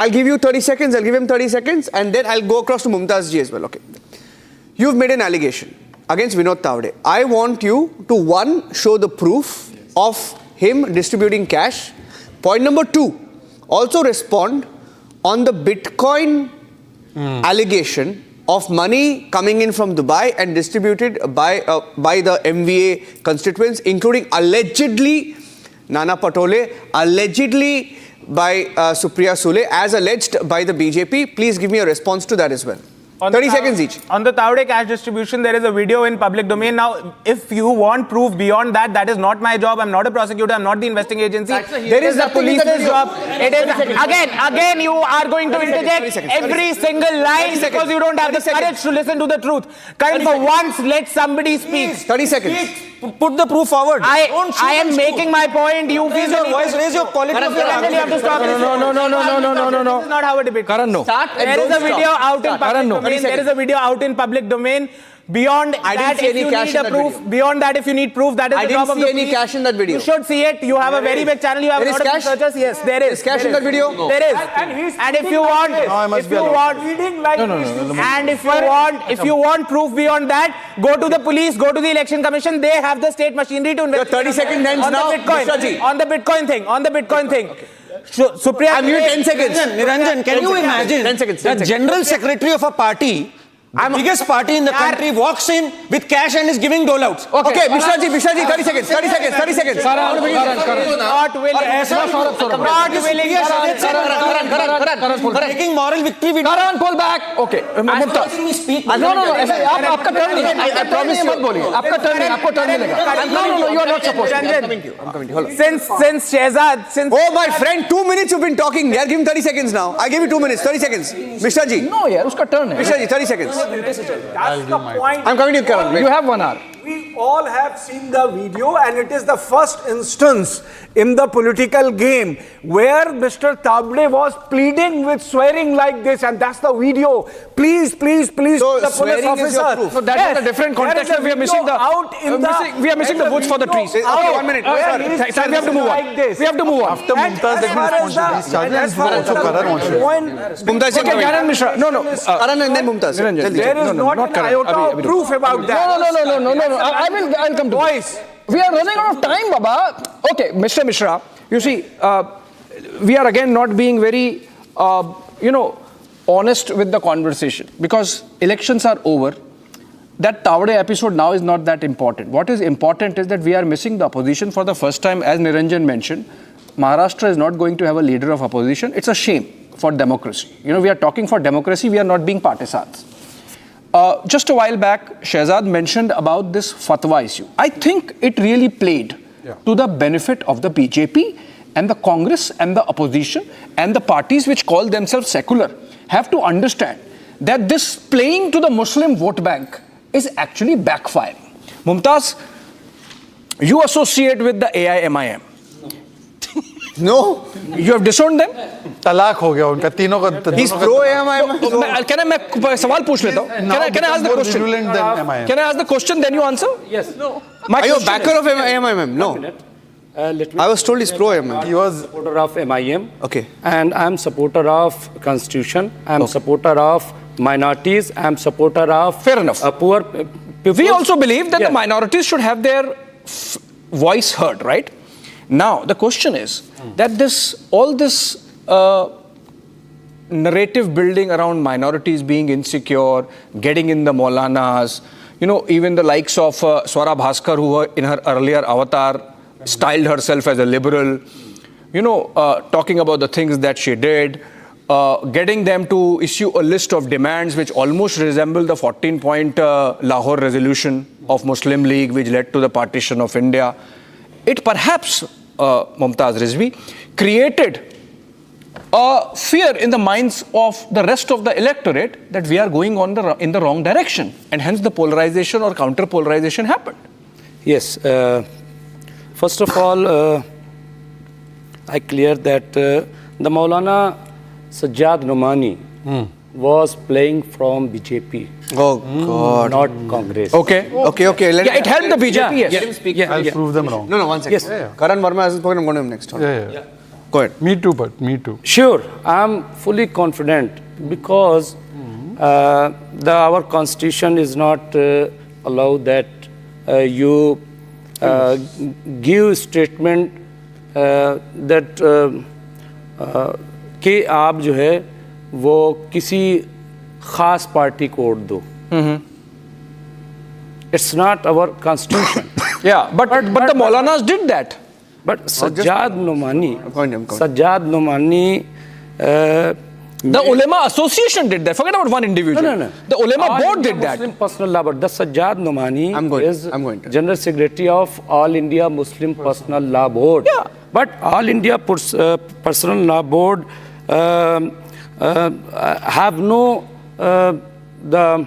I'll give you 30 seconds, I'll give him 30 seconds, and then I'll go across to Mumtaz ji as well, okay? You've made an allegation against Vinod Tawde. I want you to, one, show the proof of him distributing cash. Point number two, also respond on the Bitcoin allegation of money coming in from Dubai and distributed by the MVA constituents, including allegedly Nana Patole, allegedly by Supriya Sule, as alleged by the BJP. Please give me a response to that as well. 30 seconds each. On the Tawde cash distribution, there is a video in public domain. Now, if you want proof beyond that, that is not my job. I'm not a prosecutor. I'm not the investing agency. There is the police's job. It is again, you are going to interject every single line because you don't have the courage to listen to the truth. Kind for once, let somebody speak. 30 seconds. Put the proof forward. I am making my point. You raise your voice, raise your quality. You have to stop. No. This is not how a debate. Karan, no. There is a video out in public domain. There is a video out in public domain. Beyond that, if you need a proof, beyond that, if you need proof, that is the job of the police. I didn't see any cash in that video. You should see it. You have a very big channel. You have a lot of researchers. Yes, there is. Cash in that video? There is. And if you want, if you want proof beyond that, go to the police, go to the election commission. They have the state machinery to investigate. Your 30 seconds ends now, Mr. Ji. On the Bitcoin thing. Supriya, I'm giving 10 seconds. Niranjan, can you imagine 10 seconds, the general secretary of a party, the biggest party in the country, walks in with cash and is giving doleouts? Okay, Mishra ji, 30 seconds. Not willing. Taking moral victory. Karan, pull back. Okay, Mumtaz. No. आपका turn नहीं है. I promise you. मत बोलिए. आपका turn नहीं. आपको turn मिलेगा. No. You are not supposed to. I'm coming to you. Hold on. Since Shehzad, Oh, my friend, 2 minutes you've been talking. Yeah, give him 30 seconds now. I gave you 2 minutes. 30 seconds. Mishra ji. No, यार, उसका turn है. Mishra ji, 30 seconds. That's the point. I'm coming to you, Karan. You have 1 hour. We all have seen the video, and it is the first instance in the political game where Mr. Tawde was pleading with swearing like this, and that's the video. Please, So the police swearing is your officer. proof. So that is a different context. We are missing the we are missing the woods for the trees. Okay, 1 minute. We have to move on. We have to move on. After Mumtaz, let me respond to these charges. As far as the Mumtaz ji, Okay, Karan Mishra. No. Karan and then Mumtaz. there is not an iota of proof about that. No. I'll come to Boys. We are running out of time, Baba. Okay, Mr. Mishra, you see, we are again not being very, honest with the conversation because elections are over. That Tawde episode now is not that important. What is important is that we are missing the opposition for the first time. As Niranjan mentioned, Maharashtra is not going to have a leader of opposition. It's a shame for democracy. We are talking for democracy. We are not being partisans. Just a while back, Shehzad mentioned about this fatwa issue. I think it really played to the benefit of the BJP and the Congress and the opposition and the parties which call themselves secular have to understand that this playing to the Muslim vote bank is actually backfiring. Mumtaz, you associate with the AIMIM. No. You have disowned them? तलाक हो गया उनका तीनों का. He's pro AIMIM. मैं सवाल पूछ लेता हूँ. Can I ask the question? Can I ask the question, then you answer? Yes. No. Are you a backer of AIMIM? No. I was told he's pro AIMIM. He was supporter of MIM. Okay. And I'm supporter of Constitution. I'm supporter of minorities. I'm supporter of Fair enough. Poor people. We also believe that the minorities should have their voice heard, right? Now, the question is that all this narrative building around minorities being insecure, getting in the Maulanas, even the likes of Swara Bhaskar, who in her earlier avatar styled herself as a liberal, talking about the things that she did, getting them to issue a list of demands which almost resemble the 14-point Lahore resolution of Muslim League, which led to the partition of India. It perhaps, Mumtaz Rizvi, created a fear in the minds of the rest of the electorate that we are going in the wrong direction, and hence the polarization or counter-polarization happened. Yes. First of all, I clear that the Maulana Sajjad Nomani was playing from BJP. Oh, God. Not Congress. Okay. It helped the BJP, yes. Let him speak. I'll prove them wrong. No, 1 second. Yes. Karan Verma hasn't spoken. I'm going to him next. Yeah. Go ahead. Me too, but me too. Sure, I am fully confident because our constitution is not allow that you give statement that कि आप जो है वो किसी खास party को vote दो. It's not our constitution. Yeah, but the Maulanas did that. But Sajjad Nomani, Point him. Sajjad Nomani. The Ulema Association did that. Forget about one individual. No. The Ulema All board India did that. Muslim Personal Law Board. The Sajjad Nomani I'm going to. General Secretary of All India Muslim Personal Law Board. Yeah. But All India Personal Law Board have no the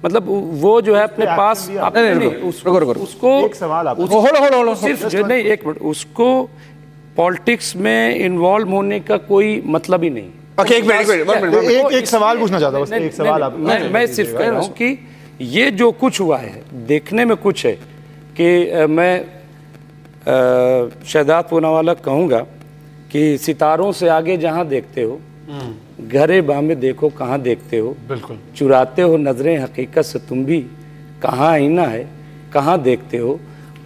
मतलब वो जो है अपने पास उसको एक सवाल आप hold on. सिर्फ जो नहीं एक मिनट उसको पॉलिटिक्स में इन्वॉल्व होने का कोई मतलब ही नहीं. Okay, एक मिनट. एक सवाल पूछना चाहता हूँ, एक सवाल आप. मैं सिर्फ कह रहा हूँ कि ये जो कुछ हुआ है देखने में कुछ है कि मैं शहजाद पूनावाला कहूँगा कि सितारों से आगे जहाँ देखते हो घरे बामे देखो कहाँ देखते हो, बिल्कुल चुराते हो नजरें हकीकत से तुम भी, कहाँ आईना है कहाँ देखते हो.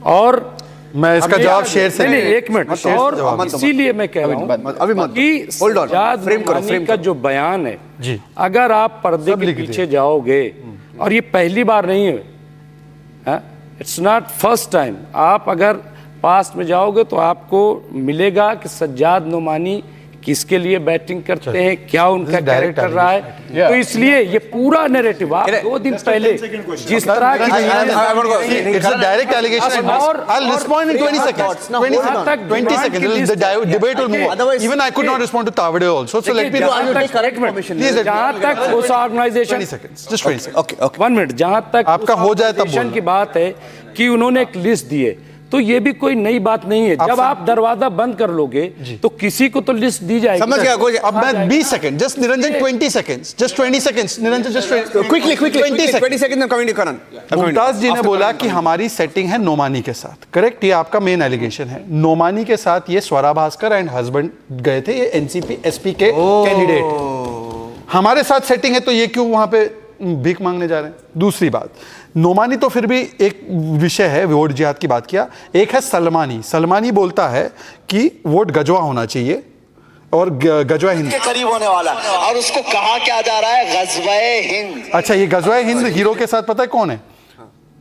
और मैं इसका जवाब शेर से नहीं एक मिनट और इसीलिए मैं कह रहा हूँ कि सज्जाद नोमानी का जो बयान है जी, अगर आप पर्दे के पीछे जाओगे और ये पहली बार नहीं है, इट्स नॉट फर्स्ट टाइम. आप अगर पास्ट में जाओगे तो आपको मिलेगा कि सज्जाद नोमानी किसके लिए बैटिंग करते हैं, क्या उनका कैरेक्टर रहा है. तो इसलिए ये पूरा नैरेटिव आप 2 दिन पहले जिस तरह की it's a direct allegation. I'll respond in 20 seconds. 20 seconds. The debate will move on. Even I could not respond to Tavade also. So let me correct permission. जहाँ तक उस organisation 20 seconds. Just 20 seconds. Okay. 1 minute जहाँ तक आपका हो जाए तब बोलना. की बात है कि उन्होंने एक लिस्ट दी है तो ये भी कोई नई बात नहीं है. जब आप दरवाजा बंद कर लोगे तो किसी को तो लिस्ट दी जाएगी. समझ गया. अब मैं 20 seconds. Just Niranjan 20 seconds. Just 20 seconds. Niranjan just Quickly. 20 seconds. I'm coming to Karan. Mumtaz जी ने बोला कि हमारी सेटिंग है नोमानी के साथ. करेक्ट, ये आपका मेन एलिगेशन है. नोमानी के साथ ये स्वरा भास्कर एंड हस्बैंड गए थे, ये एनसीपी एसपी के कैंडिडेट. हमारे साथ सेटिंग है तो ये क्यों वहां पे भीख मांगने जा रहे हैं. दूसरी बात, नोमानी तो फिर भी एक विषय है, वोट जिहाद की बात किया. एक है सलमानी बोलता है कि वोट गजवा होना चाहिए और गजवा हिंद के करीब होने वाला और उसको कहा क्या जा रहा है गजवाए हिंद. अच्छा, ये गजवाए हिंद हीरो के साथ पता है कौन है?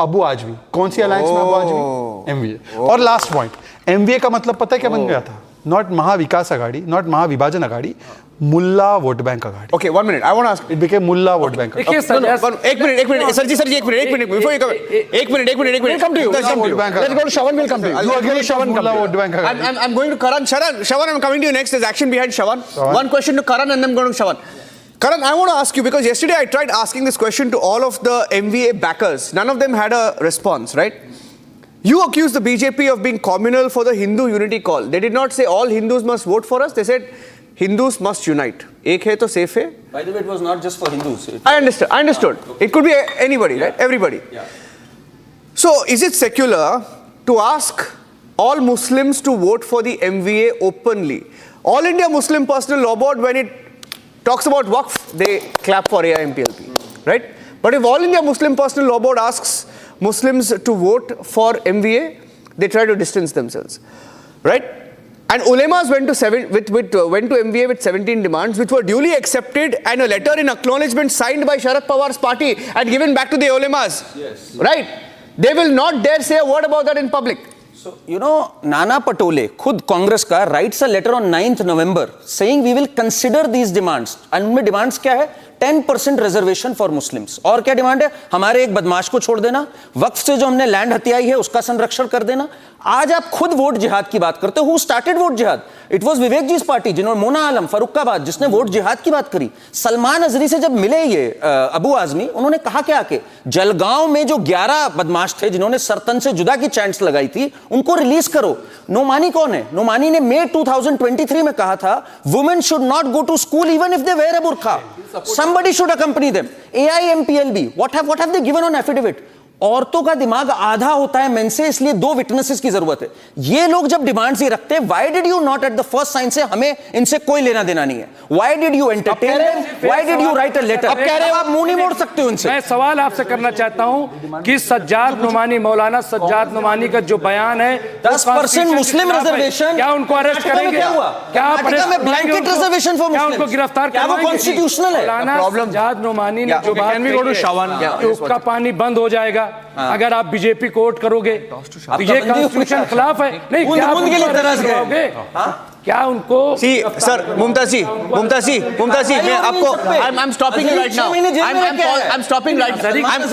अबू आजमी. कौन सी अलायंस में अबू आजमी? एमवीए. और लास्ट पॉइंट, एमवीए का मतलब पता है क्या बन गया था? नॉट महाविकास आघाड़ी, नॉट महाविभाजन आघाड़ी, मुल्ला vote bank Aghadi. Okay, 1 minute. I want to ask. It became मुल्ला वोट बैंक. एक मिनट सर जी एक मिनट before you come. एक minute We'll come to you. Let's go to Shawan. We'll come to you. You agree Shawan मुल्ला vote bank आघाड़ी? I'm going to Karan. Shawan, I'm coming to you next. There's action behind Shawan. One question to Karan and then I'm going to Shawan. Karan, I want to ask you because yesterday I tried asking this question to all of the MVA backers. None of them had a response, right? You accused the BJP of being communal for the Hindu unity call. They did not say all Hindus must vote for us. They said Hindus must unite. एक है तो safe है. By the way, it was not just for Hindus. I understood. It could be anybody, right? Everybody. Yeah. So, is it secular to ask all Muslims to vote for the MVA openly? All India Muslim Personal Law Board, when it talks about Waqf, they clap for AIMPLP, right? But if All India Muslim Personal Law Board asks Muslims to vote for MVA, they try to distance themselves, right? And ulemas went to MVA with 17 demands, which were duly accepted, and a letter in acknowledgement signed by Sharad Pawar's party and given back to the ulemas. Yes. Right? They will not dare say a word about that in public. So, Nana Patole, खुद कांग्रेस का, writes a letter on 9th November saying we will consider these demands. And उनमें demands क्या है? 10% reservation for Muslims. और क्या demand है? हमारे एक बदमाश को छोड़ देना, वक्फ से जो हमने लैंड हथियाई है उसका संरक्षण कर देना. आज आप खुद वोट जिहाद की बात करते हो. Who started वोट जिहाद? It was Vivek ji party, जिन्होंने मोना आलम फरुखाबाद, जिसने वोट जिहाद की बात करी. सलमान अजरी से जब मिले ये अबू आजमी, उन्होंने कहा क्या कि जलगांव में जो 11 बदमाश थे जिन्होंने सरतन से जुदा की चैंट्स लगाई थी, उनको रिलीज करो. नोमानी कौन है? नोमानी ने मई 2023 में कहा था women should not go to school even if they wear a बुर्का. Somebody should accompany them. AIMPLB, what have they given on affidavit? औरतों का दिमाग आधा होता है मेन से, इसलिए 2 विटनेसेस की जरूरत है। ये लोग जब डिमांड्स ही रखते हैं, why did you not at the first sign से हमें इनसे कोई लेना देना नहीं है? Why did you entertain them? Why did you write a letter? अब कह रहे हो आप मुंह नहीं मोड़ सकते हो इनसे। मैं सवाल आपसे करना चाहता हूं कि सज्जाद नुमानी, मौलाना सज्जाद नुमानी का जो बयान है 10% मुस्लिम रिजर्वेशन, क्या उनको अरेस्ट करेंगे? क्या आप ब्लैंकेट रिजर्वेशन फॉर क्या उनको गिरफ्तार करवाएंगे? वो कॉन्स्टिट्यूशनल है। मौलाना सज्जाद नुमानी ने जो बात कही, उसका पानी बंद हो जाएगा अगर आप बीजेपी को वोट करोगे। तो ये कॉन्स्टिट्यूशन खिलाफ है। नहीं, क्या आप उनको अरेस्ट कराओगे? क्या उनको सर मुमताज जी मैं आपको I'm stopping you right now. I'm stopping right now.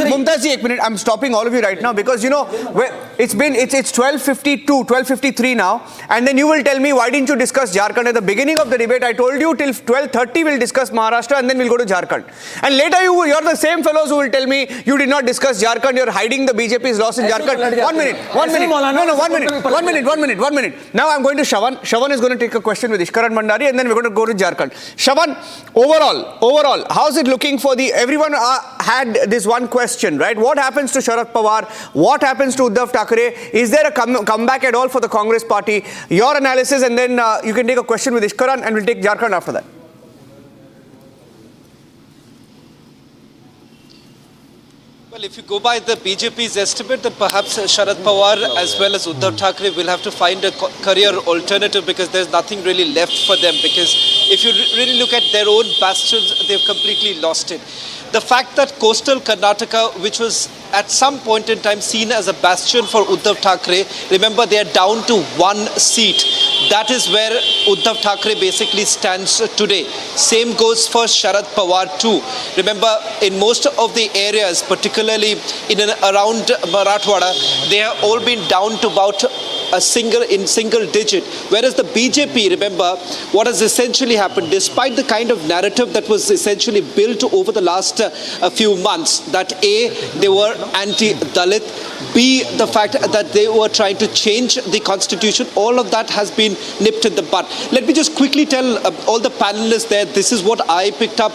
Mumtaz ji, एक minute. I'm stopping all of you right now because you know it's 12:52, 12:53 now, and then you will tell me why didn't you discuss Jharkhand at the beginning of the debate? I told you till 12:30 we'll discuss Maharashtra and then we'll go to Jharkhand. And later you're the same fellows who will tell me you did not discuss Jharkhand. You're hiding the BJP's loss in Jharkhand. One minute. No, 1 minute. Now I'm going to Shravan. Shravan is going to take a question with Ishkaran Mandari and then we're going to go to Jharkhand. Shravan, overall, how's it looking for everyone had this one question, right? What happens to Sharad Pawar? What happens to Uddhav Thackeray? Is there a comeback at all for the Congress party? Your analysis and then you can take a question with Ishkaran and we'll take Jharkhand after that. Well, if you go by the BJP's estimate, that perhaps Sharad Pawar as well as Uddhav Thackeray will have to find a career alternative because there's nothing really left for them. Because if you really look at their own bastions, they've completely lost it. The fact that coastal Karnataka, which was at some point in time seen as a bastion for Uddhav Thackeray, remember they are down to 1 seat. That is where Uddhav Thackeray basically stands today. Same goes for Sharad Pawar too. Remember, in most of the areas, particularly in and around Marathwada, they have all been down to about single digit. Whereas the BJP, remember, what has essentially happened, despite the kind of narrative that was essentially built over the last few months, that A, they were anti-Dalit, B, the fact that they were trying to change the constitution, all of that has been nipped in the bud. Let me just quickly tell all the panelists there, this is what I picked up,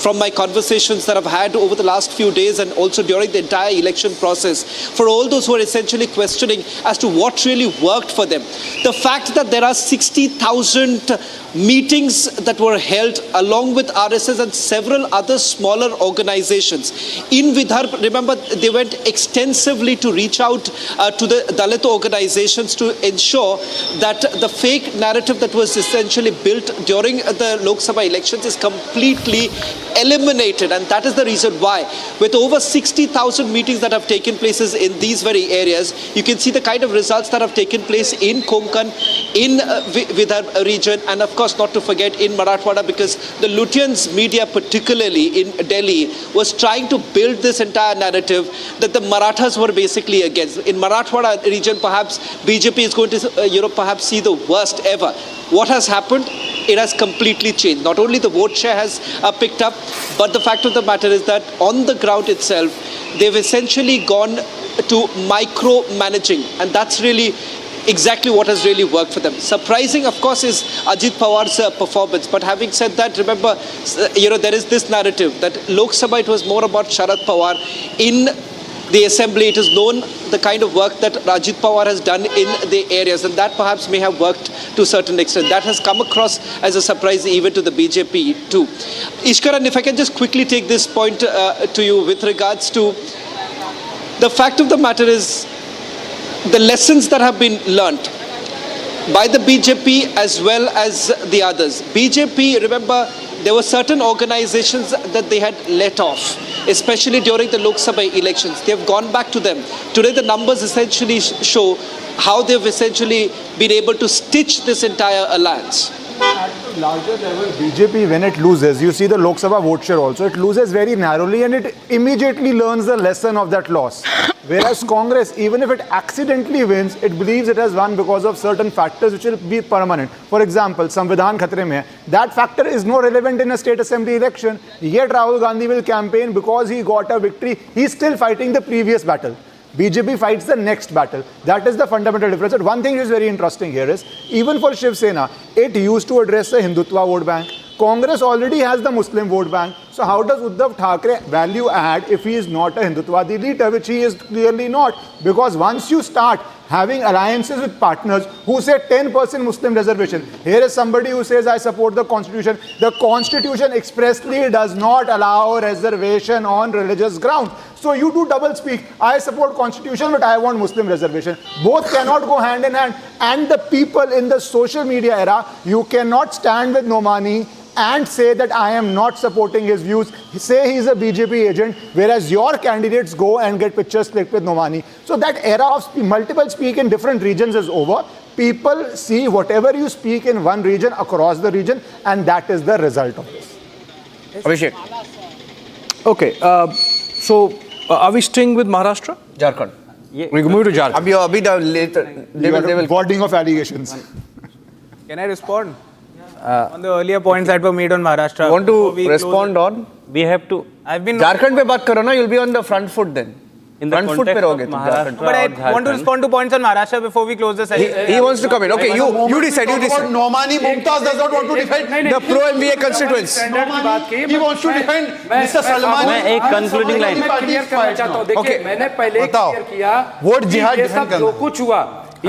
from my conversations that I've had over the last few days and also during the entire election process. For all those who are essentially questioning as to what really worked for them, the fact that there are 60,000 meetings that were held along with RSS and several other smaller organizations. In Vidarbha, remember, they went extensively to reach out to the Dalit organizations to ensure that the fake narrative that was essentially built during the Lok Sabha elections is completely eliminated. And that is the reason why, with over 60,000 meetings that have taken places in these very areas, you can see the kind of results that have taken place in Konkan, in Vidarbha region, and of course not to forget in Marathwada, because the Lutyens media, particularly in Delhi, was trying to build this entire narrative that the Marathas were basically against. In Marathwada region, perhaps BJP is going to perhaps see the worst ever. What has happened? It has completely changed. Not only the vote share has picked up, but the fact of the matter is that on the ground itself, they've essentially gone to micro-managing, and that's really exactly what has really worked for them. Surprising, of course, is Ajit Pawar's performance. But having said that, remember, there is this narrative that Lok Sabha, it was more about Sharad Pawar. In the assembly, it is known the kind of work that Ajit Pawar has done in the areas, and that perhaps may have worked to a certain extent. That has come across as a surprise even to the BJP too. Ishkaran, if I can just quickly take this point to you with regards to the fact of the matter is, the lessons that have been learnt by the BJP as well as the others. BJP, remember, there were certain organizations that they had let off, especially during the Lok Sabha elections. They have gone back to them. Today the numbers essentially show how they've essentially been able to stitch this entire alliance. At a larger level, BJP, when it loses, you see the Lok Sabha vote share also, it loses very narrowly and it immediately learns the lesson of that loss. Whereas Congress, even if it accidentally wins, it believes it has won because of certain factors which will be permanent. For example, Samvidhan Khatre mein hai. That factor is no relevant in a state assembly election. Yet Rahul Gandhi will campaign because he got a victory. He's still fighting the previous battle. BJP fights the next battle. That is the fundamental difference. And one thing which is very interesting here is, even for Shiv Sena, it used to address the Hindutva vote bank. Congress already has the Muslim vote bank. So how does Uddhav Thackeray value add if he is not a Hindutwadi leader, which he is clearly not? Because once you start having alliances with partners who say 10% Muslim reservation, here is somebody who says I support the constitution. The constitution expressly does not allow reservation on religious grounds. So you do double speak. I support constitution, but I want Muslim reservation. Both cannot go hand in hand. And the people in the social media era, you cannot stand with Nomani and say that I am not supporting his views, say he's a BJP agent, whereas your candidates go and get pictures clicked with Nomani. So that era of multiple speak in different regions is over. People see whatever you speak in one region across the region, and that is the result of this. Abhishek. Okay, so are we staying with Maharashtra? Jharkhand. We move to Jharkhand. Abhi the later, they will. Wording of allegations. Can I respond? On the earlier points that were made on Maharashtra. Want to respond on? We have to. I've been. Jharkhand पे बात करो ना, you'll be on the front foot then. In the front foot पे context रहोगे of तुम Maharashtra Jharkhand. But I want to respond to points on Maharashtra before we close the session. He wants to come in. Okay, you decide. You decide. Nomani Mumtaz does not want to defend The pro MBA constituents. He wants to defend Mr. Salman. मैं एक concluding line. Clear करना चाहता हूं। देखिए मैंने पहले clear किया vote जिहाद ये सब जो कुछ हुआ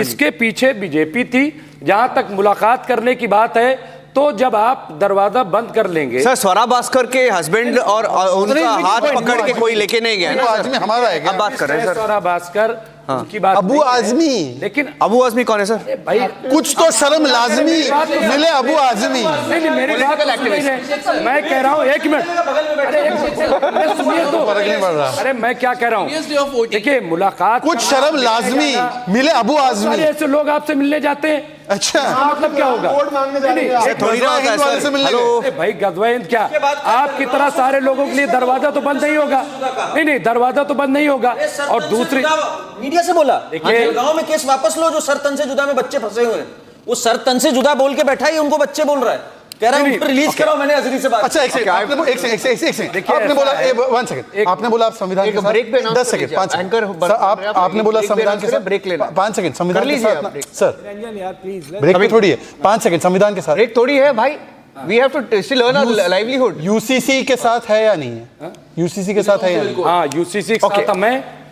इसके पीछे बीजेपी थी। जहां तक मुलाकात करने की बात है तो जब आप दरवाजा बंद कर लेंगे। सर स्वरा भास्कर के हस्बैंड और उनका हाथ पकड़ के कोई लेके नहीं गया ना आजमी हमारा है क्या? अब बात कर रहे हैं सर। स्वरा भास्कर की बात अबू आजमी, लेकिन अबू आजमी कौन है सर? भाई कुछ तो शर्म लाजमी मिले अबू आजमी। नहीं मेरी बात नहीं, मैं कह रहा हूँ एक मिनट, अरे सुनिए तो, अरे मैं क्या कह रहा हूँ, देखिए मुलाकात कुछ शर्म लाजमी मिले अबू आजमी। ऐसे लोग आपसे मिलने जाते हैं, अच्छा मतलब क्या होगा? थोड़ी ना होता है सर। हेलो भाई गजवाइन क्या आपकी तरह सारे लोगों के लिए दरवाजा तो बंद नहीं होगा। नहीं दरवाजा तो बंद नहीं होगा। और दूसरी मीडिया से बोला गांव में केस वापस लो, जो सर तन से जुदा में बच्चे फंसे हुए हैं, वो सर तन से जुदा बोल के बैठा है, उनको बच्चे बोल रहा है, कह रहा है उनको रिलीज करो। मैंने अजरी से बात। अच्छा एक सेकंड आपने बोला 1 सेकंड आपने बोला आप संविधान के साथ 10 सेकंड 5 सेकंड आपने बोला संविधान के साथ ब्रेक लेना 5 सेकंड संविधान के साथ सर ब्रेक में थोड़ी है 5 सेकंड संविधान के साथ ब्रेक थोड़ी है भाई। We have to still earn our livelihood. UCC के साथ है या नहीं है? यूसीसी के साथ है या नहीं? हाँ यूसीसी के साथ मैं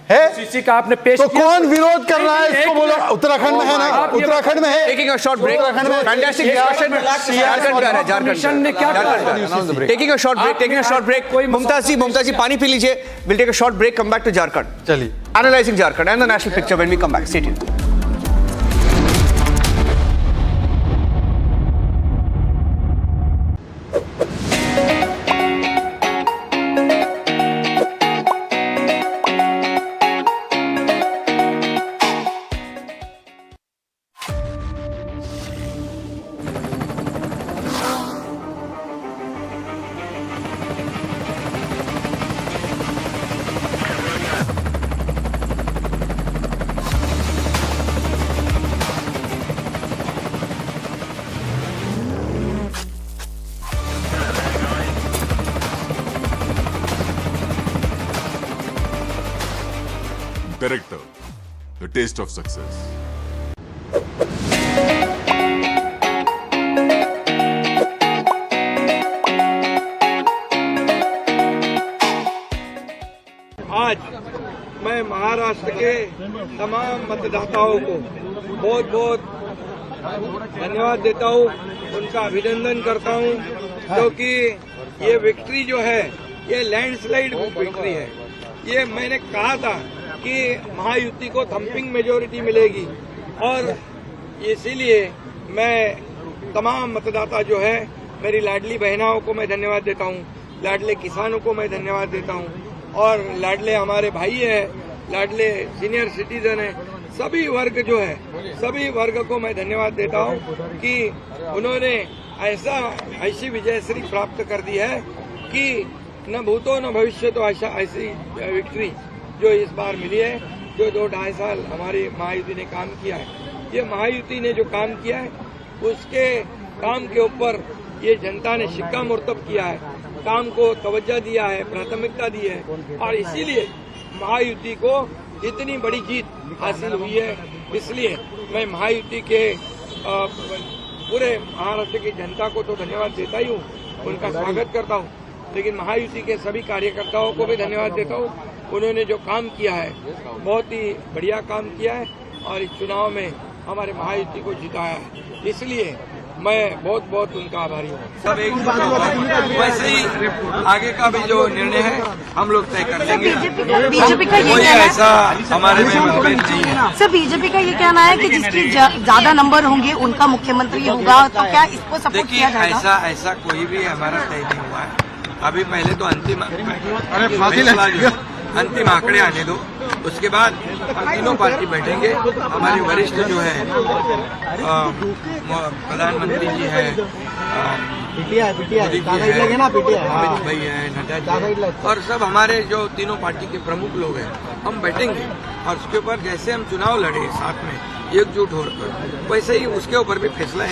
है। यूसीसी का आपने पेश तो किया। कौन विरोध कर रहा है इसको बोलो। उत्तराखंड में है ना, उत्तराखंड में है। Taking a short break. Fantastic discussion. Jharkhand का है, झारखंड ने क्या कहा? Taking a short break. Mumtaz जी पानी पी लीजिए. We'll take a short break. Come back to Jharkhand. चलिए Analyzing Jharkhand and the national picture when we come back. Stay tuned. Director, the taste of success. आज मैं महाराष्ट्र के तमाम मतदाताओं को बहुत बहुत धन्यवाद देता हूँ, उनका अभिनंदन करता हूँ, क्योंकि ये विक्ट्री जो है ये लैंडस्लाइड विक्ट्री है। ये मैंने कहा था कि महायुति को थम्पिंग मेजोरिटी मिलेगी और इसीलिए मैं तमाम मतदाता जो है, मेरी लाडली बहनाओं को मैं धन्यवाद देता हूँ, लाडले किसानों को मैं धन्यवाद देता हूँ और लाडले हमारे भाई हैं, लाडले सीनियर सिटीजन हैं, सभी वर्ग जो है, सभी वर्ग को मैं धन्यवाद देता हूँ कि उन्होंने ऐसी विजयश्री प्राप्त कर दी है कि न भूतो न भविष्य तो ऐसी विक्ट्री जो इस बार मिली है, जो 2-2.5 साल हमारी महायुति ने काम किया है। ये महायुति ने जो काम किया है उसके काम के ऊपर ये जनता ने शिक्कामोर्तब किया है, काम को तवज्जो दिया है, प्राथमिकता दी है और इसीलिए महायुति को इतनी बड़ी जीत हासिल हुई है। इसलिए मैं महायुति के पूरे महाराष्ट्र की जनता को तो धन्यवाद देता ही हूँ, उनका स्वागत करता हूँ, लेकिन महायुति के सभी कार्यकर्ताओं को भी धन्यवाद देता हूँ। उन्होंने जो काम किया है बहुत ही बढ़िया काम किया है और इस चुनाव में हमारे महायुति को जिताया है, इसलिए मैं बहुत बहुत उनका आभारी हूँ। सब एक वैसे ही आगे का भी जो निर्णय है हम लोग तय कर लेंगे। बीजेपी का ये कहना ऐसा हमारे में मतभेद नहीं है। सर, बीजेपी का ये कहना है कि जिसकी ज्यादा नंबर होंगे उनका मुख्यमंत्री होगा, तो क्या इसको सपोर्ट किया जाएगा? ऐसा कोई भी हमारा तय नहीं हुआ है अभी। पहले तो अंतिम आंकड़े आने दो, उसके बाद हम तीनों पार्टी बैठेंगे। हमारे वरिष्ठ जो है प्रधानमंत्री जी है, अमित भाई है, नड्डा जी, और सब हमारे जो तीनों पार्टी के प्रमुख लोग हैं, हम बैठेंगे और उसके ऊपर जैसे हम चुनाव लड़े साथ में एकजुट होकर, वैसे ही उसके ऊपर भी फैसला है।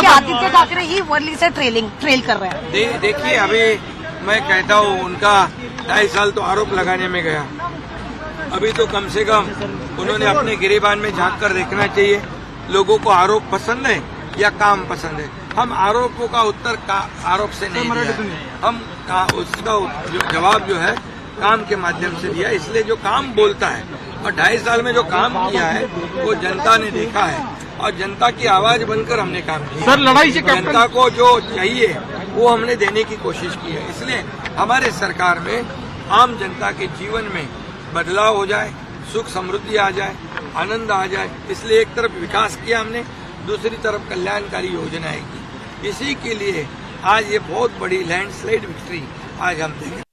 आदित्य ठाकरे ही वर्ली से ट्रेल कर रहे हैं। देखिए, अभी मैं कहता हूँ उनका 2.5 साल तो आरोप लगाने में गया। अभी तो कम से कम उन्होंने अपने गिरेबान में झांक कर देखना चाहिए। लोगों को आरोप पसंद है या काम पसंद है? हम आरोपों का उत्तर आरोप से नहीं दिया, हम उसका जवाब जो है काम के माध्यम से दिया। इसलिए जो काम बोलता है और 2.5 साल में जो काम किया है वो जनता ने देखा है और जनता की आवाज बनकर हमने काम किया। सर, लड़ाई से जनता को जो चाहिए वो हमने देने की कोशिश की है। इसलिए हमारे सरकार में आम जनता के जीवन में बदलाव हो जाए, सुख समृद्धि आ जाए, आनंद आ जाए। इसलिए एक तरफ विकास किया हमने, दूसरी तरफ कल्याणकारी योजनाएं की। इसी के लिए आज ये बहुत बड़ी लैंडस्लाइड विक्ट्री आज हम देंगे।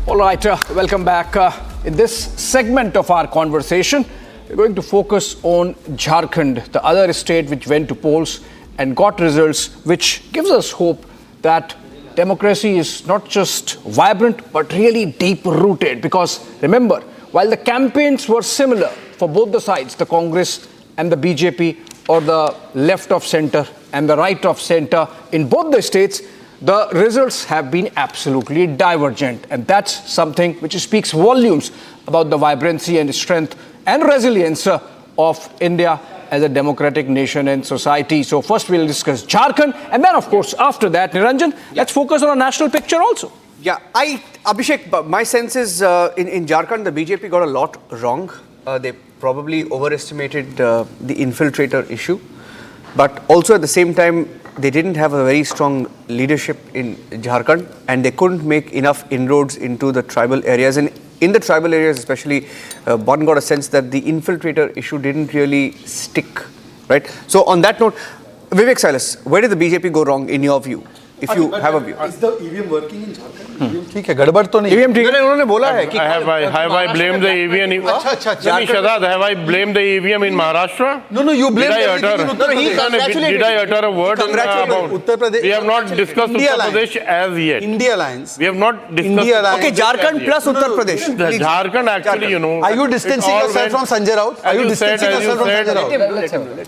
All right, welcome back. In this segment of our conversation, we're going to focus on Jharkhand, the other state which went to polls and got results, which gives us hope that democracy is not just vibrant but really deep-rooted. Because remember, while the campaigns were similar for both the sides, the Congress and the BJP, or the left of center and the right of center, in both the states, the results have been absolutely divergent, and that's something which speaks volumes about the vibrancy and strength and resilience of India as a democratic nation and society. So first we'll discuss Jharkhand, and then of course after that, Niranjan, let's focus on a national picture also. Yeah, Abhishek, my sense is in Jharkhand, the BJP got a lot wrong. They probably overestimated the infiltrator issue, but also at the same time, they didn't have a very strong leadership in Jharkhand, and they couldn't make enough inroads into the tribal areas. And in the tribal areas especially, one got a sense that the infiltrator issue didn't really stick, right? So on that note, Vivek Silas, where did the BJP go wrong in your view? If you have a view. Is the EVM working in Jharkhand? ठीक है, गड़बड़ तो नहीं। EVM ठीक है, उन्होंने बोला है कि have I blamed the EVM? अच्छा, Shadad, have I blamed the EVM in Maharashtra? No, you blamed everything in Uttar Pradesh. Did I utter a word about Uttar Pradesh? We have not discussed Uttar Pradesh as yet. India Alliance. We have not discussed. India Alliance. Okay, Jharkhand plus Uttar Pradesh. Jharkhand actually, you know. Are you distancing yourself from Sanjay Raut? Are you distancing yourself from Sanjay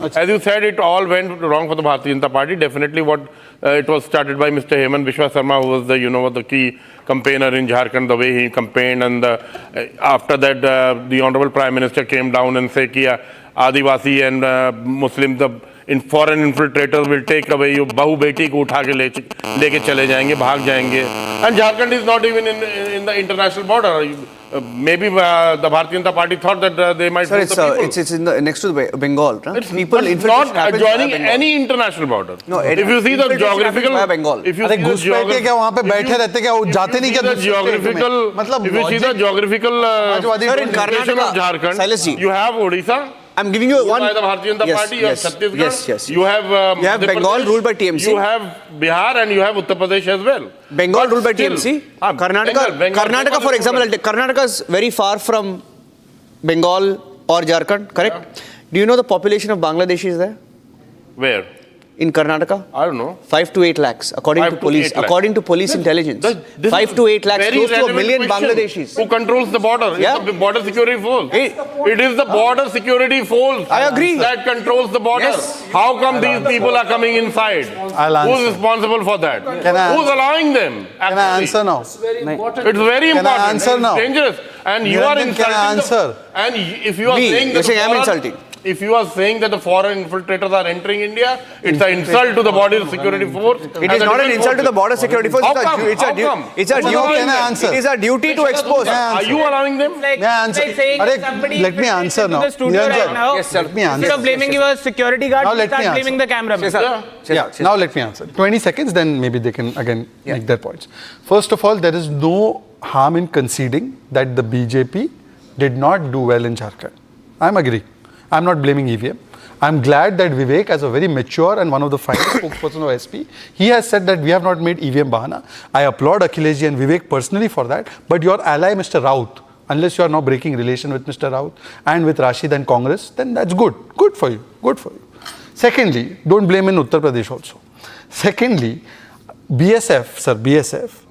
Raut? As you said, it all went wrong for the Bharatiya Janata Party. Definitely what it was started by Mr. Hemant Biswa Sarma, who was the, the key campaigner in Jharkhand, the way he campaigned, and after that the Honorable Prime Minister came down and said that Adivasi and Muslims, the foreign infiltrators will take away your bahu beti ko utha ke leke chale jayenge, bhag jayenge. And Jharkhand is not even in the international border. Maybe the Bharatiya Janata Party thought that they might. Sir, it's in the next to the Bengal. Right? It's not adjoining any international border. No, if you see the geographical, if you see the geographical location of Jharkhand, you have Odisha. I'm giving you one. By the Bharatiya Janata Party, you have Chhattisgarh. Yes. You have Bengal ruled by TMC. You have Bihar and you have Uttar Pradesh as well. Bengal ruled by TMC. Karnataka, for example, Karnataka is very far from Bengal or Jharkhand, correct? Do you know the population of Bangladeshis there? Where? In Karnataka? I don't know. 5 to 8 lakhs, according 5 to to police. 8 lakhs. According to police intelligence. This 5 to 8 lakhs, very close to a relevant million question. Bangladeshis. Who controls the border? Yeah. It's the border security force. It is the border security force. I agree. That controls the border. Yes. How come these people are coming inside? I'll answer. Who's responsible for that? Can I Who's answer? allowing them? Can I answer now? It's very Can important. I answer It's now? dangerous. And you are Niranjan, insulting. can I answer? And if you are Me? saying You're that saying I'm insulting. if you are saying that the foreign infiltrators are entering India, it's an insult to the border security force. It is not an insult to the border security force. How come? It's a duty. Can I answer? It is a duty to expose. Are you allowing them? May I answer? Let me answer now. Niranjan, Yes, sir. let me answer. Instead of blaming your security guard, Now you let me start answer. blaming the cameraman. Yeah, now let me answer. 20 seconds, then maybe they can again make their points. First of all, there is no harm in conceding that the BJP did not do well in Jharkhand. I'm agree. I'm not blaming EVM. I'm glad that Vivek, as a very mature and one of the finest spokesperson of SP, he has said that we have not made EVM bahana. I applaud Akhileshji and Vivek personally for that. But your ally, Mr. Raut, unless you are now breaking relation with Mr. Raut and with Rashid and Congress, then that's good. Good for you. Good for you. Secondly, don't blame in Uttar Pradesh also. Secondly, BSF, sir, BSF,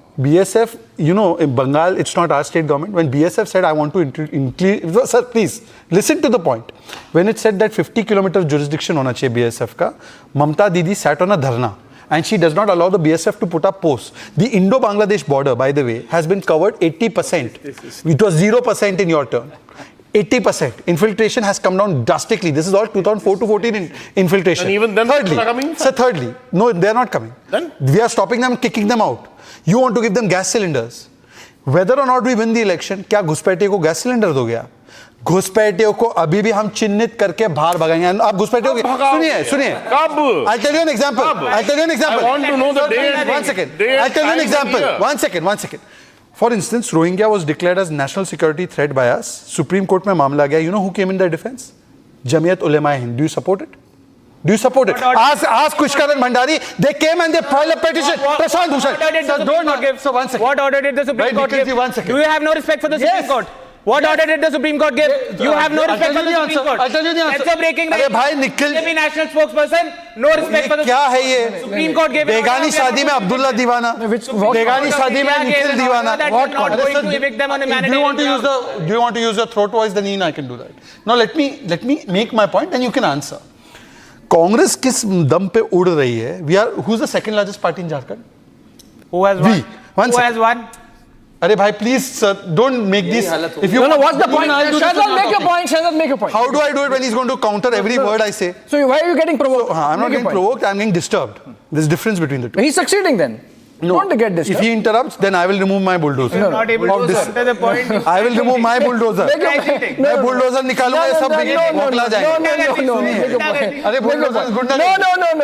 you know, in Bengal, it's not our state government. When BSF said, I want to include, sir, please, listen to the point. When it said that 50 kilometer jurisdiction hona chahiye BSF ka, Mamta Didi sat on a dharna. And she does not allow the BSF to put up posts. The Indo-Bangladesh border, by the way, has been covered 80%. It was 0% in your term. 80%. Infiltration has come down drastically. This is all 2004 to 14 infiltration. And even then, thirdly, people are coming? Sir, thirdly, no, they are not coming. Then? We are stopping them, kicking them out. You want to give them gas cylinders. Whether or not we win the election, क्या घुसपैठियों को gas cylinder दोगे आप? घुसपैठियों को अभी भी हम चिन्हित करके बाहर भगाएंगे. आप घुसपैठियों को सुनिए. कब? I'll tell you an example. I want to know the date. One second. I'll tell you an example. One second. For instance, Rohingya was declared as national security threat by us. Supreme Court में मामला गया. You know who came in their defense? Jamiat Ulema-e-Hind. Do you support it? Do you support it? Ask Kushkaran Bhandari. They came and they filed a petition. Prashant Bhushan. Sir, don't give. So 1 second. What order did the Supreme Court give? 1 second. Do you have no respect for the Supreme Court? What order did the Supreme Court give? You have no respect for the Supreme Court. I'll tell you the answer. That's a breaking news. अरे भाई Nikhil. BJP national spokesperson, no respect for the क्या है ये? Supreme Court gave. बेगानी शादी में अब्दुल्ला दीवाना. बेगानी शादी में निखिल दीवाना. What not going to evict them on humanitarian Do you want to use the throat voice? Then I can do that. Now let me make my point and you can answer. Congress किस दम पे उड़ रही है? We are who's the second largest party in Jharkhand? Who has won? Who has won? अरे भाई please sir, don't make this. If you what's the point? Shahzad, make your point. How do I do it when he's going to counter every word I say? So why are you getting provoked? I'm not getting provoked. I'm getting disturbed. There's a difference between the two. He's succeeding then. No. Don't get disturbed. If he interrupts, then I will remove my bulldozer. You're not able to answer the point. I will remove my bulldozer. मैं bulldozer निकालूंगा ये सब मोकला जाएंगे. अरे bulldozer गुंडा.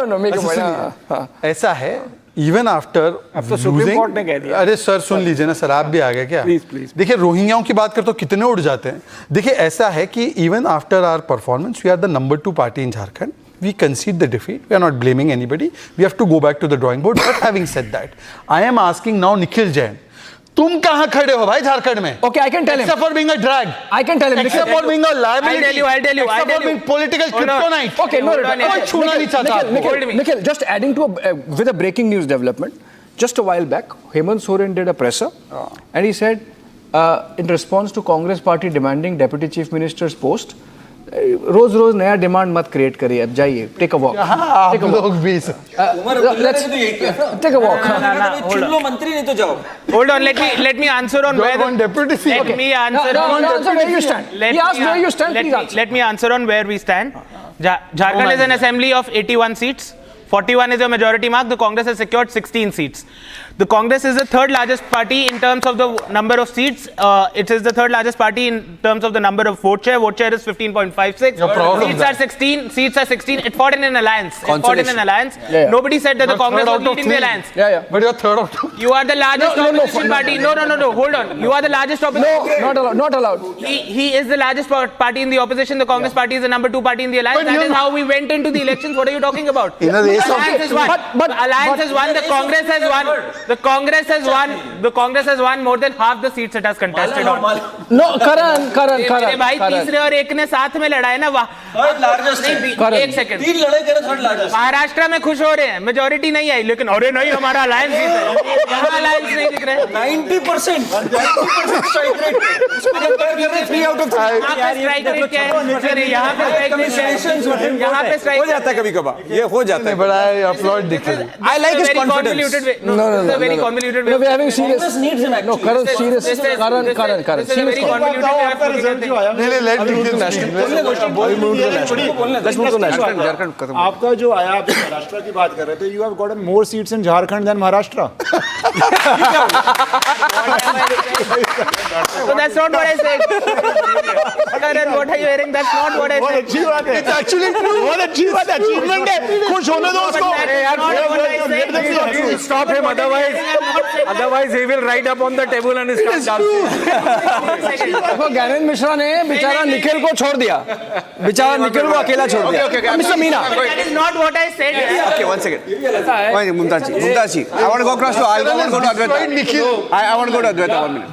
No. Make your point. ऐसा है. Even after losing, अरे सर सुन लीजिए ना सर, आप भी आ गए क्या? Please. देखिए रोहिंग्याओं की बात करते तो कितने उड़ जाते हैं. देखिए ऐसा है कि even after our performance, we are the number 2 party in Jharkhand. We concede the defeat. We are not blaming anybody. We have to go back to the drawing board. But having said that, I am asking now Nikhil Jain. तुम कहाँ खड़े हो भाई झारखंड में? Okay, I can tell him. Except for being a drag. I can tell him. Except for being a liability. I'll tell you. Except for being political kryptonite. Okay, no. कोई छूना नहीं चाहता आपको. Nikhil, just adding to with a breaking news development. Just a while back, Hemant Soren did a presser, and he said, in response to Congress party demanding Deputy Chief Minister's post, रोज नया demand मत create करिए. अब जाइए, take a walk. आप लोग भी let's take a walk. चुन लो मंत्री नहीं तो जाओ. Hold on, let me answer on where on deputy CM. Let me answer where you stand. He asked where you stand. Please answer. Let me answer on where we stand. Jharkhand is an assembly of 81 seats. 41 is a majority mark. The Congress has secured 16 seats. The Congress is the third largest party in terms of the number of seats. It is the third largest party in terms of the number of vote share. Vote share is 15.56. Seats are 16. It fought in an alliance. Yeah. Nobody said that the Congress was leading the alliance. Yeah. But you're third of 2. You are the largest opposition party. No. Hold on. You are the largest opposition. No, not allowed. He is the largest party in the opposition. The Congress party is the number 2 party in the alliance. But that is how we went into the elections. What are you talking about? In a Alliance is one. But Alliance has won. The Congress has won. The Congress has won. The Congress has won more than half the seats it has contested on. No, Karan. मेरे भाई तीसरे और एक ने साथ में लड़ा है ना एक सेकंड महाराष्ट्र में खुश हो रहे हैं मेजोरिटी नहीं आई लेकिन अरे नहीं हमारा अलायंस जीता है यहाँ अलायंस नहीं दिख रहे 90% strike rate 3 out of 3 strike rate क्या है यहाँ पे स्ट्राइक हो जाता है कभी कभार ये हो जाता है बड़ा अपलॉड दिखे I like his confidence. No, very convoluted way. No, we are having serious. needs him No, Karan, serious. Karan. This is a very convoluted way of looking at things. नहीं late Let's move to national. आपका जो आया आप महाराष्ट्र की बात कर रहे थे, you have gotten more seats in Jharkhand than Maharashtra. So that's not what I said. Karan, what are you hearing? That's not what I said. It's actually true. बहुत अच्छी बात है, achievement है, खुश होने दो उसको. Stop him, otherwise he will write up on the table and start dancing. देखो ज्ञानेंद्र मिश्रा ने बेचारा निखिल को छोड़ दिया बेचारा निखिल को अकेला छोड़ दिया mister Meena That is not what I said. Okay, 1 second. Mumtaz ji, I want to go across to I'll go to Advaita. I want to go to Advaita 1 minute.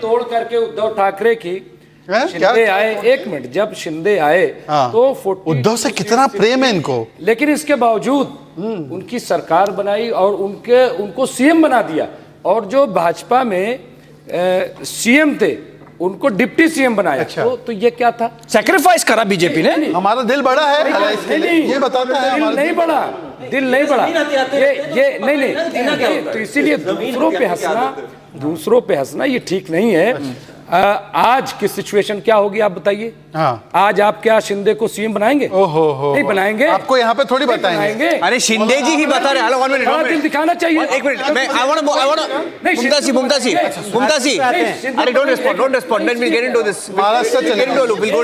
तोड़ करके उद्धव ठाकरे की शिंदे आए 1 मिनट जब शिंदे आए तो उद्धव से कितना प्रेम है इनको लेकिन इसके बावजूद उनकी सरकार बनाई और उनको सीएम बना दिया और जो भाजपा में सीएम थे उनको डिप्टी सीएम बनाया तो ये क्या था सैक्रिफाइस करा बीजेपी ने हमारा दिल बड़ा है ये बताता है दिल नहीं बड़ा ये नहीं तो इसीलिए दूसरों पे हंसना ये ठीक नहीं है आज की सिचुएशन क्या होगी आप बताइए आज आप क्या शिंदे को सीएम बनाएंगे नहीं बनाएंगे आपको यहाँ पे थोड़ी बताएंगे अरे शिंदे जी ही बता रहे हैं 1 minute दिल दिखाना चाहिए 1 minute मैं I want Mumtaz ji अरे don't respond then we'll get into this Maharashtra चले we'll go into 1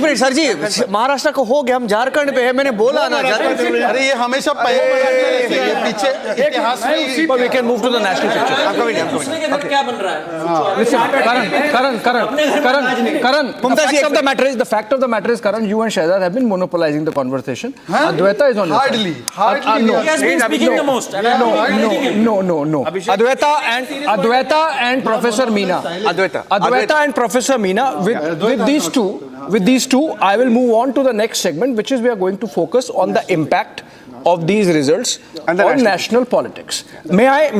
minute sir जी महाराष्ट्र को हो गया हम झारखंड पे है मैंने बोला ना झारखंड अरे ये हमेशा पीछे इतिहास में we can move to the national picture क्या बन रहा है Karan. The fact of the matter is, Karan, you and Shahzad have been monopolizing the conversation. Advaita is on your side. Hardly. No. He has been speaking the most. No. Advaita and Professor Meena. Advaita and Professor Meena. With these two, I will move on to the next segment, which is we are going to focus on the impact of these results on national politics. May I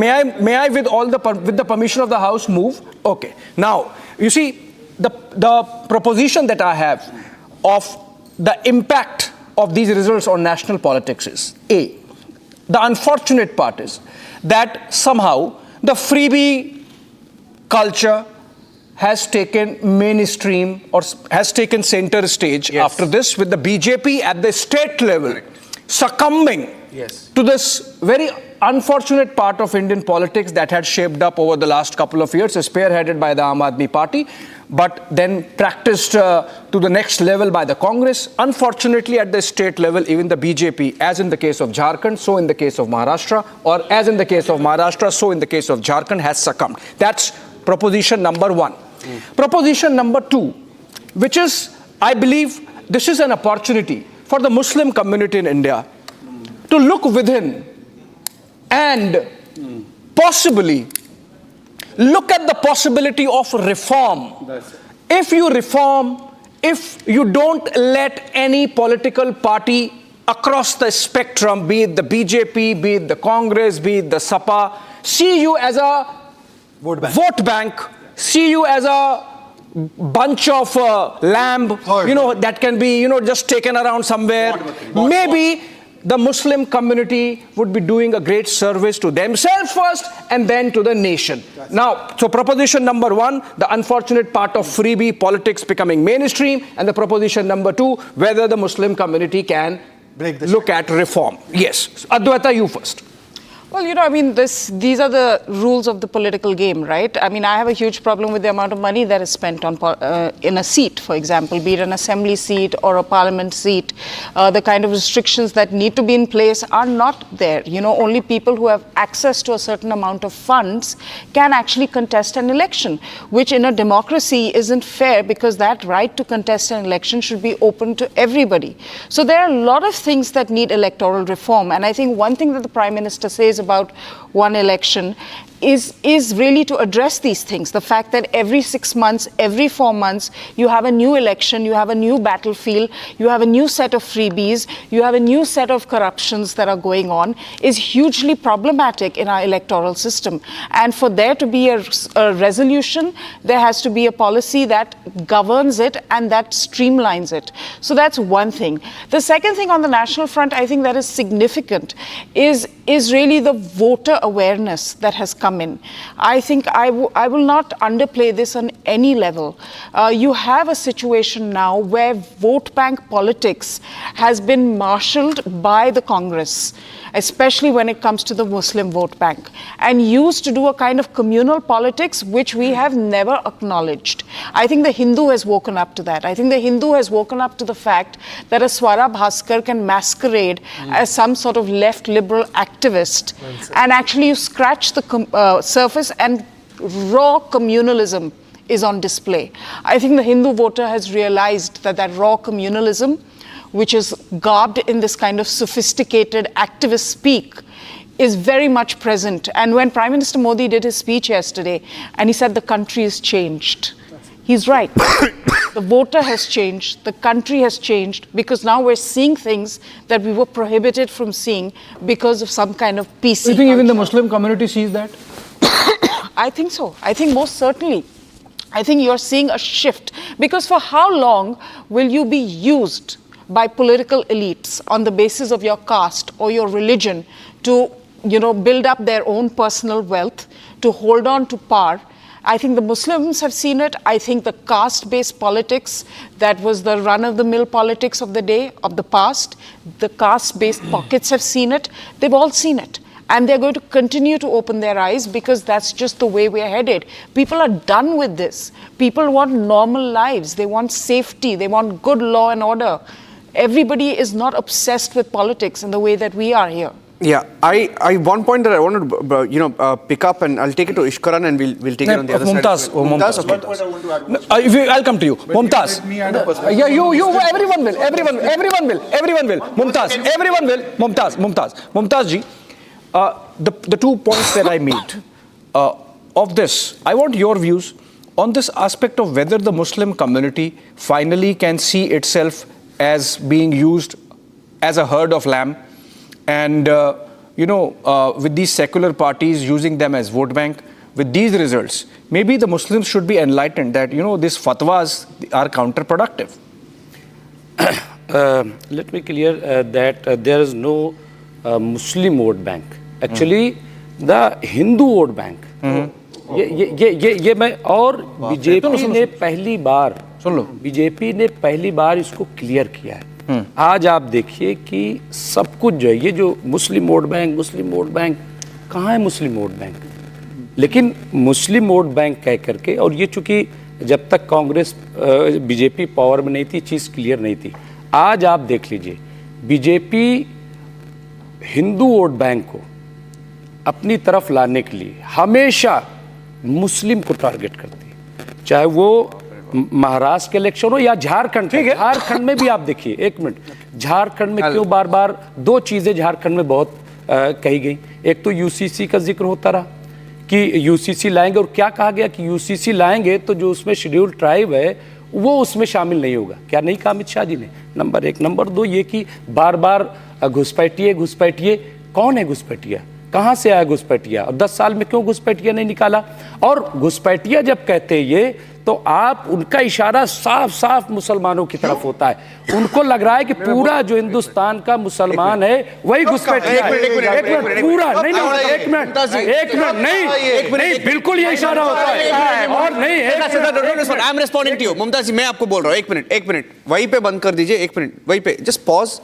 with the permission of the House move? Okay. Now, you see, the proposition that I have of the impact of these results on national politics is A. The unfortunate part is that somehow the freebie culture has taken mainstream or has taken center stage after this, with the BJP at the state level succumbing to this very unfortunate part of Indian politics that had shaped up over the last couple of years, spearheaded by the Aam Aadmi Party, but then practiced to the next level by the Congress. Unfortunately, at the state level, even the BJP, as in the case of Jharkhand, so in the case of Maharashtra, or as in the case of Maharashtra, so in the case of Jharkhand, has succumbed. That's proposition number 1. Proposition number 2, which is, I believe, this is an opportunity for the Muslim community in India to look within and possibly look at the possibility of reform. If you reform, if you don't let any political party across the spectrum, be it the BJP, be it the Congress, be it the SAPA, see you as a vote bank, see you as a bunch of lamb, that can be, just taken around somewhere. Maybe the Muslim community would be doing a great service to themselves first and then to the nation. Now, so proposition number 1, the unfortunate part of freebie politics becoming mainstream, and the proposition number 2, whether the Muslim community can look at reform. Yes. Advaita, you first. Well, I mean, these are the rules of the political game, right? I mean, I have a huge problem with the amount of money that is spent on in a seat, for example, be it an assembly seat or a parliament seat. The kind of restrictions that need to be in place are not there. Only people who have access to a certain amount of funds can actually contest an election, which in a democracy isn't fair, because that right to contest an election should be open to everybody. So there are a lot of things that need electoral reform. And I think one thing that the Prime Minister says about one election is really to address these things. The fact that every 6 months, every 4 months, you have a new election, you have a new battlefield, you have a new set of freebies, you have a new set of corruptions that are going on, is hugely problematic in our electoral system. And for there to be a resolution, there has to be a policy that governs it and that streamlines it. So that's one thing. The second thing on the national front, I think that is significant, is really the voter awareness that has come in. I think I will not underplay this on any level. You have a situation now where vote bank politics has been marshaled by the Congress, especially when it comes to the Muslim vote bank, and used to do a kind of communal politics which we have never acknowledged. I think the Hindu has woken up to that. I think the Hindu has woken up to the fact that a Swara Bhaskar can masquerade as some sort of left liberal activist, and actually you scratch the surface and raw communalism is on display. I think the Hindu voter has realized that raw communalism, which is garbed in this kind of sophisticated activist speak, is very much present. And when Prime Minister Modi did his speech yesterday and he said the country is changed, he's right. The voter has changed, the country has changed, because now we're seeing things that we were prohibited from seeing because of some kind of PC Do you think even the Muslim community sees that? I think so. I think most certainly. I think you're seeing a shift, because for how long will you be used by political elites on the basis of your caste or your religion to, build up their own personal wealth, to hold on to power? I think the Muslims have seen it. I think the caste-based politics, that was the run-of-the-mill politics of the day, of the past, the caste-based pockets have seen it. They've all seen it. And they're going to continue to open their eyes, because that's just the way we're headed. People are done with this. People want normal lives. They want safety. They want good law and order. Everybody is not obsessed with politics in the way that we are here. Yeah, I one point that I wanted to pick up, and I'll take it to Ishkaran, and we'll take it on the other side. Mumtaz. Okay. I'll come to you. Mumtaz. Yeah, you, everyone will. Mumtaz, everyone will. Mumtaz ji, the 2 points that I made of this, I want your views on this aspect of whether the Muslim community finally can see itself as being used as a herd of lamb, and with these secular parties using them as vote bank. With these results, maybe the Muslims should be enlightened that these fatwas are counterproductive. Let me clear that there is no Muslim vote bank. Actually, the Hindu vote bank. ये मैं और BJP ने पहली बार इसको clear किया है। आज आप देखिए कि सब कुछ जो है, ये जो मुस्लिम वोट बैंक कहाँ है मुस्लिम वोट बैंक? लेकिन मुस्लिम वोट बैंक कह करके, और ये चूंकि जब तक कांग्रेस बीजेपी पावर में नहीं थी, चीज़ क्लियर नहीं थी। आज आप देख लीजिए, बीजेपी हिंदू वोट बैंक को अपनी तरफ लाने के लिए हमेशा मुस्लिम को टारगेट करती है, चाहे वो महाराष्ट्र के इलेक्शन हो या झारखंड। झारखंड में भी आप देखिए, एक मिनट, झारखंड में क्यों बार बार 2 चीजें झारखंड में बहुत कही गई। एक तो यूसीसी का जिक्र होता रहा कि यूसीसी लाएंगे, और क्या कहा गया कि यूसीसी लाएंगे तो जो उसमें शेड्यूल ट्राइब है वो उसमें शामिल नहीं होगा। क्या नहीं कहा अमित शाह जी ने? नंबर 1। नंबर 2 ये कि बार बार घुसपैठिए। कौन है घुसपैठिया? कहाँ से आया घुसपैठिया? और 10 साल में क्यों घुसपैठिया नहीं निकाला? और घुसपैठिया जब कहते हैं ये, तो आप उनका इशारा साफ साफ मुसलमानों की तरफ होता है। उनको लग रहा है कि पूरा जो हिंदुस्तान का मुसलमान है वही घुसपैठिया है। एक मिनट पूरा एक मिनट नहीं, बिल्कुल ये इशारा होता है। और नहीं, I am responding to you Mumtaz ji, मैं आपको बोल रहा हूँ, एक मिनट वहीं पे बंद कर दीजिए, 1 मिनट वहीं पे, जस्ट पॉज।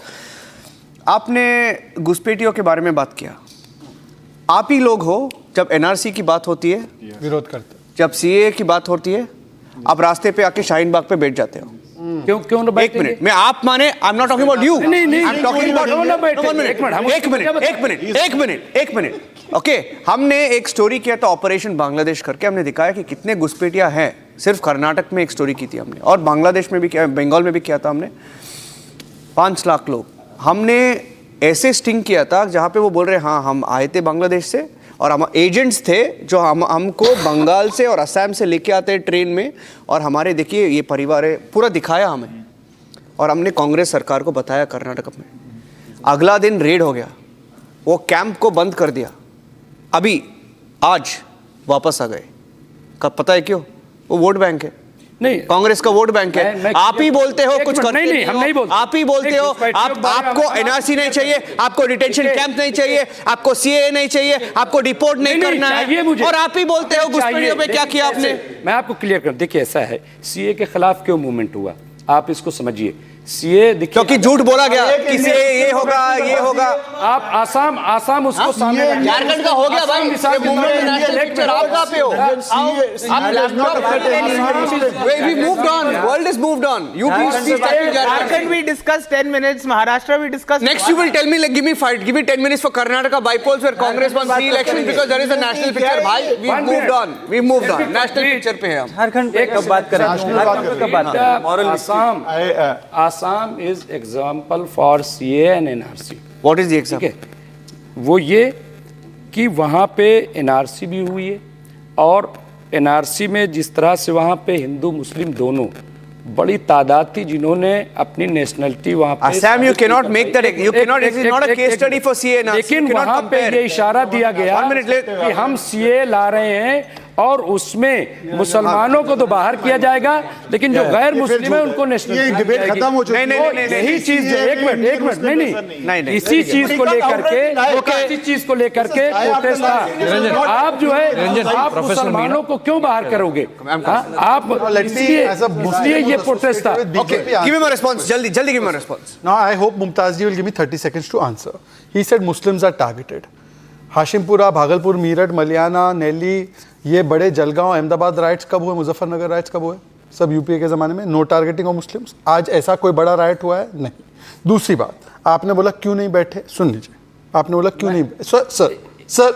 आपने घुसपैठियों के बारे में बात किया, आप ही लोग हो, जब एनआरसी की बात होती है विरोध करते, जब सीए की बात होती है आप रास्ते पे आके शाहीन बाग पे बैठ जाते हो। क्यों ना एक मिनट, मैं आप माने, I am not talking about you, नहीं, आई एम टॉकिंग अबाउट एक मिनट। ओके, हमने एक स्टोरी किया था ऑपरेशन बांग्लादेश करके, हमने दिखाया कि कितने घुसपैठियां हैं। सिर्फ कर्नाटक में एक स्टोरी की थी हमने, और बांग्लादेश में भी किया, बंगाल में भी किया था हमने। 5 लाख लोग हमने ऐसे स्टिंग किया था जहां पे वो बोल रहे हाँ हम आए थे बांग्लादेश से, और हम एजेंट्स थे जो हमको बंगाल से और असम से लेके आते हैं ट्रेन में, और हमारे देखिए ये परिवार है, पूरा दिखाया हमें, और हमने कांग्रेस सरकार को बताया कर्नाटक में। अगला दिन रेड हो गया, वो कैंप को बंद कर दिया, अभी आज वापस आ गए। कब पता है क्यों? वो वोट बैंक है, नहीं, कांग्रेस का वोट बैंक है। आप ही बोलते हो कुछ करते नहीं, हम नहीं बोलते। आप ही बोलते हो आपको एनआरसी नहीं चाहिए, आपको डिटेंशन कैंप नहीं चाहिए, आपको सीए नहीं चाहिए, आपको डिपोर्ट नहीं करना है, और आप ही बोलते हो घुसपैठियों पे क्या किया आपने। मैं आपको क्लियर कर, देखिए ऐसा है, सीए के खिलाफ क्यों मूवमेंट हुआ आप इसको समझिए। सीए देखिए, क्योंकि झूठ बोला गया कि सीए ये होगा ये होगा। आप आसाम उसको सामने, झारखंड का हो गया भाई, मुंबई में नेशनल पिक्चर, आप कहां पे हो? We moved on, world is moved on. You please Jharkhand we discussed 10 minutes, Maharashtra we discussed. Next you will tell me, like, give me 10 minutes for Karnataka bipoles where Congress won 3 elections because there is a national picture. Bhai, we moved on. National picture पे हैं हम। झारखंड एक कब बात करें? Assam is example for CA and NRC. What is the example? वो ये कि वहाँ पे NRC भी हुई है, और NRC में जिस तरह से वहाँ पे हिंदू मुस्लिम दोनों बड़ी तादाद थी जिन्होंने अपनी नेशनलिटी वहाँ पे। Assam, you cannot make that. You cannot. This is not a case study for CA NRC. लेकिन वहाँ पे ये इशारा दिया गया कि हम CA ला रहे हैं और उसमें मुसलमानों को तो बाहर किया जाएगा, लेकिन जो गैर मुस्लिम है उनको नेशनल। ये डिबेट खत्म हो चुकी है। यही चीज जो एक मिनट नहीं, इसी चीज को लेकर के प्रोटेस्ट था। आप जो है आप मुसलमानों को क्यों बाहर करोगे? आप इसलिए ये प्रोटेस्ट था। Give me my response. जल्दी give me my response. Now I hope Mumtaz ji will give me 30 seconds to answer. He said Muslims are targeted. Hashimpura, Bhagalpur, Meerut, Maliana, नेली, ये बड़े जलगांव, अहमदाबाद राइट्स कब हुए, मुजफ्फरनगर राइट्स कब हुए? सब यूपीए के ज़माने में। No targeting of Muslims. आज ऐसा कोई बड़ा राइट हुआ है? नहीं। दूसरी बात, आपने बोला क्यों नहीं बैठे, सुन लीजिए, आपने बोला क्यों नहीं, सर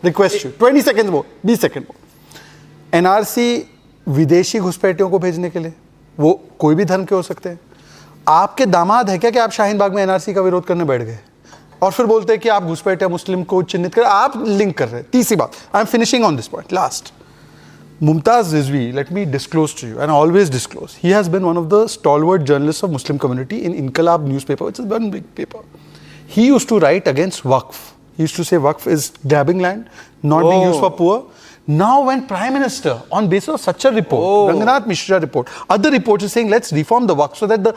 रिक्वेस्ट यू 20 सेकेंड वो 20 सेकेंड वो एनआरसी विदेशी घुसपैठियों को भेजने के लिए, वो कोई भी धर्म के हो सकते हैं। आपके दामाद है क्या कि आप शाहीन बाग में एनआरसी का विरोध करने बैठ गए और फिर बोलते हैं कि आप घुसपैठे मुस्लिम को चिन्हित कर, आप लिंक कर रहे हैं। तीसरी बात, I am finishing on this point, last, Mumtaz Rizvi, let me disclose to you, and I always disclose, he has been one of the stalwart journalists of Muslim community in Inqilab newspaper, which is one big paper. He used to write against Waqf. He used to say Waqf is grabbing land, not being used for poor. Now when Prime Minister, on basis of such a report, Ranganath Mishra report, other reports is saying let's reform the Waqf so that the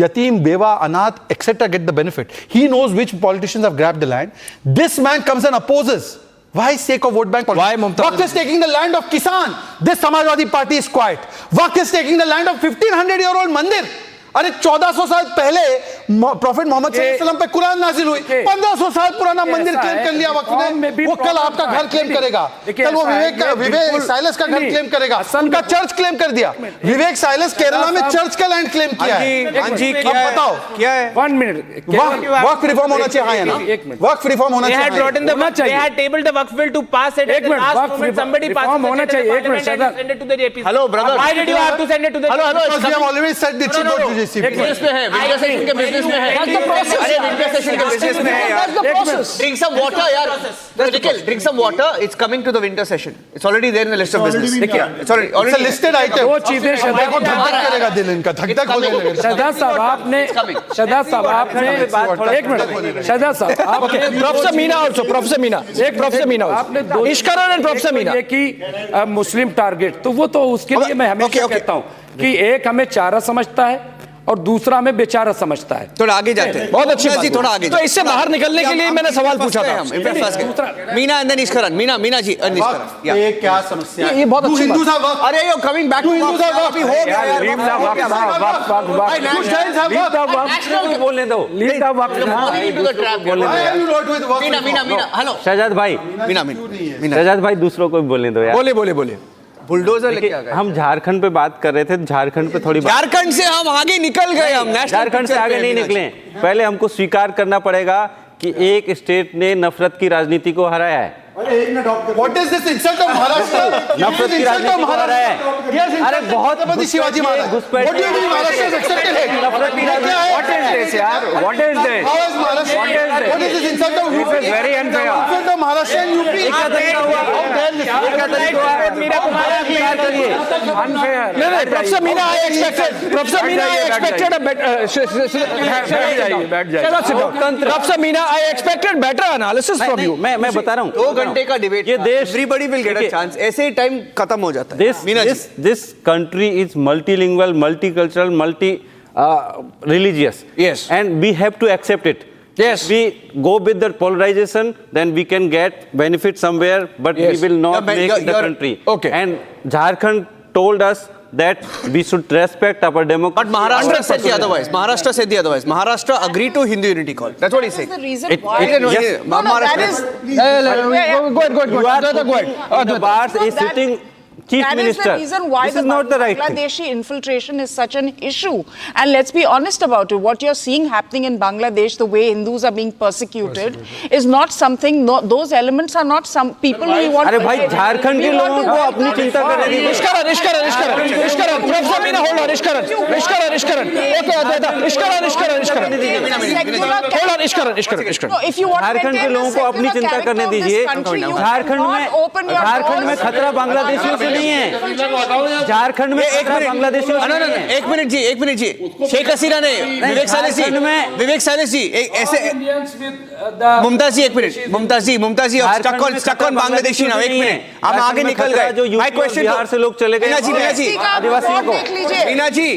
Yatim, Beva, Anath, etc. get the benefit. He knows which politicians have grabbed the land. This man comes and opposes. Why sake of vote bank politics? Why Mumtaz? Waqf is taking the land of Kisan. This Samajwadi party is quiet. Waqf is taking the land of 1500-year-old mandir. अरे 1400 साल पहले profit Mohammad सल्लल्लाहु अलैहि वसल्लम पे कुरान नाजिल हुई, 1500 साल पुराना मंदिर क्लेम कर लिया वक्त ने। वो कल आपका घर क्लेम करेगा, कल वो विवेक साइलस का घर क्लेम करेगा, उनका चर्च क्लेम कर दिया। विवेक साइलस केरला में चर्च का लैंड क्लेम किया है। हाँ जी, क्या बताओ क्या है? 1 मिनट, वक्फ रिफॉर्म होना चाहिए ना, वक्फ रिफॉर्म होना चाहिए। They had tabled the Waqf bill to pass it. एक मिनट, somebody passed it. होना चाहिए। एक minute, send it to the JP. Hello brother, why did you have to send it to the hello because we have already said this should go to JCP. Business में है, winter session के business में है। अरे winter session के business में है यार। ड्रिंक सम वाटर यार, Nikhil drink some water, it's coming to the winter session, it's already there in the list of business. देखिए इट्स ऑलरेडी लिस्टेड आइटम। वो चीजें शहदा को धक करेगा दिल इनका, धक धक हो जाएगा। शहदा साहब आपने एक मिनट, शहदा साहब आप professor Meena also, professor Meena, एक प्रोफेसर मीना आपने दो इश्करण एंड प्रोफेसर मीना ये कि मुस्लिम टारगेट, तो वो तो उसके लिए मैं हमेशा कहता हूं कि एक हमें चारा समझता है और दूसरा हमें बेचारा समझता है। थोड़ा आगे जाते हैं। बहुत अच्छी बात। थोड़ा आगे तो इससे बाहर निकलने के लिए मैंने सवाल पूछा था। Meena and then Nishkaran, Meena ji Nishkaran. ये क्या समस्या है? ये बहुत अच्छी बात। अरे yo coming back to Hindus are अभी हो गया यार। बोलने दो। मीना हेलो शहजाद भाई, शहजाद भाई दूसरों को भी बोलने दो यार। बोले। बुलडोजर लेके आ गए। हम झारखंड पे बात कर रहे थे, झारखंड पे थोड़ी झारखंड से हम आगे निकल गए। हम झारखंड से आगे नहीं निकले। पहले हमको स्वीकार करना पड़ेगा कि एक स्टेट ने नफरत की राजनीति को हराया है। What is this insult of Maharashtra? नफरत की राजनीति को हराया है। अरे बहुत Shivaji Maharaj. What do you mean Maharashtra has accepted it? नफरत की राजनीति। What is this यार? What is this? How is Maharashtra? What is this insult of UP? This is very unfair. Insult of Maharashtra and UP. क्या तरीका हुआ? क्या तरीका हुआ? मीना को मारा क्लियर करिए। Unfair. नहीं, Professor Meena, I expected a better. Professor Meena, I expected better analysis from you. मैं बता रहा हूँ। 2 घंटे का डिबेट, ये देश everybody will get a chance, ऐसे ही टाइम खत्म हो जाता है। This country is multilingual, multicultural, religious. Yes. And we have to accept it. Yes. We go with the polarization, then we can get benefit somewhere, but we will not make the country. Okay. And Jharkhand told us that we should respect our democracy. But Maharashtra said the otherwise. Maharashtra agreed to Hindu unity call. That's what he's saying. That's the reason why. Yes. No, that is. Go ahead. The bars is sitting Chief That Minister. is the reason why this the is not the right thing. Bangladeshi infiltration is such an issue. And let's be honest about it. What you're seeing happening in Bangladesh, the way Hindus are being persecuted, is not something. No, those elements are not some people who want. अरे भाई झारखंड के लोगों को अपनी चिंता करने दीजिए। Ishkaran. Professor Meena, hold on. Ishkaran. No, if you want to Jharkhand के maintain लोगों the को अपनी secular चिंता character करने of this दीजिए। country, you cannot open your Jharkhand में doors. खतरा बांग्लादेशियों से नहीं है। झारखंड में खतरा बांग्लादेशियों से नहीं है। एक मिनट जी शेख हसीना ने विवेक सालिस जी ऐसे मुमताज जी एक minute Mumtaz ji stuck on Bangladeshi ना एक मिनट हम आगे निकल गए। माय क्वेश्चन बिहार से लोग चले गए आदिवासियों को। मीना जी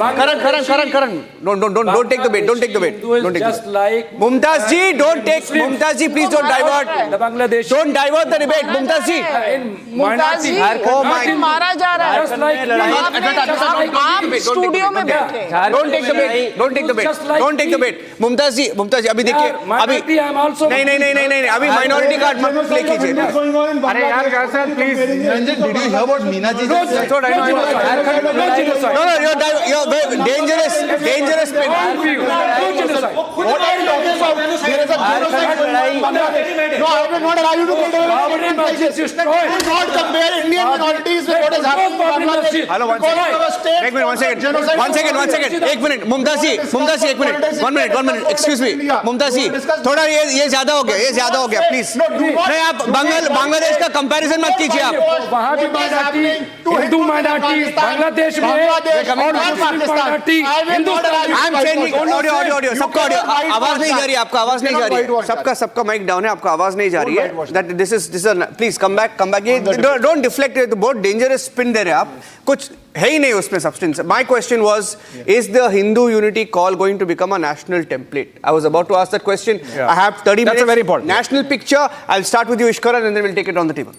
करण don't take the bait Mumtaz ji please don't divert the debate Mumtaz जी मारा जा रहा है। आप स्टूडियो में बैठे। Don't take the bait Mumtaz जी अभी देखिए अभी नहीं अभी माइनॉरिटी कार्ड मत प्ले कीजिए। अरे यार please Ranjan, did you hear what Meena ji just said? No, you're dangerous spin. What are you talking about? There is a genocide. No, I will not allow you to do not compare Indian minorities with what is happening in Bangladesh. Hello, one second. एक minute Mumtaz ji एक minute 1 minute excuse me Mumtaz ji थोड़ा ये ज्यादा हो गया please नहीं आप बांग्लादेश का कंपैरिजन मत कीजिए आप। वहाँ भी हिंदू माइनॉरिटी बांग्लादेश में और पाकिस्तान ऑडियो सबका ऑडियो आवाज नहीं जा रही, आपका आवाज नहीं जा रही है, सबका माइक डाउन है, आपका आवाज नहीं जा रही है। That this is please come back ये डोंट डिफ्लेक्ट, बहुत डेंजरस स्पिन दे रहे हैं आप, कुछ है ही नहीं उसमें substance. My question was is the Hindu unity call going to become a national template? I was about to ask that question. I have 30 minutes. very important. National picture. I'll start with you Ishkaran and then we'll take it on the table.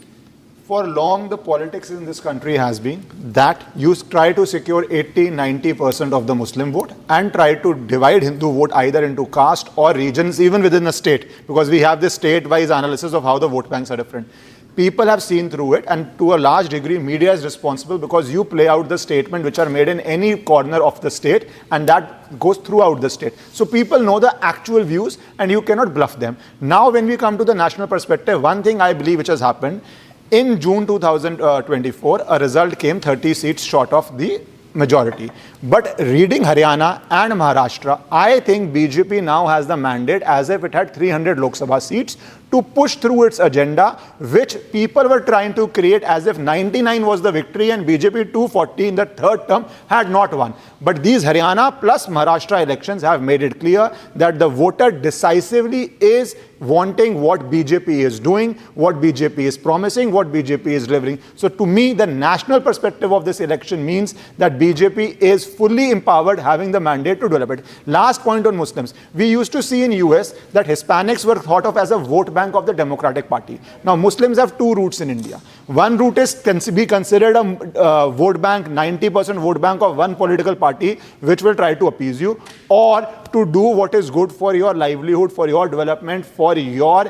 For long, the politics in this country has been that you try to secure 80-90% of the Muslim vote and try to divide Hindu vote either into caste or regions, even within a state, because we have this state-wise analysis of how the vote banks are different. People have seen through it, and to a large degree, media is responsible because you play out the statement which are made in any corner of the state, and that goes throughout the state. So people know the actual views, and you cannot bluff them. Now, when we come to the national perspective, one thing I believe which has happened, in June 2024, a result came 30 seats short of the majority. But reading Haryana and Maharashtra, I think BJP now has the mandate, as if it had 300 Lok Sabha seats, to push through its agenda, which people were trying to create as if 99 was the victory and BJP 240 in the third term had not won. But these Haryana plus Maharashtra elections have made it clear that the voter decisively is wanting what BJP is doing, what BJP is promising, what BJP is delivering. So to me, the national perspective of this election means that BJP is fully empowered, having the mandate to develop it. Last point on Muslims. We used to see in US that Hispanics were thought of as a vote bank of the Democratic Party. Now Muslims have two routes in India. One route is be considered a vote bank, 90% vote bank of one political party, which will try to appease you, or to do what is good for your livelihood, for your development, for your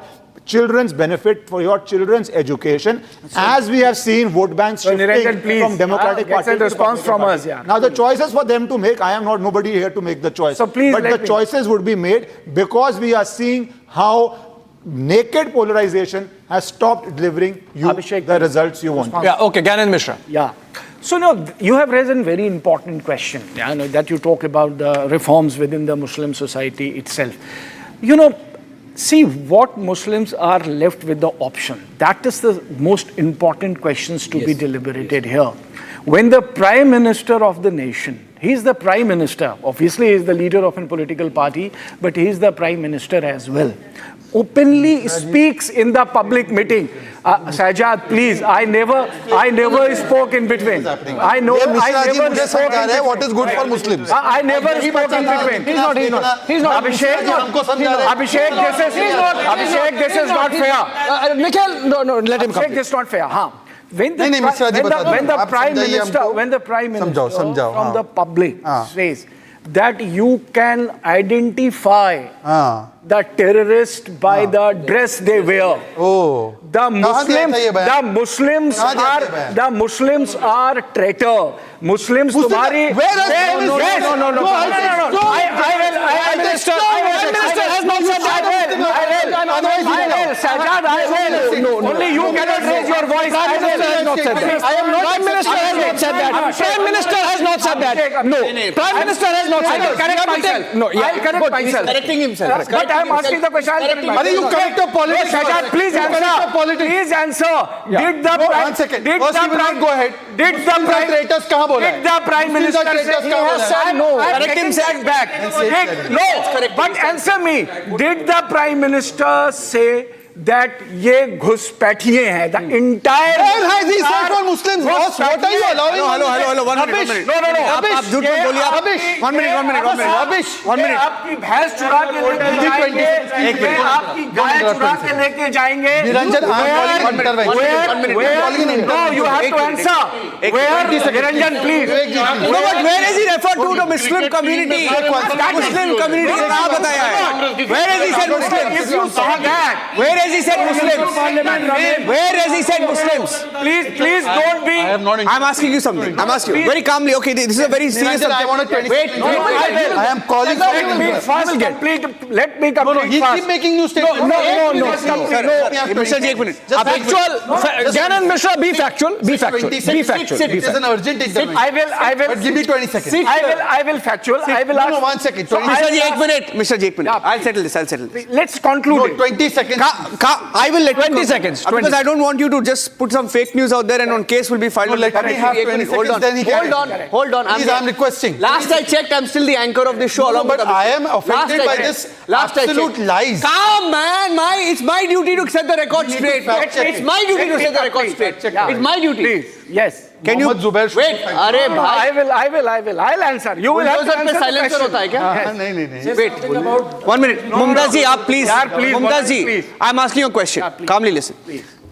children's benefit, for your children's education, as we have seen vote banks shifting from Democratic Party to response from us. Yeah. Now the choices for them to make, I am not nobody here to make the choice. So please, but the choices would be made because we are seeing how naked polarization has stopped delivering you the results you want. Yeah, okay, Gyanendra Mishra. Yeah. So now you have raised a very important question, that you talk about the reforms within the Muslim society itself. See what Muslims are left with the option. That is the most important questions to be deliberated here. When the Prime Minister of the nation, he is the Prime Minister, obviously he is the leader of a political party, but he is the Prime Minister as well, openly speaks in the public meeting. Sajjad, please, I never spoke in between. I never spoke in between. What is good for Muslims? I never spoke in between. He's not. Abhishek, this is not fair. Nikhil, no, let him come. Abhishek, this is not fair. When the Prime Minister from the public says that you can identify the terrorist by the dress they wear. The Muslims are traitor. Muslims तुम्हारी No. Prime Minister has not said that. I will. Sajjad, I will. Only you cannot raise your voice. Prime Minister has not said that. Prime Minister has not said that. Prime Minister has not said that. No. Prime Minister has not said that. I'll correct myself. No, I'll correct myself. Correcting himself. But I'm asking the question. You correct the politics. Sajjad, please answer. Please answer. Did the One second. First you will not go ahead. Did the Prime Minister say no? Correct himself back. No, but answer me. Did the Prime Minister say that ye घुसपैठिए हैं? The entire. Where has he said for Muslims? What are you allowing? Hello. 1 minute. No. आप झूठ मत बोलिए आप. 1 minute. 1 minute. आपकी भैंस चुरा के लेके जाएंगे. आपकी गाय चुरा के लेके जाएंगे. Niranjan, No, you have to answer. Where, Niranjan, please. No, but where has he referred to the Muslim community? Muslim community ने कहाँ बताया है? Where has he said Muslims? If you saw that. Where has he said Muslims? Where has he said Muslims? Please don't be. I'm asking you something. I'm asking you very calmly. Okay, this is a very serious subject. I want to wait. I am calling for Let me complete He fast. keep making new statements. No. Mr. Ji, 1 minute. Gyanendra Mishra, be factual. Be factual. It is an urgent intervention. I will. But give me 20 seconds. I will factual. I will ask. No, 1 second. Mr. Ji, 1 minute. Mr. Ji, 1 minute. I'll settle this. Let's conclude it. 20 seconds. I will let 20 seconds. Because I don't want you to just put some fake news out there and on case will be filed. No, let me have 20 seconds, then he can. Hold on. Please, I'm requesting. Last I checked, I'm still the anchor of this show. No, but I am offended by this absolute lies. Calm, man. It's my duty to set the record straight. It's my duty to set the record straight. It's my duty. Please. Yes. Can you wait? अरे भाई. I will. I'll answer. You will have to answer the silencer question. होता है क्या? नहीं. Wait. 1 minute. Mumtaz ji, आप please. Mumtaz ji, I'm asking you a question. Calmly listen.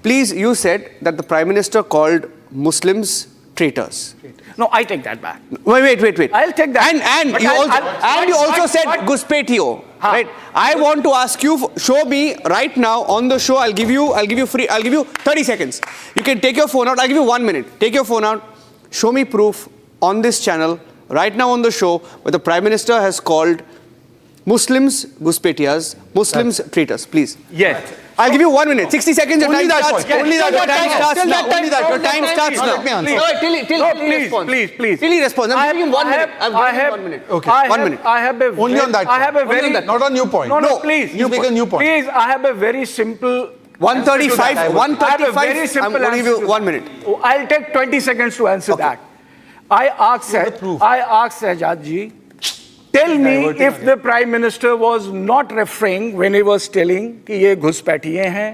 Please, you said that the Prime Minister called Muslims traitors. No, I take that back. Wait. I'll take that. And you also said Guspetio. Right. I want to ask you, show me right now on the show. I'll give you 30 seconds. You can take your phone out. I'll give you 1 minute. Take your phone out. Show me proof on this channel right now on the show where the Prime Minister has called Muslims Guspetias, Muslims traitors. Please. Yes. I'll give you 1 minute. 60 seconds. Your Only time that starts. point. Only that Your time point. starts Till now. that time. Only that. Your time starts now. Let me answer. No, till he responds. Please. Till he responds. I'm giving him 1 minute. I'm giving him 1 minute. Okay. 1 minute. I have a Only on that I have a point. Only very on that, not on new point. No, please. You make a new point. Please, I have a very simple 135. I have a 135. very I'm simple going to give answer you to 1 minute. I'll take 20 seconds to answer that. I asked Sajad ji, tell me if the Prime Minister was not referring when he was telling कि ये घुसपैठिए हैं,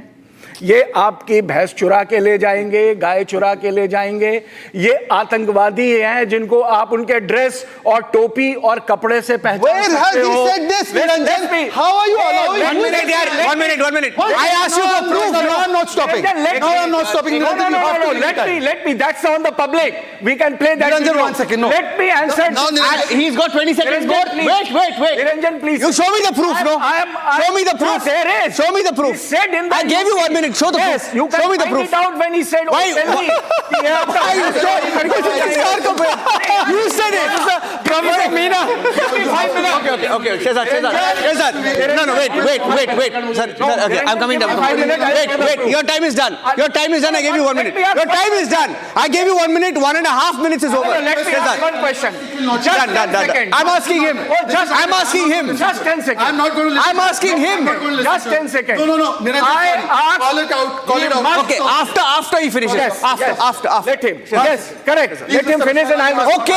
ये आपकी भैंस चुरा के ले जाएंगे, गाय चुरा के ले जाएंगे, ये आतंकवादी हैं जिनको आप उनके ड्रेस और टोपी और कपड़े से पहचान सकते हो. Where has he said this, Niranjan? How are you allowing? 1 minute, yaar. 1 minute. 1 minute. I asked you for proof. No, I'm not stopping. No, I'm not stopping. No. Let me. That's on the public. We can play that. Niranjan, video. 1 second. No. Let me answer. Now, Niranjan, He's got 20 seconds more. Niranjan, please. Wait. Niranjan, please. You show me the proof, no? Show me the proof. There is. Show me the proof. He said in the I gave you 1 minute. Show the yes, proof. you can Show me the find proof. it out when he said, Why? tell me. You said it. Professor Meena. Okay. Shehzad. No, wait. Sir, okay, I'm coming down. Wait. Your time is done. I gave you 1 minute. Your time is done. I gave you 1 minute. 1.5 minutes is over. Let me ask one question. Done. I'm asking him. Just 10 seconds. I'm not going to I'm asking him. Just 10 seconds. No. Niranjan, call it out. Okay, after he finishes. After. Let him. Yes, correct. Let him finish and I must.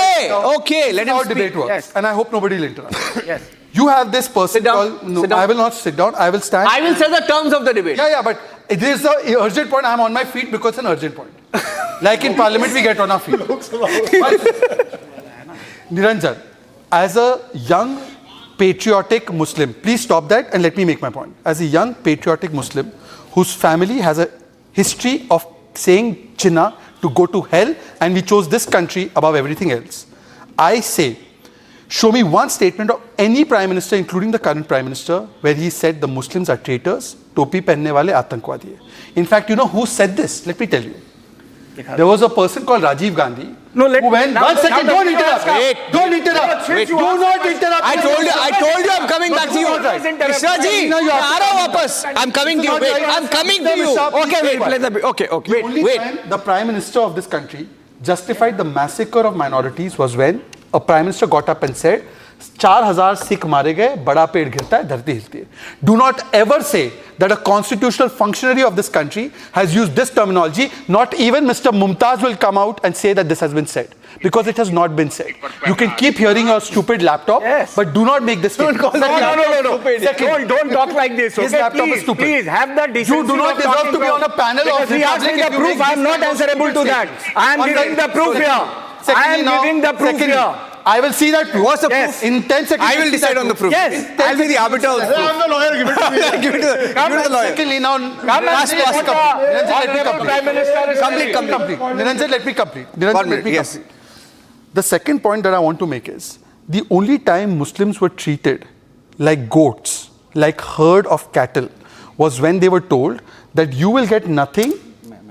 Okay. Let him how speak. debate works. Yes. And I hope nobody will interrupt. Yes. You have this person Sit down. called... No, Sit down. I will not sit down. I will stand. I will say the terms of the debate. Yeah, but it is the urgent point. I'm on my feet because it's an urgent point. Like in Parliament, we get on our feet. Niranjan, as a young patriotic Muslim, please stop that and let me make my point. As a young patriotic Muslim whose family has a history of saying Jinnah to go to hell and we chose this country above everything else, I say, show me one statement of any Prime Minister, including the current Prime Minister, where he said the Muslims are traitors, topi pehne wale atankwadi hai. In fact, you know who said this? Let me tell you. There was a person called Rajiv Gandhi. No, let who went. now, 1 second, now don't interrupt. Don't interrupt. Wait. Do not interrupt. I told you I'm coming back to you. Mishra ji, No, you are- aa raha hu wapas. I'm coming to you. Wait, I'm coming to you. Okay, wait. Okay. The only time the Prime Minister of this country justified the massacre of minorities was when a Prime Minister got up and said, 4,000 Sikh मारे गए, बड़ा पेड़ गिरता है, धरती हिलती है. Do not ever say that a constitutional functionary of this country has used this terminology. Not even Mr. Mumtaz will come out and say that this has been said. Because it has not been said. You can keep hearing your stupid laptop, but do not make this statement. No. Second, Don't talk like this. His Okay, laptop is stupid. Please have the decency. You do not of deserve talking to be on a panel because of he asked me Republic the if you proof. make I'm this not kind of answerable to stupid that. statement. I am giving the proof here. I am giving the proof here. I will see that proof. What's the Yes. proof? In 10 seconds. I will decide on the proof. Yes. I'll be the arbiter of the proof. I'm the lawyer. Give it to me. Give it to the lawyer. Secondly, now, Come and pass, see pass, what complete. the Niranjan, let me Honorable Prime Minister is saying. complete. Niranjan, let me complete. Niranjan, 1 let minute, me yes. complete. The second point that I want to make is, the only time Muslims were treated like goats, like herd of cattle, was when they were told that you will get nothing.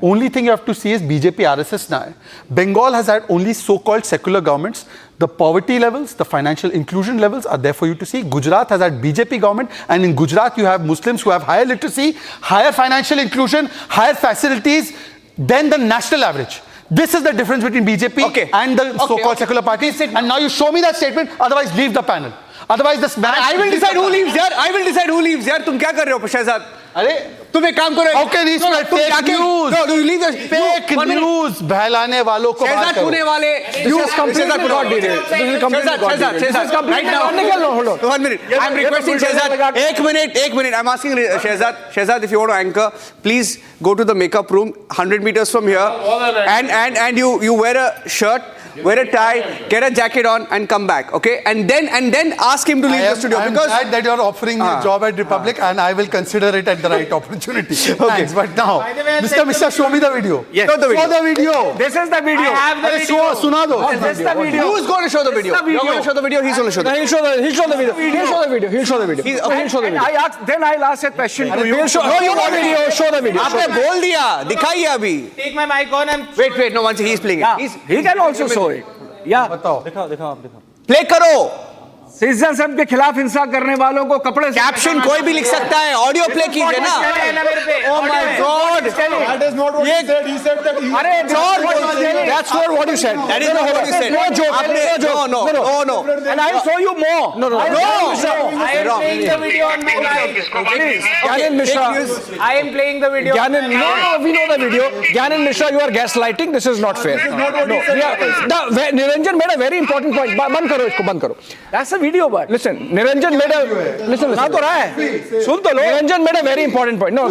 Only thing you have to see is BJP RSS now. Bengal has had only so-called secular governments. The poverty levels, the financial inclusion levels are there for you to see. Gujarat has had BJP government, and in Gujarat you have Muslims who have higher literacy, higher financial inclusion, higher facilities than the national average. This is the difference between BJP and the so-called secular parties. And now you show me that statement, otherwise leave the panel. Otherwise this man... I will decide who leaves here. I will decide who leaves here. तुम क्या कर रहे हो शहजाद? अरे तुम एक काम करो. How can he spread fake news? No, you leave the fake news. बहलाने वालों को बात करो. पुणे वाले. This is completely not derailed. This is completely not derailed. This is completely not derailed. Hold on. 1 minute. I'm requesting Shehzad. 1 minute. I'm asking Shehzad, if you want to anchor, please go to the makeup room 100 meters from here. And you wear a shirt, wear a tie, get a jacket on and come back. Okay? And then ask him to leave the studio. I'm because glad that you're offering me a job at Republic and I will consider it at the right opportunity. Thanks. But now, Mr. Mishra, show me the video. Yes. Show the video. This is the video. I have the video. Suna do. This is the video. Who's going to show the video? You're going to show the video. He's going to show the video. He'll show the video. He'll show the video. Then I'll ask a question to you. Show the video. आपने बोल दिया, दिखाइए अभी. Take my mic on and Wait. No, once he's playing it. He can also show it. Yeah. बताओ. Play करो. Citizenship के खिलाफ हिंसा करने वालों को कपड़े कैप्शन कोई भी लिख सकता है, ऑडियो प्ले कीजिए ना। Oh my God! That is not what he said. He said that he... अरे That's not what you said. That is not what you said. No joke. No. And I'll show you more. No. I am playing the video on my live. Gyanan Mishra. I am playing the video. Gyanan, no, we know the video. Gyanan Mishra, you are gaslighting. This is not fair. Niranjan made a very important point. बंद करो इसको, बंद करो. That's a video, but Listen, Niranjan made a... Listen. ना तो रहा है. सुन तो लो. Niranjan made a very important point. No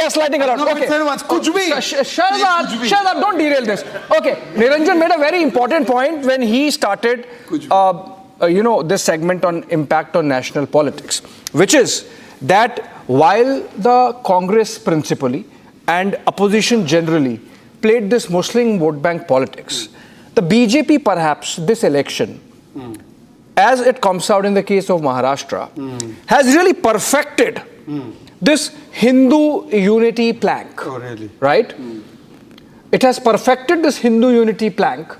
gaslighting allowed. Okay. कुछ भी. Shut up, don't derail this. Okay, Niranjan made a very important point when he started, this segment on impact on national politics, which is that while the Congress principally and opposition generally played this Muslim vote bank politics, the BJP perhaps this election, as it comes out in the case of Maharashtra, has really perfected this Hindu unity plank. Oh, really? Right? It has perfected this Hindu unity plank,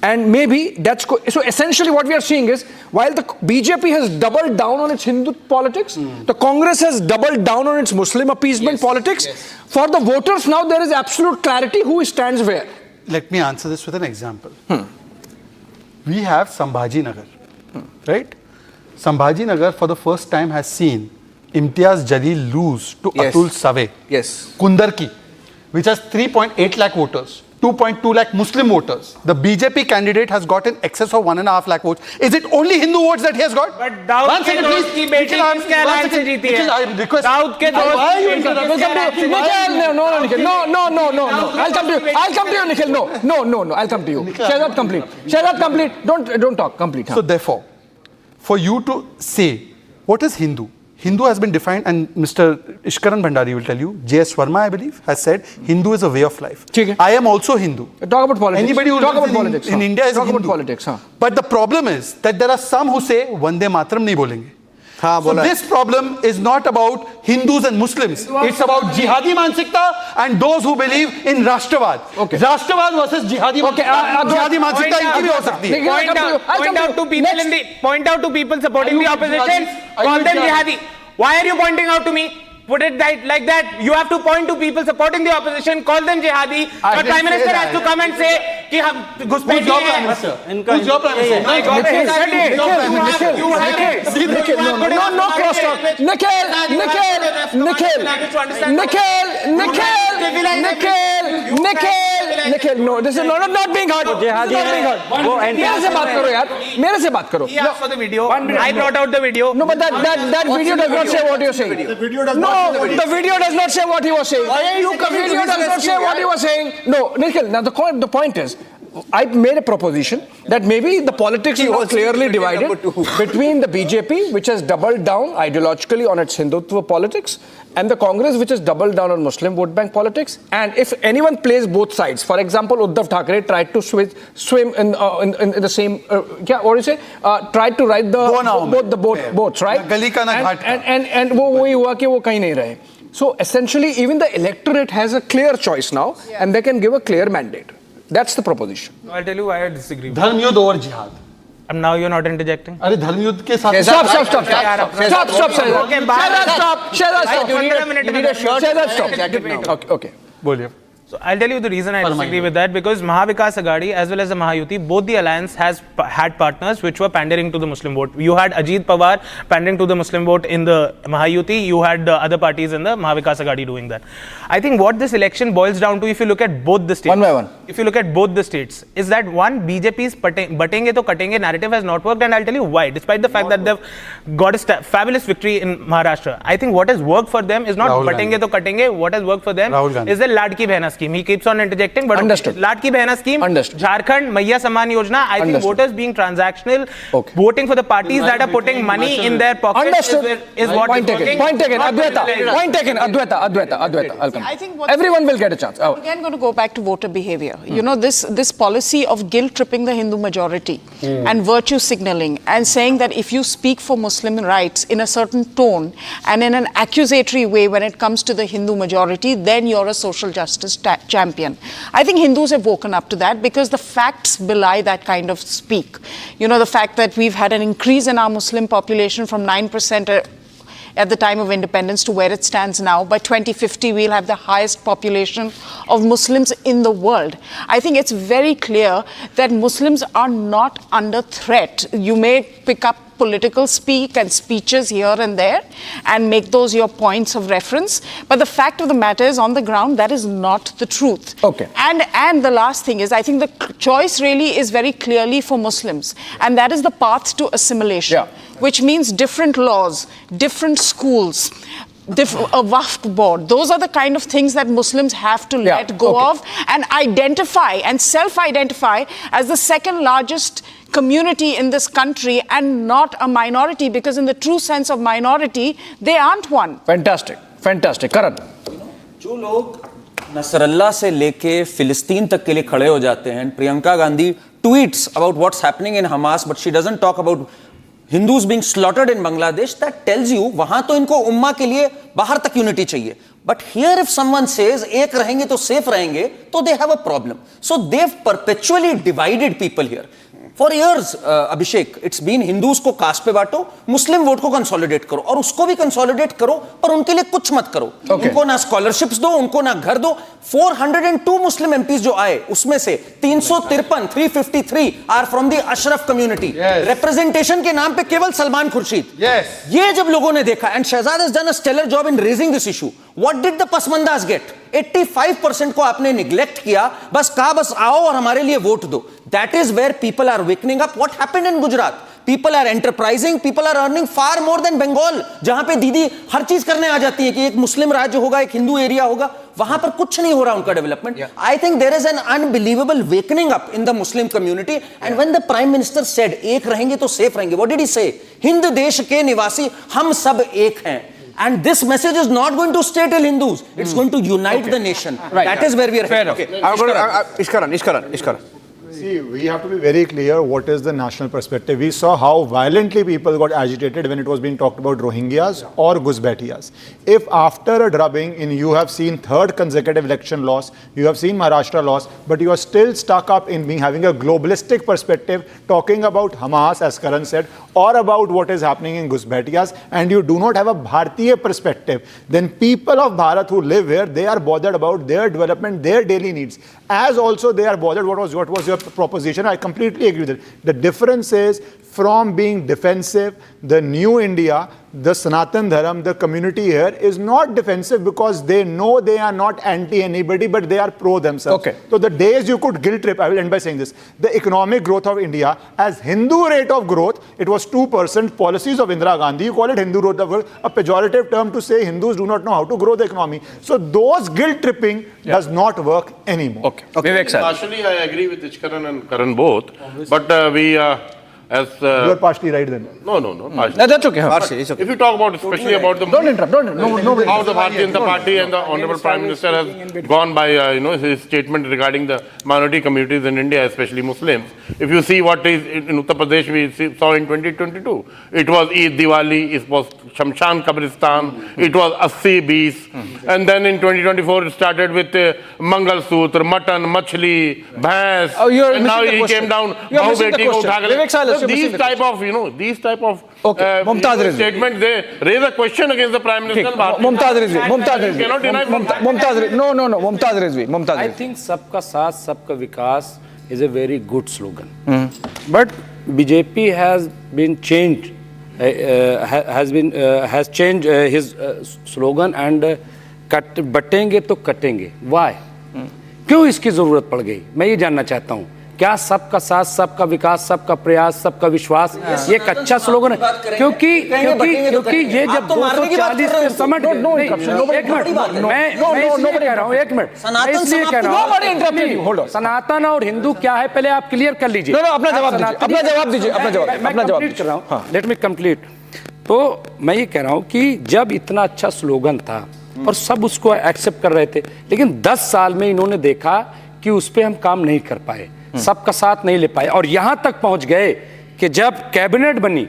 and maybe that's... So essentially what we are seeing is, while the BJP has doubled down on its Hindu politics, the Congress has doubled down on its Muslim appeasement politics. For the voters now there is absolute clarity who stands where. Let me answer this with an example. We have Sambhajinagar, right? Sambhajinagar for the first time has seen Imtiaz Jalil lose to Atul Save. Yes. Kundarki, which has 3.8 lakh voters, 2.2 lakh Muslim voters. The BJP candidate has got in excess of 1.5 lakh votes. Is it only Hindu votes that he has got? But Daud ke dost ki beti kiske alliance se jeeti hai? I request. Daud ke dost Why are you ki beti kiske alliance se jeeti hai? No, Nikhil. No. I'll come to you, Nikhil. No. I'll come to you. Shahzad, complete. Don't talk. Complete. So therefore, for you to say, what is Hindu? Hindu has been defined, and Mr. Ishkaran Bhandari will tell you, J.S. Verma, I believe, has said Hindu is a way of life. I am also Hindu. Talk about politics. Anybody who talk lives about politics, in India is talk Hindu. About politics, But the problem is that there are some who say Vande Mataram nahi bolenge. So this problem is not about Hindus and Muslims. It's about jihadi mansikta and those who believe in Rashtravad. Okay. Rashtravad versus jihadi mansikta. Jihadi mansikta inki bhi ho sakti hai. Point out to people supporting the opposition. Call them jihadi. Why are you pointing out to me? Put it like that. You have to point to people supporting the opposition, call them jihadi. But Prime Minister has to come and say कि हम घुसपैठी हैं. Who's your Prime Minister? My God, No crosstalk. Nikhil, no, this is not being heard. मेरे से बात करो यार, मेरे से बात करो. He asked for the video. I brought out the video. No, but that video does not say what you're saying. The video does No, the video does not say what he was saying. Why are you coming The video to this does not say rescue, what he was saying. No, Nikhil, now the point is, I made a proposition that maybe the politics is not clearly divided between the BJP, which has doubled down ideologically on its Hindutva politics, and the Congress, which has doubled down on Muslim vote bank politics. And if anyone plays both sides, for example, Uddhav Thackeray tried to swim in the same, what do you say? Tried to ride both the boats, right? And वो वही हुआ कि वो कहीं नहीं रहे. So essentially, even the electorate has a clear choice now, and they can give a clear mandate. That's the proposition. I'll tell you why I disagree. Dharmyudh over jihad. And now you're not interjecting. अरे धर्मयुद्ध के साथ Stop. Okay. बोलिए. So I'll tell you the reason I disagree with that, because Mahavikas Aghadi as well as the Mahayuti, both the alliance has had partners which were pandering to the Muslim vote. You had Ajit Pawar pandering to the Muslim vote in the Mahayuti, you had the other parties in the Mahavikas Aghadi doing that. I think what this election boils down to, if you look at both the states, one by one, if you look at both the states, is that one, BJP's batenge to katenge narrative has not worked, and I'll tell you why. Despite the fact that they've got a fabulous victory in Maharashtra, I think what has worked for them is not batenge to katenge. What has worked for them is the Ladki Behna scheme. He keeps on interjecting, but understood. Ladki Behna scheme, understood. Jharkhand, Maiya Saman Yojana, I think voters being transactional, voting for the parties that are putting money in their pockets is what point is taken. working. Point taken. Adwaita. I'll come. I think everyone will get a chance. Again, going to go back to voter behavior. You know, this policy of guilt tripping the Hindu majority and virtue signaling and saying that if you speak for Muslim rights in a certain tone and in an accusatory way when it comes to the Hindu majority, then you're a social justice tag. champion. I think Hindus have woken up to that because the facts belie that kind of speak. You know, the fact that we've had an increase in our Muslim population from 9% at the time of independence to where it stands now. By 2050, we'll have the highest population of Muslims in the world. I think it's very clear that Muslims are not under threat. You may pick up political speak and speeches here and there and make those your points of reference, but the fact of the matter is, on the ground, that is not the truth. Okay. And the last thing is, I think the choice really is very clearly for Muslims, and that is the path to assimilation. Yeah. Which means different laws, different schools, a Waqf board. Those are the kind of things that Muslims have to let go of and identify and self-identify as the second largest community in this country and not a minority, because in the true sense of minority, they aren't one. Fantastic, fantastic. Karan. जो लोग नसरल्ला से लेके फिलिस्तीन तक के लिए खड़े हो जाते हैं, Priyanka Gandhi tweets about what's happening in Hamas, but she doesn't talk about Hindus being slaughtered in Bangladesh. That tells you वहां तो इनको उम्मा के लिए बाहर तक यूनिटी चाहिए. But here if someone says एक रहेंगे तो सेफ रहेंगे, तो they have a problem. So they've perpetually divided people here. For years, Abhishek, it's been Hindus को कास्ट पे बांटो, मुस्लिम वोट को कंसोलिडेट करो और उसको भी कंसोलिडेट करो, पर उनके लिए कुछ मत करो. उनको ना स्कॉलरशिप्स दो, उनको ना घर दो. 402 मुस्लिम एमपीज जो आए, उसमें से 353 are from the Ashraf community. रिप्रेजेंटेशन के नाम पे केवल सलमान खुर्शीद. ये जब लोगों ने देखा, and Shehzad has done a stellar job in raising this issue. What did the Pasmandas get? 85% को आपने निग्लेक्ट किया, बस कहा बस आओ और हमारे लिए वोट दो. That is where people are wakening up. What happened in Gujarat? People are enterprising, people are earning far more than Bengal, जहां पे दीदी हर चीज करने आ जाती है कि एक मुस्लिम राज्य होगा, एक हिंदू एरिया होगा, वहां पर कुछ नहीं हो रहा उनका development. I think there is an unbelievable wakening up in the Muslim community. And when the Prime Minister said, एक रहेंगे तो सेफ रहेंगे, what did he say? Hind देश के निवासी हम सब एक हैं. And this message is not going to stay till Hindus. It's going to unite the nation. Right. That is where we are headed. Okay. Ishkaran. See, we have to be very clear what is the national perspective. We saw how violently people got agitated when it was being talked about Rohingyas or Gusbetiyas. If after a drubbing you have seen third consecutive election loss, you have seen Maharashtra loss, but you are still stuck up in having a globalistic perspective, talking about Hamas, as Karan said, or about what is happening in Gusbetiyas, and you do not have a Bharatiya perspective, then people of Bharat who live here, they are bothered about their development, their daily needs. As also they are bothered, what was your proposition? I completely agree with it. The difference is from being defensive, the new India, the Sanatan Dharam, the community here is not defensive because they know they are not anti anybody, but they are pro themselves. Okay. So the days you could guilt trip, I will end by saying this, the economic growth of India, as Hindu rate of growth, it was 2%, policies of Indira Gandhi, you call it Hindu rate of growth, a pejorative term to say Hindus do not know how to grow the economy. So those guilt tripping does not work anymore. Okay. Vivek sir. Partially, I agree with Ishkaran and Karan both, but we as you are partially right then. No, partially. No, that's okay. Partially, it's okay. If you talk about, especially about the Don't interrupt. how the Bharatiya Janata Party and the Honorable Prime Minister has gone by, his statement regarding the minority communities in India, especially Muslims. If you see what is in Uttar Pradesh, we saw in 2022, it was Eid Diwali, it was Shamshan Kabristan, it was 80 bees, and then in 2024 it started with Mangal Sutra, Mutton, Machli, Bhais, and now he came down, Bahu Beti ko utha ke le. These type of, statements, they raise a question against the Prime Minister. Mumtaz Rizvi. Cannot deny Mumtaz Rizvi. I think Sabka Saath, Sabka Vikas is a very good slogan. But BJP has been changed, has changed his slogan and बटेंगे तो कटेंगे. Why? क्यों इसकी जरूरत पड़ गई? मैं ये जानना चाहता हूँ. क्या सबका साथ, सबका विकास, सबका प्रयास, सबका विश्वास ये एक अच्छा स्लोगन है? क्योंकि ये जब 240 पे समझ एक मिनट मैं कह रहा हूँ, एक मिनट इसलिए कह रहा हूँ, सनातन और हिंदू क्या है पहले आप क्लियर कर लीजिए. अपना जवाब दीजिए. Let me complete. तो मैं ये कह रहा हूँ कि जब इतना अच्छा स्लोगन था और सब उसको एक्सेप्ट कर रहे थे, लेकिन 10 साल में इन्होंने देखा कि उस पर हम काम नहीं कर पाए, सबका साथ नहीं ले पाए, और यहां तक पहुंच गए कि जब कैबिनेट बनी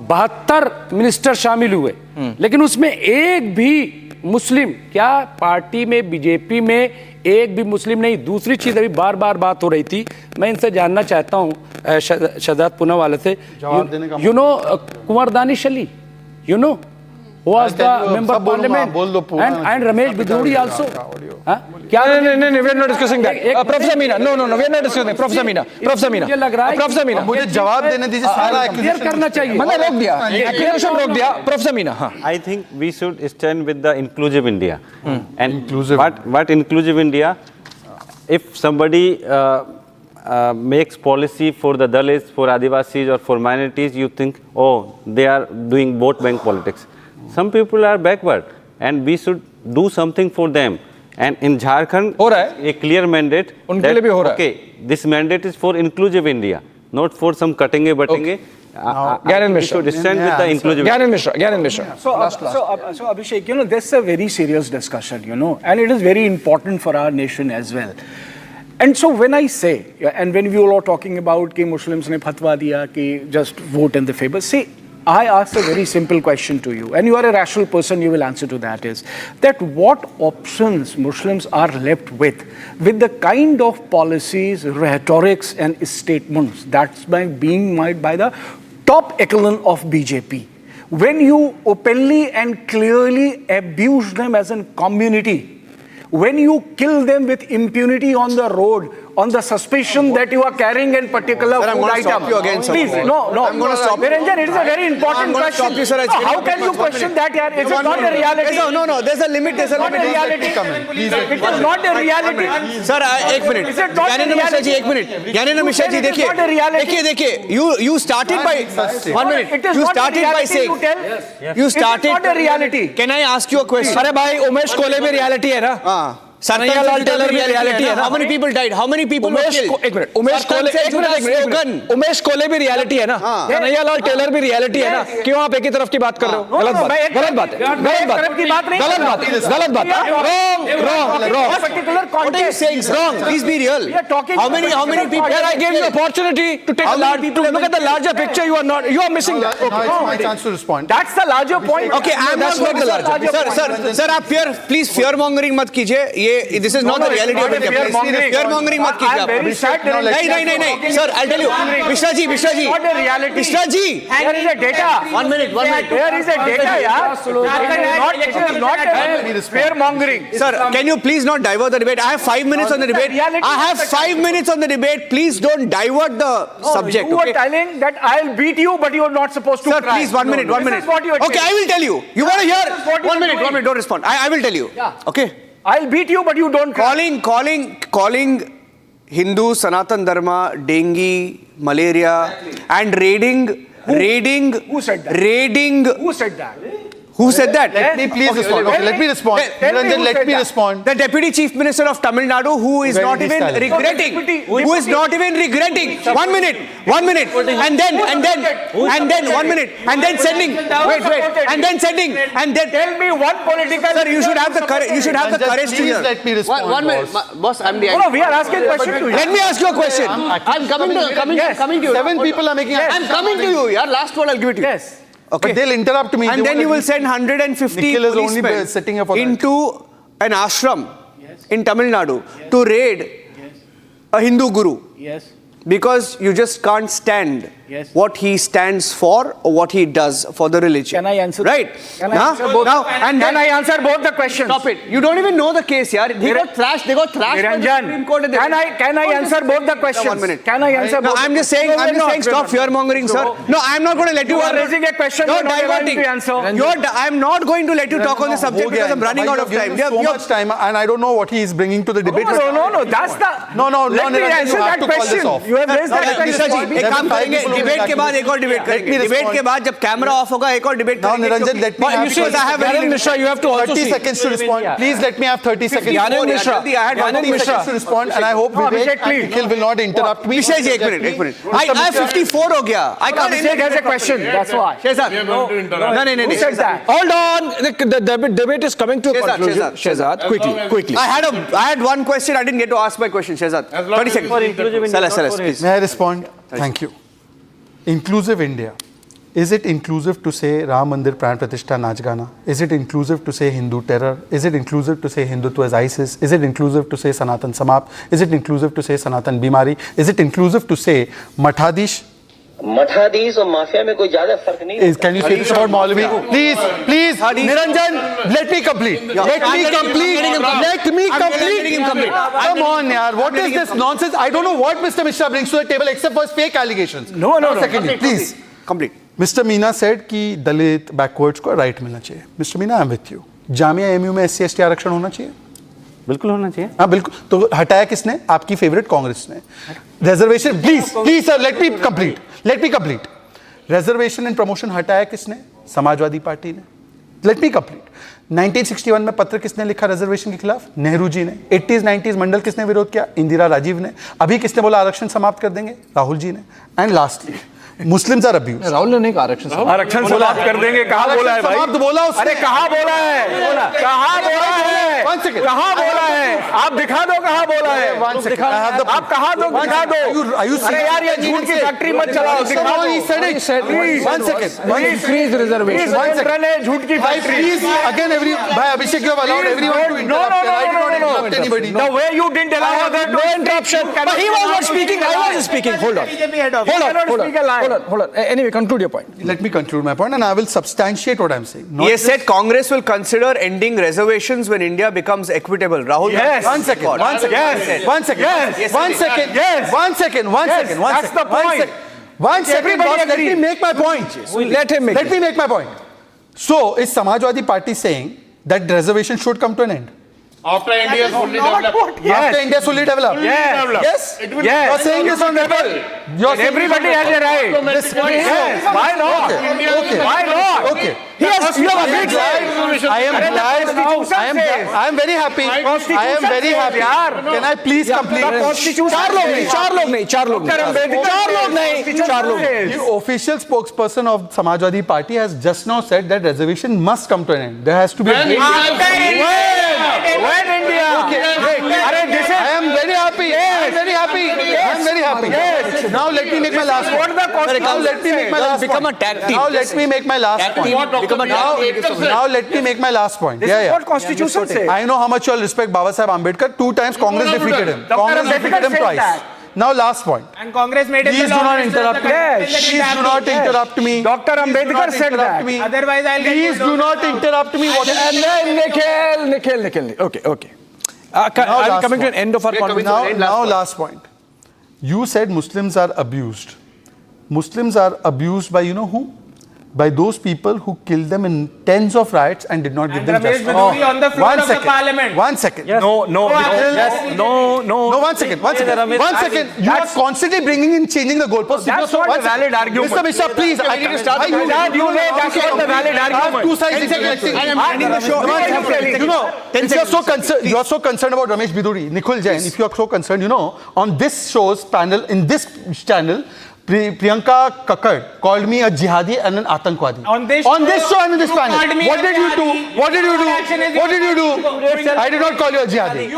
72 मिनिस्टर शामिल हुए, लेकिन उसमें एक भी मुस्लिम, क्या पार्टी में बीजेपी में एक भी मुस्लिम नहीं। दूसरी चीज़ अभी बार बार बात हो रही थी, मैं इनसे जानना चाहता हूँ शहजाद पूना वाले से, you know Kunwar Danish Ali, you know was the member of parliament and Ramesh Biduri also. क्या? नहीं, we are not discussing that. Professor Meena, no, we are not discussing. Professor Meena. मुझे लग रहा है Professor Meena, मुझे जवाब देने दीजिए, सारा क्लियर करना चाहिए। मैंने रोक दिया, एक्सप्लेनेशन रोक दिया। Professor Meena, हाँ। I think we should stand with the inclusive India. And inclusive. What inclusive India? If somebody makes policy for the Dalits, for Adivasis, or for minorities, you think, oh, they are doing vote bank politics. Some people are backward, and we should do something for them. And in Jharkhand, a clear mandate that, okay, this mandate is for inclusive India, not for some cutting-e, butting-e. We should stand with the inclusive. Gyanan Mishra. So Abhishek, you know, this is a very serious discussion, you know, and it is very important for our nation as well. And so when I say, and when we all are talking about कि Muslims ने फतवा दिया कि just vote in the favor, see, I ask a very simple question to you, and you are a rational person, you will answer to that, is that what options Muslims are left with the kind of policies, rhetorics and statements that's being made by the top echelon of BJP. When you openly and clearly abuse them as a community, when you kill them with impunity on the road, on the suspicion that you are carrying a particular food item. You again, sir. Please, no. I'm going to stop you. Niranjan, it is a very important question. You, sir. How can you question that? It is not a reality. No. There's a limit. There's a limit. It is not a reality. Sir, एक minute. Is it not a reality? एक minute. Gyanendra Mishra ji, देखिए. You started by 1 minute. You started by saying. You started. It is not a reality. Can I ask you a question? अरे भाई, उमेश कोले में reality है ना? Kanhaiya Lal Taylor में reality है ना? How many people died? How many people were killed? एक मिनट, उमेश कोले भी reality है ना? कन्हैया लाल टेलर भी reality है ना? क्यों आप एक ही तरफ की बात कर रहे हो? गलत बात है। Wrong. What are you saying, sir? Wrong. Please be real. How many people? Here I gave you opportunity to take to look at the larger picture. You are missing that. Now it's my chance to respond. That's the larger point. Okay, I'm not going to larger. Sir, आप fear mongering मत कीजिए. This is not the reality of India. Fear mongering मत कीजिए आप. नहीं. Sir, I'll tell you. Mishra ji. Not a reality. Mishra ji. There is a data. 1 minute. There is a data, yeah. It is not a fear mongering. Sir, can you please not divert the debate? I have 5 minutes on the debate. I have 5 minutes on the debate. Please don't divert the subject. You are telling that I'll beat you, but you are not supposed to. Sir, please, 1 minute. This is what you are okay, I will tell you. You want to hear? 1 minute. Don't respond. I will tell you. Yeah. Okay. I'll beat you, but you don't. Calling Hindu, Sanatan Dharma, dengue, malaria, and raiding. Who said that? Who said that? Who said that? Let me please respond. Okay, let me respond. Niranjan, let me respond. The Deputy Chief Minister of Tamil Nadu, who is not even regretting. Who is not even regretting. 1 minute. And then 1 minute. And then sending. Wait. And then sending. And then tell me one political. Sir, you should have the courage. You should have the courage to please hear. let me respond. 1 minute. Boss, I'm the. No, we are asking a question to you. Let me ask you a question. I'm coming to you. 7 people are making. I'm coming to you. Yeah, last word I'll give it to you. Yes. Okay. But they'll interrupt me. And then you will send 150 policemen into an ashram in Tamil Nadu to raid a Hindu guru. Yes. Because you just can't stand what he stands for or what he does for the religion. Can I answer? Right. Can I answer both? Can I answer both the questions? Stop it. You don't even know the case, yaar. They got thrashed by the Supreme Court. Can I answer both the questions? 1 minute. Can I answer both? No, I'm just saying, stop fear-mongering, sir. No, I'm not going to let you. You are raising a question. You're diverting. I'm not going to let you talk on this subject because I'm running out of time. You have so much time, and I don't know what he is bringing to the debate. No. That's the. No. Let me answer that question. You have raised that question. एक काम करेंगे debate के बाद एक और debate करेंगे debate के बाद जब कैमरा ऑफ होगा एक और डिबेट करेंगे Niranjan let me Gyanan Mishra, you have to also 30 seconds to respond. Please let me have 30 seconds. Gyanan Mishra, to respond, and I hope Vivek and Nikhil will not interrupt me. विषय जी एक minute I 54 हो गया I can't Abhishek has a question, that's why. Shehzad no Who said that? Hold on, the debate is coming to a conclusion. Shehzad, quickly. I had one question I didn't get to ask my question Shehzad 30 seconds Salas please May I respond? Thank you. Inclusive India Is it inclusive to say Ram Mandir Pran Pratishtha Naach Gana? Is it inclusive to say Hindu terror? Is it inclusive to say Hindutva as ISIS? Is it inclusive to say Sanatan Samap? Is it inclusive to say Sanatan Bimari? Is it inclusive to say Mathadish? मठाधीश और mafia में कोई ज्यादा फर्क नहीं है. Can you say this about Maulvi? Please, Niranjan, let me complete. Let me complete. Come on, yaar. What is this nonsense? I don't know what Mr. Mishra brings to the table except for his fake allegations. No. Secondly, please. Complete. Mr. Meena said कि दलित backwards को right मिलना चाहिए. Mr. Meena, I'm with you. Jamia MU में SC ST आरक्षण होना चाहिए. बिल्कुल होना चाहिए. हाँ बिल्कुल. तो हटाया किसने? आपकी फेवरेट कांग्रेस ने. Reservation please sir let me complete. Reservation and promotion हटाया किसने? समाजवादी पार्टी ने. Let me complete. 1961 में पत्र किसने लिखा रिजर्वेशन के खिलाफ? नेहरू जी ने. 80s 90s मंडल किसने विरोध किया? इंदिरा राजीव ने. अभी किसने बोला आरक्षण समाप्त कर देंगे? राहुल जी ने. And lastly Muslims are abuse. Rahul ने नहीं कहा आरक्षण समाप्त कर देंगे. कहाँ बोला है भाई? समाप्त बोला उसने. अरे कहाँ बोला है? कहाँ बोला है? कहाँ बोला है? आप दिखा दो कहाँ बोला है. आप कहाँ दो दिखा दो. अरे यार ये झूठ की फैक्ट्री मत चलाओ. दिखाओ. One second. Increase reservation. झूठ की फैक्ट्री. Again, भाई अभिषेक, you have allowed everyone to interrupt. I did not interrupt anybody. The way you didn't allow that. No interruption. But he was not speaking. I was speaking. Hold on. Hold on. Anyway, conclude your point. Let me conclude my point and I will substantiate what I am saying. He has said Congress will consider ending reservations when India becomes equitable. Rahul. Yes. One second. That's the point. One second. Let me make my point. Let me make my point. So, is Samajwadi Party saying that reservation should come to an end? After India is fully developed. After India is fully developed. Yes. You are saying this on record. Everybody has a right. Why not? Why not? Okay. Yes, you have a big right. I am very happy. I am very happy. Can I please complete? चार लोग नहीं. The official spokesperson of Samajwadi Party has just now said that reservation must come to an end. There has to be a When India? I am very happy. Yes. Now let me make my last point. Now let me make my last point. Become a tag team. Now let me make my last point. Now let me make my last point. This is what Constitution says. I know how much you all respect Baba Saheb Ambedkar. 2 times Congress defeated him. Congress defeated him twice. Now last point. And Congress made it. Please do not interrupt me. Please do not interrupt me. Dr. Ambedkar said that. Otherwise, I'll get Please do not interrupt me. Nikhil. Okay. Are we coming to an end of our conversation? Now last point. You said Muslims are abused. Muslims are abused by you know who? By those people who killed them in tens of riots and did not give them justice. On the floor of the parliament. 1 second. Yes. No. No, 1 second. 1 second. You are constantly bringing in, changing the goalposts. That's not a valid argument. Mr. Mishra, please. I need to start. You made that's not the valid argument. Two sides. I am ending the show. You know, if you are so concerned about Ramesh Biduri, Nikhil Jain, if you are so concerned, you know, on this show's panel, in this channel, Priyanka Kakkad called me a jihadi and an atankwadi. On this show and in this panel. What did you do? I did not call you a jihadi.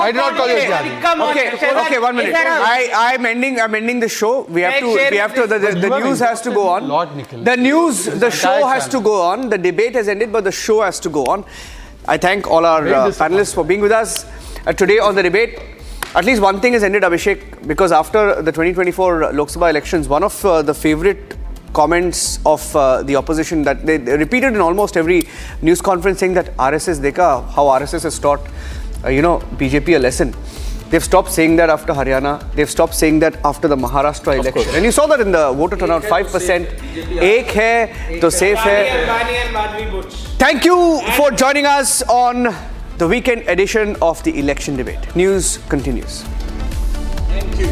Okay, 1 minute. I'm ending the show. We have to. The news has to go on. The show has to go on. The debate has ended, but the show has to go on. I thank all our panelists for being with us today on the debate. At least one thing has ended, Abhishek, because after the 2024 Lok Sabha elections, one of the favorite comments of the opposition that they repeated in almost every news conference saying that RSS, dekha how RSS has taught, BJP a lesson. They've stopped saying that after Haryana. They've stopped saying that after the Maharashtra election. And you saw that in the voter turnout, 5%. Ek hai, to safe hai. Thank you for joining us on the weekend edition of the election debate. News continues. Thank you.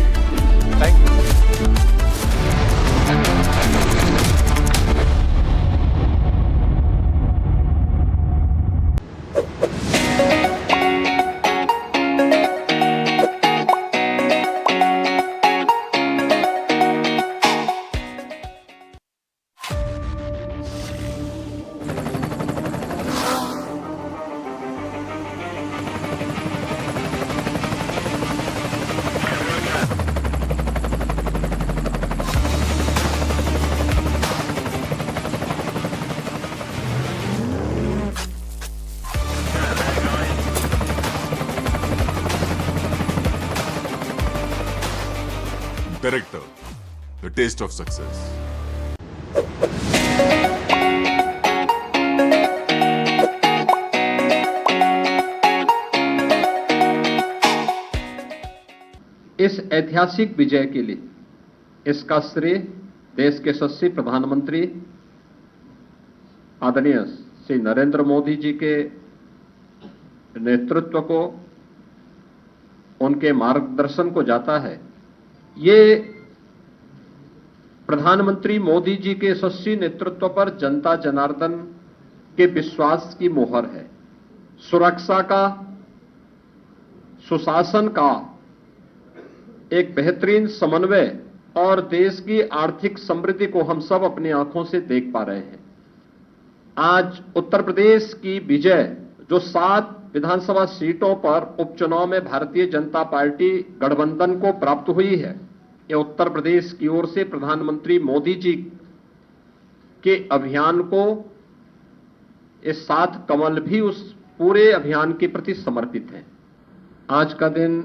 director, the taste of success. इस ऐतिहासिक विजय के लिए इसका श्रेय देश के यशस्वी प्रधानमंत्री आदरणीय श्री नरेंद्र मोदी जी के नेतृत्व को, उनके मार्गदर्शन को जाता है। ये प्रधानमंत्री मोदी जी के यशस्वी नेतृत्व पर जनता जनार्दन के विश्वास की मोहर है। सुरक्षा का, सुशासन का एक बेहतरीन समन्वय और देश की आर्थिक समृद्धि को हम सब अपनी आंखों से देख पा रहे हैं। आज उत्तर प्रदेश की विजय जो 7 विधानसभा सीटों पर उपचुनाव में भारतीय जनता पार्टी गठबंधन को प्राप्त हुई है, ये उत्तर प्रदेश की ओर से प्रधानमंत्री मोदी जी के अभियान को, इस 7 कमल भी उस पूरे अभियान के प्रति समर्पित है। आज का दिन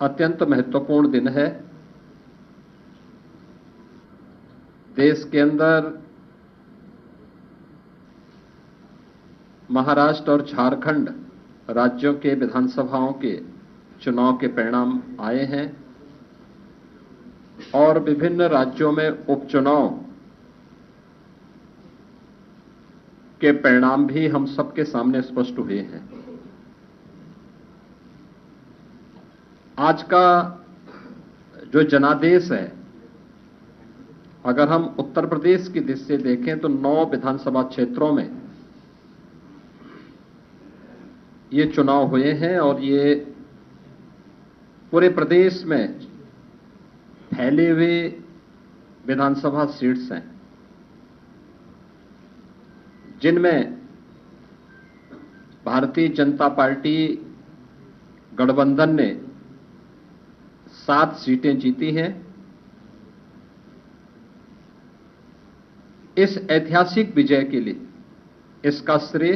अत्यंत महत्वपूर्ण दिन है। देश के अंदर महाराष्ट्र और झारखंड राज्यों के विधानसभाओं के चुनाव के परिणाम आए हैं और विभिन्न राज्यों में उपचुनाव के परिणाम भी हम सबके सामने स्पष्ट हुए हैं। आज का जो जनादेश है, अगर हम उत्तर प्रदेश की दृष्टि से देखें तो 9 विधानसभा क्षेत्रों में ये चुनाव हुए हैं और ये पूरे प्रदेश में फैले हुए विधानसभा सीट्स हैं, जिनमें भारतीय जनता पार्टी गठबंधन ने 7 सीटें जीती हैं। इस ऐतिहासिक विजय के लिए इसका श्रेय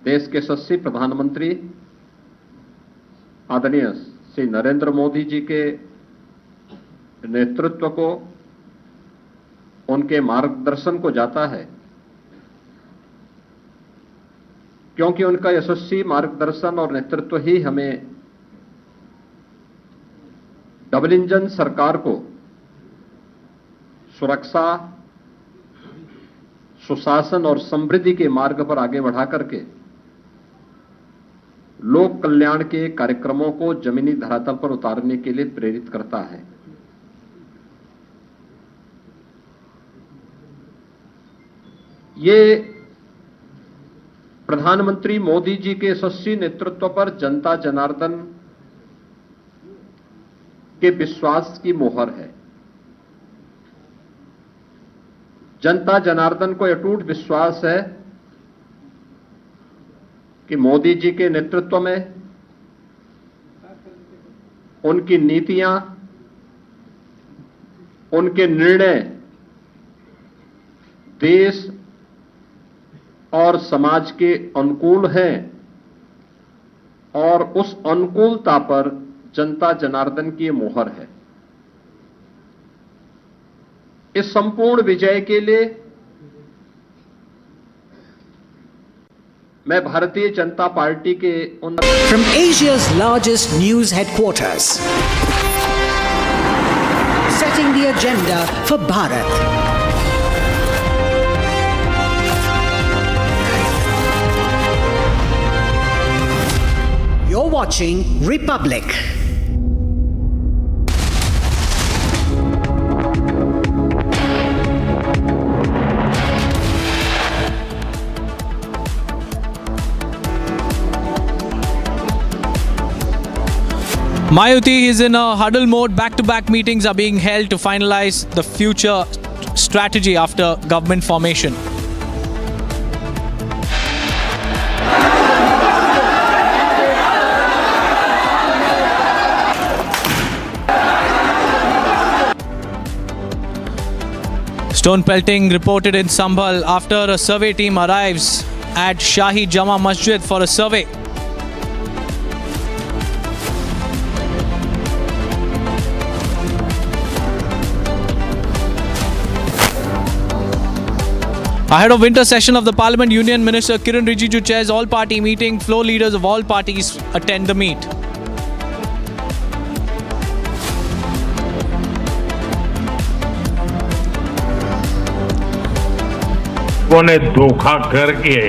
देश के यशस्वी प्रधानमंत्री आदरणीय श्री नरेंद्र मोदी जी के नेतृत्व को, उनके मार्गदर्शन को जाता है, क्योंकि उनका यशस्वी मार्गदर्शन और नेतृत्व ही हमें डबल इंजन सरकार को सुरक्षा, सुशासन और समृद्धि के मार्ग पर आगे बढ़ा करके लोक कल्याण के कार्यक्रमों को जमीनी धरातल पर उतारने के लिए प्रेरित करता है। ये प्रधानमंत्री मोदी जी के यशस्वी नेतृत्व पर जनता जनार्दन के विश्वास की मोहर है। जनता जनार्दन को अटूट विश्वास है कि मोदी जी के नेतृत्व में उनकी नीतियां, उनके निर्णय देश और समाज के अनुकूल हैं और उस अनुकूलता पर जनता जनार्दन की मोहर है। इस संपूर्ण विजय के लिए मैं भारतीय जनता पार्टी के From Asia's largest news headquarters, setting the agenda for Bharat. You're watching Republic. Mayuti is in a huddle mode. Back-to-back meetings are being held to finalize the future strategy after government formation. Stone pelting reported in Sambhal after a survey team arrives at Shahi Jama Masjid for a survey. Ahead of winter session of the Parliament, Union Minister Kiran Rijiju chairs all party meeting. Floor leaders of all parties attend the meet. ने धोखा करके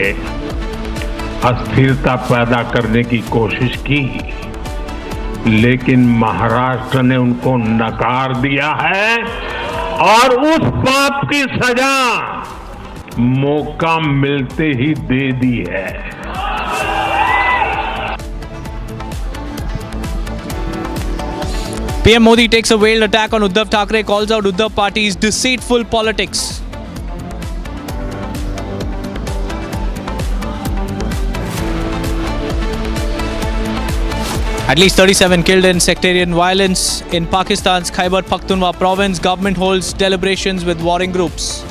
अस्थिरता पैदा करने की कोशिश की, लेकिन महाराष्ट्र ने उनको नकार दिया है और उस पाप की सजा मौका मिलते ही दे दी है। PM Modi takes a veiled attack on Uddhav Thackeray, calls out Uddhav party's deceitful politics. At least 37 killed in sectarian violence in Pakistan's Khyber Pakhtunkhwa province. Government holds deliberations with warring groups.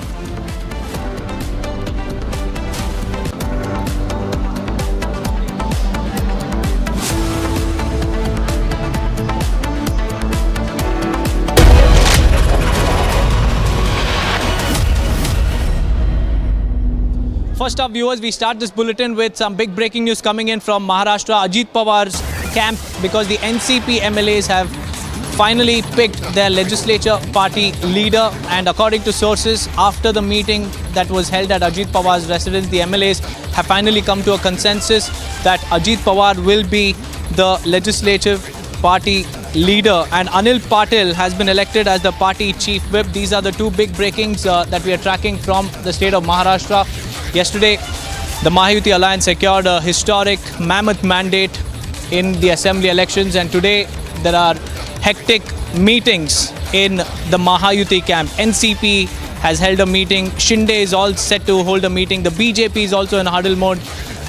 First up, viewers, we start this bulletin with some big breaking news coming in from Maharashtra. Ajit Pawar's camp, because the NCP MLAs have finally picked their legislature party leader, and according to sources, after the meeting that was held at Ajit Pawar's residence, the MLAs have finally come to a consensus that Ajit Pawar will be the legislative party leader, and Anil Patel has been elected as the party chief whip. These are the two big breakings that we are tracking from the state of Maharashtra. Yesterday, the Mahayuti alliance secured a historic mammoth mandate in the assembly elections, and today there are hectic meetings in the Mahayuti camp. NCP has held a meeting. Shinde is all set to hold a meeting. The BJP is also in huddle mode.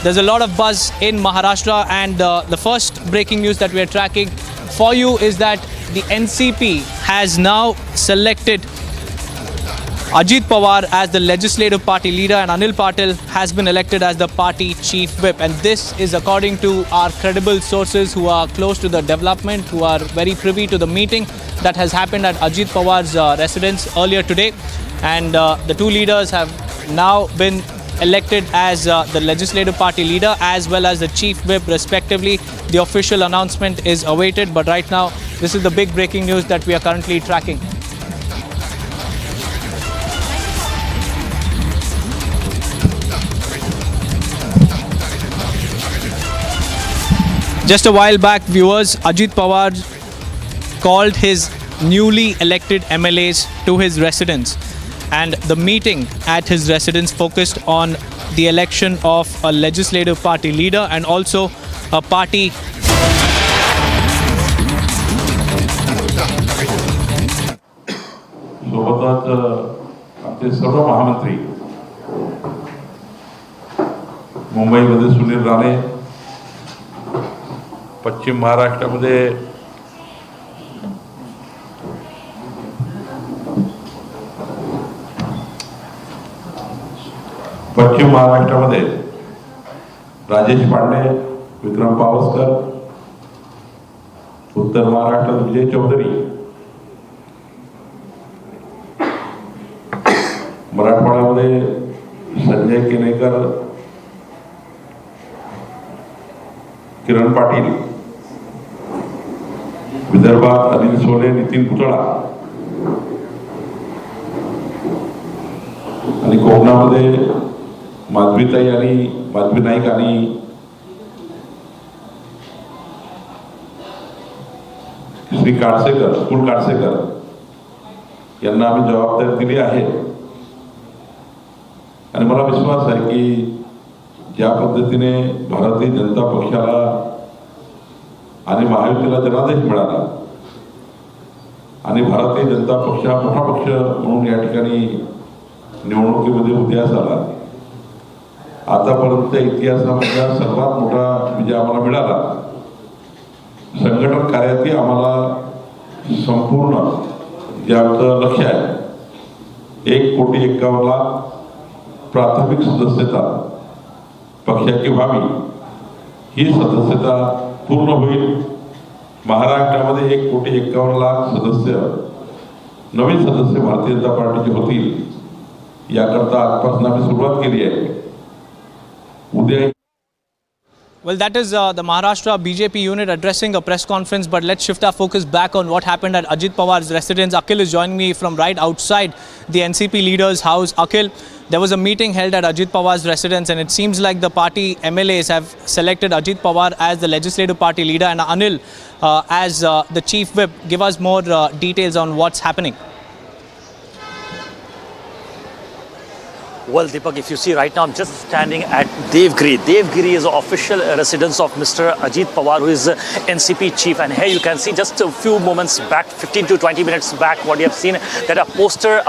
There's a lot of buzz in Maharashtra, and the first breaking news that we are tracking for you is that the NCP has now selected Ajit Pawar as the legislative party leader, and Anil Patel has been elected as the party chief whip. And this is according to our credible sources who are close to the development, who are very privy to the meeting that has happened at Ajit Pawar's residence earlier today. And the two leaders have now been elected as the legislative party leader as well as the chief whip respectively. The official announcement is awaited, but right now this is the big breaking news that we are currently tracking. Just a while back, viewers, Ajit Pawar called his newly elected MLAs to his residence, and the meeting at his residence focused on the election of a legislative party leader and also a party सोबतच आमचे सर्व महामंत्री मुंबईमध्ये सुनील राणे, पश्चिम महाराष्ट्रामध्ये राजेश पांडे, विक्रम पावसकर, उत्तर महाराष्ट्रात विजय चौधरी, मराठवाड्यामध्ये संजय केनेकर, किरण पाटील, विदर्भात अनिल सोले, नितीन पुतळा आणि कोकणामध्ये माधवीताई आणि माधवी नाईक आणि श्री काडसेकर, कुल काडसेकर यांना आम्ही जबाबदारी दिली आहे. आणि मला विश्वास आहे की ज्या पद्धतीने भारतीय जनता पक्षाला आणि महायुतीला जनादेश मिळाला आणि भारतीय जनता पक्ष हा मोठा पक्ष म्हणून या ठिकाणी निवडणुकीमध्ये उदयास आला, आतापर्यंत इतिहासामधला सर्वात मोठा विजय आम्हाला मिळाला. संघटन कार्यातही आम्हाला संपूर्ण जे आमचं लक्ष आहे 1,51,00,000 प्राथमिक सदस्यता पक्षाची व्हावी, ही सदस्यता पूर्ण होईल. महाराष्ट्रामध्ये 1,51,00,000 सदस्य नवीन सदस्य भारतीय जनता पार्टीचे होतील याकरता आजपासून आम्ही सुरुवात केली आहे. उद्या Well, that is the Maharashtra BJP unit addressing a press conference, but let's shift our focus back on what happened at Ajit Pawar's residence. Akhil is joining me from right outside the NCP leader's house. Akhil, there was a meeting held at Ajit Pawar's residence, and it seems like the party MLAs have selected Ajit Pawar as the legislative party leader and Anil as the chief whip. Give us more details on what's happening. Well, Deepak, if you see right now, I'm just standing at Devgiri. Devgiri is the official residence of Mr. Ajit Pawar, who is NCP chief. And here you can see just a few moments back, 15 to 20 minutes back, what you have seen, that a poster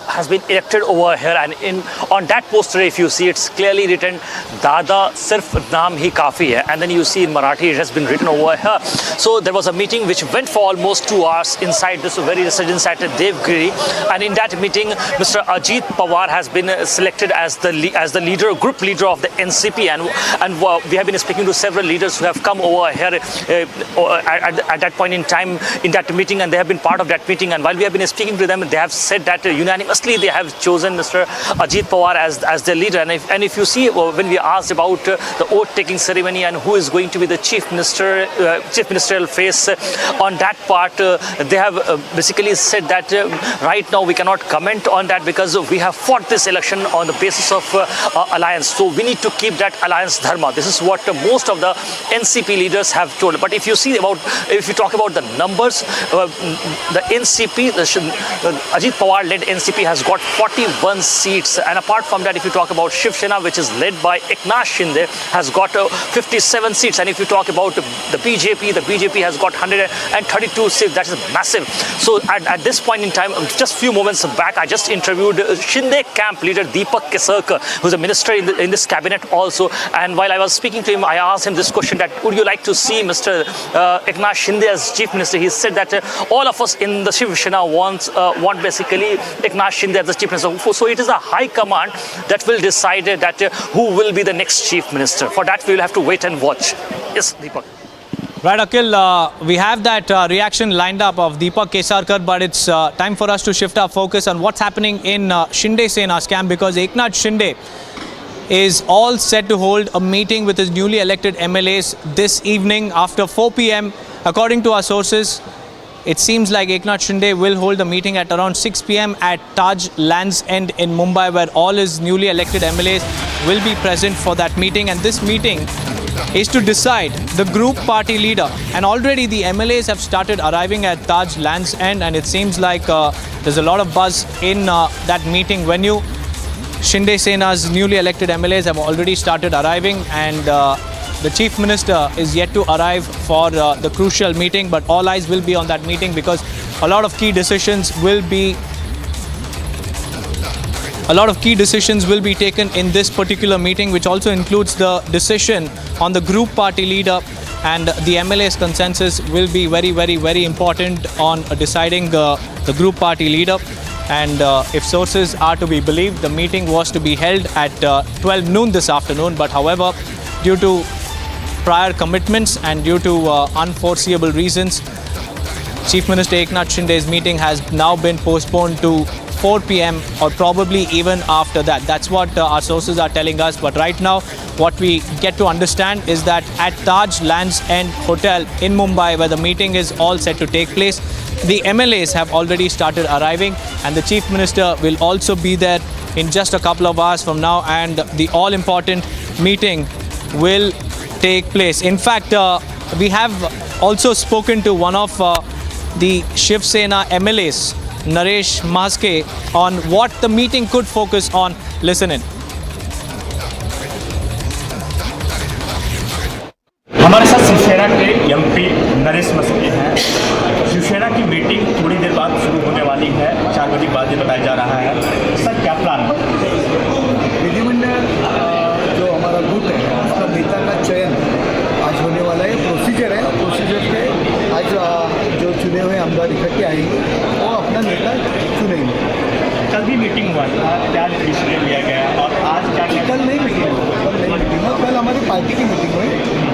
has been erected over here. And on that poster, if you see, it's clearly written, Dada Sirf Naam Hi Kafi Hai. And then you see in Marathi, it has been written over here. So there was a meeting which went for almost 2 hours inside this very residence at Devgiri. And in that meeting, Mr. Ajit Pawar has been selected as the leader, group leader of the NCP, and we have been speaking to several leaders who have come over here at that point in time in that meeting, and they have been part of that meeting. And while we have been speaking to them, they have said that unanimously they have chosen Mr. Ajit Pawar as their leader. And if you see, when we asked about the oath-taking ceremony and who is going to be the chief ministerial face on that part, they have basically said that right now we cannot comment on that because we have fought this election on the basis of alliance. So we need to keep that alliance dharma. This is what most of the NCP leaders have told. But if you see if you talk about the numbers, the NCP, Ajit Pawar led NCP has got 41 seats. And apart from that, if you talk about Shiv Sena, which is led by Eknath Shinde, has got 57 seats. And if you talk about the BJP has got 132 seats. That is massive. So at this point in time, just few moments back, I just interviewed Shinde camp leader Deepak Kesarkar, who's a minister in this cabinet also. And while I was speaking to him, I asked him this question, that would you like to see Mr. Eknath Shinde as chief minister? He said that all of us in the Shiv Sena want basically Eknath Shinde as the chief minister. So it is a high command that will decide that who will be the next chief minister. For that, we will have to wait and watch. Yes, Deepak. Right, Akhil, we have that reaction lined up of Deepak Kesarkar, but it's time for us to shift our focus on what's happening in Shinde Sena's camp, because Eknath Shinde is all set to hold a meeting with his newly elected MLAs this evening after 4 p.m. According to our sources, it seems like Eknath Shinde will hold a meeting at around 6 p.m. at Taj Land's End in Mumbai, where all his newly elected MLAs will be present for that meeting. And this meeting is to decide the group party leader. And already the MLAs have started arriving at Taj Land's End, and it seems like there's a lot of buzz in that meeting venue. Shinde Sena's newly elected MLAs have already started arriving, and the chief minister is yet to arrive for the crucial meeting, but all eyes will be on that meeting because a lot of key decisions will be taken in this particular meeting, which also includes the decision on the group party leader, and the MLA's consensus will be very, very, very important on deciding the group party leader. And if sources are to be believed, the meeting was to be held at 12 noon this afternoon, but however, due to prior commitments and due to unforeseeable reasons, Chief Minister Eknath Shinde's meeting has now been postponed to 4 p.m. or probably even after that. That's what our sources are telling us. But right now, what we get to understand is that at Taj Land's End Hotel in Mumbai, where the meeting is all set to take place, the MLAs have already started arriving, and the Chief Minister will also be there in just a couple of hours from now, and the all-important meeting will take place. In fact, we have also spoken to one of the Shiv Sena MLAs, Naresh Maske, on what the meeting could focus on. Listen in. हमारे साथ शिवसेना के MP Naresh Maske हैं। शिवसेना की meeting थोड़ी देर बाद शुरू होने वाली है, 4 बजे के बाद ये बताया जा रहा है। सर, क्या प्लान है? विधिमंडल जो हमारा गुट है, उसका नेता का चयन आज होने वाला है। प्रोसीजर है, प्रोसीजर पे आज जो चुने हुए आमदार इकट्ठे आएंगे वो अपना नेता चुनेंगे। कल भी मीटिंग हुआ था, क्या डिसीजन लिया गया और आज क्या? कल नहीं मीटिंग हुई, कल हमारी पार्टी की मीटिंग हुई,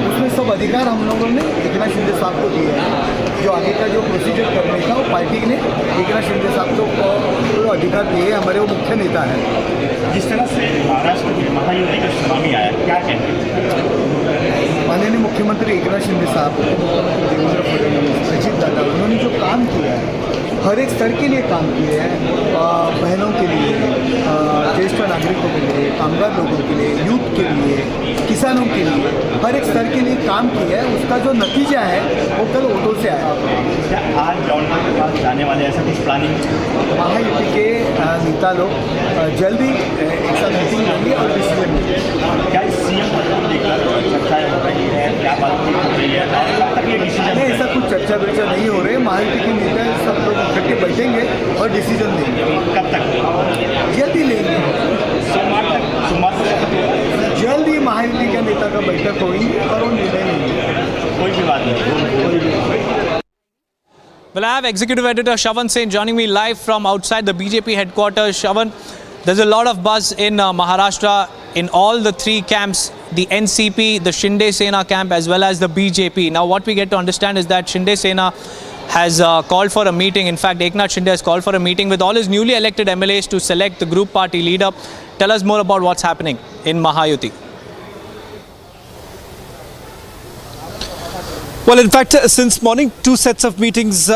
उसमें सब अधिकार हम लोगों ने एकनाथ शिंदे साहब को दिए हैं। जो आगे का जो प्रोसीजर करने का वो पार्टी ने एकनाथ शिंदे साहब को अधिकार दिए, हमारे वो मुख्य नेता हैं। जिस तरह से महाराष्ट्र में महायुति का सुनामी आया, क्या कहते हैं? माननीय मुख्यमंत्री एकनाथ शिंदे साहब, मुख्यमंत्री देवेंद्र फडणवीस, अजीत दादा, उन्होंने जो काम किया है, हर एक स्तर के लिए काम किए हैं, बहनों के लिए, ज्येष्ठ नागरिकों के लिए, कामगार लोगों के लिए, यूथ के लिए, किसानों के लिए, हर एक स्तर के लिए काम किया है। उसका जो नतीजा है वो कल वोटों से आया। क्या आज राउंड के पास जाने वाले ऐसा कुछ प्लानिंग? महायुति के नेता लोग जल्दी एक साथ मीटिंग लेंगे और डिसीजन लेंगे। क्या सीएम को लेकर चर्चाएं हो रही है, क्या बातचीत हो रही है, कब तक ये डिसीजन? नहीं, ऐसा कुछ चर्चा वर्चा नहीं हो रही है। महायुति के नेता सब लोग इकट्ठे बैठेंगे और डिसीजन लेंगे। कब तक? जल्दी लेंगे, सोमवार तक। जल्दी महायुति के नेता का बैठक होगी और वो निर्णय लेंगे। कोई भी बात नहीं। Well, I have Executive Editor Shravan Sen joining me live from outside the BJP headquarters. Shravan, there's a lot of buzz in Maharashtra in all the three camps, the NCP, the Shinde Sena camp as well as the BJP. Now what we get to understand is that Shinde Sena has called for a meeting. In fact, Eknath Shinde has called for a meeting with all his newly elected MLAs to select the group party leader. Tell us more about what's happening in Mahayuti. Well, in fact, since morning, two sets of meetings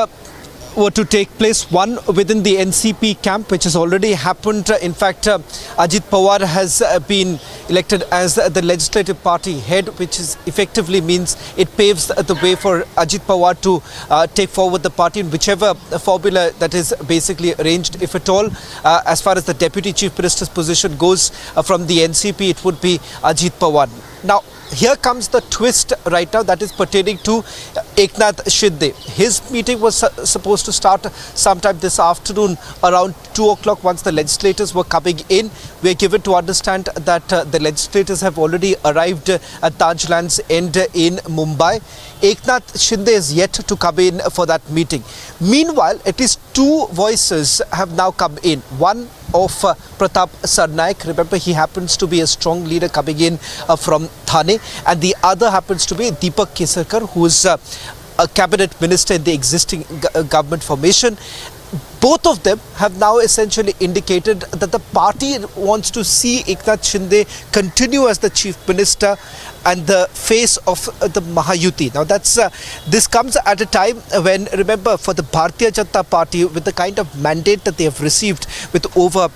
were to take place. One within the NCP camp, which has already happened. In fact, Ajit Pawar has been elected as the legislative party head, which is effectively means it paves the way for Ajit Pawar to take forward the party in whichever formula that is basically arranged, if at all. As far as the Deputy Chief Minister's position goes from the NCP, it would be Ajit Pawar. Now, here comes the twist right now that is pertaining to Eknath Shinde. His meeting was supposed to start sometime this afternoon around 2 o'clock once the legislators were coming in. We are given to understand that the legislators have already arrived at Taj Land's End in Mumbai. Eknath Shinde is yet to come in for that meeting. Meanwhile, at least two voices have now come in. One of Pratap Sarnaik. Remember, he happens to be a strong leader coming in from Thane, and the other happens to be Deepak Kesarkar, who is a cabinet minister in the existing government formation. Both of them have now essentially indicated that the party wants to see Eknath Shinde continue as the chief minister and the face of the Mahayuti. Now this comes at a time when, remember, for the Bharatiya Janata Party, with the kind of mandate that they have received, with over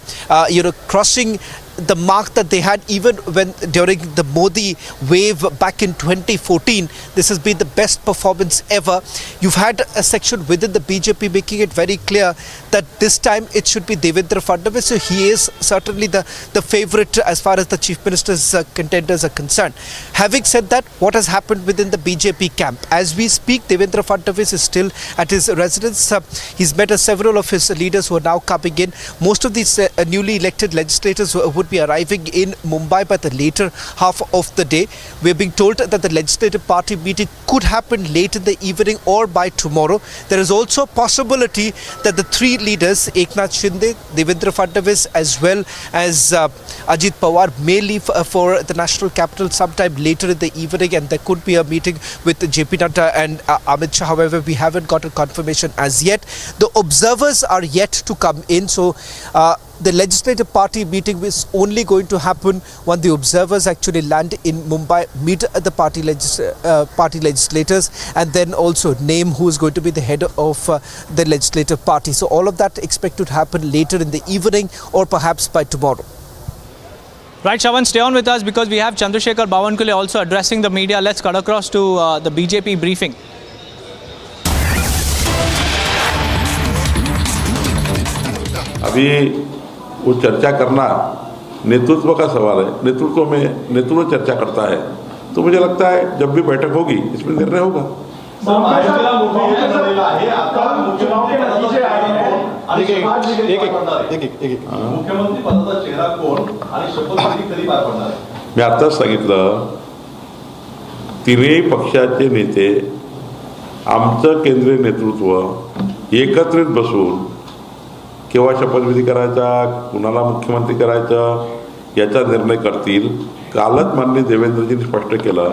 crossing the mark that they had even when during the Modi wave back in 2014, this has been the best performance ever. You've had a section within the BJP making it very clear that this time it should be Devendra Fadnavis. So he is certainly the favourite as far as the chief minister's contenders are concerned. Having said that, what has happened within the BJP camp? As we speak, Devendra Fadnavis is still at his residence. He's met several of his leaders who are now coming in. Most of these newly elected legislators would be arriving in Mumbai by the later half of the day. We're being told that the legislative party meeting could happen late in the evening or by tomorrow. There is also a possibility that the three leaders, Eknath Shinde, Devendra Fadnavis as well as Ajit Pawar, may leave for the national capital sometime later in the evening, and there could be a meeting with JP Nadda and Amit Shah. However, we haven't got a confirmation as yet. The observers are yet to come in, so the legislative party meeting is only going to happen when the observers actually land in Mumbai, meet the party legislators, and then also name who is going to be the head of the legislative party. So all of that expected to happen later in the evening or perhaps by tomorrow. Right, Shravan, stay on with us because we have Chandrasekhar Bawankule also addressing the media. Let's cut across to the BJP briefing. अभी वो चर्चा करना नेतृत्व का सवाल है. नेतृत्व में नेतृत्व चर्चा करता है, तो मुझे लगता है जब भी बैठक होगी इसमें निर्णय होगा. मुख्यमंत्री पदाचा चेहरा कोण आणि शपथविधी कधी पार पडणार आहे? मी आताच सांगितलं, तिन्ही पक्षाचे नेते, आमचं केंद्रीय नेतृत्व एकत्रित बसून केव्हा शपथविधी करायचा, कुणाला मुख्यमंत्री करायचं याचा निर्णय करतील. कालच माननीय देवेंद्रजींनी स्पष्ट केलं.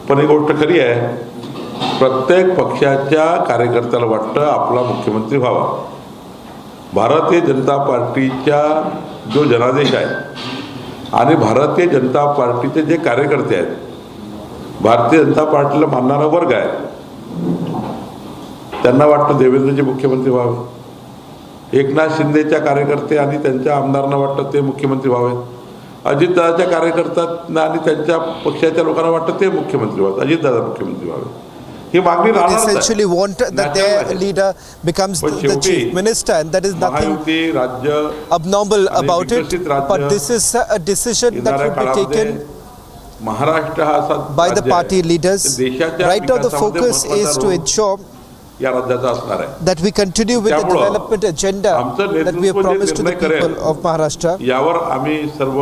पण एक गोष्ट खरी आहे प्रत्येक पक्षाच्या कार्यकर्त्याला वाटतं आपला मुख्यमंत्री व्हावा. भारतीय जनता पार्टीचा जो जनादेश आहे आणि भारतीय जनता पार्टीचे जे कार्यकर्ते आहेत, भारतीय जनता पार्टीला मानणारा वर्ग आहे, त्यांना वाटतं देवेंद्रजी मुख्यमंत्री व्हावे. एकनाथ शिंदेच्या कार्यकर्ते आणि त्यांच्या आमदारांना वाटतं ते मुख्यमंत्री व्हावेत. अजितदादाच्या कार्यकर्त्यांना आणि त्यांच्या पक्षाच्या लोकांना वाटतं ते मुख्यमंत्री व्हावेत, अजितदादा मुख्यमंत्री व्हावे. ही मागणी They essentially want that their leader becomes the chief minister, and that is nothing abnormal about it. But this is a decision that would be taken by the party leaders. Right now the focus is to ensure that we continue with the development agenda that we have promised to the people of Maharashtra. यावर आम्ही सर्व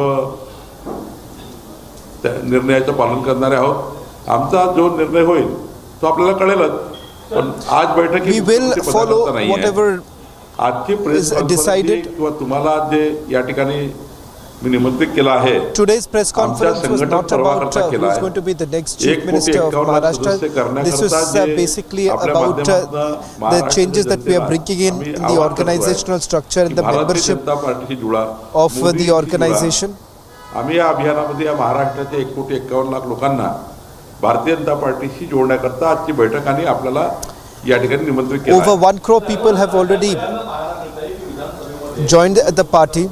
निर्णयाचं पालन करणारे आहोत. आमचा जो निर्णय होईल तो आपल्याला कळेलच. पण आज बैठकीत we will follow whatever आजची प्रेस decided. किंवा तुम्हाला जे या ठिकाणी मी निमंत्रित केलं आहे, Today's press conference was not about who is going to be the next chief minister of Maharashtra. This was basically about the changes that we are bringing in the organizational structure and the membership of the organization. आम्ही या अभियानामध्ये या महाराष्ट्राच्या 1,51,00,000 लोकांना भारतीय जनता पार्टीशी जोडण्याकरता आजची बैठक आणि आपल्याला या ठिकाणी निमंत्रित केलं. Over 1 crore people have already joined the party,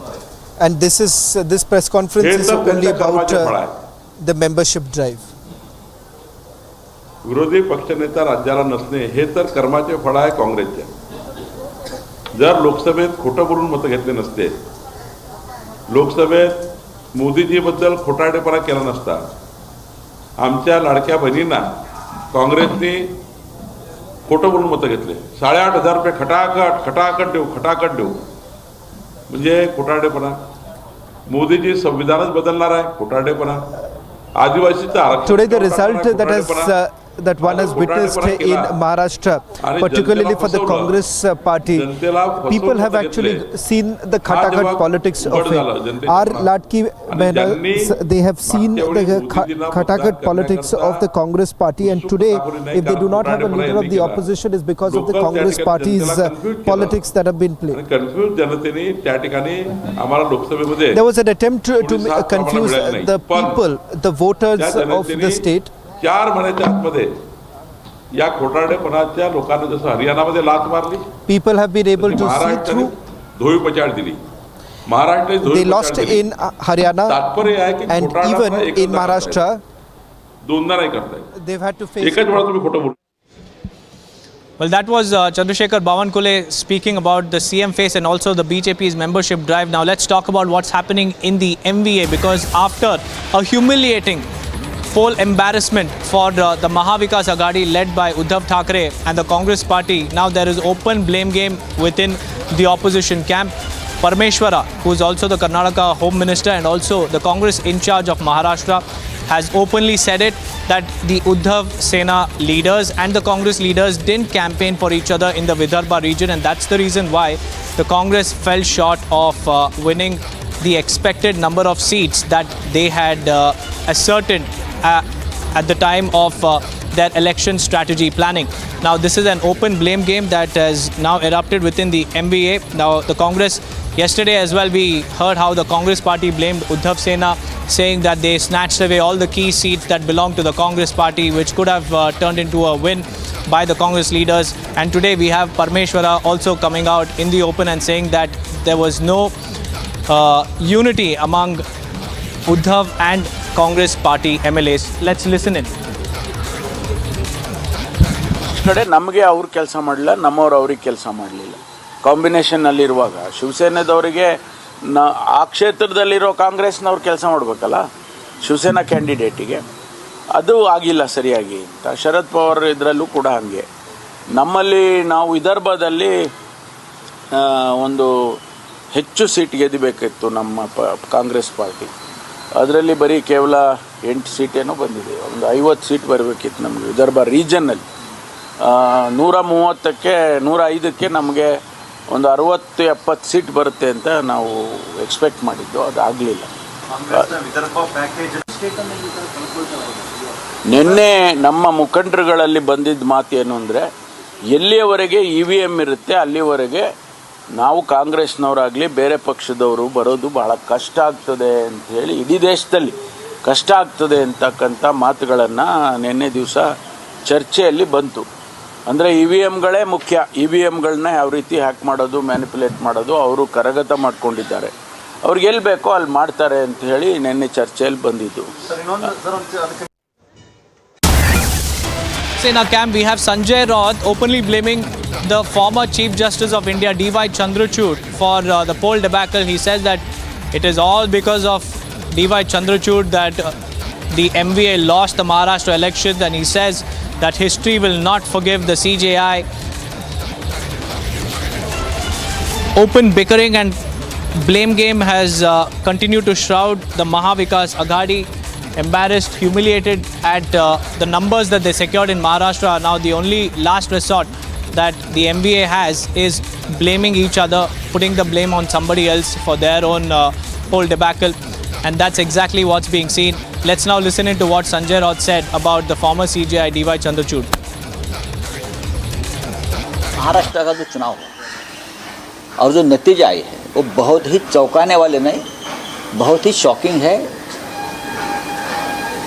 and this press conference is only about the membership drive. विरोधी पक्षनेता राज्याला नसणे हे तर कर्माचे फळ आहे काँग्रेसचे. जर लोकसभेत खोटं बोलून मतं घेतले नसते, लोकसभेत मोदीजीबद्दल खोटारडेपणा केला नसता, आमच्या लाडक्या बहिणींना काँग्रेसने खोटं बोलून मतं घेतले, 8,500 रुपये खटाखट देऊ म्हणजे खोटारडेपणा. मोदीजी संविधानच बदलणार आहे, खोटारडेपणा. आदिवासीचं आरक्षण. Today the result that one has witnessed in Maharashtra, particularly for the Congress party, people have actually seen the khatakat politics of it. Our Ladki Behnas, they have seen the khatakat politics of the Congress party, and today if they do not have a leader of the opposition is because of the Congress party's politics that have been played. There was an attempt to confuse the people, the voters of the state. 4 महिन्याच्या आतमध्ये या खोटारडेपणाच्या लोकांना जसं हरियाणामध्ये लात मारली, people have been able to see through. धोई पछाड दिली. Maharashtra They lost in Haryana, and even in Maharashtra दोनदा नाही करताय. they've had to face. एकच वेळा तुम्ही खोटं बोल. Well, that was Chandrasekhar Bawankule speaking about the CM face and also the BJP's membership drive. Now let's talk about what's happening in the MVA, because after a humiliating poll embarrassment for the Mahavikas Aghadi led by Uddhav Thackeray and the Congress party, now there is open blame game within the opposition camp. Parmeshwara, who is also the Karnataka Home Minister and also the Congress in charge of Maharashtra, has openly said it that the Uddhav Sena leaders and the Congress leaders didn't campaign for each other in the Vidarbha region, and that's the reason why the Congress fell short of winning the expected number of seats that they had ascertained at the time of their election strategy planning. Now this is an open blame game that has now erupted within the MVA. Now the Congress, yesterday as well we heard how the Congress party blamed Uddhav Sena, saying that they snatched away all the key seats that belong to the Congress party, which could have turned into a win by the Congress leaders. And today we have Parmeshwara also coming out in the open and saying that there was no unity among Uddhav and Congress party MLAs. Let's listen in. ಕಡೆ ನಮಗೆ ಅವ್ರು ಕೆಲಸ ಮಾಡಲಿಲ್ಲ, ನಮ್ಮವ್ರು ಅವ್ರಿಗೆ ಕೆಲಸ ಮಾಡಲಿಲ್ಲ. ಕಾಂಬಿನೇಷನ್ನಲ್ಲಿರುವಾಗ ಶಿವಸೇನೆದವರಿಗೆ ಆ ಕ್ಷೇತ್ರದಲ್ಲಿರೋ ಕಾಂಗ್ರೆಸ್ನವ್ರು ಕೆಲಸ ಮಾಡಬೇಕಲ್ಲ ಶಿವಸೇನಾ ಕ್ಯಾಂಡಿಡೇಟಿಗೆ, ಅದು ಆಗಿಲ್ಲ ಸರಿಯಾಗಿ ಅಂತ. ಶರದ್ ಪವಾರ್ ಇದರಲ್ಲೂ ಕೂಡ ಹಾಗೆ. ನಮ್ಮಲ್ಲಿ ನಾವು ವಿದರ್ಭದಲ್ಲಿ ಒಂದು ಹೆಚ್ಚು ಸೀಟ್ ಗೆಲ್ಲಬೇಕಿತ್ತು ನಮ್ಮ ಕಾಂಗ್ರೆಸ್ ಪಾರ್ಟಿ. ಅದರಲ್ಲಿ ಬರೀ ಕೇವಲ 8 ಸೀಟೇನೋ ಬಂದಿದೆ. ಒಂದು 50 ಸೀಟ್ ಬರಬೇಕಿತ್ತು ನಮಗೆ ವಿದರ್ಭ ರೀಜನ್ನಲ್ಲಿ. 130ಕ್ಕೆ 105ಕ್ಕೆ ನಮಗೆ ಒಂದು 60-70 ಸೀಟ್ ಬರುತ್ತೆ ಅಂತ ನಾವು ಎಕ್ಸ್ಪೆಕ್ಟ್ ಮಾಡಿದ್ದು. ಅದು ಆಗಲಿಲ್ಲ. ನಿನ್ನೆ ನಮ್ಮ ಮುಖಂಡರುಗಳಲ್ಲಿ ಬಂದಿದ್ದ ಮಾತು ಏನು ಅಂದರೆ, ಎಲ್ಲಿಯವರೆಗೆ EVM ಇರುತ್ತೆ ಅಲ್ಲಿವರೆಗೆ ನಾವು ಕಾಂಗ್ರೆಸ್ನವರಾಗಲಿ ಬೇರೆ ಪಕ್ಷದವರು ಬರೋದು ಬಹಳ ಕಷ್ಟ ಆಗ್ತದೆ ಅಂತ ಹೇಳಿ, ಇಡೀ ದೇಶದಲ್ಲಿ ಕಷ್ಟ ಆಗ್ತದೆ ಅಂತಕ್ಕಂಥ ಮಾತುಗಳನ್ನು ನಿನ್ನೆ ದಿವಸ ಚರ್ಚೆಯಲ್ಲಿ ಬಂತು. ಅಂದರೆ EVMಗಳೇ ಮುಖ್ಯ, EVMಗಳನ್ನ ಯಾವ ರೀತಿ ಹ್ಯಾಕ್ ಮಾಡೋದು, ಮ್ಯಾನಿಪುಲೇಟ್ ಮಾಡೋದು ಅವರು ಕರಗತ ಮಾಡ್ಕೊಂಡಿದ್ದಾರೆ. ಅವ್ರಿಗೆ ಎಲ್ಲಿ ಬೇಕೋ ಅಲ್ಲಿ ಮಾಡ್ತಾರೆ ಅಂತ ಹೇಳಿ ನಿನ್ನೆ ಚರ್ಚೆಯಲ್ಲಿ ಬಂದಿದ್ದು. In our camp, we have Sanjay Raut openly blaming the former Chief Justice of India, D.Y. Chandrachud, for the poll debacle. He says that it is all because of D.Y. Chandrachud that the MVA lost the Maharashtra elections, and he says that history will not forgive the CJI. Open bickering and blame game has continued to shroud the Mahavikas Aghadi. Embarrassed, humiliated at the numbers that they secured in Maharashtra. Now the only last resort that the MVA has is blaming each other, putting the blame on somebody else for their own poll debacle, and that's exactly what's being seen. Let's now listen into what Sanjay Raut said about the former CJI D.Y. Chandrachud. Maharashtra का जो चुनाव है और जो नतीजे आए हैं वो बहुत ही चौंकाने वाले नहीं, बहुत ही शॉकिंग है।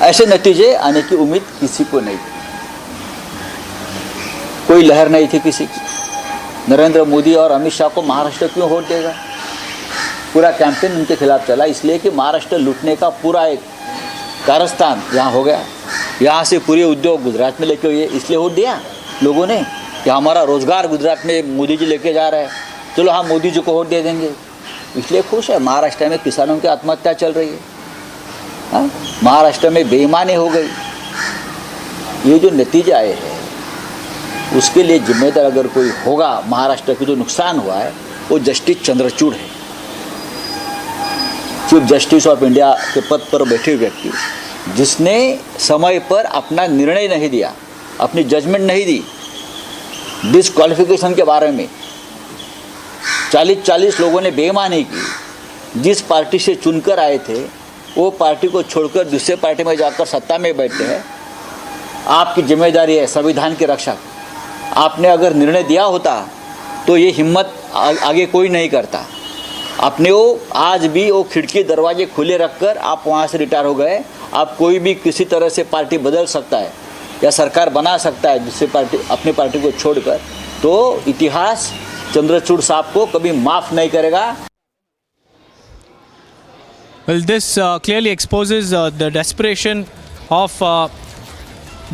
ऐसे नतीजे आने की उम्मीद किसी को नहीं थी, कोई लहर नहीं थी किसी की। नरेंद्र मोदी और अमित शाह को महाराष्ट्र क्यों वोट देगा? पूरा कैंपेन उनके खिलाफ चला, इसलिए कि महाराष्ट्र लूटने का पूरा एक कारस्तान यहाँ हो गया। यहाँ से पूरे उद्योग गुजरात में लेके हुए, इसलिए वोट दिया लोगों ने कि हमारा रोजगार गुजरात में मोदी जी लेके जा रहे हैं, चलो हम मोदी जी को वोट दे देंगे, इसलिए खुश है। महाराष्ट्र में किसानों की आत्महत्या चल रही है, महाराष्ट्र में बेईमानी हो गई। ये जो नतीजे आए हैं उसके लिए जिम्मेदार अगर कोई होगा महाराष्ट्र की जो नुकसान हुआ है वो जस्टिस चंद्रचूड़ है। चीफ जस्टिस ऑफ इंडिया के पद पर बैठे व्यक्ति जिसने समय पर अपना निर्णय नहीं दिया, अपनी जजमेंट नहीं दी डिस्क्वालिफिकेशन के बारे में। 40 लोगों ने बेईमानी की, जिस पार्टी से चुनकर आए थे वो पार्टी को छोड़कर दूसरे पार्टी में जाकर सत्ता में बैठते हैं। आपकी जिम्मेदारी है संविधान के रक्षक, आपने अगर निर्णय दिया होता तो ये हिम्मत आगे कोई नहीं करता। अपने वो आज भी वो खिड़की दरवाजे खुले रखकर आप वहाँ से रिटायर हो गए। आप कोई भी किसी तरह से पार्टी बदल सकता है या सरकार बना सकता है दूसरी पार्टी, अपनी पार्टी को छोड़कर, तो इतिहास चंद्रचूड़ साहब को कभी माफ़ नहीं करेगा। Well, this clearly exposes the desperation of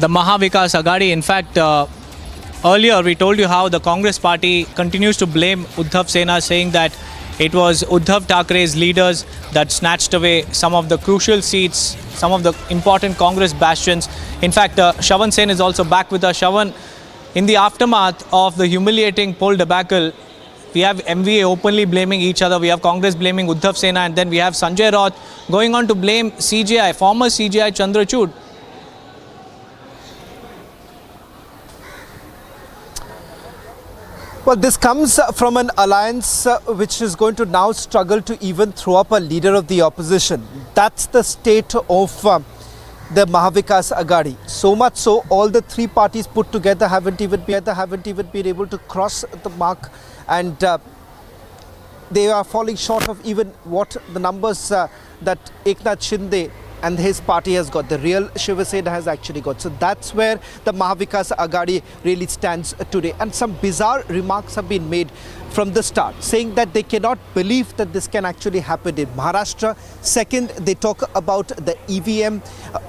the Mahavikas Aghadi. In fact, earlier we told you how the Congress party continues to blame Uddhav Sena, saying that it was Uddhav Thackeray's leaders that snatched away some of the crucial seats, some of the important Congress bastions. In fact, Shravan Sen is also back with us. Shravan, in the aftermath of the humiliating poll debacle, we have MVA openly blaming each other, we have Congress blaming Uddhav Sena, and then we have Sanjay Raut going on to blame CJI, former CJI Chandrachud. Well, this comes from an alliance which is going to now struggle to even throw up a leader of the opposition. That's the state of the Mahavikas Aghadi. So much so, all the three parties put together haven't even been able to cross the mark, and they are falling short of even what the numbers that Eknath Shinde and his party has got, the real Shinde Sena has actually got. So that's where the Mahavikas Aghadi really stands today. And some bizarre remarks have been made from the start, saying that they cannot believe that this can actually happen in Maharashtra. Second, they talk about the EVM.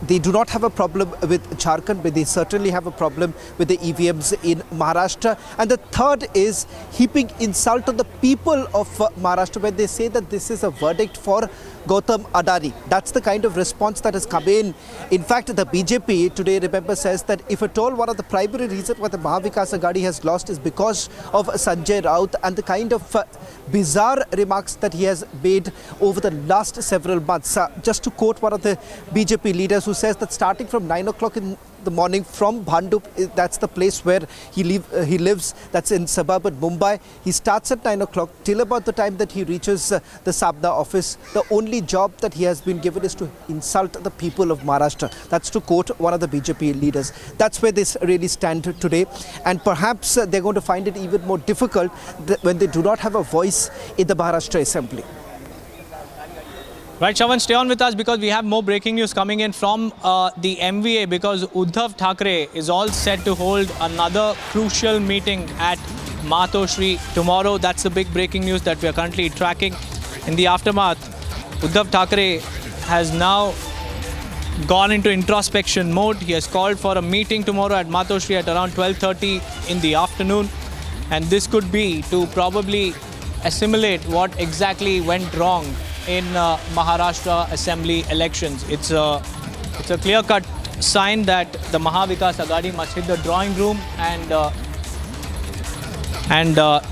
They do not have a problem with Jharkhand, but they certainly have a problem with the EVMs in Maharashtra. And the third is heaping insult on the people of Maharashtra, when they say that this is a verdict for Gautam Adani. That's the kind of response that has come in. In fact, the BJP today, remember, says that if at all one of the primary reasons why the Mahavikas Aghadi has lost is because of Sanjay Raut and the kind of bizarre remarks that he has made over the last several months. Just to quote one of the BJP leaders who says that starting from 9 o'clock in the morning from Bhandup. That's the place where he lives. That's in suburban Mumbai. He starts at 9 o'clock till about the time that he reaches the Sabna office. The only job that he has been given is to insult the people of Maharashtra. That's to quote one of the BJP leaders. That's where they really stand today. And perhaps they're going to find it even more difficult when they do not have a voice in the Maharashtra Assembly. Right, Shavan, stay on with us because we have more breaking news coming in from the MVA, because Uddhav Thackeray is all set to hold another crucial meeting at Matoshri tomorrow. That's the big breaking news that we are currently tracking. In the aftermath, Uddhav Thackeray has now gone into introspection mode. He has called for a meeting tomorrow at Matoshri at around 12:30 in the afternoon. And this could be to probably assimilate what exactly went wrong in Maharashtra Assembly elections. It's a clear-cut sign that the Mahavikas Aghadi must hit the drawing room and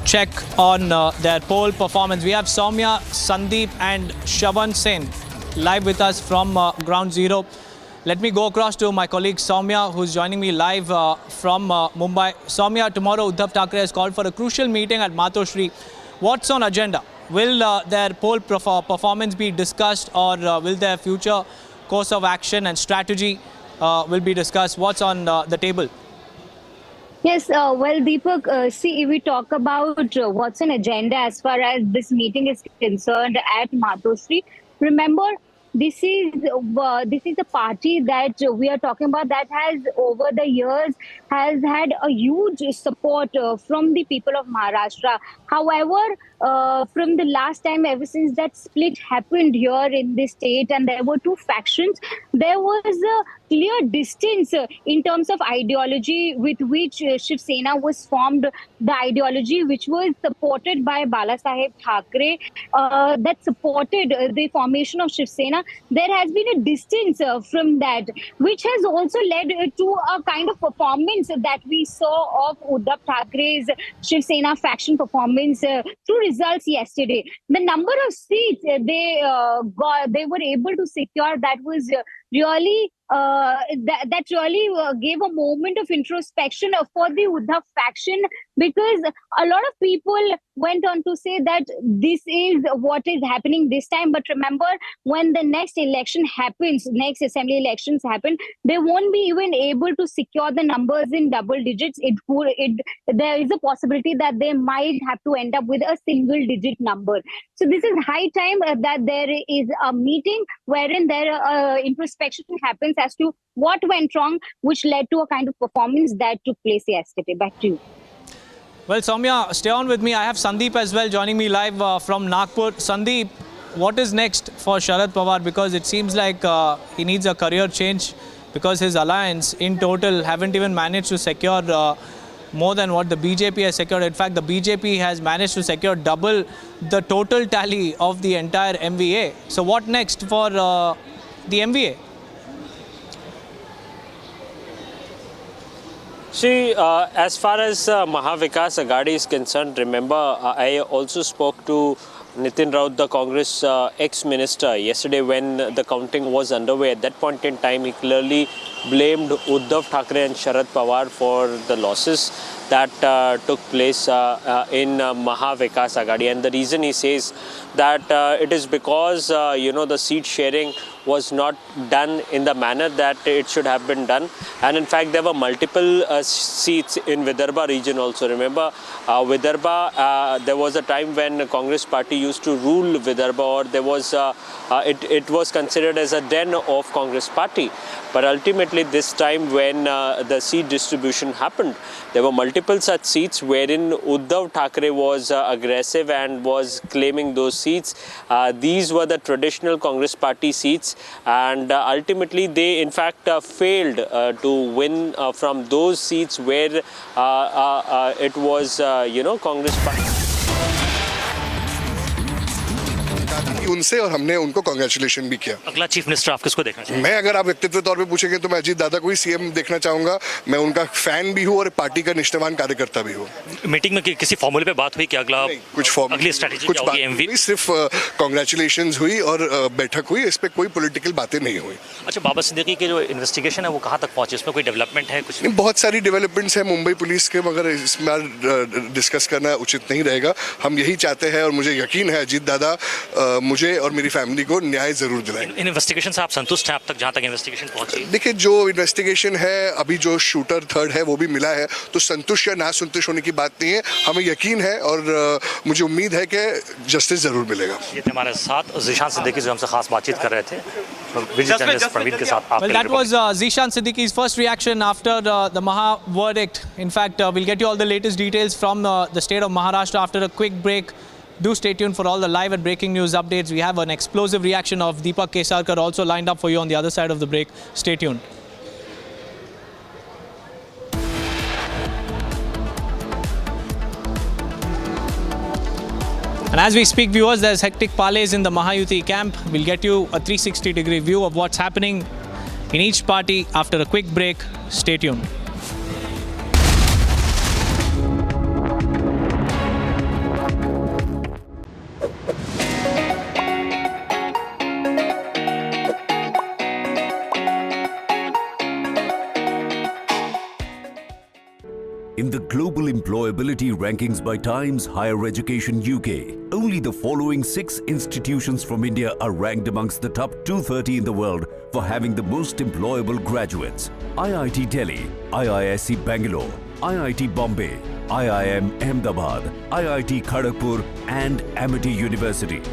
check on their poll performance. We have Soumya, Sandeep and Shavan Sen live with us from Ground Zero. Let me go across to my colleague Soumya, who's joining me live from Mumbai. Soumya, tomorrow Uddhav Thackeray has called for a crucial meeting at Matoshri. What's on agenda? Will their poll performance be discussed, or will their future course of action and strategy will be discussed? What's on the table? Yes, well, Deepak, see, if we talk about what's an agenda as far as this meeting is concerned at Matoshri, remember, this is a party that we are talking about that has over the years has had a huge support from the people of Maharashtra. However, from the last time, ever since that split happened here in this state and there were two factions, there was a clear distance in terms of ideology with which Shiv Sena was formed, the ideology which was supported by Balasaheb Thackeray, that supported the formation of Shiv Sena. There has been a distance from that, which has also led to a kind of performance that we saw of Uddhav Thackeray's Shiv Sena faction performance through results yesterday. The number of seats they were able to secure, that was really that really gave a moment of introspection for the Uddhav faction, because a lot of people went on to say that this is what is happening this time. But remember, when the next election happens, next assembly elections happen, they won't be even able to secure the numbers in double digits. There is a possibility that they might have to end up with a single digit number. So this is high time that there is a meeting wherein their introspection happens as to what went wrong, which led to a kind of performance that took place yesterday. Back to you. Well, Soumya, stay on with me. I have Sandeep as well joining me live from Nagpur. Sandeep, what is next for Sharad Pawar? Because it seems like he needs a career change, because his alliance in total haven't even managed to secure more than what the BJP has secured. In fact, the BJP has managed to secure double the total tally of the entire MVA. So what next for the MVA? See, as far as Mahavikas Aghadi is concerned, remember, I also spoke to Nitin Raut, the Congress ex-minister, yesterday when the counting was underway. At that point in time, he clearly blamed Uddhav Thackeray and Sharad Pawar for the losses that took place in Mahavikas Aghadi. And the reason he says that it is because, the seat sharing was not done in the manner that it should have been done. And in fact, there were multiple seats in Vidarbha region also. Remember, Vidarbha, there was a time when Congress party used to rule Vidarbha, or there was, it was considered as a den of Congress party. But ultimately, this time when the seat distribution happened, there were multiple such seats wherein Uddhav Thackeray was aggressive and was claiming those seats. These were the traditional Congress party seats, and ultimately they in fact failed to win from those seats where it was, Congress party. सीखी उनसे और हमने उनको congratulation भी किया। अगला chief minister आप किसको देखना चाहिए? मैं अगर आप व्यक्तित्व तौर पे पूछेंगे तो मैं अजीत दादा को ही सीएम देखना चाहूंगा। मैं उनका फैन भी हूँ और पार्टी का निष्ठावान कार्यकर्ता भी हूँ। मीटिंग में किसी फॉर्मूले पे बात हुई कि अगला अगली स्ट्रैटेजी कुछ क्या बात होगी? एमवी नहीं, सिर्फ कांग्रेचुलेशंस हुई और बैठक हुई, इस पे कोई पॉलिटिकल बातें नहीं हुई। अच्छा, बाबा सिद्दीकी के जो इन्वेस्टिगेशन है वो कहाँ तक पहुंचे? इसमें कोई डेवलपमेंट है? कुछ नहीं, बहुत सारी डेवलपमेंट्स है मुंबई पुलिस के, मगर इसमें डिस्कस करना उचित नहीं रहेगा। हम यही चाहते हैं और मुझे यकीन है अजीत दादा मुझे और मेरी फैमिली को न्याय जरूर दिलाएंगे। इन इन्वेस्टिगेशन से आप संतुष्ट हैं अब तक, जहाँ तक इन्वेस्टिगेशन पहुंची? देखिए, जो इन्वेस्टिगेशन है, अभी जो शूटर थर्ड है वो भी मिला है, तो संतुष्ट या ना संतुष्ट होने की बात नहीं है। हमें यकीन है और मुझे उम्मीद है कि जस्टिस जरूर मिलेगा। ये थे हमारे साथ जीशान सिद्दीकी जो हमसे खास बातचीत कर रहे थे। विजय जर्नलिस्ट प्रवीण के साथ। Well, that was Zishan Siddiqui's first reaction after the Maha verdict. In fact, we'll get you all the latest details from the state of Maharashtra after a quick break. Do stay tuned for all the live and breaking news updates. We have an explosive reaction of Deepak Kesarkar also lined up for you on the other side of the break. Stay tuned. And as we speak, viewers, there's hectic parleys in the Mahayuti camp. We'll get you a 360-degree view of what's happening in each party after a quick break. Stay tuned. In the global employability rankings by Times Higher Education UK, only the following 6 institutions from India are ranked amongst the top 230 in the world for having the most employable graduates: IIT Delhi, IISc Bangalore, IIT Bombay, IIM Ahmedabad, IIT Kharagpur and Amity University.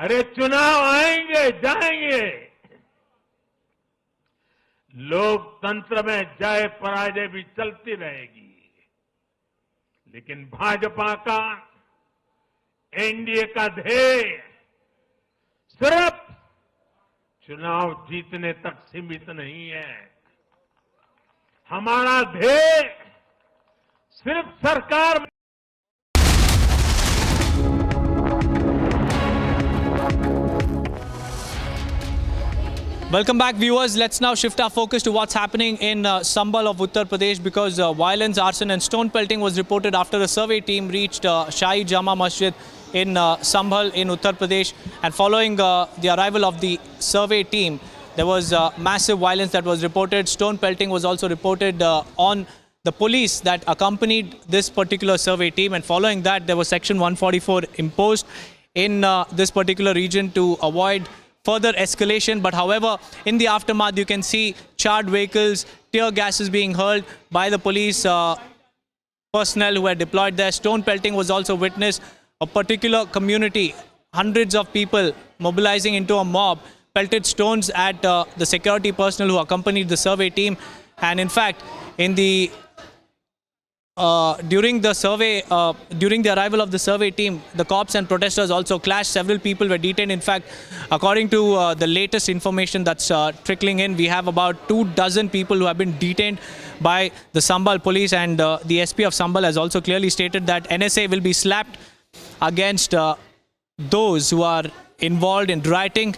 अरे चुनाव आएंगे जाएंगे, लोकतंत्र में जय पराजय भी चलती रहेगी, लेकिन भाजपा का एनडीए का ध्येय सिर्फ चुनाव जीतने तक सीमित नहीं है। हमारा ध्येय सिर्फ सरकार Welcome back, viewers. Let's now shift our focus to what's happening in Sambhal of Uttar Pradesh, because violence, arson and stone pelting was reported after a survey team reached Shahi Jama Masjid in Sambhal in Uttar Pradesh. And following the arrival of the survey team, there was massive violence that was reported. Stone pelting was also reported on the police that accompanied this particular survey team. And following that, there was Section 144 imposed in this particular region to avoid further escalation. But however, in the aftermath, you can see charred vehicles, tear gases being hurled by the police personnel who were deployed there. Stone pelting was also witnessed. A particular community, hundreds of people mobilizing into a mob, pelted stones at the security personnel who accompanied the survey team. And in fact, in the during the arrival of the survey team, the cops and protesters also clashed. Several people were detained. In fact, according to the latest information that's trickling in, we have about 24 people who have been detained by the Sambhal police, and the SP of Sambhal has also clearly stated that NSA will be slapped against those who are involved in rioting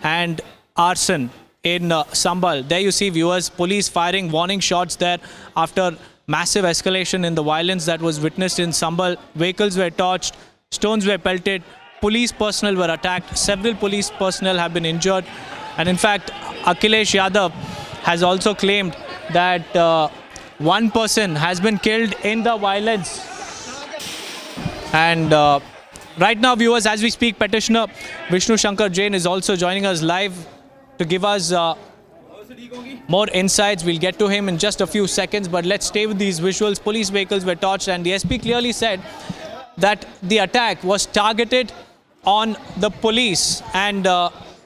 and arson in Sambhal. There you see, viewers, police firing warning shots there after massive escalation in the violence that was witnessed in Sambhal. Vehicles were torched, stones were pelted, police personnel were attacked, several police personnel have been injured. And in fact, Akhilesh Yadav has also claimed that one person has been killed in the violence. And right now, viewers, as we speak, Petitioner Vishnu Shankar Jain is also joining us live to give us more insights. We'll get to him in just a few seconds, but let's stay with these visuals. Police vehicles were torched, and the SP clearly said that the attack was targeted on the police. And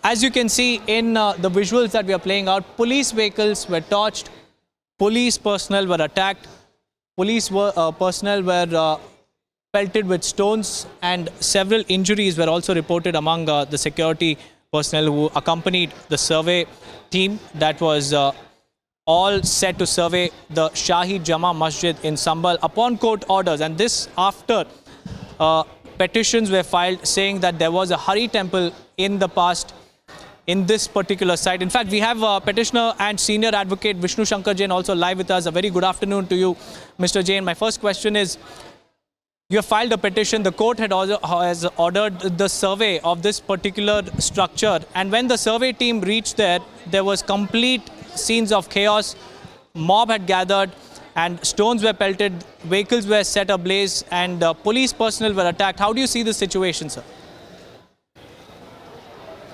as you can see in the visuals that we are playing out, police vehicles were torched, police personnel were attacked, police personnel were pelted with stones, and several injuries were also reported among the security personnel who accompanied the survey team that was all set to survey the Shahi Jama Masjid in Sambhal upon court orders. And this after petitions were filed saying that there was a Hari temple in the past in this particular site. In fact, we have petitioner and senior advocate Vishnu Shankar Jain also live with us. A very good afternoon to you, Mr. Jain. My first question is, you have filed a petition. The court has ordered the survey of this particular structure. And when the survey team reached there, there was complete scenes of chaos. Mob had gathered and stones were pelted, vehicles were set ablaze, and police personnel were attacked. How do you see the situation, sir?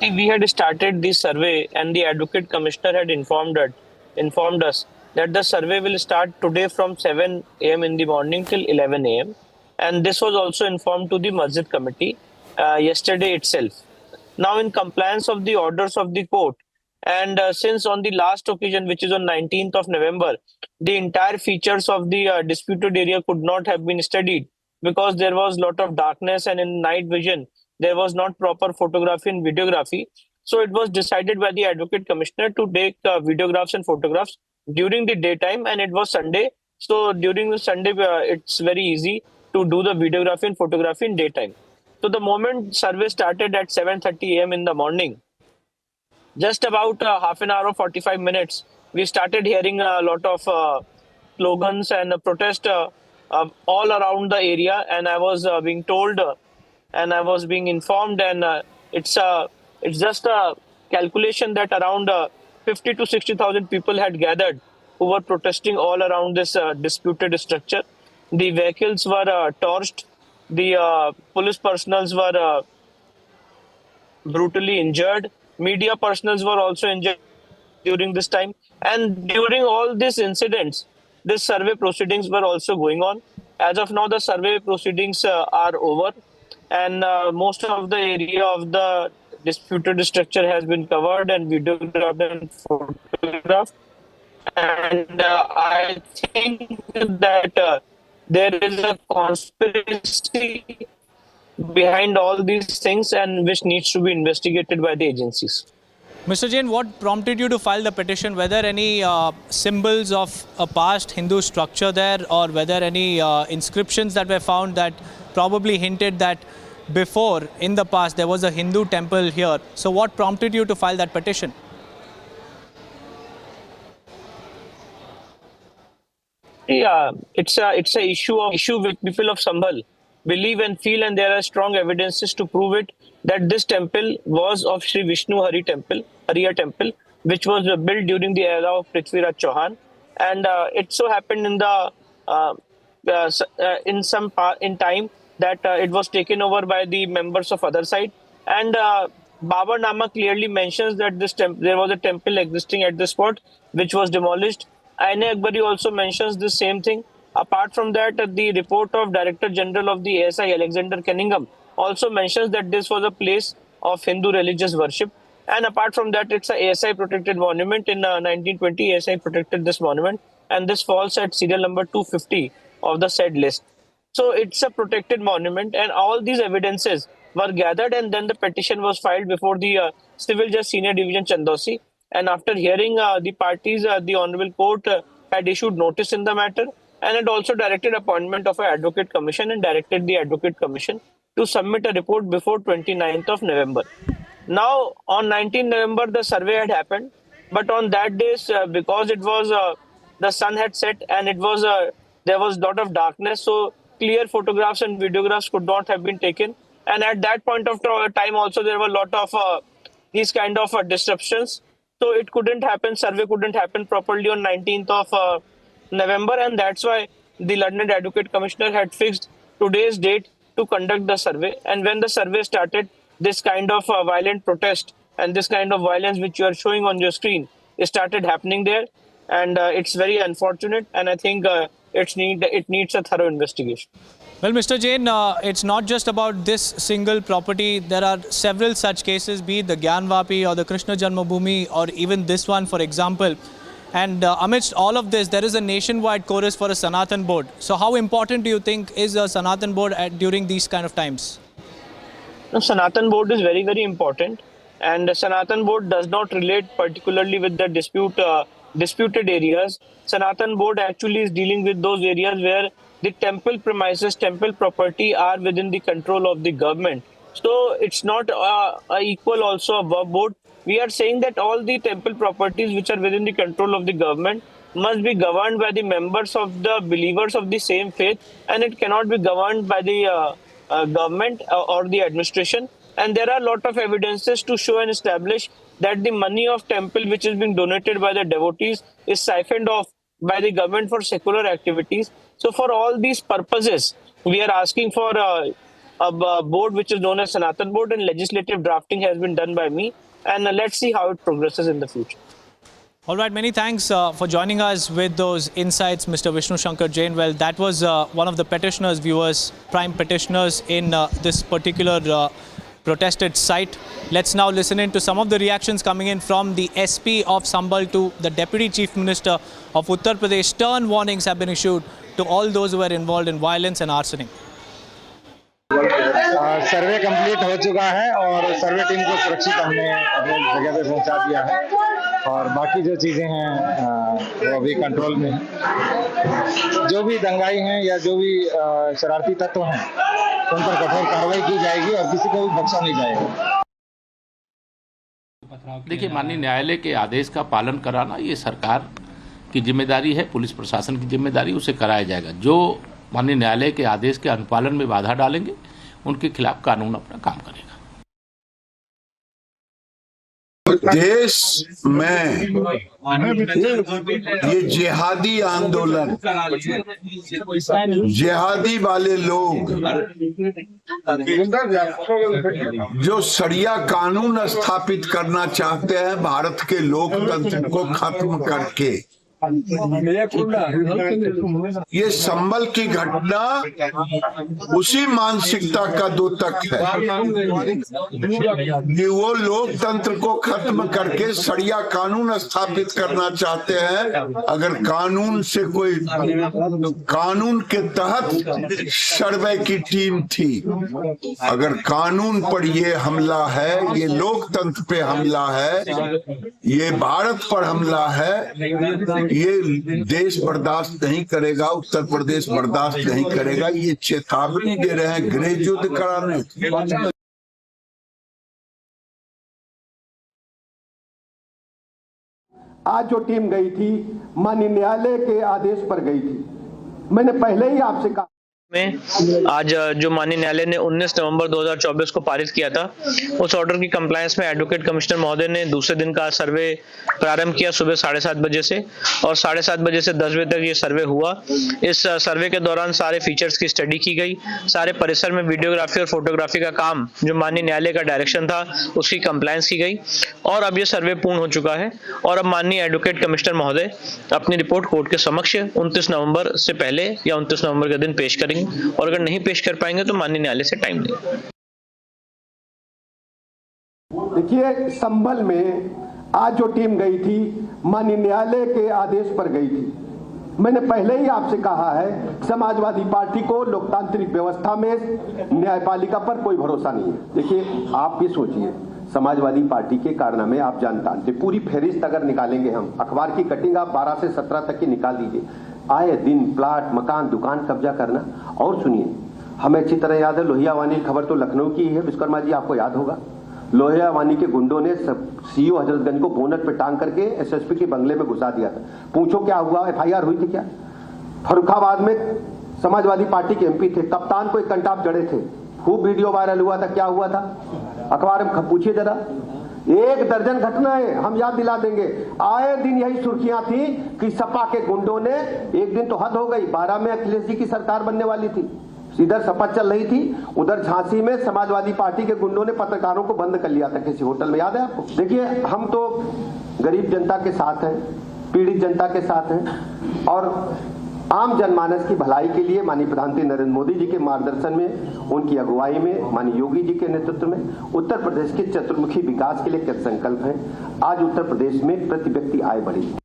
We had started this survey and the Advocate Commissioner had informed us that the survey will start today from 7 a.m. in the morning till 11 a.m. And this was also informed to the Masjid Committee yesterday itself. Now, in compliance of the orders of the court, and since on the last occasion, which is on 19th of November, the entire features of the disputed area could not have been studied because there was a lot of darkness, and in night vision, there was not proper photography and videography. So it was decided by the Advocate Commissioner to take videographs and photographs during the daytime, and it was Sunday. So during the Sunday, it's very easy to do the videography and photography in daytime. So the moment survey started at 7:30 a.m. in the morning, just about half an hour or 45 minutes, we started hearing a lot of slogans and protest all around the area. And I was being told and I was being informed, and it's just a calculation that around 50 to 60,000 people had gathered who were protesting all around this disputed structure. The vehicles were torched. The police personnel were brutally injured. Media personnel were also injured during this time. And during all these incidents, this survey proceedings were also going on. As of now, the survey proceedings are over, and most of the area of the disputed structure has been covered and videographed and photographed. And I think that there is a conspiracy behind all these things, and which needs to be investigated by the agencies. Mr. Jain, what prompted you to file the petition? Were there any symbols of a past Hindu structure there, or were there any inscriptions that were found that probably hinted that before, in the past, there was a Hindu temple here? So what prompted you to file that petition? Yeah, it's a issue with people of Sambhal believe and feel, and there are strong evidences to prove it, that this temple was of Sri Vishnu Hariya temple, which was built during the era of Prithviraj Chauhan, and it so happened in time that it was taken over by the members of other side, and Babar Nama clearly mentions that there was a temple existing at this spot which was demolished. Aine Akbari also mentions the same thing. Apart from that, the report of Director General of the ASI, Alexander Cunningham, also mentions that this was a place of Hindu religious worship. And apart from that, it's a ASI protected monument. In 1920, ASI protected this monument, and this falls at serial number 250 of the said list. So it's a protected monument, and all these evidences were gathered, and then the petition was filed before the Civil Judge Senior Division Chandosi. And after hearing the parties, the Honorable Court had issued notice in the matter, and had also directed appointment of an Advocate Commission, and directed the Advocate Commission to submit a report before 29th of November. Now, on 19th November, the survey had happened, but on that day, because it was the sun had set and it was there was a lot of darkness, so clear photographs and videographs could not have been taken. And at that point of time, also there were a lot of these kind of disruptions. So it couldn't happen, survey couldn't happen properly on 19th of November, and that's why the London Advocate Commissioner had fixed today's date to conduct the survey. And when the survey started, this kind of violent protest and this kind of violence which you are showing on your screen started happening there, and it's very unfortunate, and I think it needs a thorough investigation. Well, Mr. Jain, it's not just about this single property. There are several such cases, be it the Gyanvapi or the Krishna Janmabhoomi, or even this one, for example. And amidst all of this, there is a nationwide chorus for a Sanatan board. So how important do you think is a Sanatan board during these kind of times? The Sanatan board is very, very important. and the Sanatan board does not relate particularly with the disputed areas. Sanatan board actually is dealing with those areas where the temple premises, temple property are within the control of the government. So it's not equal also a verb board. We are saying that all the temple properties which are within the control of the government must be governed by the members of the believers of the same faith, and it cannot be governed by the government or the administration. And there are a lot of evidences to show and establish that the money of temple which is being donated by the devotees is siphoned off by the government for secular activities. So for all these purposes, we are asking for a board which is known as Sanatan board, and legislative drafting has been done by me, and let's see how it progresses in the future. All right, many thanks for joining us with those insights, Mr. Vishnu Shankar Jain. Well, that was one of the petitioners, viewers, prime petitioners in this particular protested site. Let's now listen in to some of the reactions coming in from the SP of Sambhal to the Deputy Chief Minister of Uttar Pradesh. Stern warnings have been issued to all those who were involved in violence and arsoning. Survey complete हो चुका है और survey team को सुरक्षित हमने अपने जगह पे पहुंचा दिया है और बाकी जो चीज़ें हैं वो अभी कंट्रोल में है। जो भी दंगाई हैं या जो भी शरारती तत्व हैं उन पर कठोर कार्रवाई की जाएगी और किसी को भी बख्शा नहीं जाएगा। देखिए, माननीय न्यायालय के आदेश का पालन कराना ये सरकार की जिम्मेदारी है, पुलिस प्रशासन की जिम्मेदारी, उसे कराया जाएगा। जो माननीय न्यायालय के आदेश के अनुपालन में बाधा डालेंगे उनके खिलाफ कानून अपना काम करेगा। देश में ये जिहादी आंदोलन, जिहादी वाले लोग जो शरिया कानून स्थापित करना चाहते हैं भारत के लोकतंत्र को खत्म करके, ये संभल की घटना उसी मानसिकता का द्योतक है कि वो लोकतंत्र को खत्म करके शरिया कानून स्थापित करना चाहते हैं। अगर कानून से कोई कानून के तहत सर्वे की टीम थी, अगर कानून पर ये हमला है, ये लोकतंत्र पे हमला है, ये भारत पर हमला है, ये देश बर्दाश्त नहीं करेगा, उत्तर प्रदेश बर्दाश्त नहीं करेगा। ये चेतावनी दे रहे हैं गृह युद्ध कराने। आज जो टीम गई थी माननीय न्यायालय के आदेश पर गई थी। मैंने पहले ही आपसे कहा में आज जो माननीय न्यायालय ने 19 नवंबर 2024 को पारित किया था, उस ऑर्डर की कंप्लायंस में एडवोकेट कमिश्नर महोदय ने दूसरे दिन का सर्वे प्रारंभ किया सुबह 7:30 बजे से, और 7:30 बजे से 10 बजे तक ये सर्वे हुआ। इस सर्वे के दौरान सारे फीचर्स की स्टडी की गई, सारे परिसर में वीडियोग्राफी और फोटोग्राफी का काम जो माननीय न्यायालय का डायरेक्शन था उसकी कंप्लायंस की गई, और अब ये सर्वे पूर्ण हो चुका है। और अब माननीय एडवोकेट कमिश्नर महोदय अपनी रिपोर्ट कोर्ट के समक्ष 29 नवंबर से पहले या 29 नवंबर के दिन पेश करेंगे, और अगर नहीं पेश कर पाएंगे तो माननीय न्यायालय से टाइम लेंगे। देखिए, संभल में आज जो टीम गई थी माननीय न्यायालय के आदेश पर गई थी। मैंने पहले ही आपसे कहा है, समाजवादी पार्टी को लोकतांत्रिक व्यवस्था में न्यायपालिका पर कोई भरोसा नहीं है। देखिए, आप भी सोचिए, समाजवादी पार्टी के कारनामे आप जानते, पूरी फहरिस्त अगर निकालेंगे हम, अखबार की कटिंग आप 12 से 17 तक की निकाल दीजिए, आए दिन प्लाट, मकान, दुकान कब्जा करना। और सुनिए, हमें अच्छी तरह याद है, लोहिया वानी खबर तो लखनऊ की है, विश्वकर्मा जी आपको याद होगा। लोहिया वानी के गुंडों ने सीओ हजरतगंज को बोनट पे टांग करके एसएसपी के बंगले में घुसा दिया था। पूछो क्या हुआ, एफआईआर हुई थी क्या? फर्रुखाबाद में समाजवादी पार्टी के एमपी थे, कप्तान को एक कंटाप जड़े थे, खूब वीडियो वायरल हुआ था। क्या हुआ था अखबार में पूछिए जरा। 1 दर्जन घटनाएं हम याद दिला देंगे। आए दिन यही सुर्खियां थी कि सपा के गुंडों ने, एक दिन तो हद हो गई, 12 में अखिलेश जी की सरकार बनने वाली थी, इधर सपा चल रही थी, उधर झांसी में समाजवादी पार्टी के गुंडों ने पत्रकारों को बंद कर लिया था किसी होटल में, याद है आपको? देखिए, हम तो गरीब जनता के साथ हैं, पीड़ित जनता के साथ हैं, और आम जनमानस की भलाई के लिए माननीय प्रधानमंत्री नरेंद्र मोदी जी के मार्गदर्शन में, उनकी अगुवाई में, माननीय योगी जी के नेतृत्व में उत्तर प्रदेश के चतुर्मुखी विकास के लिए कृत संकल्प हैं। आज उत्तर प्रदेश में प्रति व्यक्ति आय बढ़ी।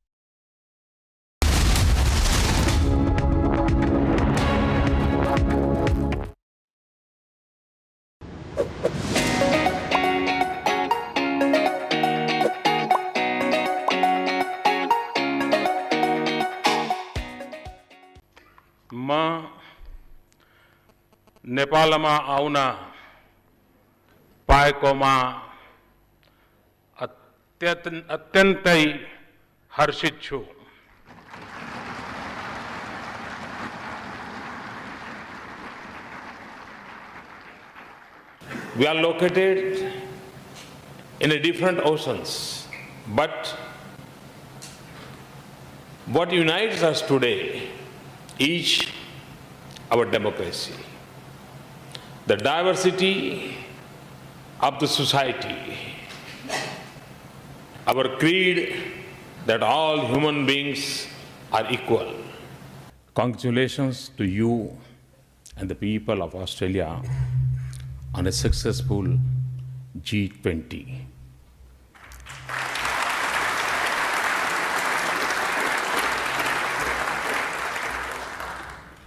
नेपालमा आउन पाएकोमा अत्यन्तै हर्षित छु। We are located in a different oceans, but what unites us today is our democracy, the diversity of the society, our creed that all human beings are equal. Congratulations to you and the people of Australia on a successful G20.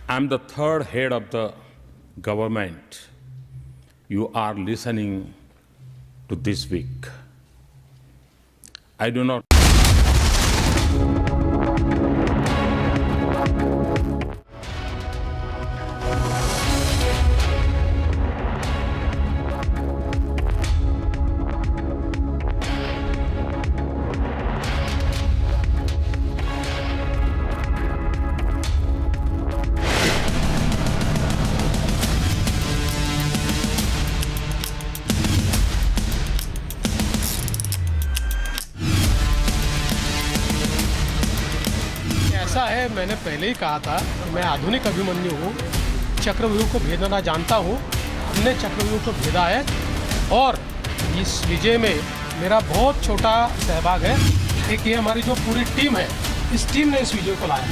I'm the third head of the government you are listening to this week. I do not ऐसा है, मैंने पहले ही कहा था कि मैं आधुनिक अभिमन्यु हूँ, चक्रव्यूह को भेदना जानता हूँ। हमने चक्रव्यूह को भेदा है और इस विजय में मेरा बहुत छोटा सहभाग है। एक ये हमारी जो पूरी टीम है, इस टीम ने इस विजय को लाया।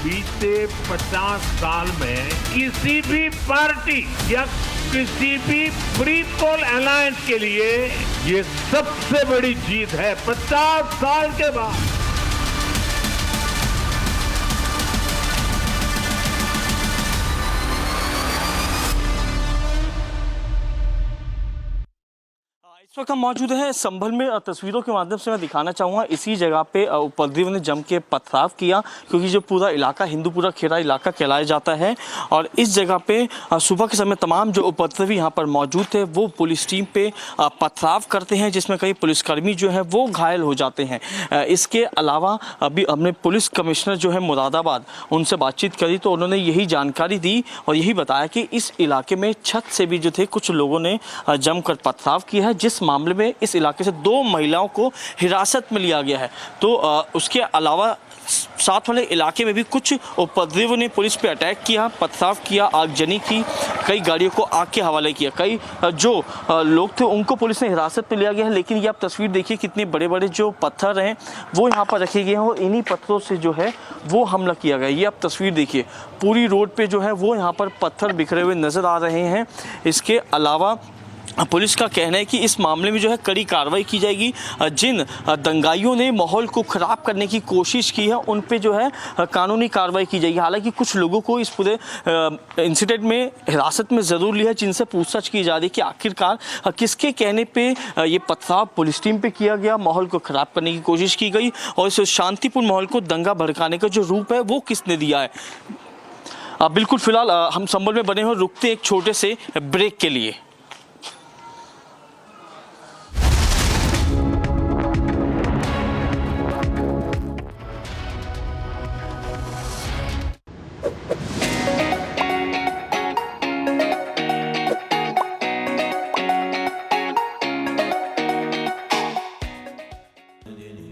बीते 50 साल में किसी भी पार्टी या किसी भी फ्री पोल अलायंस के लिए ये सबसे बड़ी जीत है 50 साल के बाद। इस वक्त हम मौजूद हैं संभल में। तस्वीरों के माध्यम से मैं दिखाना चाहूँगा, इसी जगह पे उपद्रवियों ने जम के पथराव किया, क्योंकि जो पूरा इलाका हिंदूपुरा खेड़ा इलाका कहलाया जाता है। और इस जगह पे सुबह के समय तमाम जो उपद्रवी यहाँ पर मौजूद थे वो पुलिस टीम पे पथराव करते हैं, जिसमें कई पुलिसकर्मी जो है वो घायल हो जाते हैं। इसके अलावा अभी हमने पुलिस कमिश्नर जो है मुरादाबाद, उनसे बातचीत करी तो उन्होंने यही जानकारी दी और यही बताया कि इस इलाके में छत से भी जो थे कुछ लोगों ने जमकर पथराव किया है, जिस मामले में इस इलाके से 2 महिलाओं को हिरासत में लिया गया है। तो उसके अलावा साथ वाले इलाके में भी कुछ उपद्रवियों ने पुलिस पे अटैक किया, पथराव किया, आगजनी की, कई गाड़ियों को आग के हवाले किया। कई जो लोग थे उनको पुलिस ने हिरासत में लिया गया है। लेकिन ये आप तस्वीर देखिए, कितने बड़े बड़े जो पत्थर हैं वो यहाँ पर रखे गए हैं और इन्हीं पत्थरों से जो है वो हमला किया गया। ये आप तस्वीर देखिए, पूरी रोड पे जो है वो यहाँ पर पत्थर बिखरे हुए नजर आ रहे हैं। इसके अलावा पुलिस का कहना है कि इस मामले में जो है कड़ी कार्रवाई की जाएगी। जिन दंगाइयों ने माहौल को ख़राब करने की कोशिश की है उन पे जो है कानूनी कार्रवाई की जाएगी। हालांकि कुछ लोगों को इस पूरे इंसिडेंट में हिरासत में ज़रूर लिया है, जिनसे पूछताछ की जा रही है कि आखिरकार किसके कहने पे ये पथराव पुलिस टीम पे किया गया, माहौल को ख़राब करने की कोशिश की गई और इस शांतिपूर्ण माहौल को दंगा भड़काने का जो रूप है वो किसने दिया है। बिल्कुल, फिलहाल हम संभल में बने हुए, रुकते एक छोटे से ब्रेक के लिए।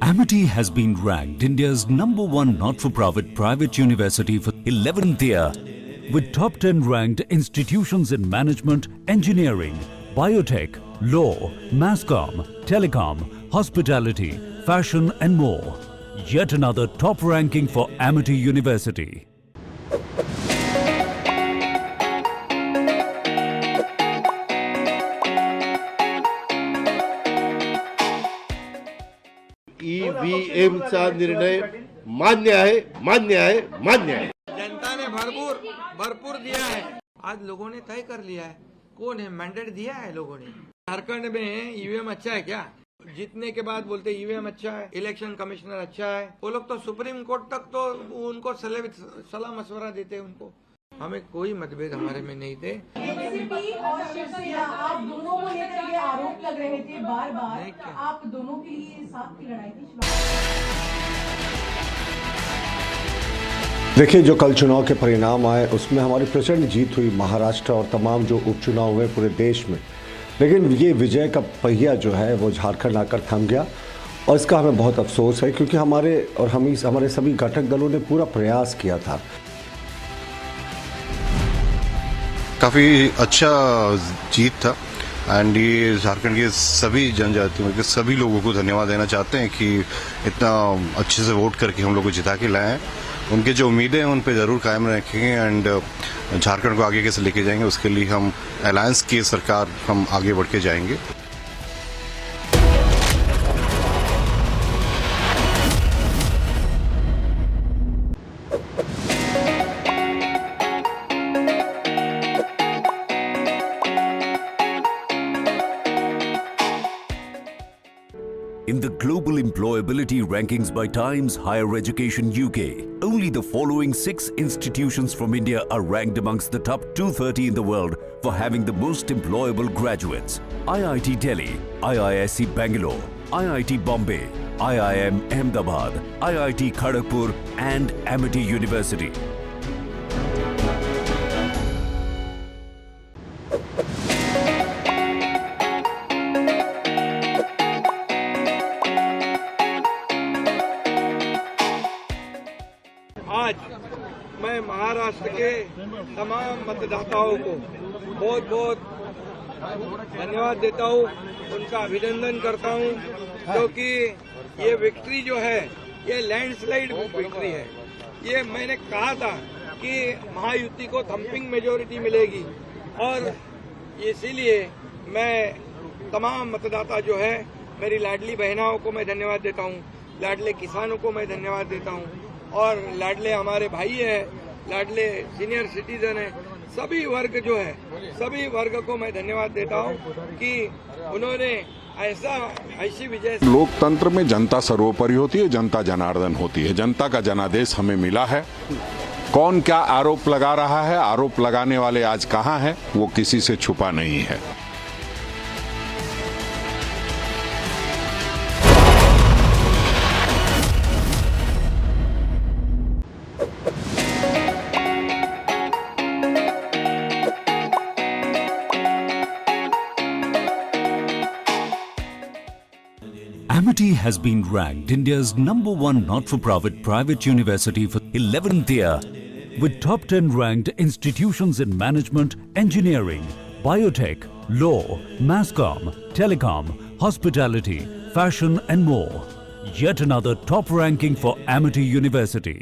Amity has been ranked India's #1 not-for-profit private university for 11th year, with top 10 ranked institutions in management, engineering, biotech, law, mass comm, telecom, hospitality, fashion and more. Yet another top ranking for Amity University. ईव्हीएमचा निर्णय मान्य आहे, मान्य आहे, मान्य आहे। जनता ने भरपूर दिया है। आज लोगों ने तय कर लिया है कौन है? मैंडेट दिया है लोगों ने। झारखंड में ईवीएम अच्छा है क्या? जीतने के बाद बोलते ईवीएम अच्छा है, इलेक्शन कमिश्नर अच्छा है। वो लोग तो सुप्रीम कोर्ट तक तो उनको सलाह मशवरा देते हैं उनको। हमें कोई मतभेद हमारे में नहीं थे। एनसीपी और शिवसेना आप दोनों को लेकर ये आरोप लग रहे थे बार बार, आप दोनों के लिए साथ की लड़ाई थी। देखिए, जो कल चुनाव के परिणाम आए उसमें हमारी प्रचंड जीत हुई महाराष्ट्र और तमाम जो उपचुनाव हुए पूरे देश में, लेकिन ये विजय का पहिया जो है वो झारखंड आकर थम गया और इसका हमें बहुत अफसोस है, क्योंकि हमारे सभी घटक दलों ने पूरा प्रयास किया था। काफ़ी अच्छा जीत था एंड ये झारखंड के सभी जनजातियों के सभी लोगों को धन्यवाद देना चाहते हैं कि इतना अच्छे से वोट करके हम लोग को जिता के लाए हैं। उनके जो उम्मीदें हैं उन पे ज़रूर कायम रखेंगे एंड झारखंड को आगे कैसे लेके जाएंगे उसके लिए हम अलायंस की सरकार हम आगे बढ़ के जाएंगे। In the global employability rankings by Times Higher Education UK, only the following 6 institutions from India are ranked amongst the top 230 in the world for having the most employable graduates. IIT Delhi, IISc Bangalore, IIT Bombay, IIM Ahmedabad, IIT Kharagpur and Amity University. आज मैं महाराष्ट्र के तमाम मतदाताओं को बहुत बहुत धन्यवाद देता हूँ, उनका अभिनंदन करता हूँ, क्योंकि ये विक्ट्री जो है ये लैंडस्लाइड विक्ट्री है। ये मैंने कहा था कि महायुति को थम्पिंग मेजोरिटी मिलेगी और इसीलिए मैं तमाम मतदाता जो है, मेरी लाडली बहनाओं को मैं धन्यवाद देता हूँ, लाडले किसानों को मैं धन्यवाद देता हूँ और लाडले हमारे भाई है, लाडले सीनियर सिटीजन है, सभी वर्ग जो है, सभी वर्ग को मैं धन्यवाद देता हूँ कि उन्होंने ऐसी विजय। लोकतंत्र में जनता सर्वोपरि होती है, जनता जनार्दन होती है। जनता का जनादेश हमें मिला है। कौन क्या आरोप लगा रहा है, आरोप लगाने वाले आज कहाँ हैं, वो किसी से छुपा नहीं है। Amity has been ranked India's #1 not-for-profit private university for 11th year, with top 10 ranked institutions in management, engineering, biotech, law, masscom, telecom, hospitality, fashion and more. Yet another top ranking for Amity University.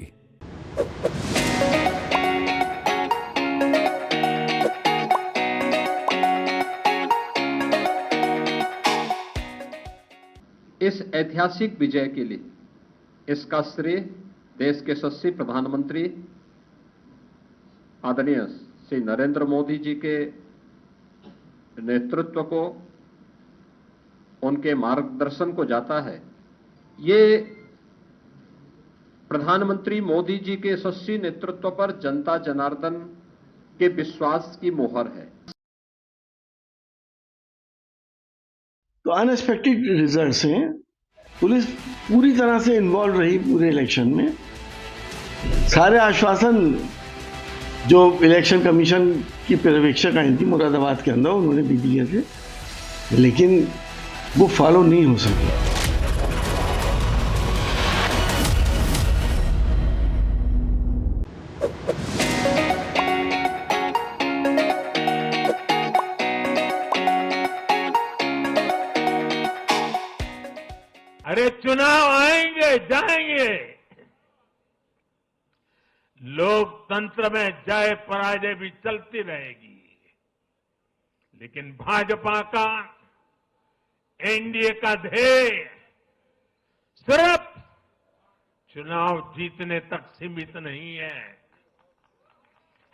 इस ऐतिहासिक विजय के लिए इसका श्रेय देश के यशस्वी प्रधानमंत्री आदरणीय श्री नरेंद्र मोदी जी के नेतृत्व को, उनके मार्गदर्शन को जाता है। ये प्रधानमंत्री मोदी जी के यशस्वी नेतृत्व पर जनता जनार्दन के विश्वास की मोहर है। तो अनएक्सपेक्टेड रिजल्ट्स हैं। पुलिस पूरी तरह से इन्वॉल्व रही पूरे इलेक्शन में। सारे आश्वासन जो इलेक्शन कमीशन की पर्यवेक्षक आई थी मुरादाबाद के अंदर, उन्होंने भी दिए थे, लेकिन वो फॉलो नहीं हो सके। अरे चुनाव आएंगे जाएंगे, लोकतंत्र में जय पराजय भी चलती रहेगी, लेकिन भाजपा का एनडीए का ध्येय सिर्फ चुनाव जीतने तक सीमित नहीं है।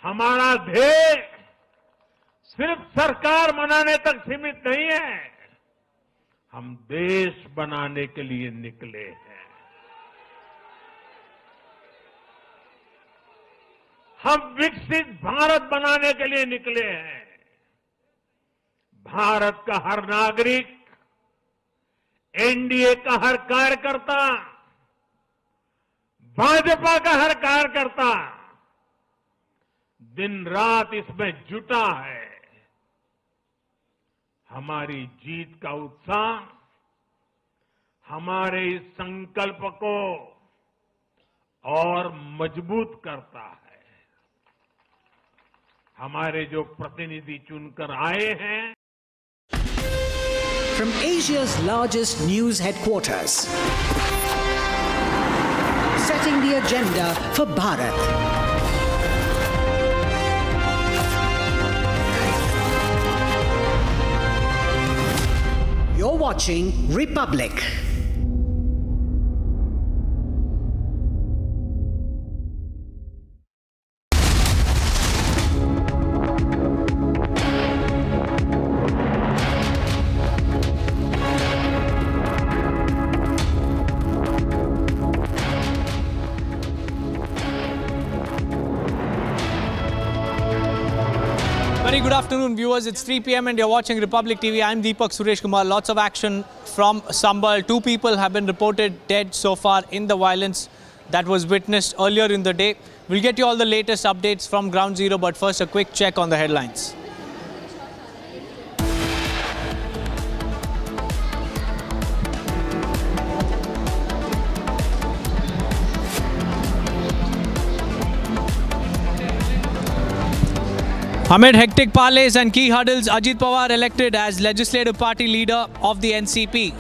हमारा ध्येय सिर्फ सरकार बनाने तक सीमित नहीं है, हम देश बनाने के लिए निकले हैं। हम विकसित भारत बनाने के लिए निकले हैं। भारत का हर नागरिक, एनडीए का हर कार्यकर्ता, भाजपा का हर कार्यकर्ता दिन रात इसमें जुटा है। हमारी जीत का उत्साह हमारे इस संकल्प को और मजबूत करता है। हमारे जो प्रतिनिधि चुनकर आए हैं, From Asia's largest news headquarters, setting the agenda for Bharat. You're watching Republic. Very good afternoon, viewers. It's 3 p.m. and you're watching Republic TV. I'm Deepak Suresh Kumar. Lots of action from Sambhal. 2 people have been reported dead so far in the violence that was witnessed earlier in the day. We'll get you all the latest updates from Ground Zero, but first a quick check on the headlines. Amid hectic parleys and key hurdles, Ajit Pawar elected as Legislative Party Leader of the NCP.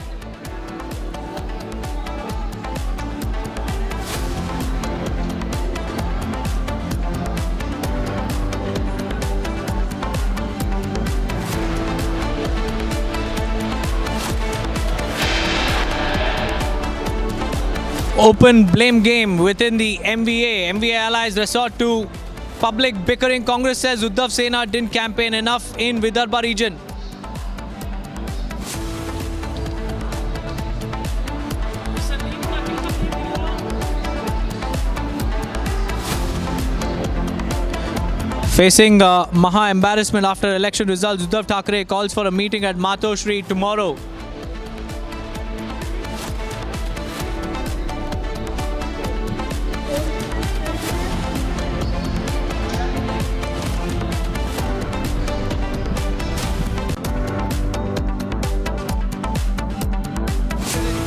Open blame game within the MVA. MVA allies resort to public bickering. Congress says Shinde Sena didn't campaign enough in Vidarbha region. Facing Maha embarrassment after election results, Uddhav Thackeray calls for a meeting at Matoshri tomorrow.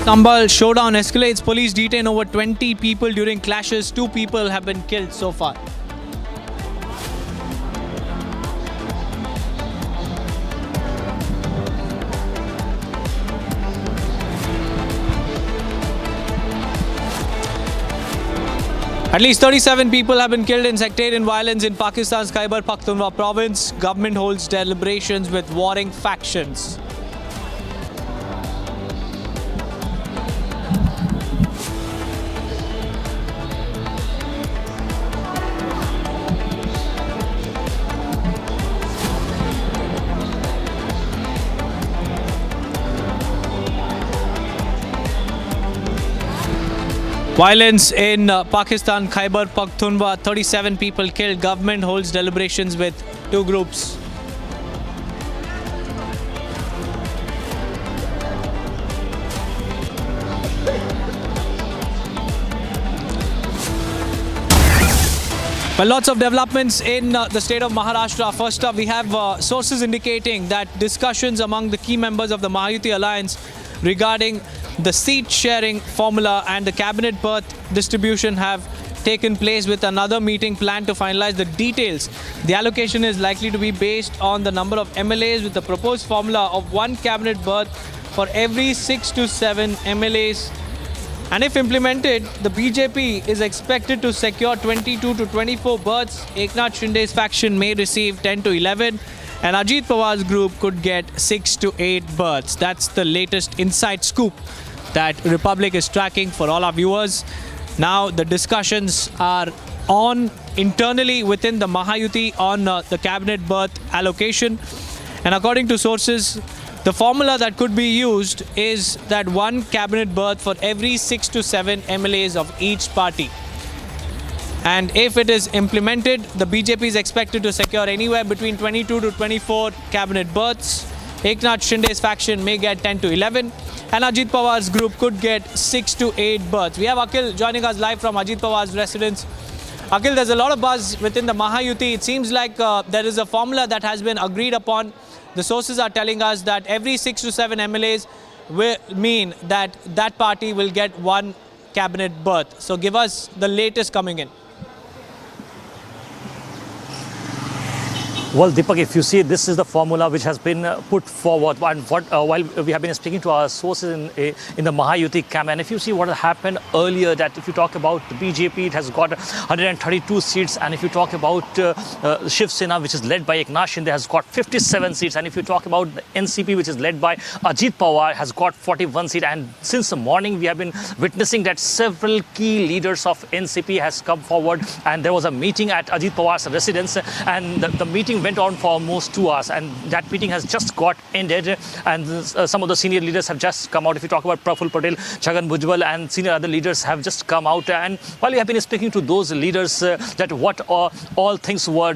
Sambhal showdown escalates. Police detain over 20 people during clashes. 2 people have been killed so far. At least 37 people have been killed in sectarian violence in Pakistan's Khyber Pakhtunkhwa province. Government holds deliberations with warring factions. Violence in Pakistan, Khyber Pakhtunkhwa, 37 people killed. Government holds deliberations with 2 groups. Well, lots of developments in the state of Maharashtra. First up, we have sources indicating that discussions among the key members of the Mahayuti alliance regarding the seat sharing formula and the cabinet berth distribution have taken place, with another meeting planned to finalize the details. The allocation is likely to be based on the number of MLAs, with the proposed formula of 1 cabinet berth for every 6 to 7 MLAs. And if implemented, the BJP is expected to secure 22 to 24 berths. Eknath Shinde's faction may receive 10 to 11. And Ajit Pawar's group could get 6 to 8 berths. That's the latest inside scoop that Republic is tracking for all our viewers. Now the discussions are on internally within the Mahayuti on the cabinet berth allocation. And according to sources, the formula that could be used is that one cabinet berth for every 6 to 7 MLAs of each party. And if it is implemented, the BJP is expected to secure anywhere between 22 to 24 cabinet berths. Eknath Shinde's faction may get 10 to 11. And Ajit Pawar's group could get 6 to 8 berths. We have Akhil joining us live from Ajit Pawar's residence. Akhil, there's a lot of buzz within the Mahayuti. It seems like there is a formula that has been agreed upon. The sources are telling us that every 6 to 7 MLAs will mean that that party will get one cabinet berth. So give us the latest coming in. Well, Deepak, if you see, this is the formula which has been put forward. And while we have been speaking to our sources in the Mahayuti camp, and if you see what happened earlier, that if you talk about the BJP, it has got 132 seats, and if you talk about Shiv Sena, which is led by Eknath Shinde, has got 57 seats, and if you talk about the NCP, which is led by Ajit Pawar, has got 41 seats. And since the morning, we have been witnessing that several key leaders of NCP has come forward, and there was a meeting at Ajit Pawar's residence, and the meeting went on for almost 2 hours, and that meeting has just got ended, and some of the senior leaders have just come out. If you talk about Praful Patel, Chhagan Bhujbal, and senior other leaders have just come out, and while we have been speaking to those leaders that what all things were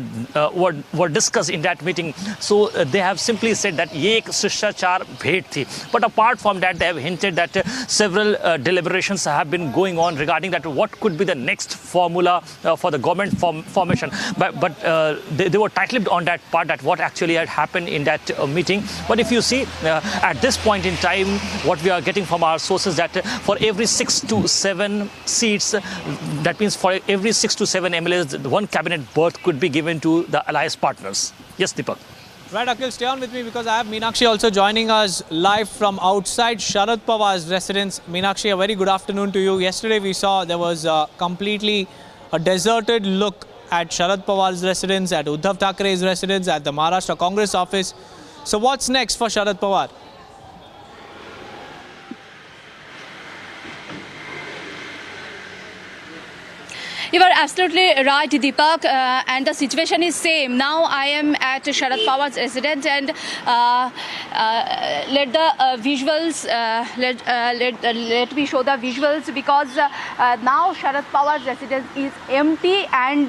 discussed in that meeting, so they have simply said that ye ek shishachar bhet thi. But apart from that, they have hinted that several deliberations have been going on regarding that what could be the next formula for the government formation. But they were tight-lipped on that part, that what actually had happened in that meeting. But if you see, at this point in time, what we are getting from our sources, that for every 6 to 7 seats, that means for every 6 to 7 MLAs, one cabinet berth could be given to the alliance partners. Yes, Deepak. Right, Akhil, stay on with me because I have Meenakshi also joining us live from outside Sharad Pawar's residence. Meenakshi, a very good afternoon to you. Yesterday we saw there was completely a deserted look at Sharad Pawar's residence, at Uddhav Thackeray's residence, at the Maharashtra Congress office. So what's next for Sharad Pawar? You are absolutely right, Deepak, and the situation is same. Now I am at Sharad Pawar's residence, and let the visuals, let me show the visuals, because now Sharad Pawar's residence is empty, and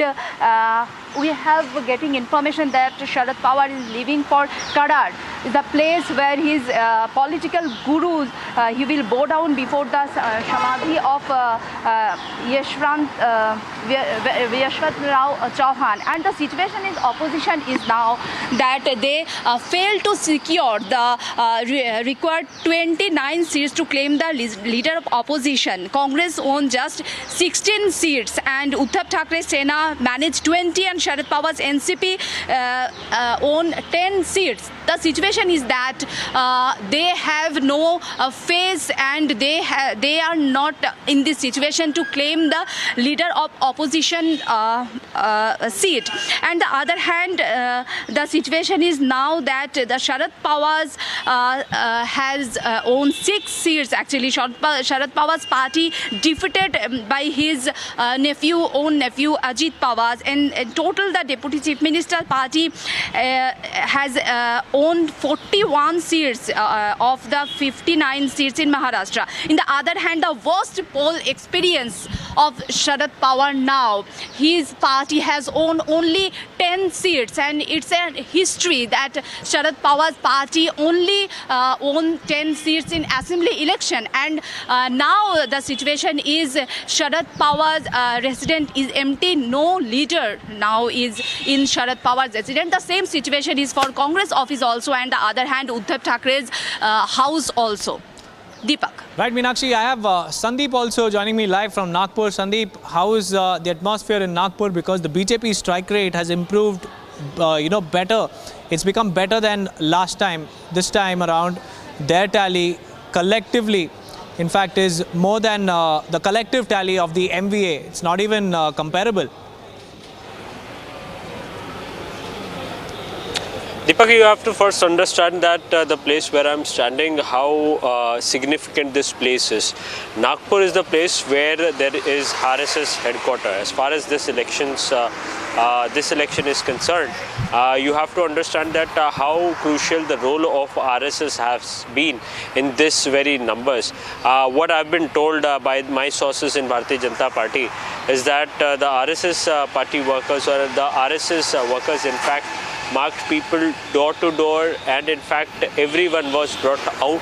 we have getting information that Sharad Pawar is leaving for Kadar, the place where his political gurus, he will bow down before the Samadhi of Yashwant Rao Chauhan. And the situation is, opposition is now that they failed to secure the required 29 seats to claim the leader of opposition. Congress won just 16 seats, and Uddhav Thackeray Sena managed 20, and Sharad Pawar's NCP own 10 seats. The situation is that they have no face, and they are not in this situation to claim the leader of opposition seat. And the other hand, the situation is now that the Sharad Pawar's has owned 6 seats. Actually, Sharad Pawar's party defeated by his own nephew Ajit Pawar. And in total, the Deputy Chief Minister party has owned 41 seats of the 59 seats in Maharashtra. In the other hand, the worst poll experience of Sharad Pawar now, his party has owned only 10 seats, and it's a history that Sharad Pawar's party only won 10 seats in assembly election. And now the situation is Sharad Pawar's residence is empty, no leader now is in Sharad Pawar's residence. The same situation is for Congress office also, and the other hand Uddhav Thackeray's house also. Deepak. Right, Meenakshi, I have Sandeep also joining me live from Nagpur. Sandeep, how is the atmosphere in Nagpur? Because the BJP strike rate has improved, better. It's become better than last time. This time around, their tally collectively, in fact, is more than the collective tally of the MVA. It's not even comparable. Deepak, Okay, you have to first understand that the place where I'm standing, how significant this place is. Nagpur is the place where there is RSS headquarters. As far as this election is concerned, you have to understand that how crucial the role of RSS has been in this very numbers. What I've been told by my sources in Bharatiya Janata Party is that the RSS party workers or the RSS workers in fact marked people door to door, and in fact everyone was brought out,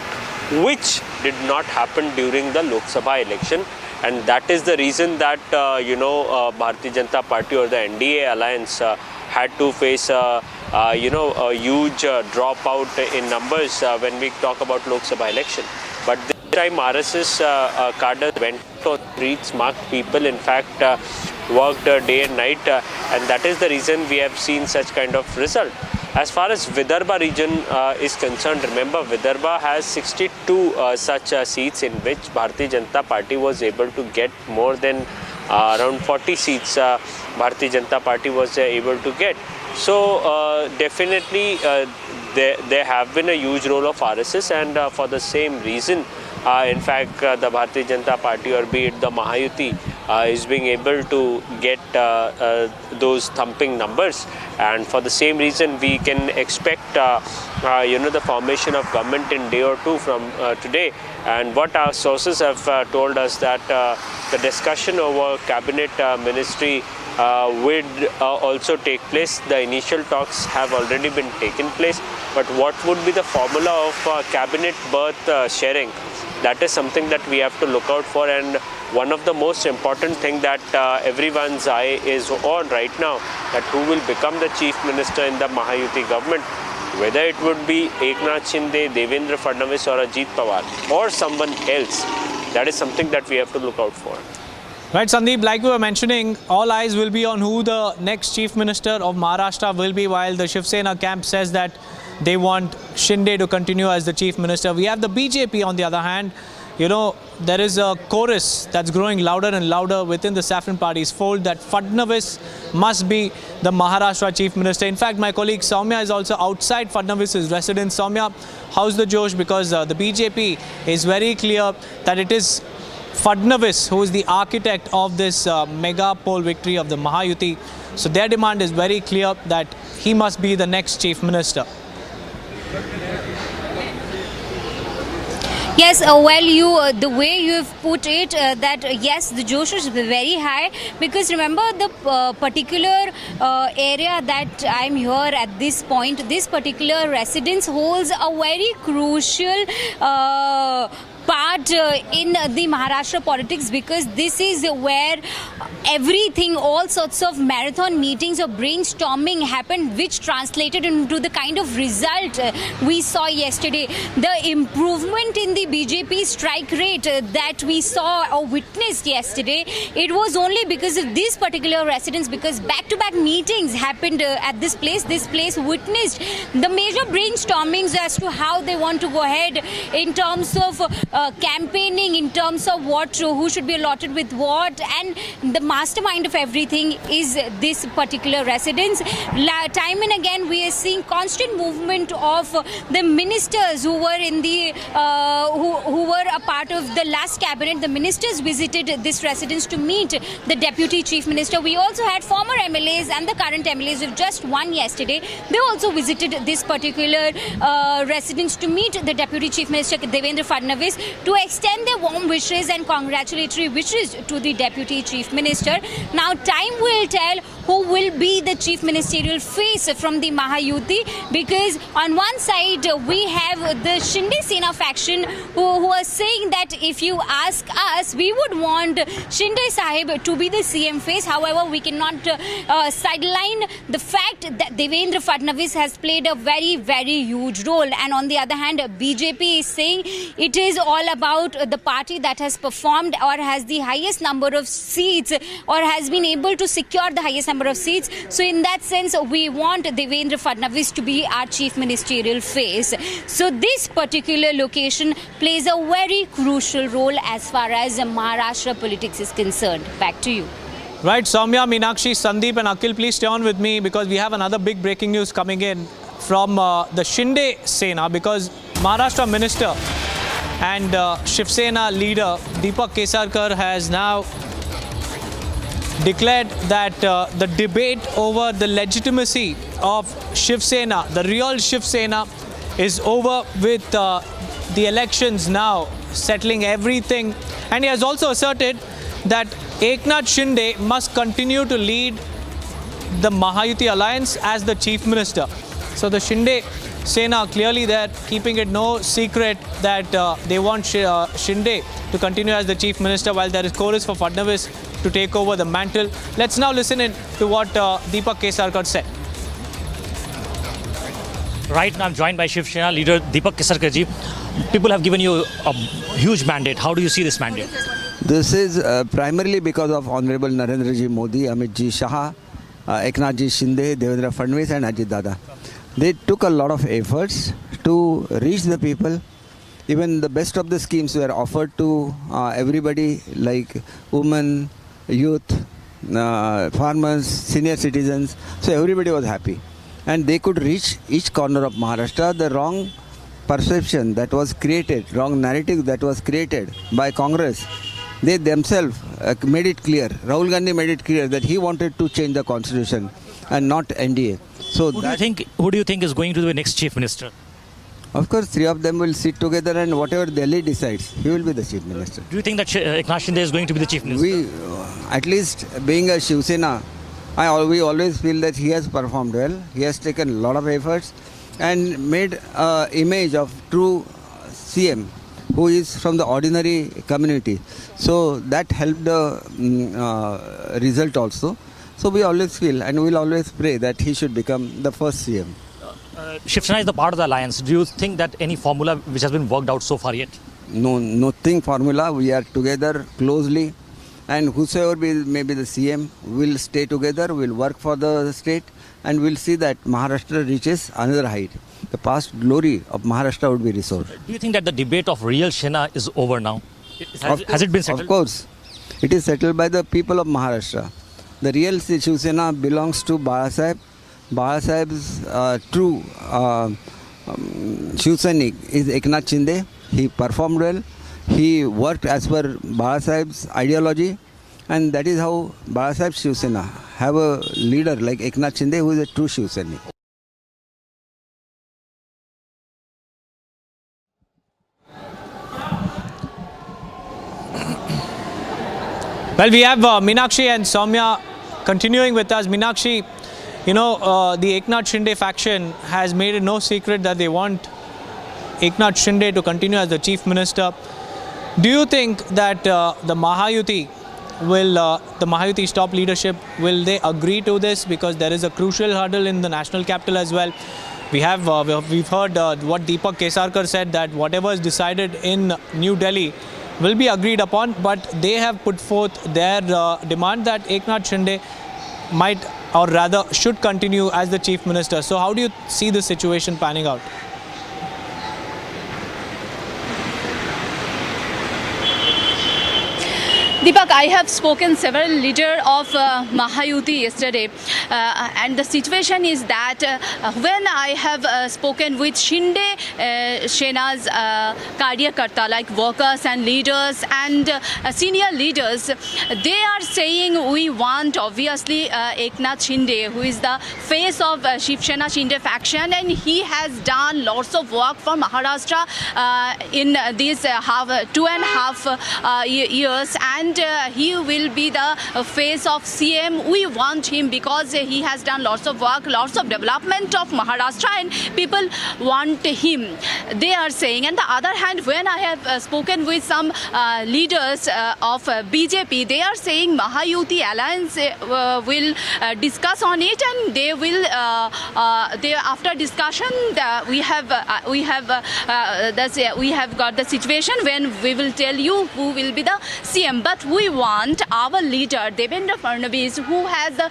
which did not happen during the Lok Sabha election. And that is the reason that Bharatiya Janata Party or the NDA alliance had to face a huge dropout in numbers when we talk about Lok Sabha election. But this time RSS cadre went to streets, marked people, in fact worked day and night, and that is the reason we have seen such kind of result. As far as Vidarbha region is concerned, remember Vidarbha has 62 such seats in which Bharatiya Janata Party was able to get more than around 40 seats Bharatiya Janata Party was able to get. So definitely there have been a huge role of RSS, and for the same reason in fact the Bharatiya Janata Party, or be it the Mahayuti, is being able to get those thumping numbers, and for the same reason we can expect the formation of government in day or two from today. And what our sources have told us that the discussion over cabinet ministry would also take place. The initial talks have already been taken place, but what would be the formula of cabinet berth sharing? That is something that we have to look out for, and one of the most important thing that everyone's eye is on right now, that who will become the chief minister in the Mahayuti government, whether it would be Eknath Shinde, Devendra Fadnavis or Ajit Pawar or someone else. That is something that we have to look out for. Right, Sandeep, like we were mentioning, all eyes will be on who the next chief minister of Maharashtra will be, while the Shiv Sena camp says that they want Shinde to continue as the chief minister. We have the BJP on the other hand. There is a chorus that's growing louder and louder within the Saffron Party's fold that Fadnavis must be the Maharashtra chief minister. In fact, my colleague Soumya is also outside Fadnavis' residence. Soumya, how's the Josh? Because the BJP is very clear that it is Fadnavis who is the architect of this mega poll victory of the Mahayuti. So their demand is very clear that he must be the next chief minister. Yes, the way you have put it, that yes, the Josh is very high, because remember the particular area that I'm here at this point, this particular residence holds a very crucial part in the Maharashtra politics, because this is where everything, all sorts of marathon meetings or brainstorming happened, which translated into the kind of result we saw yesterday. The improvement in the BJP strike rate that we saw or witnessed yesterday, it was only because of this particular residence, because back-to-back meetings happened at this place. This place witnessed the major brainstormings as to how they want to go ahead in terms of campaigning, in terms of who should be allotted with what, and the mastermind of everything is this particular residence. Time and again we are seeing constant movement of the ministers who were in the who were a part of the last cabinet. The ministers visited this residence to meet the deputy chief minister. We also had former MLAs and the current MLAs who just won yesterday. They also visited this particular residence to meet the deputy chief minister Devendra Fadnavis, to extend their warm wishes and congratulatory wishes to the deputy chief minister. Now time will tell who will be the chief ministerial face from the Mahayuti, because on one side we have the Shinde Sena faction who are saying that if you ask us, we would want Shinde Sahib to be the CM face. However, we cannot sideline the fact that Devendra Fadnavis has played a very, very huge role. And on the other hand, BJP is saying it is all about the party that has performed or has the highest number of seats or has been able to secure the highest number of seats. So in that sense, we want Devendra Fadnavis to be our chief ministerial face. So this particular location plays a very crucial role as far as Maharashtra politics is concerned. Back to you. Right, Soumya, Meenakshi, Sandeep and Akhil, please stay on with me, because we have another big breaking news coming in. from the Shinde Sena, because Maharashtra Minister and Shiv Sena leader Deepak Kesarkar has now declared that the debate over the legitimacy of Shiv Sena, the real Shiv Sena, is over, with the elections now settling everything. And he has also asserted that Eknath Shinde must continue to lead the Mahayuti alliance as the chief minister. So the Shinde Sena clearly there keeping it no secret that they want Shinde to continue as the chief minister, while there is chorus for Fadnavis to take over the mantle. Let's now listen in to what Deepak Kesarkar said. Right now I'm joined by Shiv Sena leader Deepak Kesarkar ji. People have given you a huge mandate. How do you see this mandate? This is primarily because of Honorable Narendra ji Modi, Amit ji Shah, Eknath ji Shinde, Devendra Fadnavis and Ajit Dada. They took a lot of efforts to reach the people. Even the best of the schemes were offered to everybody, like women, youth, farmers, senior citizens. So everybody was happy. And they could reach each corner of Maharashtra. The wrong perception that was created, wrong narrative that was created by Congress, they themselves made it clear. Rahul Gandhi made it clear that he wanted to change the constitution and not NDA. So who do you think is going to be the next chief minister? Of course, three of them will sit together, and whatever Delhi decides, he will be the chief minister. Do you think that Eknath Shinde is going to be the chief minister? We, at least being a Shiv Sena, we always feel that he has performed well. He has taken a lot of efforts and made an image of true CM who is from the ordinary community. So that helped the result also. So we always feel and we will always pray that he should become the first CM. Shiv Sena is the part of the alliance. Do you think that any formula which has been worked out so far yet? No, nothing formula. We are together closely, and whosoever may be the CM will stay together, will work for the state, and we'll see that Maharashtra reaches another height. The past glory of Maharashtra would be restored. Do you think that the debate of real Sena is over now? Has it been settled? Of course. It is settled by the people of Maharashtra. The real Shiv Sena belongs to Balasaheb. Balasaheb's true Shiv Sainik is Eknath Shinde. He performed well. He worked as per Balasaheb's ideology. And that is how Balasaheb Shiv Sena have a leader like Eknath Shinde, who is a true Shiv Sainik. Well, we have Meenakshi and Soumya continuing with us. Meenakshi, you know, the Eknath Shinde faction has made it no secret that they want Eknath Shinde to continue as the chief minister. Do you think that the Mahayuti top leadership, will they agree to this? Because there is a crucial hurdle in the national capital as well. We've heard what Deepak Kesarkar said, that whatever is decided in New Delhi will be agreed upon, but they have put forth their demand that Eknath Shinde might, or rather should, continue as the chief minister. So how do you see the situation panning out? Deepak, I have spoken several leaders of Mahayuti yesterday, and the situation is that when I have spoken with Shinde Sena's Karyakarta, like workers and leaders and senior leaders, they are saying we want obviously Eknath Shinde, who is the face of Shiv Sena Shinde faction, and he has done lots of work for Maharashtra in these 2.5 years, and he will be the face of CM. We want him because he has done lots of work, lots of development of Maharashtra, and people want him, they are saying. And the other hand, when I have spoken with some leaders of BJP, they are saying Mahayuti alliance will discuss on it, and they will after discussion we have got the situation when we will tell you who will be the CM. But we want our leader Devendra Fadnavis, who has the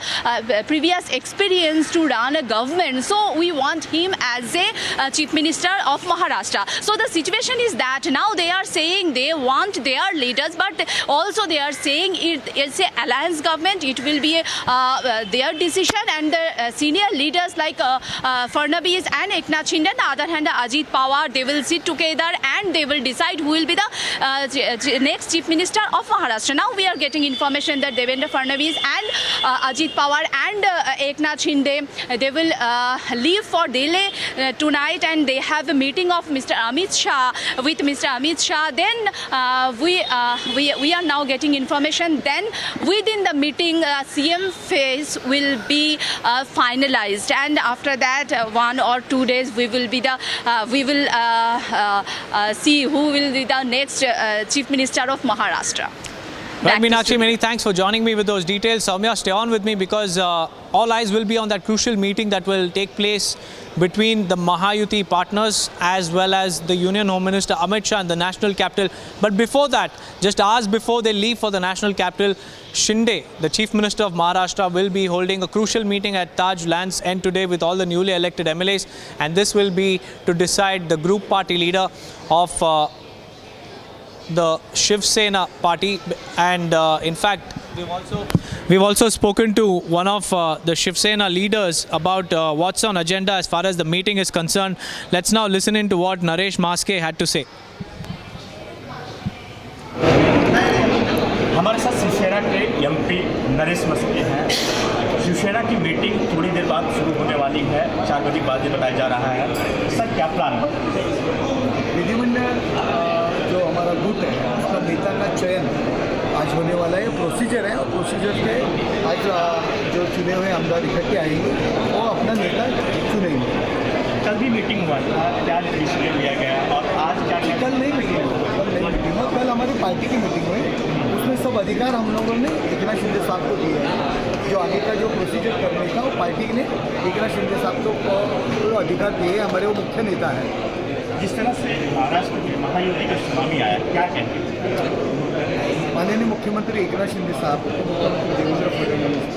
previous experience to run a government, so we want him as a chief minister of Maharashtra. So the situation is that now they are saying they want their leaders, but also they are saying it's an alliance government. It will be their decision, and the senior leaders like Fadnavis and Eknath Shinde, on the other hand Ajit Pawar, they will sit together and they will decide who will be the next Chief Minister of Maharashtra. Now we are getting information that Devendra Fadnavis and Ajit Pawar and Eknath Shinde, they will leave for Delhi tonight, and they have a meeting of Mr. Amit Shah with Mr. Amit Shah. Then we are now getting information. Then within the meeting, CM phase will be finalized, and after that 1 or 2 days we will see who will be the next Chief Minister of Maharashtra. Right, Meenakshi, many thanks for joining me with those details. Soumya, stay on with me because all eyes will be on that crucial meeting that will take place between the Mahayuti partners as well as the Union Home Minister Amit Shah in the national capital. But before that, just hours before they leave for the national capital, Shinde, the Chief Minister of Maharashtra, will be holding a crucial meeting at Taj Lands End today with all the newly elected MLAs, and this will be to decide the group party leader of the Shiv Sena party. And in fact, we've also spoken to one of the Shiv Sena leaders about what's on agenda as far as the meeting is concerned. Let's now listen in to what Naresh Maske had to say. हमारे साथ शिवसेना के MP Naresh Maske हैं। शिवसेना की meeting थोड़ी देर बाद शुरू होने वाली है, 4 बजे बाद ये बताया जा रहा है। सर, क्या प्लान है? विधिमंडल जो हमारा बूथ है उसका नेता का चयन आज होने वाला है। प्रोसीजर है, और प्रोसीजर पे आज जो चुने हुए आमदार इकट्ठे आएंगे वो अपना नेता चुनेंगे। कल भी मीटिंग हुआ था, क्या डिसीजन लिया गया और आज क्या? कल नहीं मीटिंग हुई, कल हमारी पार्टी की मीटिंग हुई, उसमें सब अधिकार हम लोगों ने एकनाथ शिंदे साहब को दिया है। जो आगे का जो प्रोसीजर करने का वो पार्टी ने एकनाथ शिंदे साहब को अधिकार दिए, हमारे वो मुख्य नेता है। जिस तरह से महाराष्ट्र में महायुति का सुनामी आया, क्या कहते हैं? माननीय मुख्यमंत्री एकनाथ शिंदे साहब, मुख्यमंत्री Devendra Fadnavis,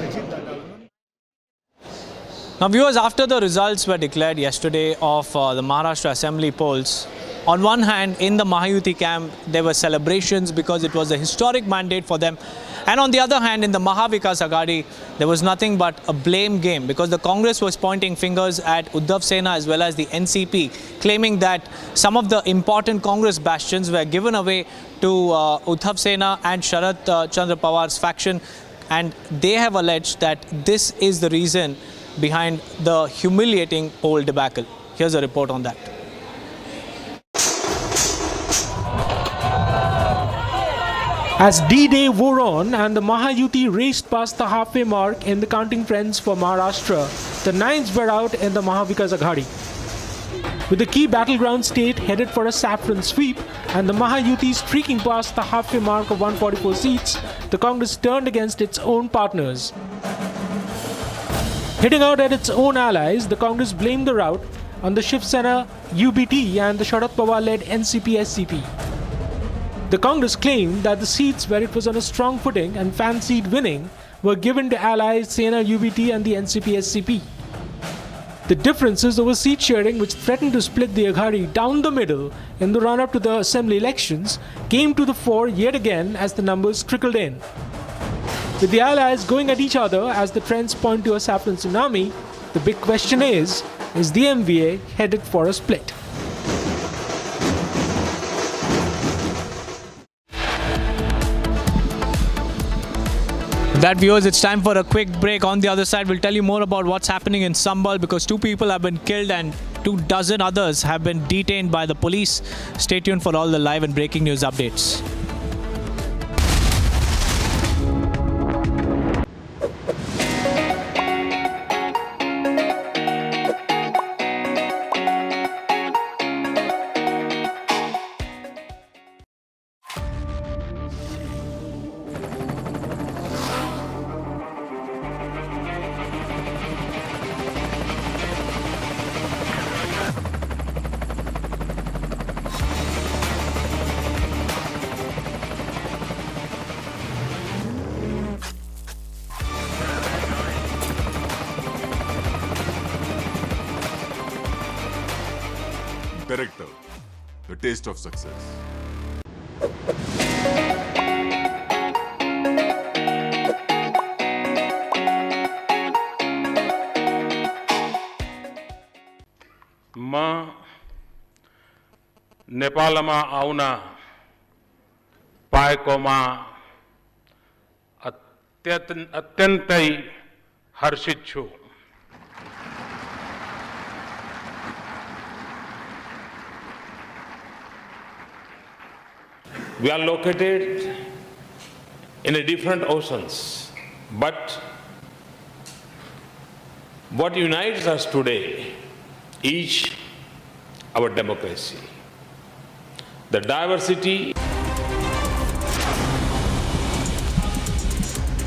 Now viewers, after the results were declared yesterday of the Maharashtra Assembly polls, on one hand in the Mahayuti camp there were celebrations because it was a historic mandate for them, and on the other hand in the Mahavikas Aghadi there was nothing but a blame game because the Congress was pointing fingers at Uddhav Sena as well as the NCP, claiming that some of the important Congress bastions were given away to Uddhav Sena and Sharad Chandra Pawar's faction, and they have alleged that this is the reason behind the humiliating poll debacle. Here's a report on that. As D-Day wore on and the Mahayuti raced past the halfway mark in the counting trends for Maharashtra, the nines were out in the Mahavikas Aghadi. With the key battleground state headed for a saffron sweep and the Mahayuti streaking past the halfway mark of 144 seats, the Congress turned against its own partners. Hitting out at its own allies, the Congress blamed the rout on the Shiv Sena UBT and the Sharad Pawar-led NCP-SCP. The Congress claimed that the seats where it was on a strong footing and fancied winning were given to allies Sena UBT and the NCP-SCP. The differences over seat sharing, which threatened to split the Aghadi down the middle in the run-up to the assembly elections, came to the fore yet again as the numbers trickled in. With the allies going at each other as the trends point to a saffron tsunami, the big question is the MVA headed for a split? That viewers, it's time for a quick break. On the other side, we'll tell you more about what's happening in Sambhal because 2 people have been killed and 24 others have been detained by the police. Stay tuned for all the live and breaking news updates. Director, the taste of success. नेपालમાં આવના પાયકોમાં અત્યંતય હર્ષિત છું. We are located in a different oceans, but what unites us today is our democracy. The diversity.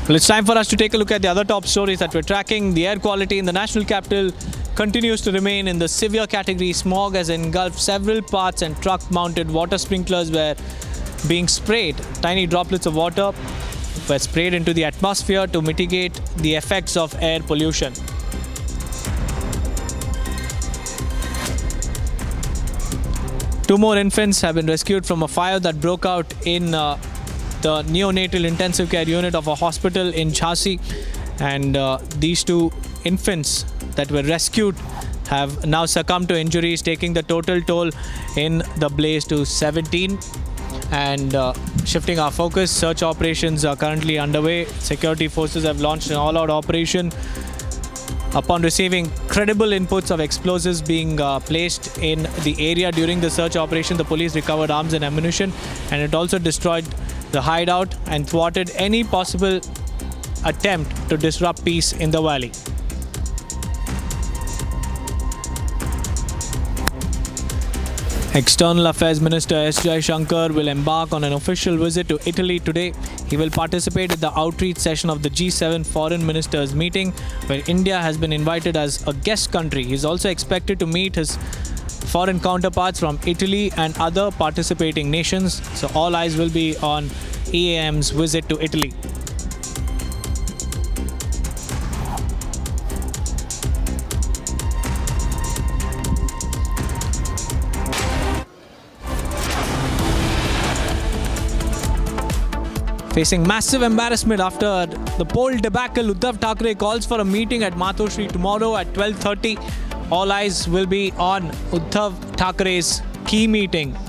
Well, it's time for us to take a look at the other top stories that we're tracking. The air quality in the national capital continues to remain in the severe category. Smog has engulfed several parts and truck-mounted water sprinklers were being sprayed. Tiny droplets of water were sprayed into the atmosphere to mitigate the effects of air pollution. Two more infants have been rescued from a fire that broke out in the neonatal intensive care unit of a hospital in Jhansi, and these two infants that were rescued have now succumbed to injuries, taking the total toll in the blaze to 17. And shifting our focus, search operations are currently underway. Security forces have launched an all-out operation upon receiving credible inputs of explosives being placed in the area. During the search operation, the police recovered arms and ammunition, and it also destroyed the hideout and thwarted any possible attempt to disrupt peace in the valley. External Affairs Minister S. Jaishankar will embark on an official visit to Italy today. He will participate in the outreach session of the G7 Foreign Ministers meeting, where India has been invited as a guest country. He is also expected to meet his foreign counterparts from Italy and other participating nations. So all eyes will be on EAM's visit to Italy. Facing massive embarrassment after the poll debacle, Uddhav Thackeray calls for a meeting at Matoshri tomorrow at 12:30. All eyes will be on Uddhav Thackeray's key meeting.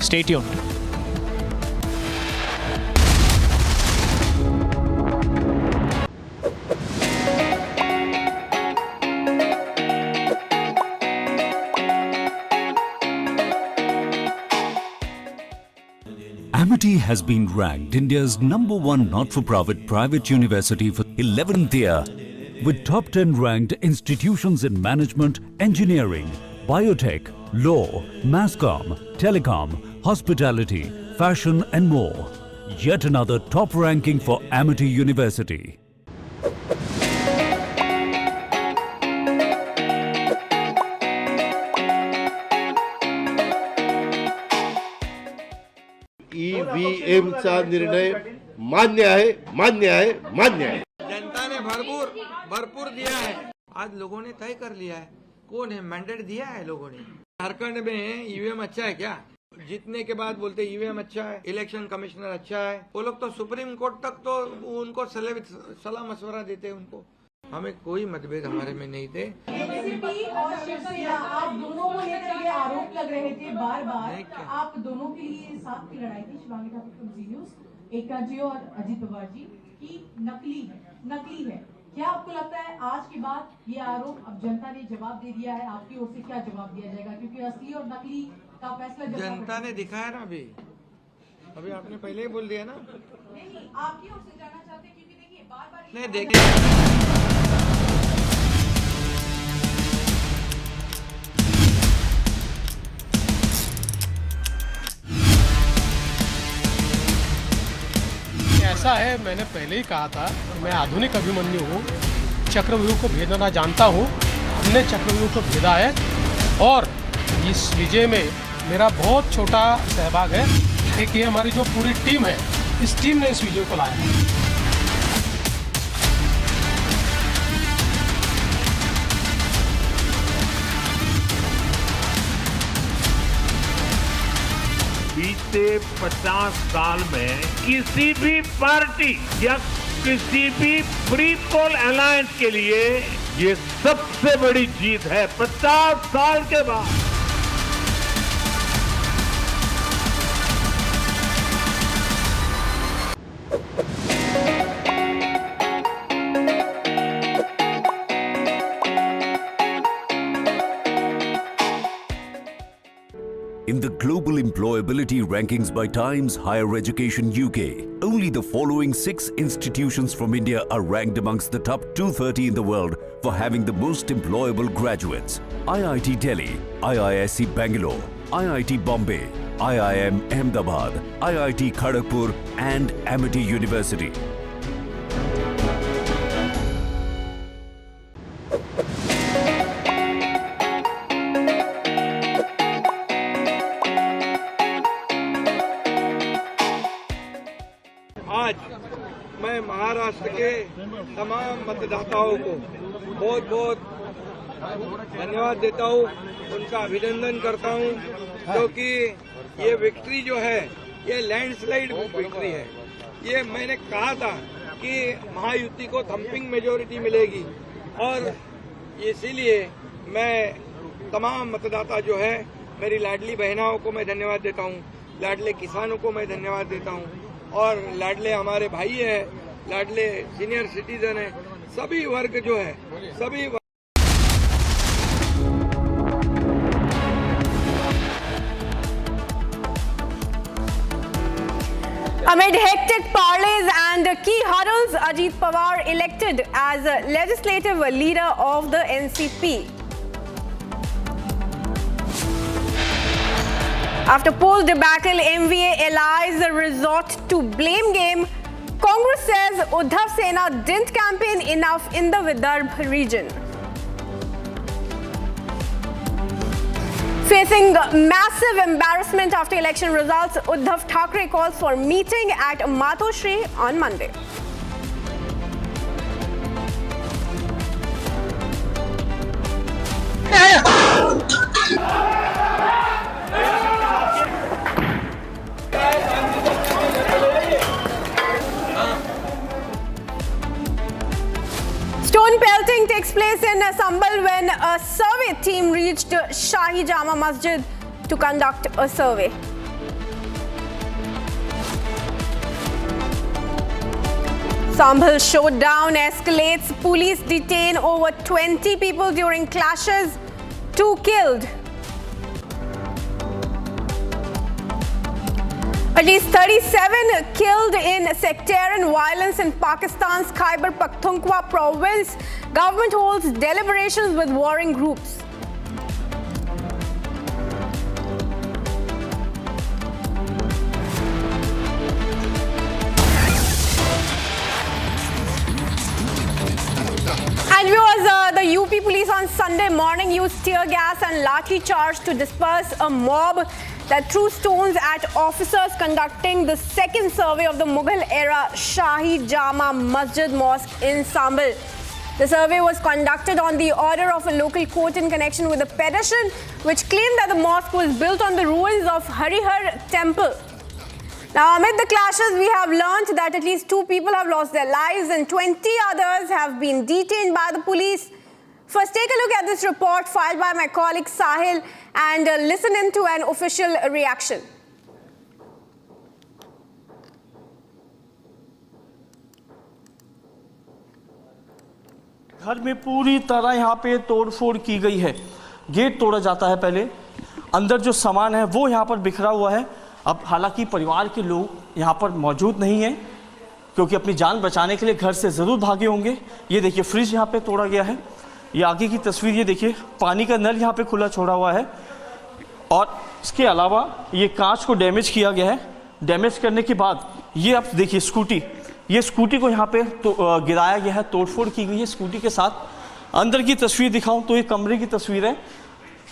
Stay tuned. Amity has been ranked India's #1 not-for-profit private university for 11th year, with top 10 ranked institutions in management, engineering, biotech, law, masscom, telecom, hospitality, fashion and more. Yet another top ranking for Amity University. ईव्हीएमचा निर्णय मान्य आहे, मान्य आहे, मान्य आहे. जनता ने भरपूर दिया है. आज लोगों ने तय कर लिया है. कौन है? मैंडेट दिया है लोगों ने. झारखंड में ईवीएम अच्छा है क्या? जीतने के बाद बोलते ईवीएम अच्छा है, इलेक्शन कमिश्नर अच्छा है. वो लोग तो सुप्रीम कोर्ट तक तो उनको सलाह मशवरा देते हैं. उनको हमें कोई मतभेद हमारे में नहीं थे. एनसीपी और शिवसेना आप दोनों को लेकर ये आरोप लग रहे थे बार बार. आप दोनों के लिए साथ की लड़ाई थी. Shivangi Thakur from ji News, Eknath ji और अजीत पवार जी की नकली है. क्या आपको लगता है आज के बाद ये आरोप अब जनता ने जवाब दे दिया है? आपकी ओर से क्या जवाब दिया जाएगा? क्योंकि असली और नकली का फैसला जनता ने दिखाया ना. अभी आपने पहले ही बोल दिया ना. नहीं, आपकी ओर से जानना चाहते हैं क्योंकि देखिए बार नहीं देखिए. ऐसा है, मैंने पहले ही कहा था कि मैं आधुनिक अभिमन्यु हूँ, चक्रव्यूह को भेदना जानता हूँ. हमने चक्रव्यूह को भेदा है और इस विजय में मेरा बहुत छोटा सहभाग है. एक ये हमारी जो पूरी टीम है, इस टीम ने इस विजय को लाया. बीते 50 साल में किसी भी पार्टी या किसी भी फ्री पोल अलायंस के लिए ये सबसे बड़ी जीत है 50 साल के बाद. In the global employability rankings by Times Higher Education UK, only the following 6 institutions from India are ranked amongst the top 230 in the world for having the most employable graduates. IIT Delhi, IISc Bangalore, IIT Bombay, IIM Ahmedabad, IIT Kharagpur and Amity University. आज मैं महाराष्ट्र के तमाम मतदाताओं को बहुत बहुत धन्यवाद देता हूँ, उनका अभिनंदन करता हूँ, क्योंकि ये विक्ट्री जो है ये लैंडस्लाइड विक्ट्री है। ये मैंने कहा था कि महायुति को थम्पिंग मेजोरिटी मिलेगी और इसीलिए मैं तमाम मतदाता जो है, मेरी लाडली बहनाओं को मैं धन्यवाद देता हूँ, लाडले किसानों को मैं धन्यवाद देता हूँ और लाडले हमारे भाई हैं, लाडले सीनियर सिटीजन हैं, सभी वर्ग जो है सभी वर्ग। Amid hectic parleys and key hurdles, Ajit Pawar elected as legislative leader of the NCP. After poll debacle, MVA allies resort to blame game. Congress says Shinde Sena didn't campaign enough in the Vidarbha region. Facing massive embarrassment after election results, Uddhav Thackeray calls for meeting at Matoshri on Monday. Stone pelting takes place in Sambhal when a survey team reached Shahi Jama Masjid to conduct a survey. Sambhal showdown escalates. Police detain over 20 people during clashes. 2 killed. At least 37 killed in sectarian violence in Pakistan's Khyber Pakhtunkhwa province. Government holds deliberations with warring groups. And viewers, the UP police on Sunday morning used tear gas and lathi charge to disperse a mob that threw stones at officers conducting the second survey of the Mughal-era Shahi Jama Masjid Mosque in Sambhal. The survey was conducted on the order of a local court in connection with a petition which claimed that the mosque was built on the ruins of Harihar temple. Now, amid the clashes, we have learnt that at least 2 people have lost their lives and 20 others have been detained by the police. First, take a look at this report filed by my colleague Sahil and listen into an official reaction. घर में पूरी तरह यहाँ पे तोड़फोड़ की गई है। गेट तोड़ा जाता है पहले, अंदर जो सामान है वो यहाँ पर बिखरा हुआ है। अब हालांकि परिवार के लोग यहाँ पर मौजूद नहीं हैं क्योंकि अपनी जान बचाने के लिए घर से ज़रूर भागे होंगे। ये देखिए फ्रिज यहाँ पे तोड़ा गया है। ये आगे की तस्वीर, ये देखिए पानी का नल यहाँ पे खुला छोड़ा हुआ है और इसके अलावा ये कांच को डैमेज किया गया है। डैमेज करने के बाद ये आप देखिए स्कूटी, ये स्कूटी को यहाँ पे तो गिराया गया है, तोड़फोड़ की गई है स्कूटी के साथ। अंदर की तस्वीर दिखाऊं तो ये कमरे की तस्वीर है,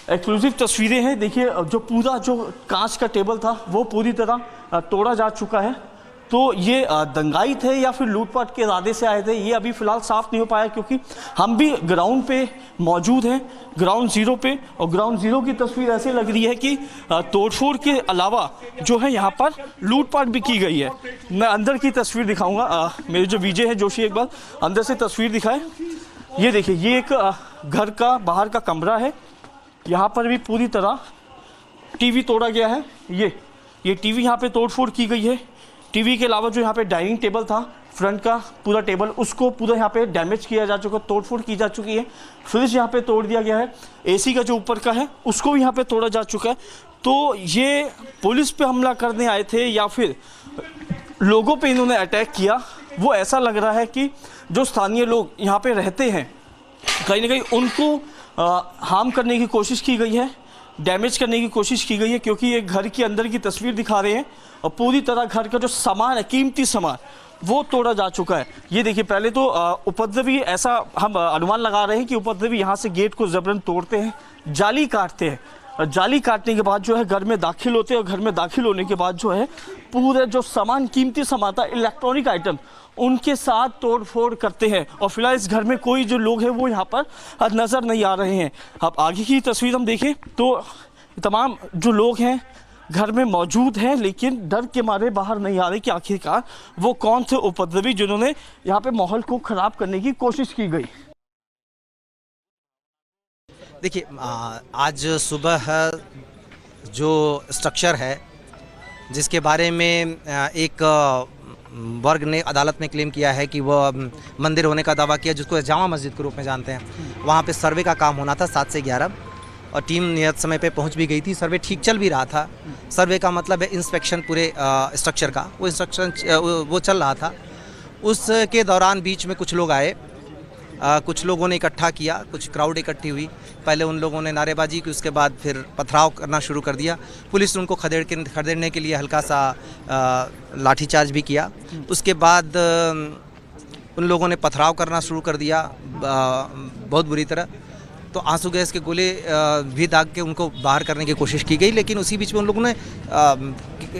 एक्सक्लूसिव तस्वीरें हैं। देखिए जो पूरा जो कांच का टेबल था वो पूरी तरह तोड़ा जा चुका है। तो ये दंगाई थे या फिर लूटपाट के इरादे से आए थे, ये अभी फ़िलहाल साफ नहीं हो पाया क्योंकि हम भी ग्राउंड पे मौजूद हैं, ग्राउंड ज़ीरो पे। और ग्राउंड ज़ीरो की तस्वीर ऐसे लग रही है कि तोड़फोड़ के अलावा जो है यहाँ पर लूटपाट भी की गई है। मैं अंदर की तस्वीर दिखाऊंगा, मेरे जो विजय है जोशी एक बार अंदर से तस्वीर दिखाए। ये देखिए ये एक घर का बाहर का कमरा है, यहाँ पर भी पूरी तरह टीवी तोड़ा गया है। ये टीवी यहाँ पे तोड़फोड़ की गई है। टीवी के अलावा जो यहाँ पे डाइनिंग टेबल था फ्रंट का पूरा टेबल, उसको पूरा यहाँ पे डैमेज किया जा चुका, तोड़फोड़ की जा चुकी है। फ्रिज यहाँ पे तोड़ दिया गया है। एसी का जो ऊपर का है उसको भी यहाँ पे तोड़ा जा चुका है। तो ये पुलिस पे हमला करने आए थे या फिर लोगों पे इन्होंने अटैक किया, वो ऐसा लग रहा है कि जो स्थानीय लोग यहाँ पे रहते हैं कहीं ना कहीं उनको हार्म करने की कोशिश की गई है, डैमेज करने की कोशिश की गई है, क्योंकि ये घर के अंदर की तस्वीर दिखा रहे हैं और पूरी तरह घर का जो सामान है, कीमती सामान, वो तोड़ा जा चुका है। ये देखिए, पहले तो उपद्रवी, ऐसा हम अनुमान लगा रहे हैं कि उपद्रवी यहाँ से गेट को जबरन तोड़ते हैं, जाली काटते हैं, और जाली काटने के बाद जो है घर में दाखिल होते हैं, और घर में दाखिल होने के बाद जो है पूरे जो सामान, कीमती सामान था, इलेक्ट्रॉनिक आइटम, उनके साथ तोड़ फोड़ करते हैं। और फिलहाल इस घर में कोई जो लोग हैं वो यहाँ पर नज़र नहीं आ रहे हैं। अब आगे की तस्वीर हम देखें तो तमाम जो लोग हैं घर में मौजूद हैं, लेकिन डर के मारे बाहर नहीं आ रहे कि आखिरकार वो कौन थे उपद्रवी जिन्होंने यहाँ पे माहौल को खराब करने की कोशिश की गई। देखिए, आज सुबह जो स्ट्रक्चर है जिसके बारे में एक वर्ग ने अदालत में क्लेम किया है कि वह मंदिर होने का दावा किया, जिसको जामा मस्जिद के रूप में जानते हैं, वहाँ पे सर्वे का काम होना था 7 से 11 और टीम नियत समय पे पहुँच भी गई थी। सर्वे ठीक चल भी रहा था। सर्वे का मतलब है इंस्पेक्शन पूरे स्ट्रक्चर का, वो इंस्ट्रक्शन वो चल रहा था। उसके दौरान बीच में कुछ लोग आए, कुछ लोगों ने इकट्ठा किया, कुछ क्राउड इकट्ठी हुई। पहले उन लोगों ने नारेबाजी की, उसके बाद फिर पथराव करना शुरू कर दिया। पुलिस ने उनको खदेड़ने के लिए हल्का सा लाठीचार्ज भी किया। उसके बाद उन लोगों ने पथराव करना शुरू कर दिया बहुत बुरी तरह। तो आंसू गैस के गोले भी दाग के उनको बाहर करने की कोशिश की गई, लेकिन उसी बीच में उन लोगों ने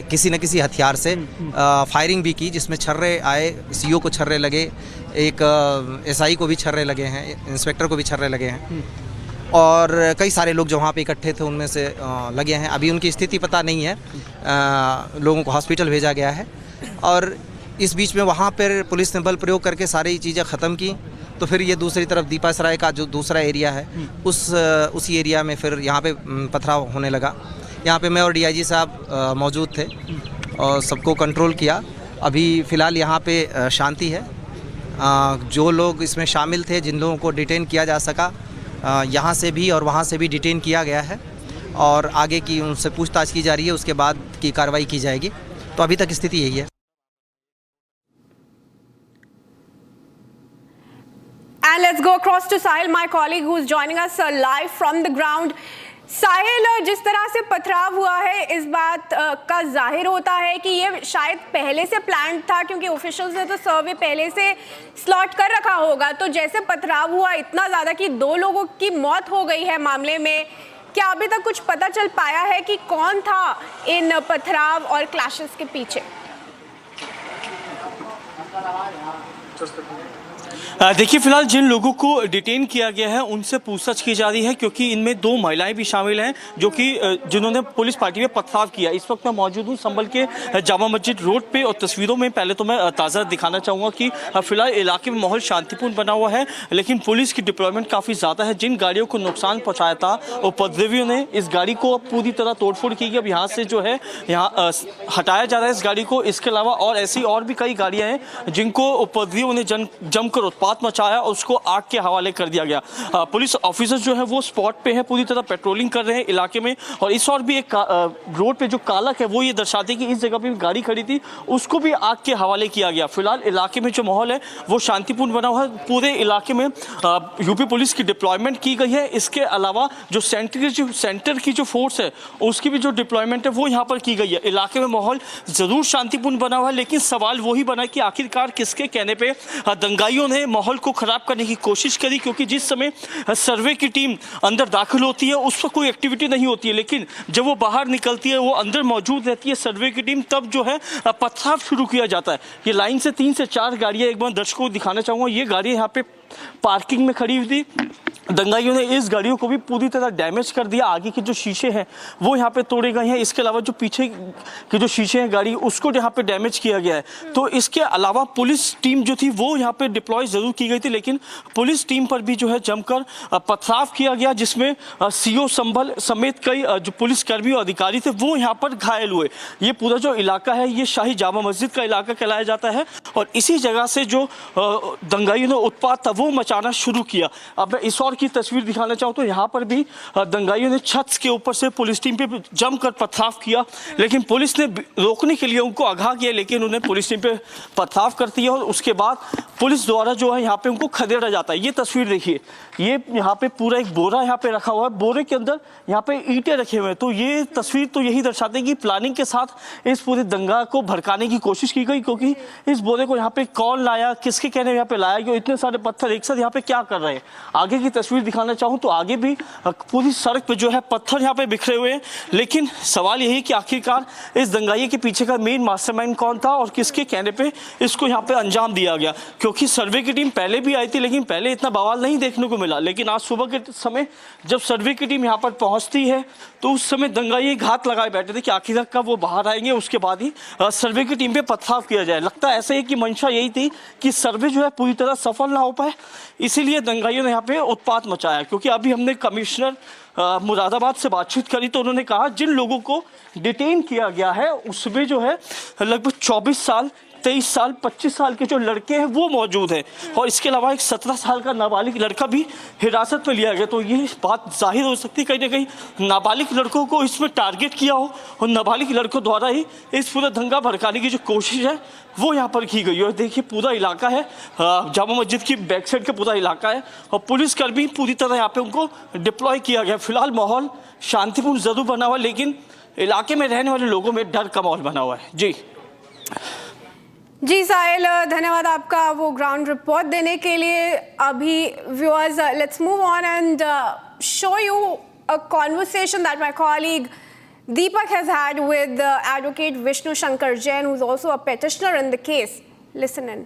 किसी न किसी हथियार से फायरिंग भी की, जिसमें छर्रे आए, सीओ को छर्रे लगे, एक एसआई को भी छर्रे लगे हैं, इंस्पेक्टर को भी छर्रे लगे हैं, और कई सारे लोग जो वहाँ पे इकट्ठे थे उनमें से लगे हैं। अभी उनकी स्थिति पता नहीं है, लोगों को हॉस्पिटल भेजा गया है। और इस बीच में वहाँ पर पुलिस ने बल प्रयोग करके सारी चीज़ें ख़त्म की। तो फिर ये दूसरी तरफ दीपासराय का जो दूसरा एरिया है, उसी एरिया में फिर यहाँ पे पथराव होने लगा। यहाँ पे मैं और डीआईजी साहब मौजूद थे और सबको कंट्रोल किया। अभी फ़िलहाल यहाँ पे शांति है। जो लोग इसमें शामिल थे, जिन लोगों को डिटेन किया जा सका, यहाँ से भी और वहाँ से भी डिटेन किया गया है और आगे की उनसे पूछताछ की जा रही है, उसके बाद की कार्रवाई की जाएगी। तो अभी तक स्थिति यही है। And let's go across to Sahil, my colleague who is joining us live from the ground. साहिल, जिस तरह से पथराव हुआ है, इस बात का जाहिर होता है कि ये शायद पहले से प्लान था, क्योंकि ऑफिशियल्स ने तो सर्वे पहले से स्लॉट कर रखा होगा। तो जैसे पथराव हुआ इतना ज़्यादा कि 2 लोगों की मौत हो गई है मामले में, क्या अभी तक कुछ पता चल पाया है कि कौन था इन पथराव और क्लैशेस के पीछे? देखिए, फिलहाल जिन लोगों को डिटेन किया गया है उनसे पूछताछ की जा रही है, क्योंकि इनमें 2 महिलाएं भी शामिल हैं जो कि जिन्होंने पुलिस पार्टी में पथराव किया। इस वक्त मैं मौजूद हूँ संभल के जामा मस्जिद रोड पे, और तस्वीरों में पहले तो मैं ताज़ा दिखाना चाहूँगा कि फिलहाल इलाके में माहौल शांतिपूर्ण बना हुआ है, लेकिन पुलिस की डिप्लॉयमेंट काफ़ी ज़्यादा है। जिन गाड़ियों को नुकसान पहुँचाया था उपद्रवियों ने, इस गाड़ी को पूरी तरह तोड़फोड़ की गई। अब यहाँ से जो है यहाँ हटाया जा रहा है इस गाड़ी को। इसके अलावा और ऐसी और भी कई गाड़ियाँ हैं जिनको उपद्रवियों ने जमकर उत्पात मचाया और उसको आग के हवाले कर दिया गया। पुलिस ऑफिसर्स जो है वो स्पॉट पे है, पूरी तरह पेट्रोलिंग कर रहे हैं इलाके में। और इस और भी एक रोड पे जो कालक है वो ये दर्शाती है कि इस जगह पे गाड़ी खड़ी थी, उसको भी आग के हवाले किया गया। फिलहाल इलाके में जो माहौल है वो शांतिपूर्ण बना हुआ है। पूरे इलाके में यूपी पुलिस की डिप्लॉयमेंट की गई है। इसके अलावा जो सेंटर की जो फोर्स है उसकी भी जो डिप्लॉयमेंट है वो यहाँ पर की गई है। इलाके में माहौल जरूर शांतिपूर्ण बना हुआ है, लेकिन सवाल वही बना कि आखिरकार किसके कहने पे दंगाइयों ने माहौल को खराब करने की कोशिश करी, क्योंकि जिस समय सर्वे की टीम अंदर दाखिल होती है उस पर कोई एक्टिविटी नहीं होती है, लेकिन जब वो बाहर निकलती है, वो अंदर मौजूद रहती है सर्वे की टीम, तब जो है पथराव शुरू किया जाता है। ये लाइन से 3 से 4 गाड़ियां, एक बार दर्शकों को दिखाना चाहूँगा, ये गाड़ियाँ यहाँ पे पार्किंग में खड़ी हुई थी। दंगाइयों ने इस गाड़ियों को भी पूरी तरह डैमेज कर दिया। आगे के जो शीशे हैं वो यहाँ पे तोड़े गए हैं। इसके अलावा जो पीछे के जो शीशे हैं गाड़ी, उसको यहाँ पे डैमेज किया गया है। तो इसके अलावा पुलिस टीम जो थी वो यहाँ पे डिप्लॉय जरूर की गई थी, लेकिन पुलिस टीम पर भी जो है जमकर पथराव किया गया, जिसमें सीओ संभल समेत कई जो पुलिसकर्मी और अधिकारी थे वो यहाँ पर घायल हुए। ये पूरा जो इलाका है ये शाही जामा मस्जिद का इलाका कहलाया जाता है, और इसी जगह से जो दंगाइयों ने उत्पात था वो मचाना शुरू किया। अब मैं इस और की तस्वीर दिखाना चाहूँ तो यहाँ पर भी दंगाइयों ने छत के ऊपर से पुलिस टीम पे जमकर पथराव किया, लेकिन पुलिस ने रोकने के लिए उनको आगाह किया, लेकिन उन्हें पुलिस टीम पे पथराव कर दिया और उसके बाद पुलिस द्वारा जो है यहाँ पे उनको खदेड़ा जाता है। ये तस्वीर देखिए, ये यहाँ पे पूरा एक बोरा यहाँ पे रखा हुआ है, बोरे के अंदर यहाँ पे ईंटें रखे हुए हैं। तो ये तस्वीर तो यही दर्शाती है कि प्लानिंग के साथ इस पूरे दंगा को भड़काने की कोशिश की गई, क्योंकि इस बोरे को यहाँ पे कौन लाया, किसके कहने यहाँ पे लाया गया, इतने सारे पत्थर एक साथ यहाँ पे क्या कर रहे हैं। आगे की तस्वीर दिखाना चाहूँ तो आगे भी पूरी सड़क पे जो है पत्थर यहाँ पे बिखरे हुए हैं, लेकिन सवाल यही कि आखिरकार इस दंगाई के पीछे का मेन मास्टरमाइंड कौन था और किसके कहने पे इसको यहाँ पे अंजाम दिया गया। क्योंकि सर्वे की टीम पहले भी आई थी, लेकिन पहले इतना बवाल नहीं देखने को मिला, लेकिन आज सुबह के समय जब सर्वे की टीम यहाँ पर पहुंचती है तो उस समय दंगाई घात लगाए बैठे थे कि आखिर कब वो बाहर आएंगे, उसके बाद ही सर्वे की टीम पे पथराव किया जाए। लगता है ऐसे ही कि मंशा यही थी कि सर्वे जो है पूरी तरह सफल ना हो पाए, इसीलिए दंगाइयों ने यहाँ पे उत्पात मचाया। क्योंकि अभी हमने कमिश्नर मुरादाबाद से बातचीत करी तो उन्होंने कहा जिन लोगों को डिटेन किया गया है उसमें जो है लगभग 24 साल 23 साल 25 साल के जो लड़के हैं वो मौजूद हैं, और इसके अलावा एक 17 साल का नाबालिग लड़का भी हिरासत में लिया गया। तो ये बात जाहिर हो सकती है कहीं ना कहीं नाबालिग लड़कों को इसमें टारगेट किया हो और नाबालिग लड़कों द्वारा ही इस पूरा दंगा भड़काने की जो कोशिश है वो यहाँ पर की गई है। और देखिए पूरा इलाका है, जामा मस्जिद की बैक साइड का पूरा इलाका है और पुलिसकर्मी पूरी तरह यहाँ पे उनको डिप्लॉय किया गया। फिलहाल माहौल शांतिपूर्ण जरूर बना हुआ है, लेकिन इलाके में रहने वाले लोगों में डर का माहौल बना हुआ है। जी साहिल, धन्यवाद आपका वो ग्राउंड रिपोर्ट देने के लिए। अभी viewers, let's move on and show you a conversation that my colleague Deepak has had with advocate Vishnu Shankar Jain, who's also a petitioner in the case. Listen in.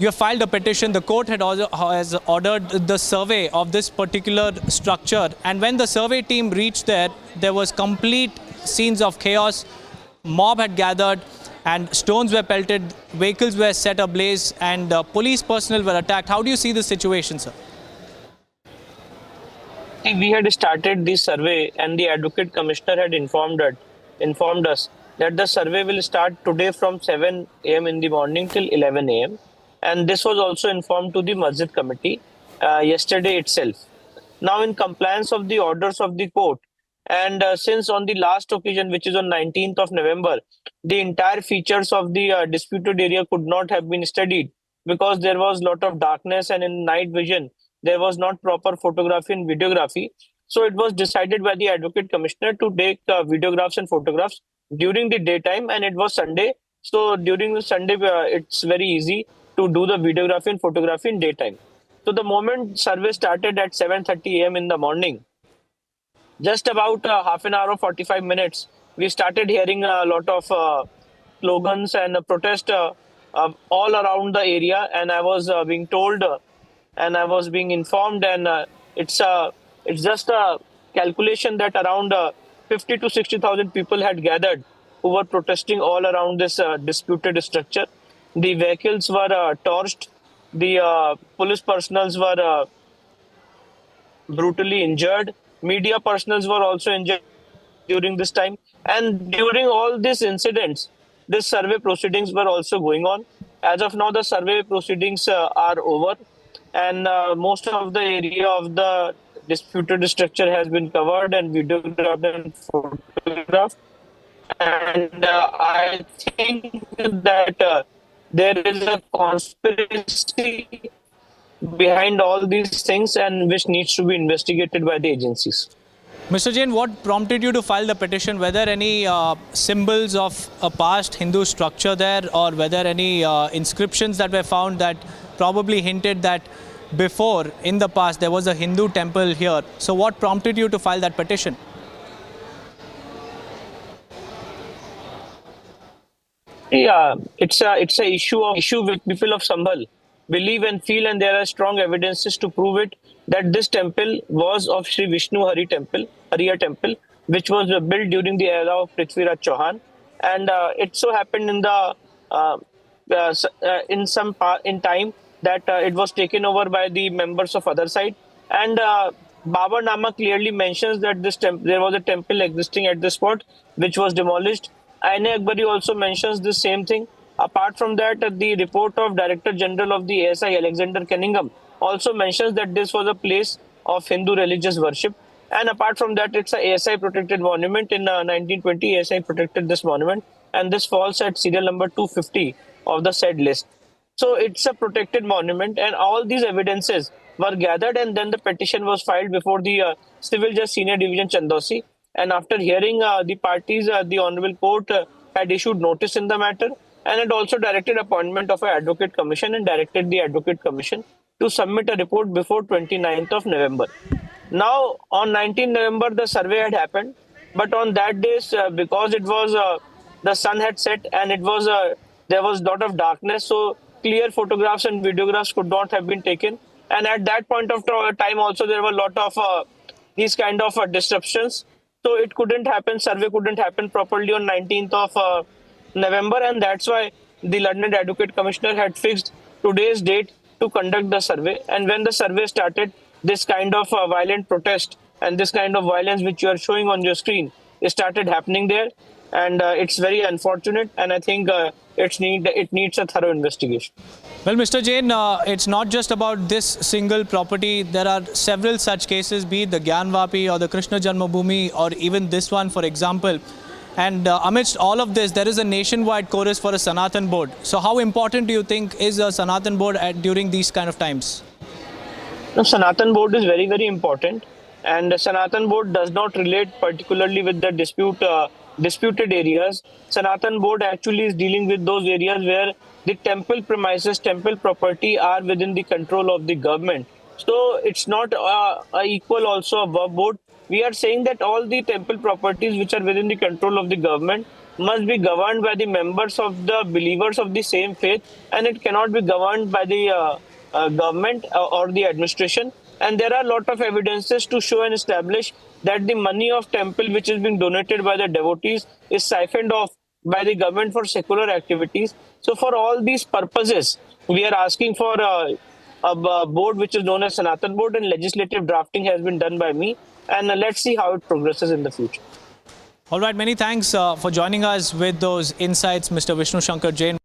You have filed a petition. The court has ordered the survey of this particular structure, and when the survey team reached there, there was complete scenes of chaos. Mob had gathered and stones were pelted, vehicles were set ablaze, and police personnel were attacked. How do you see the situation, sir? We had started this survey and the Advocate Commissioner had informed us that the survey will start today from 7 a.m. in the morning till 11 a.m. And this was also informed to the Masjid Committee yesterday itself. Now, in compliance of the orders of the court, and since on the last occasion, which is on 19th of November, the entire features of the disputed area could not have been studied because there was a lot of darkness, and in night vision, there was not proper photography and videography. So it was decided by the Advocate Commissioner to take videographs and photographs during the daytime, and it was Sunday. So during the Sunday, it's very easy to do the videography and photography in daytime. So the moment survey started at 7:30 a.m. in the morning, just about half an hour or 45 minutes, we started hearing a lot of slogans and protest all around the area, and I was being told and I was being informed, and it's just a calculation that around 50 to 60,000 people had gathered who were protesting all around this disputed structure. The vehicles were torched, the police personnel were brutally injured, media personnel were also injured during this time, and during all these incidents, this survey proceedings were also going on. As of now, the survey proceedings are over, and most of the area of the disputed structure has been covered and videographed and photographed. And I think that there is a conspiracy behind all these things, and which needs to be investigated by the agencies. Mr. Jain, what prompted you to file the petition? Were there any symbols of a past Hindu structure there, or were there any inscriptions that were found that probably hinted that before, in the past, there was a Hindu temple here? So what prompted you to file that petition? Yeah, it's a issue with people of Sambhal believe and feel, and there are strong evidences to prove it, that this temple was of Sri Vishnu Hariya temple, which was built during the era of Prithviraj Chauhan, and it so happened in the in time that it was taken over by the members of other side, and Babar Nama clearly mentions that there was a temple existing at this spot which was demolished. Aine Akbari also mentions the same thing, Apart from that, the report of Director General of the ASI, Alexander Cunningham, also mentions that this was a place of Hindu religious worship. And apart from that, it's a ASI protected monument. In 1920, ASI protected this monument, and this falls at serial number 250 of the said list. So it's a protected monument, and all these evidences were gathered, and then the petition was filed before the Civil Judge Senior Division Chandosi. And after hearing the parties, the Honorable Court had issued notice in the matter, and it also directed appointment of an advocate commission and directed the advocate commission to submit a report before 29th of November. Now, on 19 November, the survey had happened, but on that day, because it was the sun had set and it was there was a lot of darkness, so clear photographs and videographs could not have been taken. And at that point of time, also there were a lot of these kind of disruptions. So it couldn't happen. Survey couldn't happen properly on 19th of November, and that's why the London Advocate Commissioner had fixed today's date to conduct the survey. And when the survey started, this kind of violent protest and this kind of violence which you are showing on your screen started happening there, and it's very unfortunate. And I think it needs a thorough investigation. Well, Mr. Jain, it's not just about this single property. There are several such cases, be it the Gyanvapi or the Krishna Janmabhoomi or even this one, for example. And amidst all of this, there is a nationwide chorus for a Sanatan board. So how important do you think is a Sanatan board during these kind of times? The Sanatan board is very, very important. And the Sanatan board does not relate particularly with the disputed areas. Sanatan board actually is dealing with those areas where the temple premises, temple property are within the control of the government. So it's not equal also a board. We are saying that all the temple properties which are within the control of the government must be governed by the members of the believers of the same faith, and it cannot be governed by the government or the administration. And there are a lot of evidences to show and establish that the money of temple which is being donated by the devotees is siphoned off by the government for secular activities. So for all these purposes, we are asking for a board which is known as Sanatan board, and legislative drafting has been done by me. And let's see how it progresses in the future. All right, many thanks for joining us with those insights, Mr. Vishnu Shankar Jain.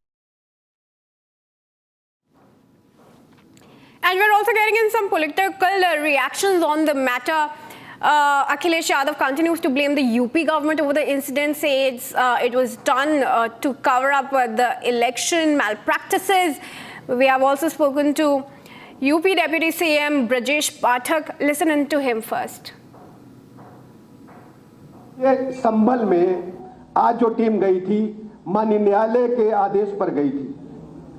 And we're also getting in some political reactions on the matter. Akhilesh Yadav continues to blame the UP government over the incident, says it was done to cover up the election malpractices. We have also spoken to UP Deputy CM Brajesh Pathak. Listen to him first. ये संभल में आज जो team गई थी माननीय न्यायालय के आदेश पर गई थी।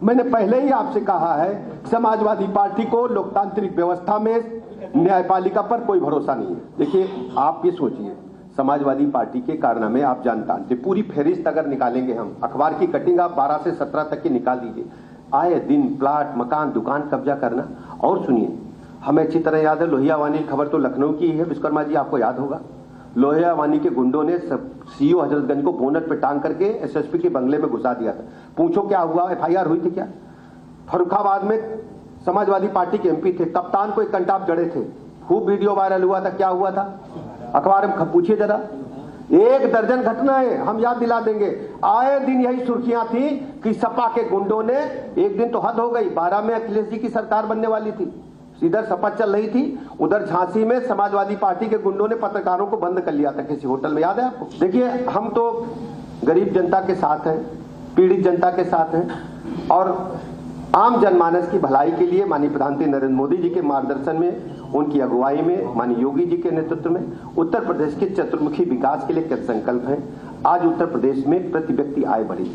मैंने पहले ही आपसे कहा है, समाजवादी पार्टी को लोकतांत्रिक व्यवस्था में न्यायपालिका पर कोई भरोसा नहीं है। देखिए, आप ये सोचिए, समाजवादी पार्टी के कारनामे आप जानते, पूरी फहरिस्त अगर निकालेंगे हम, अखबार की कटिंग आप 12 से 17 तक की निकाल दीजिए। आए दिन प्लाट, मकान, दुकान कब्जा करना। और सुनिए, हमें अच्छी तरह याद है, लोहिया वानी खबर तो लखनऊ की है, विश्वकर्मा जी आपको याद होगा। लोहिया वानी के गुंडों ने सीईओ हजरतगंज को बोनट पे टांग करके एसएसपी के बंगले में घुसा दिया था। पूछो क्या हुआ, एफआईआर हुई थी क्या? फर्रुखाबाद में समाजवादी पार्टी के एमपी थे, कप्तान को एक कंटाप जड़े थे, खूब वीडियो वायरल हुआ था। क्या हुआ था अखबार में पूछिए जरा। 1 दर्जन घटनाएं हम याद दिला देंगे। आए दिन यही सुर्खियां थी कि सपा के गुंडों ने, एक दिन तो हद हो गई, 12 में अखिलेश जी की सरकार बनने वाली थी, इधर सपा चल रही थी, उधर झांसी में समाजवादी पार्टी के गुंडों ने पत्रकारों को बंद कर लिया था किसी होटल में, याद है आपको? देखिए, हम तो गरीब जनता के साथ हैं, पीड़ित जनता के साथ हैं, और आम जनमानस की भलाई के लिए माननीय प्रधानमंत्री नरेंद्र मोदी जी के मार्गदर्शन में, उनकी अगुवाई में, माननीय योगी जी के नेतृत्व में उत्तर प्रदेश के चतुर्मुखी विकास के लिए कृत संकल्प हैं। आज उत्तर प्रदेश में प्रति व्यक्ति आय बढ़ी।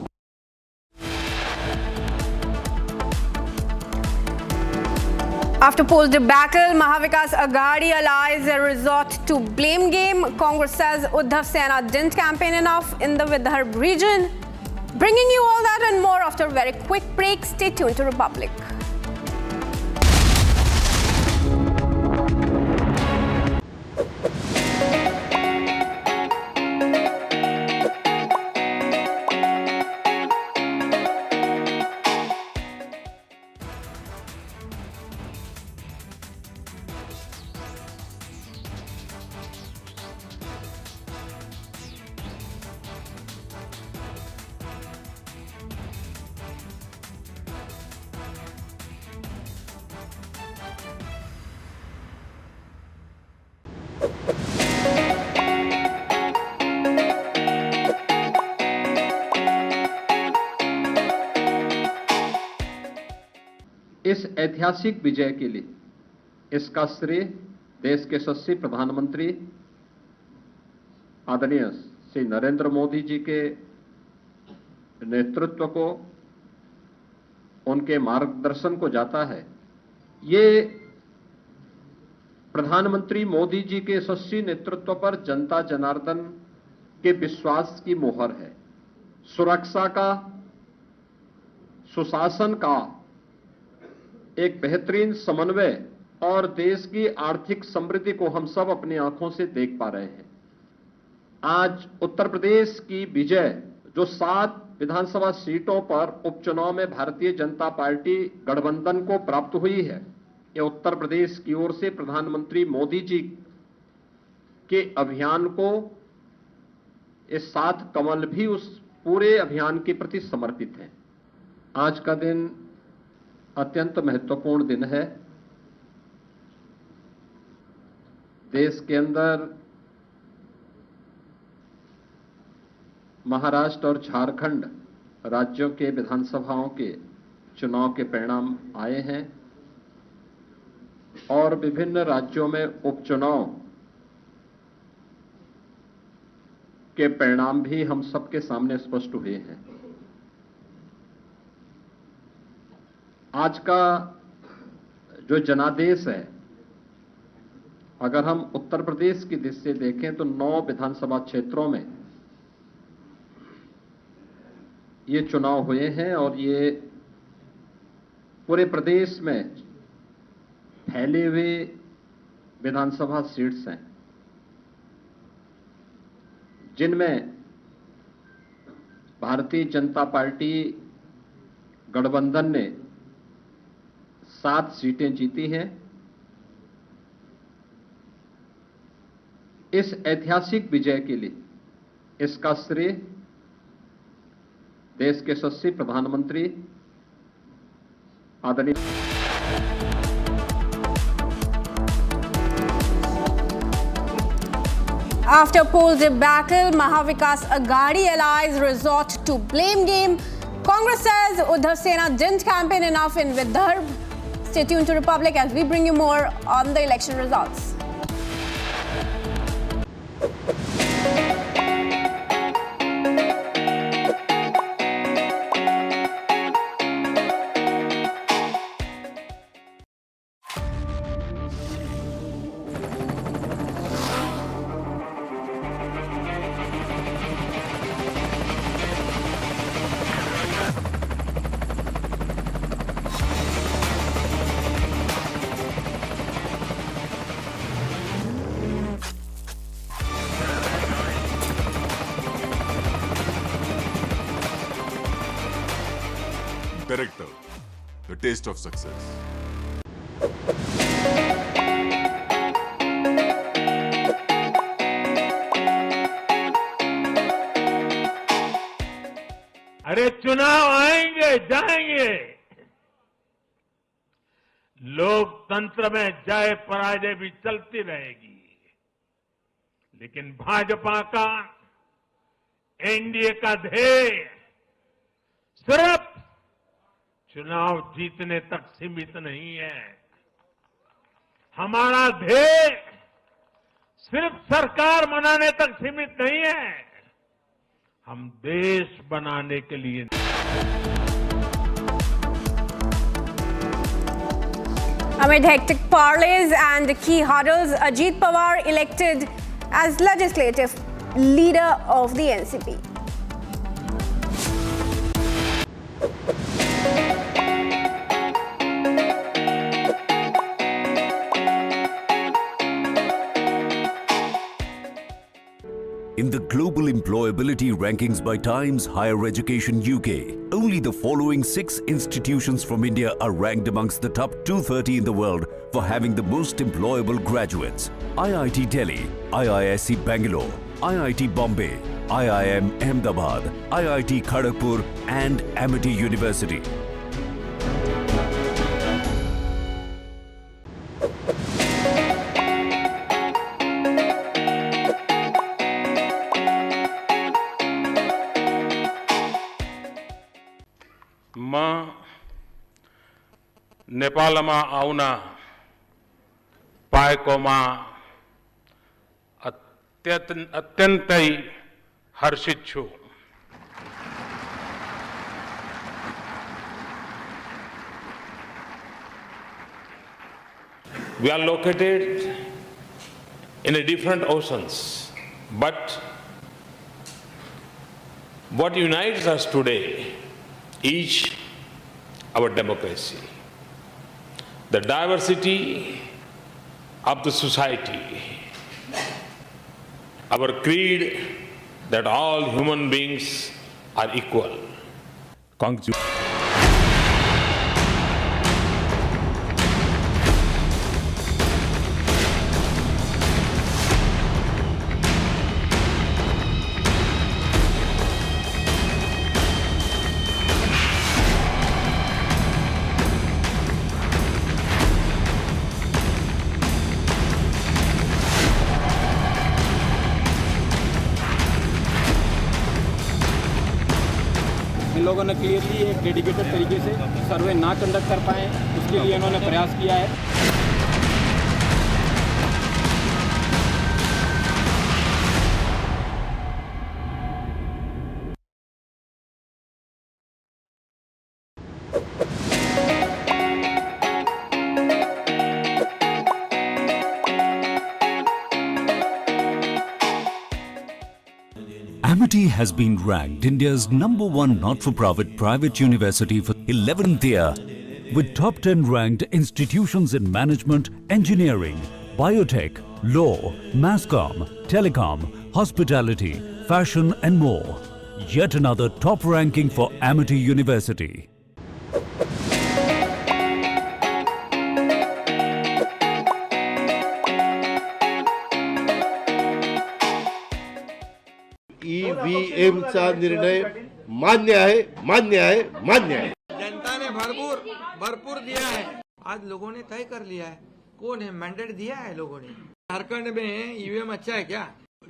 After poll debacle, Mahavikas Aghadi allies resort to blame game. Congress says Uddhav Sena didn't campaign enough in the Vidarbha region. Bringing you all that and more after a very quick break. Stay tuned to Republic. ऐतिहासिक विजय के लिए इसका श्रेय देश के यशस्वी प्रधानमंत्री आदरणीय श्री नरेंद्र मोदी जी के नेतृत्व को, उनके मार्गदर्शन को जाता है। ये प्रधानमंत्री मोदी जी के यशस्वी नेतृत्व पर जनता जनार्दन के विश्वास की मोहर है। सुरक्षा का, सुशासन का एक बेहतरीन समन्वय और देश की आर्थिक समृद्धि को हम सब अपनी आंखों से देख पा रहे हैं। आज उत्तर प्रदेश की विजय जो 7 विधानसभा सीटों पर उपचुनाव में भारतीय जनता पार्टी गठबंधन को प्राप्त हुई है, ये उत्तर प्रदेश की ओर से प्रधानमंत्री मोदी जी के अभियान को, इस 7 कमल भी उस पूरे अभियान के प्रति समर्पित हैं। आज का दिन अत्यंत महत्वपूर्ण दिन है। देश के अंदर महाराष्ट्र और झारखंड राज्यों के विधानसभाओं के चुनाव के परिणाम आए हैं और विभिन्न राज्यों में उपचुनाव के परिणाम भी हम सबके सामने स्पष्ट हुए हैं। आज का जो जनादेश है, अगर हम उत्तर प्रदेश की दृष्टि से देखें तो 9 विधानसभा क्षेत्रों में ये चुनाव हुए हैं और ये पूरे प्रदेश में फैले हुए विधानसभा सीट्स हैं, जिनमें भारतीय जनता पार्टी गठबंधन ने 7 सीटें जीती हैं। इस ऐतिहासिक विजय के लिए इसका श्रेय देश के यशस्वी प्रधानमंत्री आदरणीय After poll debacle, Mahavikas Aghadi allies resort to blame game. Congress says Shinde Sena didn't campaign enough in Vidarbha. Stay tuned to Republic as we bring you more on the election results. Director, the taste of success. अरे चुनाव आएंगे जाएंगे, लोकतंत्र में जय पराजय भी चलती रहेगी, लेकिन भाजपा का, एनडीए का ध्येय सिर्फ चुनाव जीतने तक सीमित नहीं है। हमारा ध्येय सिर्फ सरकार बनाने तक सीमित नहीं है, हम देश बनाने के लिए। Amid hectic parleys and key hurdles, Ajit Pawar elected as legislative leader of the NCP. In the global employability rankings by Times Higher Education UK, only the following 6 institutions from India are ranked amongst the top 230 in the world for having the most employable graduates. IIT Delhi, IISc Bangalore, IIT Bombay, IIM Ahmedabad, IIT Kharagpur and Amity University. नेपालमा आउन पाएकोमा अत्यन्तै हर्षित छु। We are located in a different oceans, but what unites us today is our democracy, the diversity of the society, our creed that all human beings are equal. इन लोगों ने clearly एक dedicated तरीके से सर्वे ना कंडक्ट कर पाए, उसके लिए इन्होंने प्रयास किया है। Amity has been ranked India's #1 not-for-profit private university for 11th year, with top 10 ranked institutions in management, engineering, biotech, law, masscom, telecom, hospitality, fashion and more. Yet another top ranking for Amity University. ईव्हीएमचा निर्णय मान्य आहे, मान्य आहे, मान्य आहे। जनता ने भरपूर दिया है। आज लोगों ने तय कर लिया है कौन है, मैंडेट दिया है लोगों ने। झारखंड में ईवीएम अच्छा है क्या?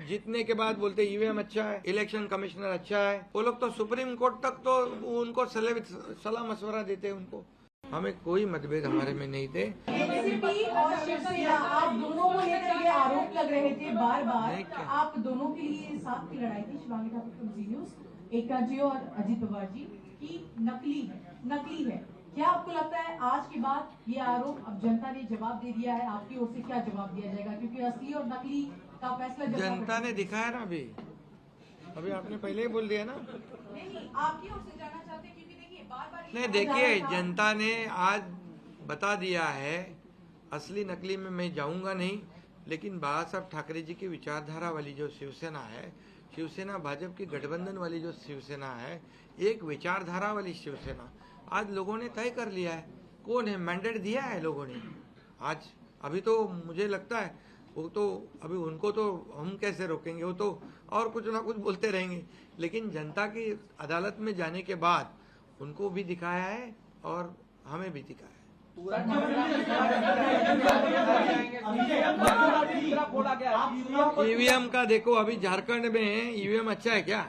जीतने के बाद बोलते ईवीएम अच्छा है, इलेक्शन कमिश्नर अच्छा है। वो लोग तो सुप्रीम कोर्ट तक तो उनको सलाह मशवरा देते हैं उनको। हमें कोई मतभेद हमारे में नहीं थे। एनसीपी और शिवसेना आप दोनों को लेकर ये आरोप लग रहे थे बार बार, आप दोनों के लिए साथ की लड़ाई थी Shivangi Thakur from ji news, Eka ji और अजीत पवार जी की नकली है। क्या आपको लगता है आज के बाद ये आरोप अब जनता ने जवाब दे दिया है, आपकी ओर से क्या जवाब दिया जाएगा? क्योंकि असली और नकली का फैसला जनता ने दिखाया ना। अभी आपने पहले ही बोल दिया ना। नहीं, आपकी ओर से जाना चाहते क्योंकि देखिए बार-बार नहीं, देखिए जनता ने आज बता दिया है। असली नकली में मैं जाऊंगा नहीं, लेकिन बाबा साहब ठाकरे जी की विचारधारा वाली जो शिवसेना है, शिवसेना भाजपा की गठबंधन वाली जो शिवसेना है, एक विचारधारा वाली शिवसेना, आज लोगों ने तय कर लिया है कौन है, मैंडेट दिया है लोगों ने। आज अभी तो मुझे लगता है वो तो अभी उनको तो हम कैसे रोकेंगे, वो तो और कुछ ना कुछ बोलते रहेंगे, लेकिन जनता की अदालत में जाने के बाद उनको भी दिखाया है और हमें भी दिखाया है। ईवीएम का देखो, अभी झारखंड में ईवीएम अच्छा है क्या?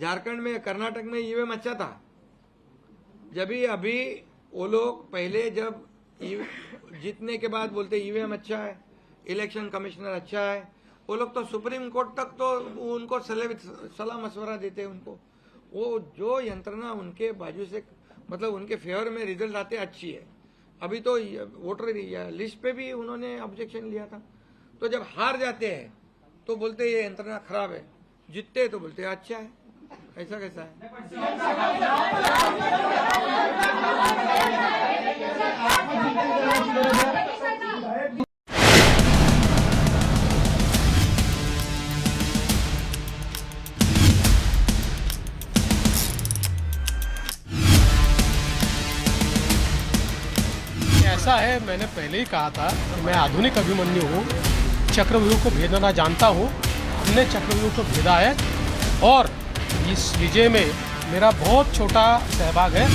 झारखंड में, कर्नाटक में ईवीएम अच्छा था। जब भी अभी वो लोग पहले जब जीतने के बाद बोलते ईवीएम अच्छा है, इलेक्शन कमिश्नर अच्छा है, वो लोग तो सुप्रीम कोर्ट तक तो उनको सलाह मशवरा देते हैं उनको। वो जो यंत्रणा उनके बाजू से, मतलब उनके फेवर में रिजल्ट आते अच्छी है। अभी तो वोटर लिस्ट पे भी उन्होंने ऑब्जेक्शन लिया था। तो जब हार जाते हैं तो बोलते ये यंत्रणा खराब है, जीतते तो बोलते अच्छा है। ऐसा कैसा है? ऐसा है, मैंने पहले ही कहा था कि मैं आधुनिक अभिमन्यु हूँ, चक्रव्यूह को भेदना जानता हूँ। हमने चक्रव्यूह को भेदा है और इस विजय में मेरा बहुत छोटा सहभाग है।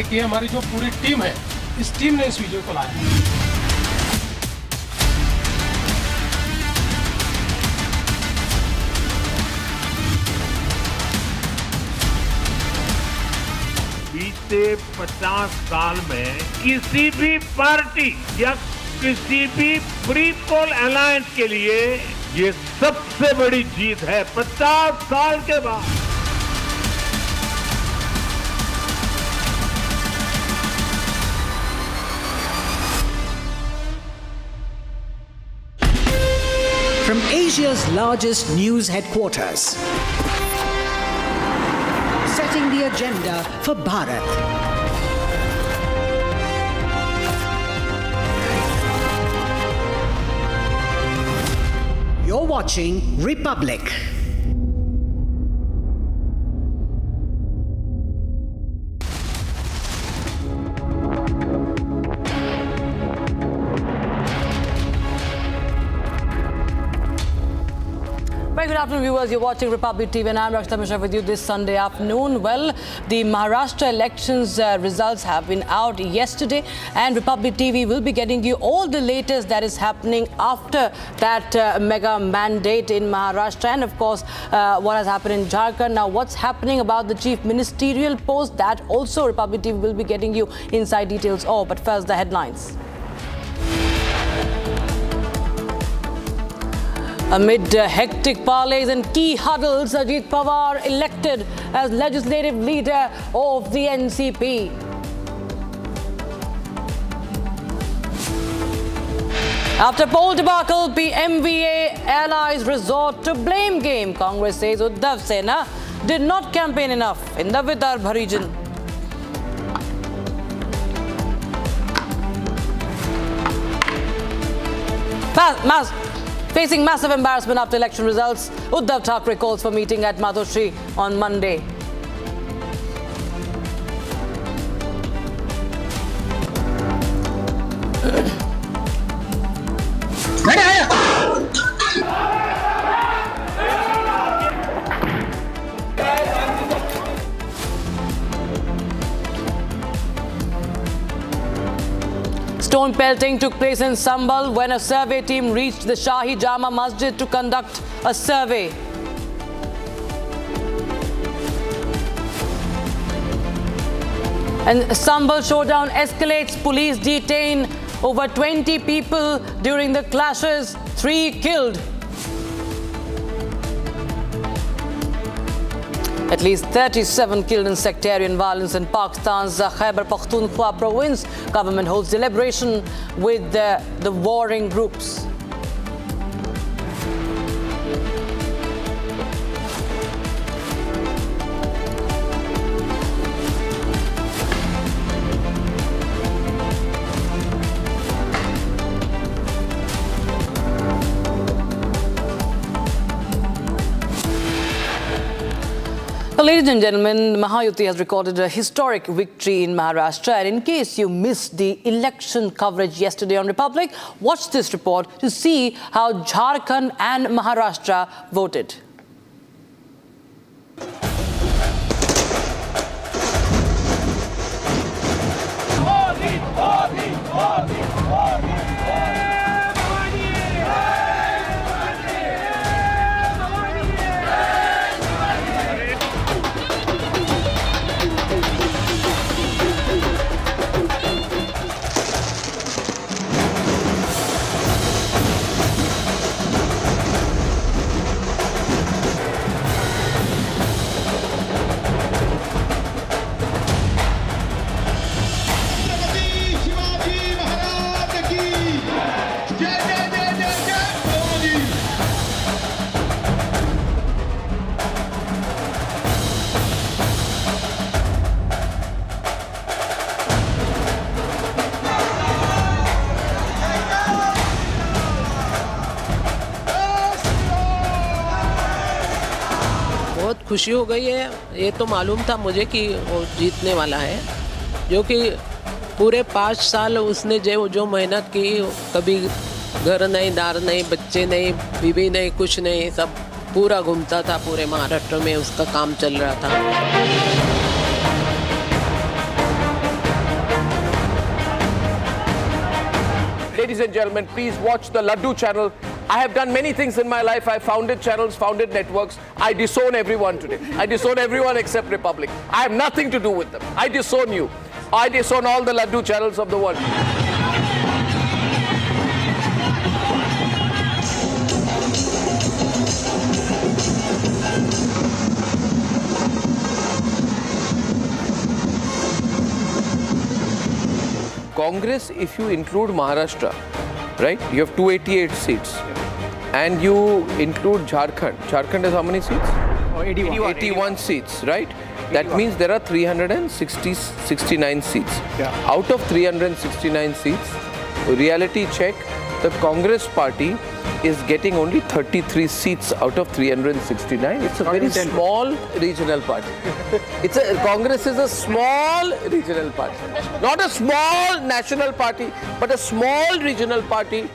एक ये हमारी जो पूरी टीम है, इस टीम ने इस विजय को लाया। बीते बीते 50 साल में किसी भी पार्टी या किसी भी फ्री पोल अलायंस के लिए ये सबसे बड़ी जीत है 50 साल के बाद। From Asia's largest news headquarters, setting the agenda for Bharat. You're watching Republic. Very good afternoon, viewers. You're watching Republic TV and I'm Rakshita Mishra with you this Sunday afternoon. Well, the Maharashtra elections results have been out yesterday and Republic TV will be getting you all the latest that is happening after that mega mandate in Maharashtra and of course what has happened in Jharkhand. Now what's happening about the chief ministerial post, that also Republic TV will be getting you inside details of. But first the headlines. Amid hectic parleys and key huddles, Ajit Pawar elected as legislative leader of the NCP. After poll debacle, PMVA allies resort to blame game. Congress says Uddhav Sena did not campaign enough in the Vidarbha region. Facing massive embarrassment after election results, Uddhav Thackeray calls for meeting at Madhushri on Monday. Stone pelting took place in Sambhal when a survey team reached the Shahi Jama Masjid to conduct a survey. And Sambhal showdown escalates. Police detain over 20 people during the clashes, 3 killed. At least 37 killed in sectarian violence in Pakistan's Khyber Pakhtunkhwa province. Government holds deliberation with the warring groups. Well, ladies and gentlemen, Mahayuti has recorded a historic victory in Maharashtra. And in case you missed the election coverage yesterday on Republic, watch this report to see how Jharkhand and Maharashtra voted. बहुत खुशी हो गई है। ये तो मालूम था मुझे कि वो जीतने वाला है, जो कि पूरे 5 साल उसने जो मेहनत की, कभी घर नहीं, दार नहीं, बच्चे नहीं, बीवी नहीं, कुछ नहीं, सब पूरा घूमता था, पूरे महाराष्ट्र में उसका काम चल रहा था। Ladies and gentlemen, please watch the Laddu channel I have done many things in my life. I founded channels, founded networks. I disown everyone today. I disown everyone except Republic. I have nothing to do with them. I disown you. I disown all the Laddu channels of the world. Congress, if you include Maharashtra, right, you have 288 seats. And you include Jharkhand. Jharkhand has how many seats? 81 seats, right? That means there are 369 seats. Yeah. Out of 369 seats, reality check, the Congress party is getting only 33 seats out of 369. It's a very small regional party. Congress is a small regional party. Not a small national party, but a small regional party.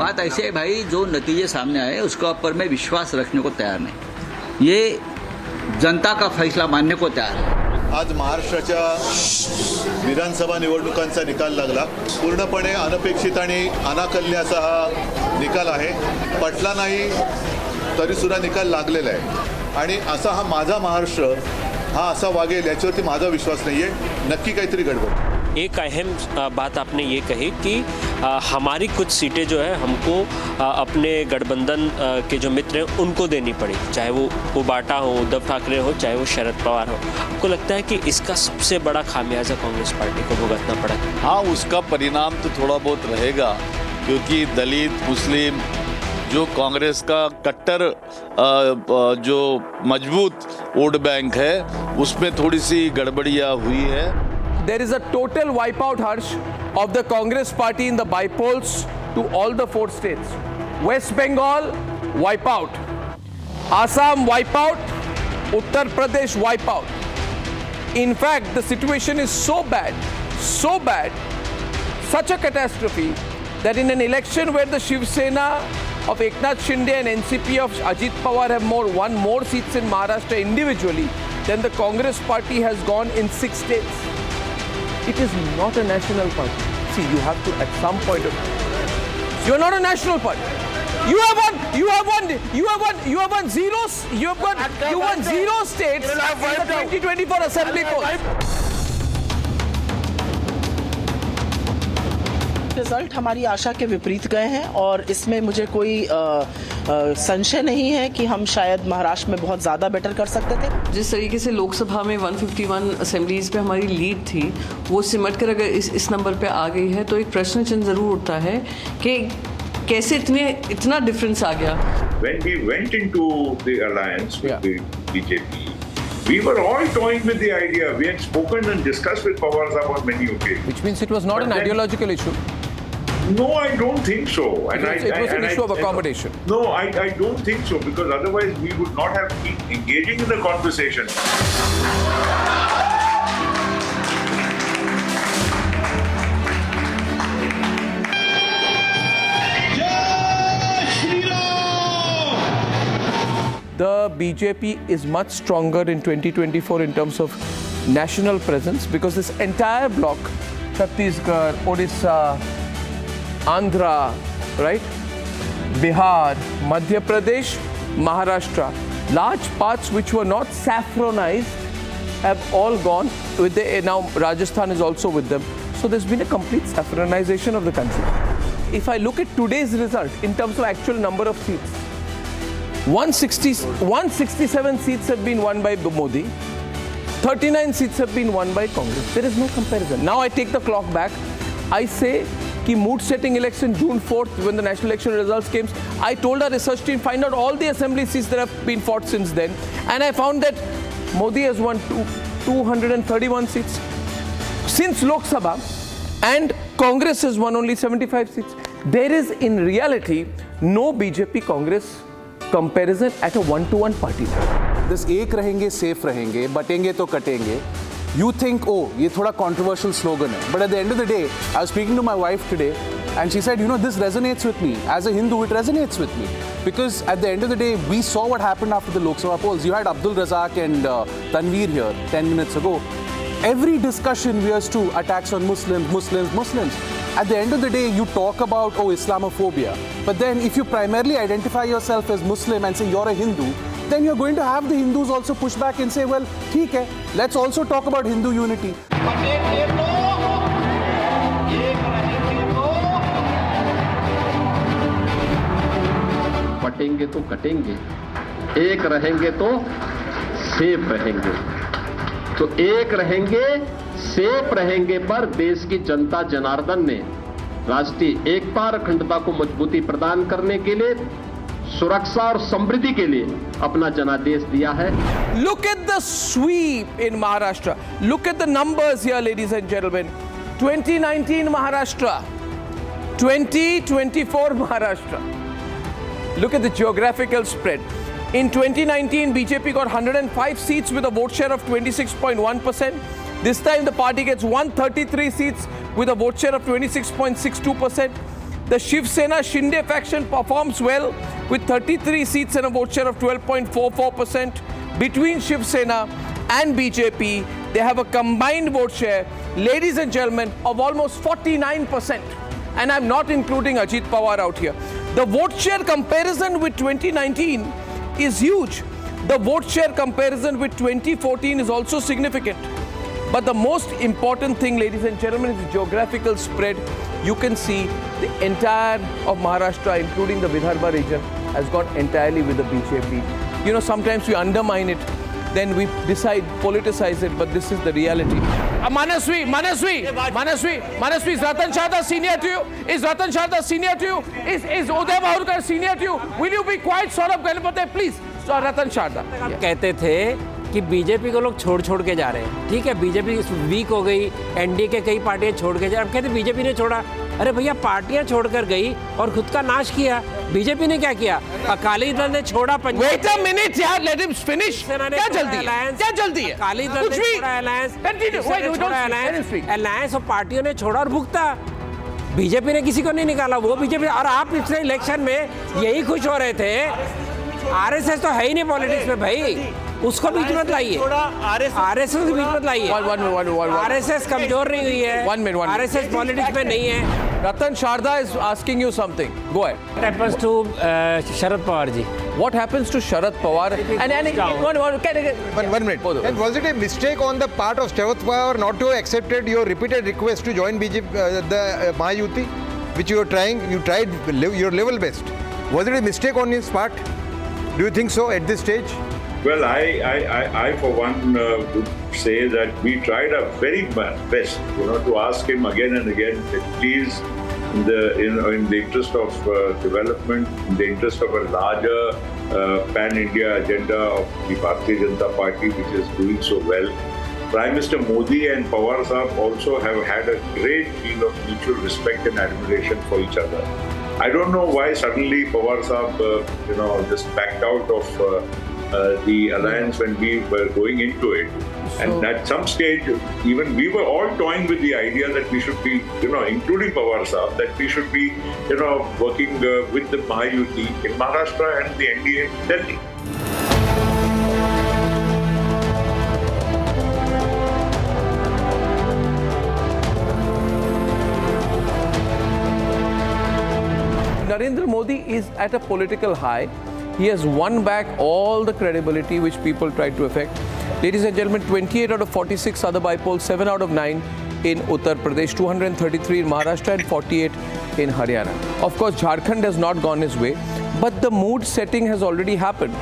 बात ऐसे है भाई, जो नतीजे सामने आए उसके ऊपर मैं विश्वास रखने को तैयार नहीं. ये जनता का फैसला मानने को तैयार है. आज महाराष्ट्राच्या विधानसभा निवडणुकांचा निकाल लागला. पूर्णपणे अनपेक्षित आणि अनाकलनीय असा हा निकाल आहे. पटला नाही तरी सुद्धा निकाल लागलेला आहे. आणि असा हा माझा महाराष्ट्र हा असा वागेल याच्यावरती माझा विश्वास नाहीये. नक्की काहीतरी गडबड. एक अहम बात आपने ये कही कि हमारी कुछ सीटें जो है हमको अपने गठबंधन के जो मित्र हैं उनको देनी पड़ी, चाहे वो बाटा हो, उद्धव ठाकरे हो, चाहे वो शरद पवार हो. आपको लगता है कि इसका सबसे बड़ा खामियाजा कांग्रेस पार्टी को भुगतना पड़ा? हाँ, उसका परिणाम तो थोड़ा बहुत रहेगा, क्योंकि दलित मुस्लिम जो कांग्रेस का कट्टर जो मजबूत वोट बैंक है उसमें थोड़ी सी गड़बड़ियाँ हुई है. There is a total wipeout, Harsh, of the Congress party in the bypolls to all the 4 states. West Bengal, wipeout. Assam, wipeout. Uttar Pradesh, wipeout. In fact, the situation is so bad, such a catastrophe, that in an election where the Shiv Sena of Eknath Shinde and NCP of Ajit Pawar have won more seats in Maharashtra individually than the Congress party has gone in 6 states. It is not a national party. See, you have to, at some point of time, you are not a national party. You have won zero states in the 2024 Assembly polls. Result हमारी आशा के विपरीत गए हैं और इसमें मुझे कोई संशय नहीं है कि हम शायद महाराष्ट्र में बहुत ज़्यादा बेटर कर सकते थे. जिस तरीके से लोकसभा में 151 असेंबलीज पे हमारी लीड थी, वो सिमट कर अगर इस नंबर पे आ गई है तो एक प्रश्न चिन्ह ज़रूर उठता है कि कैसे इतना डिफरेंस आ गया. When we went into the alliance with the BJP, we were all toying with the idea. We had spoken and discussed with Pawar Sahab on many occasions. Which means it was not an ideological issue. No, I don't think so. It was an issue of accommodation. No, I don't think so, because otherwise we would not have been engaging in the conversation. The BJP is much stronger in 2024 in terms of national presence, because this entire bloc, Chhattisgarh, Odisha, Andhra, right, Bihar, Madhya Pradesh, Maharashtra, large parts which were not saffronized have all gone with now Rajasthan is also with them. So there's been a complete saffronization of the country. If I look at today's result in terms of actual number of seats, 167 seats have been won by Modi, 39 seats have been won by Congress. There is no comparison. Now I take the clock back. I say कि mood setting election June 4th, when the national election results came, I told our research team find out all the assembly seats that have been fought since then, and I found that Modi has won 231 seats since Lok Sabha, and Congress has won only 75 seats. There is in reality no BJP Congress comparison at a 1-to-1 party. This एक रहेंगे, safe रहेंगे, बटेंगे तो कटेंगे. You think, oh, ये थोड़ा controversial slogan है. But at the end of the day, I was speaking to my wife today, and she said, you know, this resonates with me. As a Hindu, it resonates with me. Because at the end of the day, we saw what happened after the Lok Sabha polls. You had Abdul Razak and Tanveer here 10 minutes ago. every discussion veers to attacks on Muslims. At the end of the day, you talk about, Islamophobia. But then if you primarily identify yourself as Muslim and say you're a Hindu, then you're going to have the Hindus also push back and say, well, theek hai, let's also talk about Hindu unity. बटेंगे तो कटेंगे, एक रहेंगे तो safe रहेंगे। तो एक रहेंगे, safe रहेंगे पर देश की जनता जनार्दन ने राष्ट्रीय एकता और अखंडता को मजबूती प्रदान करने के लिए, सुरक्षा और समृद्धि के लिए अपना जनादेश दिया है। Look at the sweep in Maharashtra. Look at the numbers here, ladies and gentlemen. 2019 Maharashtra, 2024 Maharashtra. Look at the geographical spread. In 2019, BJP got 105 seats with a vote share of 26.1%. This time the party gets 133 seats with a vote share of 26.62%. The Shiv Sena Shinde faction performs well with 33 seats and a vote share of 12.44%. Between Shiv Sena and BJP, they have a combined vote share, ladies and gentlemen, of almost 49%. And I'm not including Ajit Pawar out here. The vote share comparison with 2019 is huge. The vote share comparison with 2014 is also significant. But the most important thing, ladies and gentlemen, is the geographical spread. You can see the entire of Maharashtra, including the Vidarbha region, has gone entirely with the BJP. You know, sometimes we undermine it, then we decide, politicize it, but this is the reality. Manasvi, is Ratan Shah senior to you? Is Ratan Shah senior to you? Is Uday Mahurkar senior to you? Will you be quiet, Saurabh Ganapate, please? So, Ratan Shah. कहते थे कि BJP को लोग छोड़ के जा रहे हैं। ठीक है, बीजेपी वीक हो गई, एनडीए के कई पार्टियां छोड़ के जा रहे हैं। कहते बीजेपी ने छोड़ा। अरे भैया, पार्टियां छोड़कर गई और खुद का नाश किया। बीजेपी ने क्या किया? अकाली दल ने छोड़ा पंजाब। Wait a minute यार, let him finish. क्या जल्दी है? क्या जल्दी है? अकाली दल ने छोड़ा अलायंस, अलायंस और पार्टियों ने छोड़ा और भुगता। बीजेपी ने किसी को नहीं निकाला, वो बीजेपी। और आप पिछले इलेक्शन में यही खुश हो रहे थे। आरएसएस तो है ही नहीं पॉलिटिक्स में भाई, उसको बीच मत लाइए। आरएसएस को बीच मत लाइए। आरएसएस कमजोर नहीं हुई है। आरएसएस पॉलिटिक्स में नहीं है। Ratan Sharda is asking you something. Go ahead. What happens to Sharad Pawar ji? What happens to Sharad Pawar? One minute. And was it a mistake on the part of Sharad Pawar not to have accepted your repeated request to join BJP, the Mahayuti, which you were trying? You tried your level best. Was it a mistake on his part? Do you think so at this stage? Well, I for one would say that we tried our very best, to ask him again and again that please, in the interest of development, in the interest of a larger pan-India agenda of the Bharatiya Janata Party, which is doing so well. Prime Minister Modi and Pawar Sahab also have had a great deal of mutual respect and admiration for each other. I don't know why suddenly Pawar Sahab, just backed out of the alliance when we were going into it. And at some stage, even we were all toying with the idea that we should be, including Pawar Sahab, that we should be, working with the Mahayuti in Maharashtra and the NDA in Delhi. Narendra Modi is at a political high. He has won back all the credibility which people tried to affect. Ladies and gentlemen, 28 out of 46 other by-polls, 7 out of 9 in Uttar Pradesh, 233 in Maharashtra and 48 in Haryana. Of course, Jharkhand has not gone his way, but the mood setting has already happened.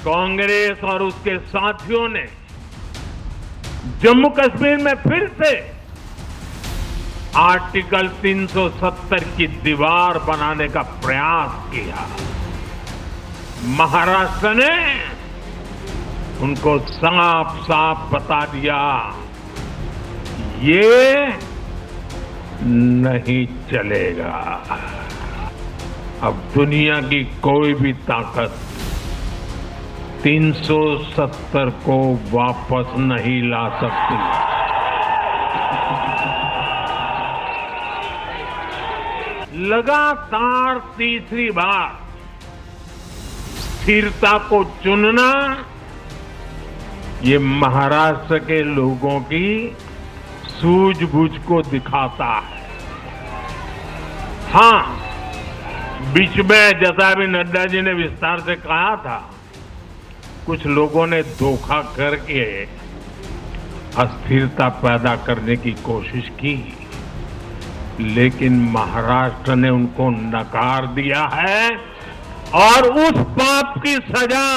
Congress और उसके साथियों ने जम्मू कश्मीर में फिर से article 370 की दीवार बनाने का प्रयास किया। महाराष्ट्र ने उनको साफ साफ बता दिया, ये नहीं चलेगा। अब दुनिया की कोई भी ताकत 370 को वापस नहीं ला सकती। लगातार तीसरी बार स्थिरता को चुनना ये महाराष्ट्र के लोगों की सूझबूझ को दिखाता है। हाँ, बीच में जैसा भी नड्डा जी ने विस्तार से कहा था, कुछ लोगों ने धोखा करके अस्थिरता पैदा करने की कोशिश की, लेकिन महाराष्ट्र ने उनको नकार दिया है और उस पाप की सजा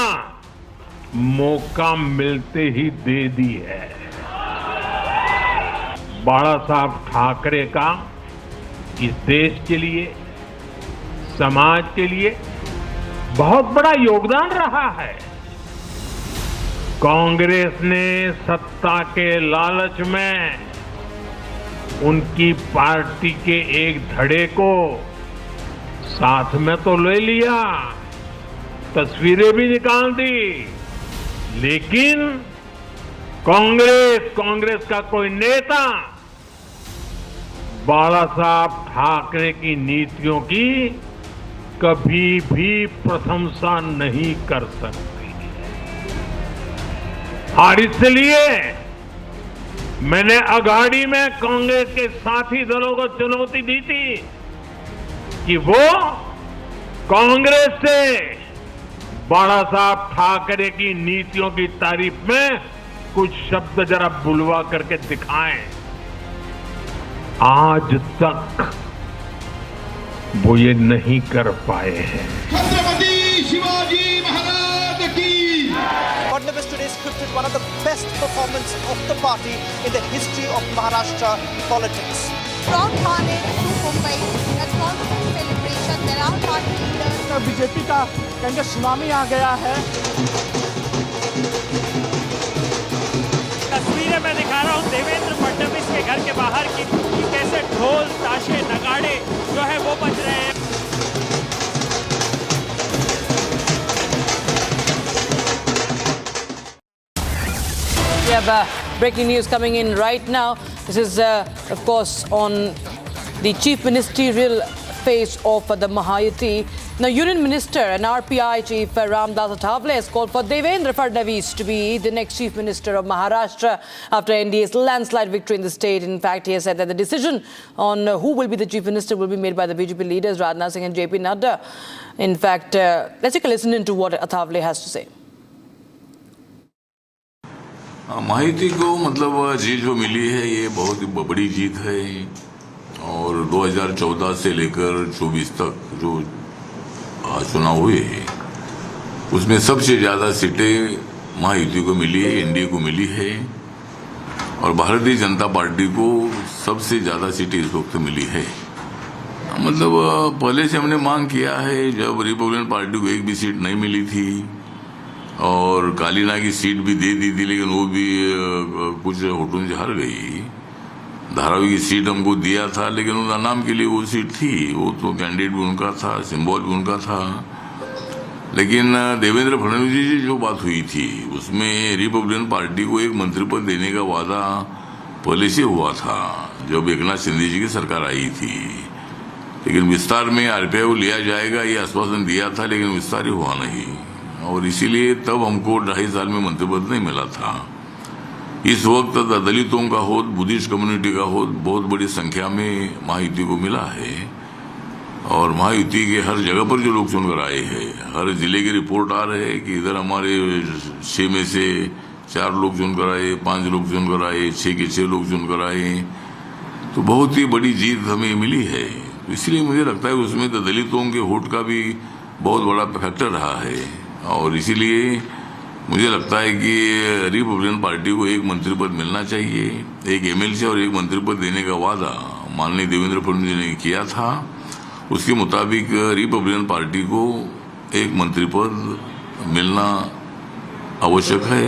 मौका मिलते ही दे दी है। बाला साहब ठाकरे का इस देश के लिए, समाज के लिए बहुत बड़ा योगदान रहा है। कांग्रेस ने सत्ता के लालच में उनकी पार्टी के एक धड़े को साथ में तो ले लिया, तस्वीरें भी निकाल दी, लेकिन कांग्रेस का कोई नेता बाला साहब ठाकरे की नीतियों की कभी भी प्रशंसा नहीं कर सकती। और इसलिए मैंने अघाड़ी में कांग्रेस के साथी दलों को चुनौती दी थी कि वो कांग्रेस से बाला साहब ठाकरे की नीतियों की तारीफ में कुछ शब्द जरा बुलवा करके दिखाएं। आज तक वो ये नहीं कर पाए हैं। छत्रपति शिवाजी महाराज की। Fadnavis today scripted one of the best performances of the party in the history of Maharashtra politics. From Thane to Mumbai, a constant celebration. There are party leaders. BJP का कहेंगे सुनामी आ गया है। तस्वीरें मैं दिखा रहा हूँ देवेंद्र फडणवीस के घर के बाहर की, कैसे ढोल ताशे नगाड़े जो है वो बज रहे हैं। We have breaking news coming in right now. This is, of course, on the chief ministerial phase of the Mahayuti. Now, Union Minister and RPI Chief Ramdas Athavale has called for Devendra Fadnavis to be the next Chief Minister of Maharashtra after NDA's landslide victory in the state. In fact, he has said that the decision on who will be the Chief Minister will be made by the BJP leaders, Rajnath Singh and JP Nadda. In fact, let's take a listen into what Athavale has to say. माहिती को मतलब जीत जो मिली है ये बहुत ही बड़ी जीत है और 2014 से लेकर 24 तक जो चुनाव हुए हैं उसमें सबसे ज़्यादा सीटें महायुति को मिली है, एनडीए को मिली है और भारतीय जनता पार्टी को सबसे ज़्यादा सीटें इस वक्त मिली है। मतलब पहले से हमने मांग किया है, जब रिपब्लिकन पार्टी को एक भी सीट नहीं मिली थी और कालीना की सीट भी दे दी थी लेकिन वो भी कुछ होटलों से हार गई। धारावी की सीट हमको दिया था लेकिन उनका नाम के लिए वो सीट थी, वो तो कैंडिडेट भी उनका था, सिंबल भी उनका था। लेकिन देवेंद्र फडणवीस जी जो बात हुई थी उसमें रिपब्लिकन पार्टी को एक मंत्री पद देने का वादा पहले से हुआ था जब एकनाथ शिंदे जी की सरकार आई थी, लेकिन विस्तार में आरपीआई को लिया जाएगा ये आश्वासन दिया था लेकिन विस्तार ही हुआ नहीं और इसीलिए तब हमको 2.5 साल में मंत्री पद नहीं मिला था। इस वक्त दलितों का हो, बुद्धिस्ट कम्युनिटी का हो, बहुत बड़ी संख्या में महायुति को मिला है और महायुति के हर जगह पर जो लोग चुनकर आए हैं, हर जिले की रिपोर्ट आ रहे हैं कि इधर हमारे 6 में से 4 लोग चुनकर आए, 5 लोग चुनकर आए, 6 के 6 लोग चुनकर आए, तो बहुत ही बड़ी जीत हमें मिली है। इसलिए मुझे लगता है उसमें दलितों के वोट का भी बहुत बड़ा फैक्टर रहा है और इसीलिए मुझे लगता है कि रिपब्लिकन पार्टी को एक मंत्री पद मिलना चाहिए, एक एमएलसी और एक मंत्री पद देने का वादा माननीय देवेंद्र फडणवीस जी ने किया था, उसके मुताबिक रिपब्लिकन पार्टी को एक मंत्री पद मिलना आवश्यक है।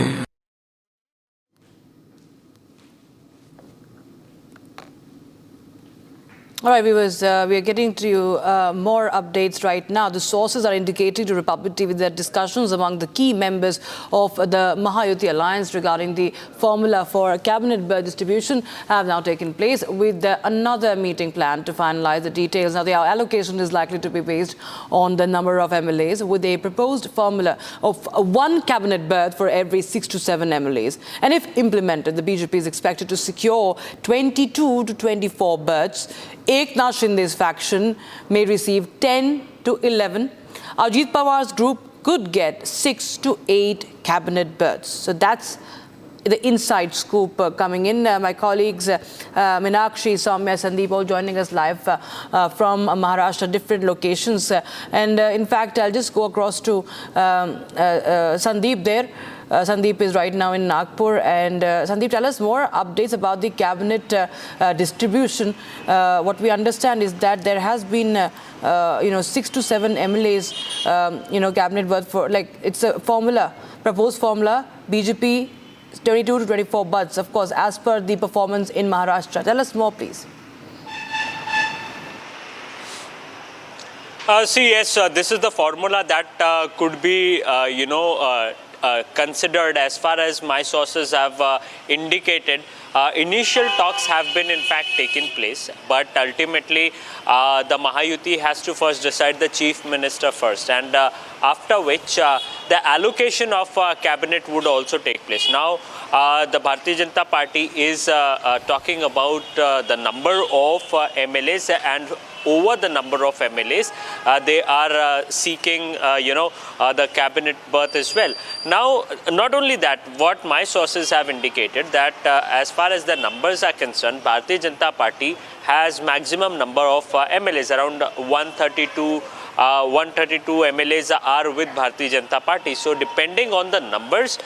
All right, viewers, we are getting to you more updates right now. The sources are indicating to Republic TV that discussions among the key members of the Mahayuti alliance regarding the formula for cabinet berth distribution have now taken place, with another meeting planned to finalize the details. Now, the allocation is likely to be based on the number of MLAs, with a proposed formula of one cabinet berth for every 6 to 7 MLAs. And if implemented, the BJP is expected to secure 22 to 24 berths. Eknath Shinde's faction may receive 10 to 11. Ajit Pawar's group could get 6 to 8 cabinet berths. So that's the inside scoop coming in. My colleagues Meenakshi, Soumya, Sandeep all joining us live from Maharashtra, different locations. And in fact, I'll just go across to Sandeep there. Sandeep is right now in Nagpur. And Sandeep, tell us more updates about the cabinet distribution. What we understand is that there has been 6 to 7 MLAs, cabinet berth for, like, it's a formula, proposed formula, BJP 22 to 24 berths, of course, as per the performance in Maharashtra. Tell us more, please. Yes, this is the formula that could be, considered. As far as my sources have indicated, initial talks have been in fact taken place, but ultimately the Mahayuti has to first decide the chief minister first, and after which the allocation of cabinet would also take place. Now the Bharatiya Janata Party is talking about the number of MLAs, and over the number of MLAs, they are seeking, the cabinet berth as well. Now, not only that, what my sources have indicated that as far as the numbers are concerned, Bharatiya Janata Party has maximum number of MLAs, around 132 MLAs are with Bharatiya Janata Party. So depending on the numbers,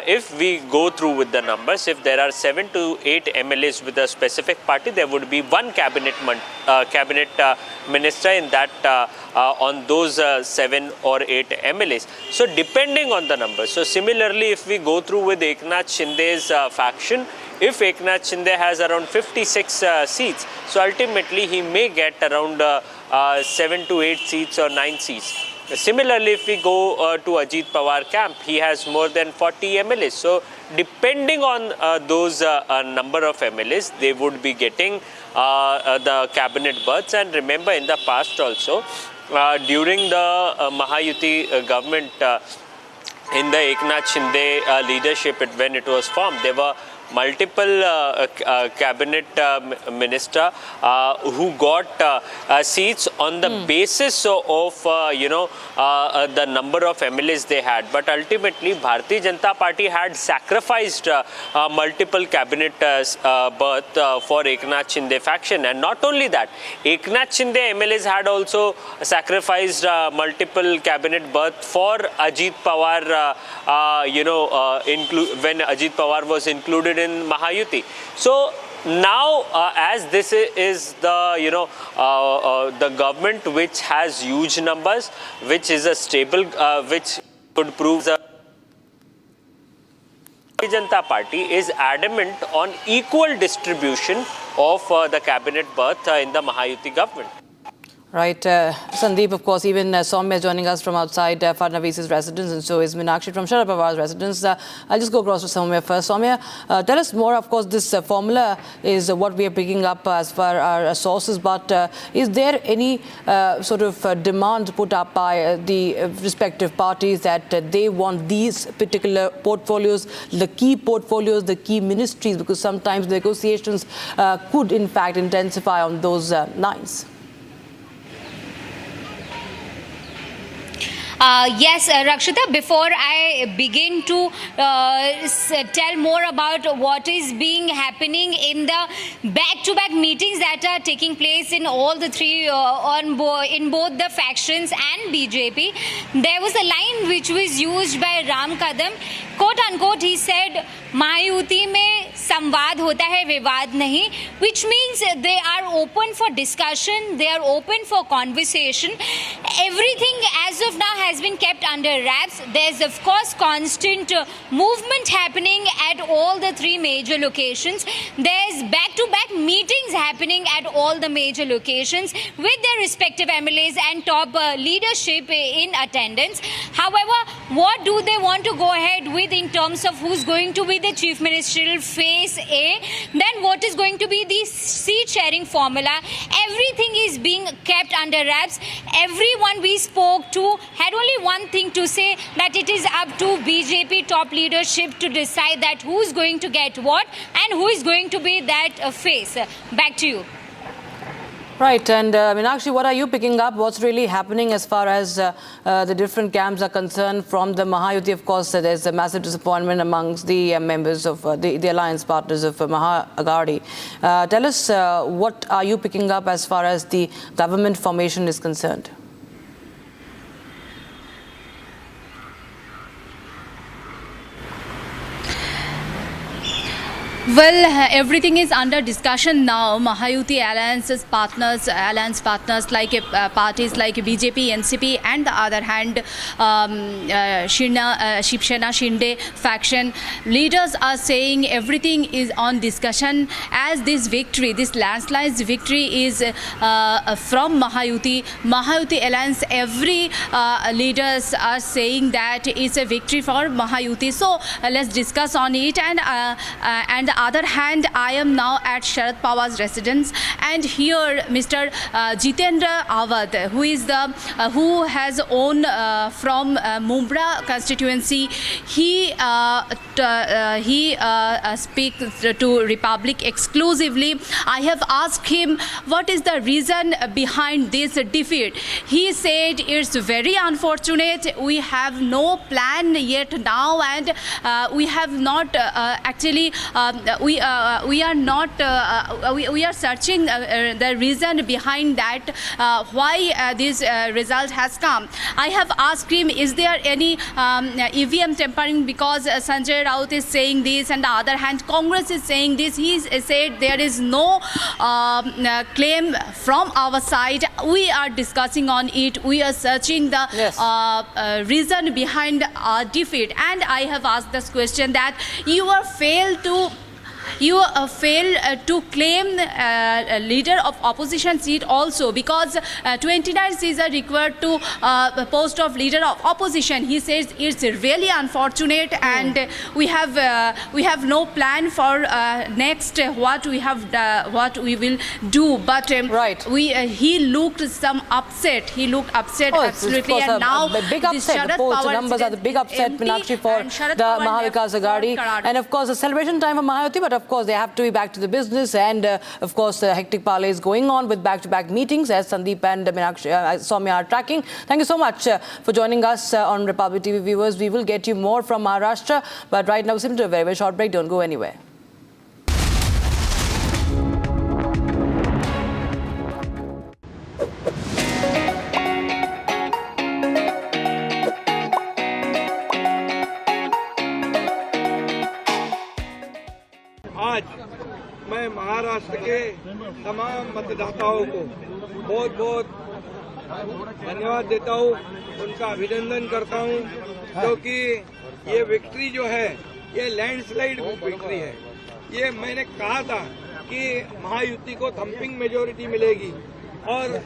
if we go through with the numbers, if there are 7 to 8 MLAs with a specific party, there would be one cabinet minister in that on those 7 or 8 MLAs. So depending on the numbers. So similarly, if we go through with Eknath Shinde's faction, if Eknath Shinde has around 56 seats, so ultimately he may get around 7 to 8 seats or 9 seats. Similarly, if we go to Ajit Pawar camp, he has more than 40 MLAs. So depending on those number of MLAs, they would be getting the cabinet berths. And remember, in the past also, during the Mahayuti government, in the Eknath Shinde leadership, when it was formed, there were multiple cabinet minister who got seats on the basis of the number of MLAs they had. But ultimately, Bharatiya Janata Party had sacrificed multiple cabinet berth for Eknath Shinde faction. And not only that, Eknath Shinde MLAs had also sacrificed multiple cabinet berth for Ajit Pawar, when Ajit Pawar was included in Mahayuti. So now, as this is the the government which has huge numbers, which is a stable, which could prove the Bharatiya Janata Party is adamant on equal distribution of the cabinet berth in the Mahayuti government. Right, Sandeep, of course, even Soumya joining us from outside Fadnavis' residence, and so is Meenakshi from Sharad Pawar's residence. I'll just go across to Soumya first. Soumya, tell us more. Of course, this formula is what we are picking up as per our sources, but is there any sort of demand put up by the respective parties that they want these particular portfolios, the key ministries, because sometimes negotiations could in fact intensify on those lines? Yes, Rakshita, before I begin to tell more about what is being happening in the back-to-back meetings that are taking place in all the three, in both the factions and BJP, there was a line which was used by Ram Kadam quote unquote he said Mahayuti में संवाद होता है, विवाद नहीं, which means they are open for discussion, they are open for conversation. Everything as of now has been kept under wraps. There's of course constant movement happening at all the three major locations. There's back-to-back meetings happening at all the major locations with their respective MLAs and top leadership in attendance. However, what do they want to go ahead with in terms of who's going to be the chief ministerial phase A, then what is going to be the seat sharing formula? Everything is being kept under wraps. Everyone we spoke to had only one thing to say, that it is up to BJP top leadership to decide that who's going to get what and who is going to be that face. Back to you. Right, and Meenakshi, what are you picking up? What's really happening as far as the different camps are concerned from the Mahayuti? Of course, there's a massive disappointment amongst the members of the alliance partners of Mahagadi. Tell us, what are you picking up as far as the government formation is concerned? Well, everything is under discussion now. Mahayuti alliance partners like parties like BJP, NCP, and the other hand, Shiv Sena Shinde faction leaders are saying everything is on discussion as this victory, this landslide victory is from Mahayuti alliance. Every leaders are saying that it's a victory for Mahayuti. So let's discuss on it. And the other hand, I am now at Sharad Pawar's residence, and here Mr. Jitendra Awad, who has owned from Mumbra constituency, he speaks to Republic exclusively. I have asked him what is the reason behind this defeat. He said it's very unfortunate. We have no plan yet now, and we have not actually. We are searching the reason behind that, why this result has come. I have asked him, is there any EVM tampering, because Sanjay Raut is saying this and the other hand Congress is saying this. He said there is no claim from our side. We are discussing on it. We are searching the reason behind our defeat. And I have asked this question that you failed to claim a leader of opposition seat also, because 29 seats are required to post of leader of opposition. He says it's really unfortunate, and we have no plan for next what we will do. But he looked some upset. He looked upset absolutely, and now the big upset. The polls, the numbers are the big upset, Meenakshi, for the Mahavikas Aghadi, and of course the celebration time for Mahayuti. But of course, they have to be back to the business, and of course, the hectic parley is going on with back-to-back meetings, as Sandeep and Meenakshi, Soumya are tracking. Thank you so much for joining us on Republic TV, viewers. We will get you more from Maharashtra, but right now, we'll simply do a very, very short break. Don't go anywhere. आज मैं महाराष्ट्र के तमाम मतदाताओं को बहुत बहुत धन्यवाद देता हूँ, उनका अभिनंदन करता हूँ, क्योंकि ये विक्ट्री जो है ये लैंडस्लाइड विक्ट्री है। ये मैंने कहा था कि महायुति को थम्पिंग मेजोरिटी मिलेगी, और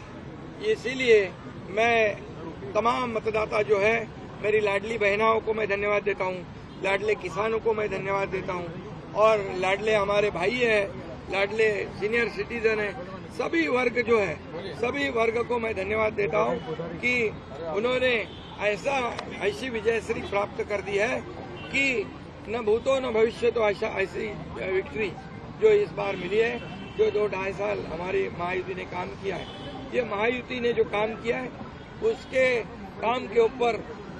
इसीलिए मैं तमाम मतदाता जो है, मेरी लाडली बहनाओं को मैं धन्यवाद देता हूँ, लाडले किसानों को मैं धन्यवाद देता हूँ, और लाडले हमारे भाई हैं, लाडले सीनियर सिटीजन हैं, सभी वर्ग जो है, सभी वर्ग को मैं धन्यवाद देता हूं कि उन्होंने ऐसी विजयश्री प्राप्त कर दी है कि न भूतो न भविष्य तो ऐसी विक्ट्री जो इस बार मिली है, जो 2-2.5 साल हमारी महायुति ने काम किया है। ये महायुति ने जो काम किया है, उसके काम के ऊपर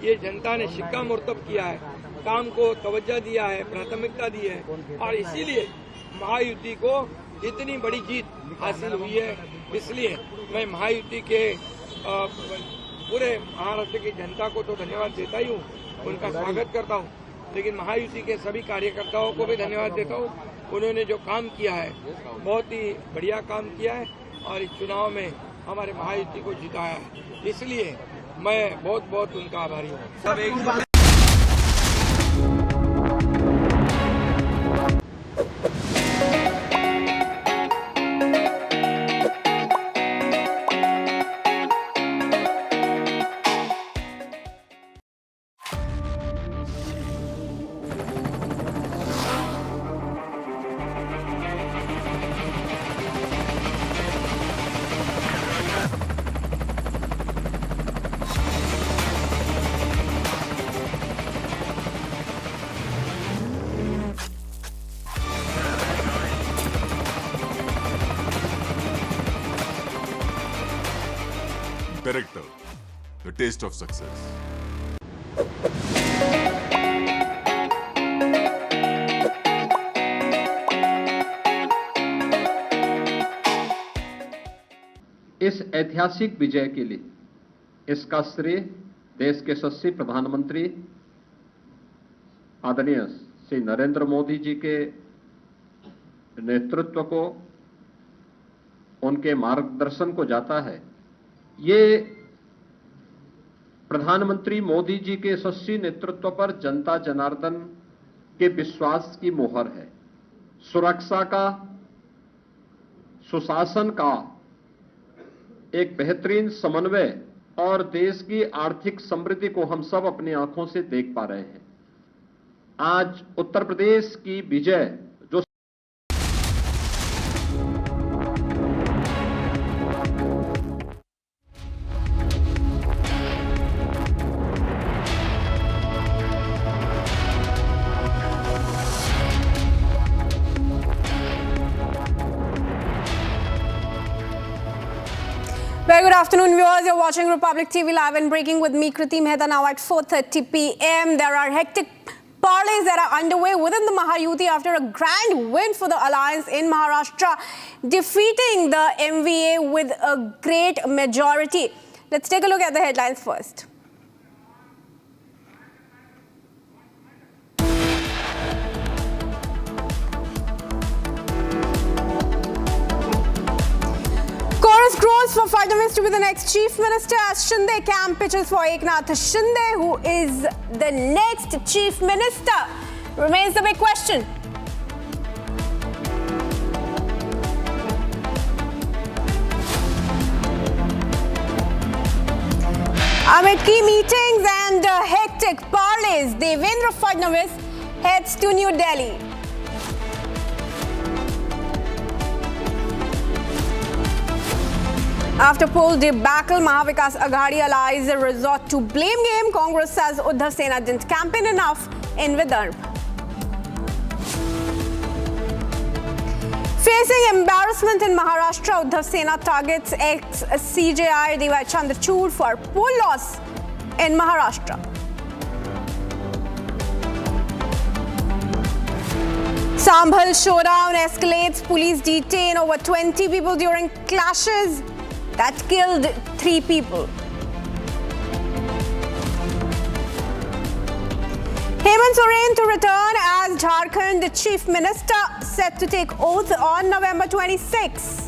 ये जनता ने शिक्कामोर्तब किया है, काम को तवज्जो दिया है, प्राथमिकता दी है, और इसीलिए महायुति को इतनी बड़ी जीत हासिल हुई है। इसलिए मैं महायुति के पूरे महाराष्ट्र की जनता को तो धन्यवाद देता ही हूँ, उनका स्वागत करता हूँ, लेकिन महायुति के सभी कार्यकर्ताओं को भी धन्यवाद देता हूँ। उन्होंने जो काम किया है बहुत ही बढ़िया काम किया है और इस चुनाव में हमारे महायुति को जिताया है, इसलिए मैं बहुत बहुत उनका आभारी हूँ। सब एक Director, the taste of success. इस ऐतिहासिक विजय के लिए इसका श्रेय देश के यशस्वी प्रधानमंत्री आदरणीय श्री नरेंद्र मोदी जी के नेतृत्व को, उनके मार्गदर्शन को जाता है। ये प्रधानमंत्री मोदी जी के यशस्वी नेतृत्व पर जनता जनार्दन के विश्वास की मोहर है। सुरक्षा का, सुशासन का एक बेहतरीन समन्वय और देश की आर्थिक समृद्धि को हम सब अपनी आंखों से देख पा रहे हैं। आज उत्तर प्रदेश की विजय जो Very good afternoon, viewers. You're watching Republic TV Live and Breaking with me, Kriti Mehta, now at 4:30 p.m. There are hectic parleys that are underway within the Mahayuti after a grand win for the alliance in Maharashtra, defeating the MVA with a great majority. Let's take a look at the headlines first. Chorus grows for Fadnavis to be the next chief minister as Shinde camp pitches for Eknath Shinde, who is the next chief minister, remains the big question. Amid key meetings and hectic parleys, Devendra Fadnavis heads to New Delhi. After poll debacle, Mahavikas Aghadi allies resort to blame game. Congress says Uddhav Sena didn't campaign enough in Vidarbha. Facing embarrassment in Maharashtra, Uddhav Sena targets ex-CJI D.Y. Chandrachud for poll loss in Maharashtra. Sambhal showdown escalates. Police detain over 20 people during clashes that killed 3 people. Hemant Soren to return as Jharkhand Chief Minister, set to take oath on November 26.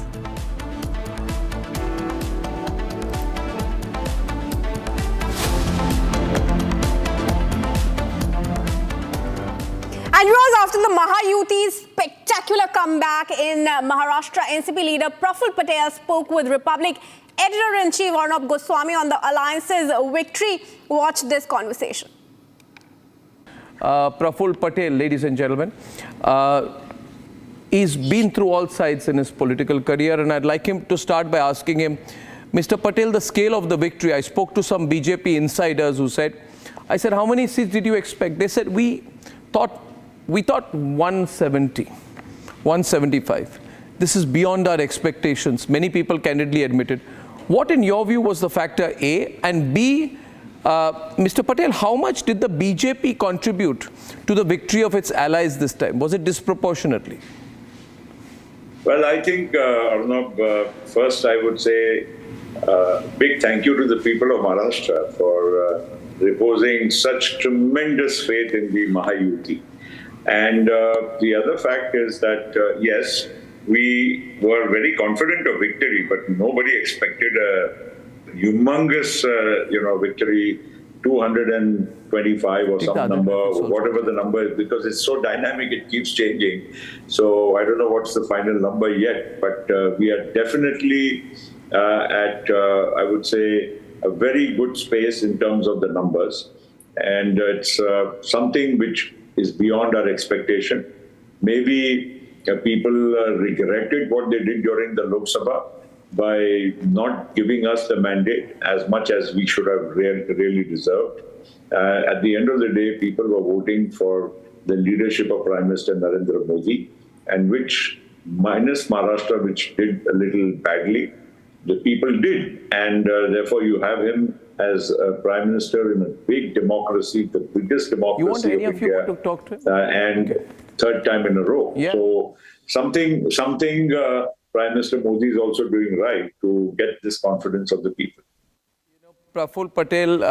And viewers, after the Mahayuti's spectacular comeback in Maharashtra, NCP leader Praful Patel spoke with Republic editor-in-chief Arnab Goswami on the alliance's victory. Watch this conversation. Praful Patel, ladies and gentlemen, he's been through all sides in his political career, and I'd like him to start by asking him, Mr. Patel, the scale of the victory. I spoke to some BJP insiders who said, I said, how many seats did you expect? They said, we thought 170, 175. This is beyond our expectations. Many people candidly admitted. What, in your view, was the factor A? And B, Mr. Patel, how much did the BJP contribute to the victory of its allies this time? Was it disproportionately? Well, I think, Arnab, first I would say big thank you to the people of Maharashtra for reposing such tremendous faith in the Mahayuti. And the other fact is that, yes, we were very confident of victory, but nobody expected a humongous, victory, 225 or some number, whatever the number is, because it's so dynamic, it keeps changing. So I don't know what's the final number yet, but we are definitely at, I would say, a very good space in terms of the numbers. And it's something which is beyond our expectation. Maybe people regretted what they did during the Lok Sabha by not giving us the mandate as much as we should have really deserved. At the end of the day, people were voting for the leadership of Prime Minister Narendra Modi, and which, minus Maharashtra, which did a little badly, the people did. And therefore, you have him as a Prime Minister in a big democracy, the biggest democracy you of India, to talk to him? and third time in a row. Yeah. So something Prime Minister Modi is also doing right to get this confidence of the people. Praful Patel,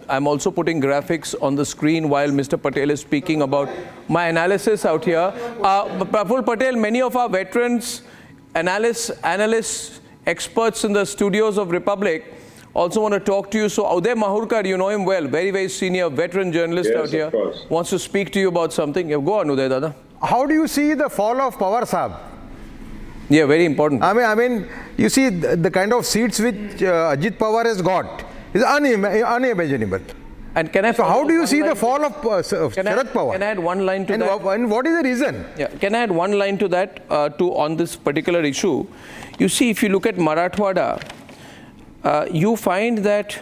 I'm also putting graphics on the screen while Mr. Patel is speaking about my analysis out here. Praful Patel, many of our veterans, analysts, experts in the studios of Republic also want to talk to you. So Uday Mahurkar, you know him well, very, very senior veteran journalist out here, wants to speak to you about something. Yeah, go on, Uday Dada. How do you see the fall of Pawar Sahab? Yeah, very important. I mean, you see the kind of seats which Ajit Pawar has got is unimaginable. And can I? So how do you see the fall of Sharad Pawar? Can I add one line to that? And what is the reason? Yeah, can I add one line to that on this particular issue? You see, if you look at Marathwada, you find that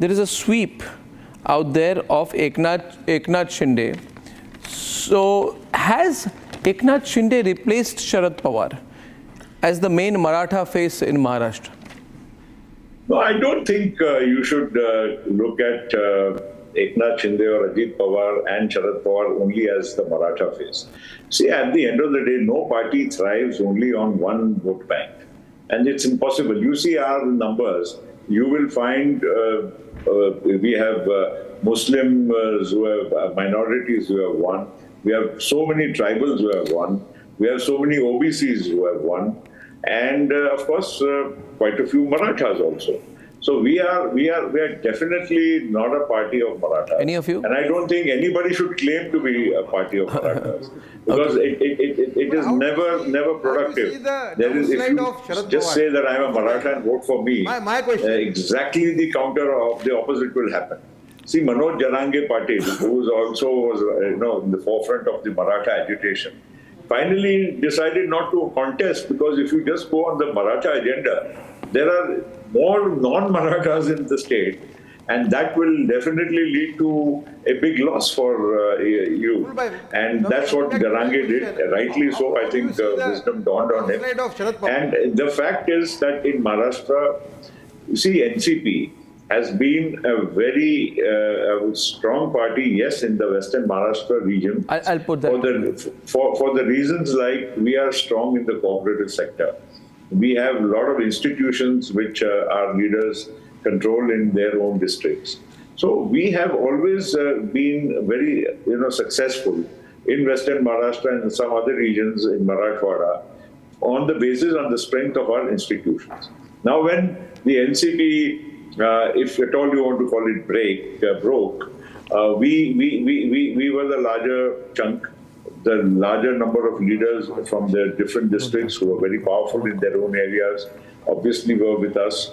there is a sweep out there of Eknath Shinde. So has Eknath Shinde replaced Sharad Pawar as the main Maratha face in Maharashtra? No, I don't think you should look at Eknath Shinde or Ajit Pawar and Sharad Pawar only as the Maratha face. See, at the end of the day, no party thrives only on one vote bank. And it's impossible. You see our numbers, you will find we have Muslims who have minorities who have won. We have so many tribals who have won. We have so many OBCs who have won. And of course, quite a few Marathas also. So we are definitely not a party of Marathas. Any of you? And I don't think anybody should claim to be a party of Marathas because it is never productive. There is, if you just say that I'm a Maratha and vote for me, my question. Exactly the counter of the opposite will happen. See, Manoj Jarange Patel, who also was in the forefront of the Maratha agitation, finally decided not to contest, because if you just go on the Maratha agenda, there are more non-Marathas in the state, and that will definitely lead to a big loss for you. And that's what Jarange did, rightly so. I think wisdom dawned on him. And the fact is that in Maharashtra, you see, NCP has been a very strong party, yes, in the Western Maharashtra region. I'll put that for the reasons like we are strong in the cooperative sector. We have a lot of institutions which our leaders control in their own districts. So we have always been very successful in Western Maharashtra and some other regions in Marathwada on the strength of our institutions. Now when the NCP, if at all you want to call it broke, we were the larger chunk, the larger number of leaders from the different districts who were very powerful in their own areas, obviously were with us.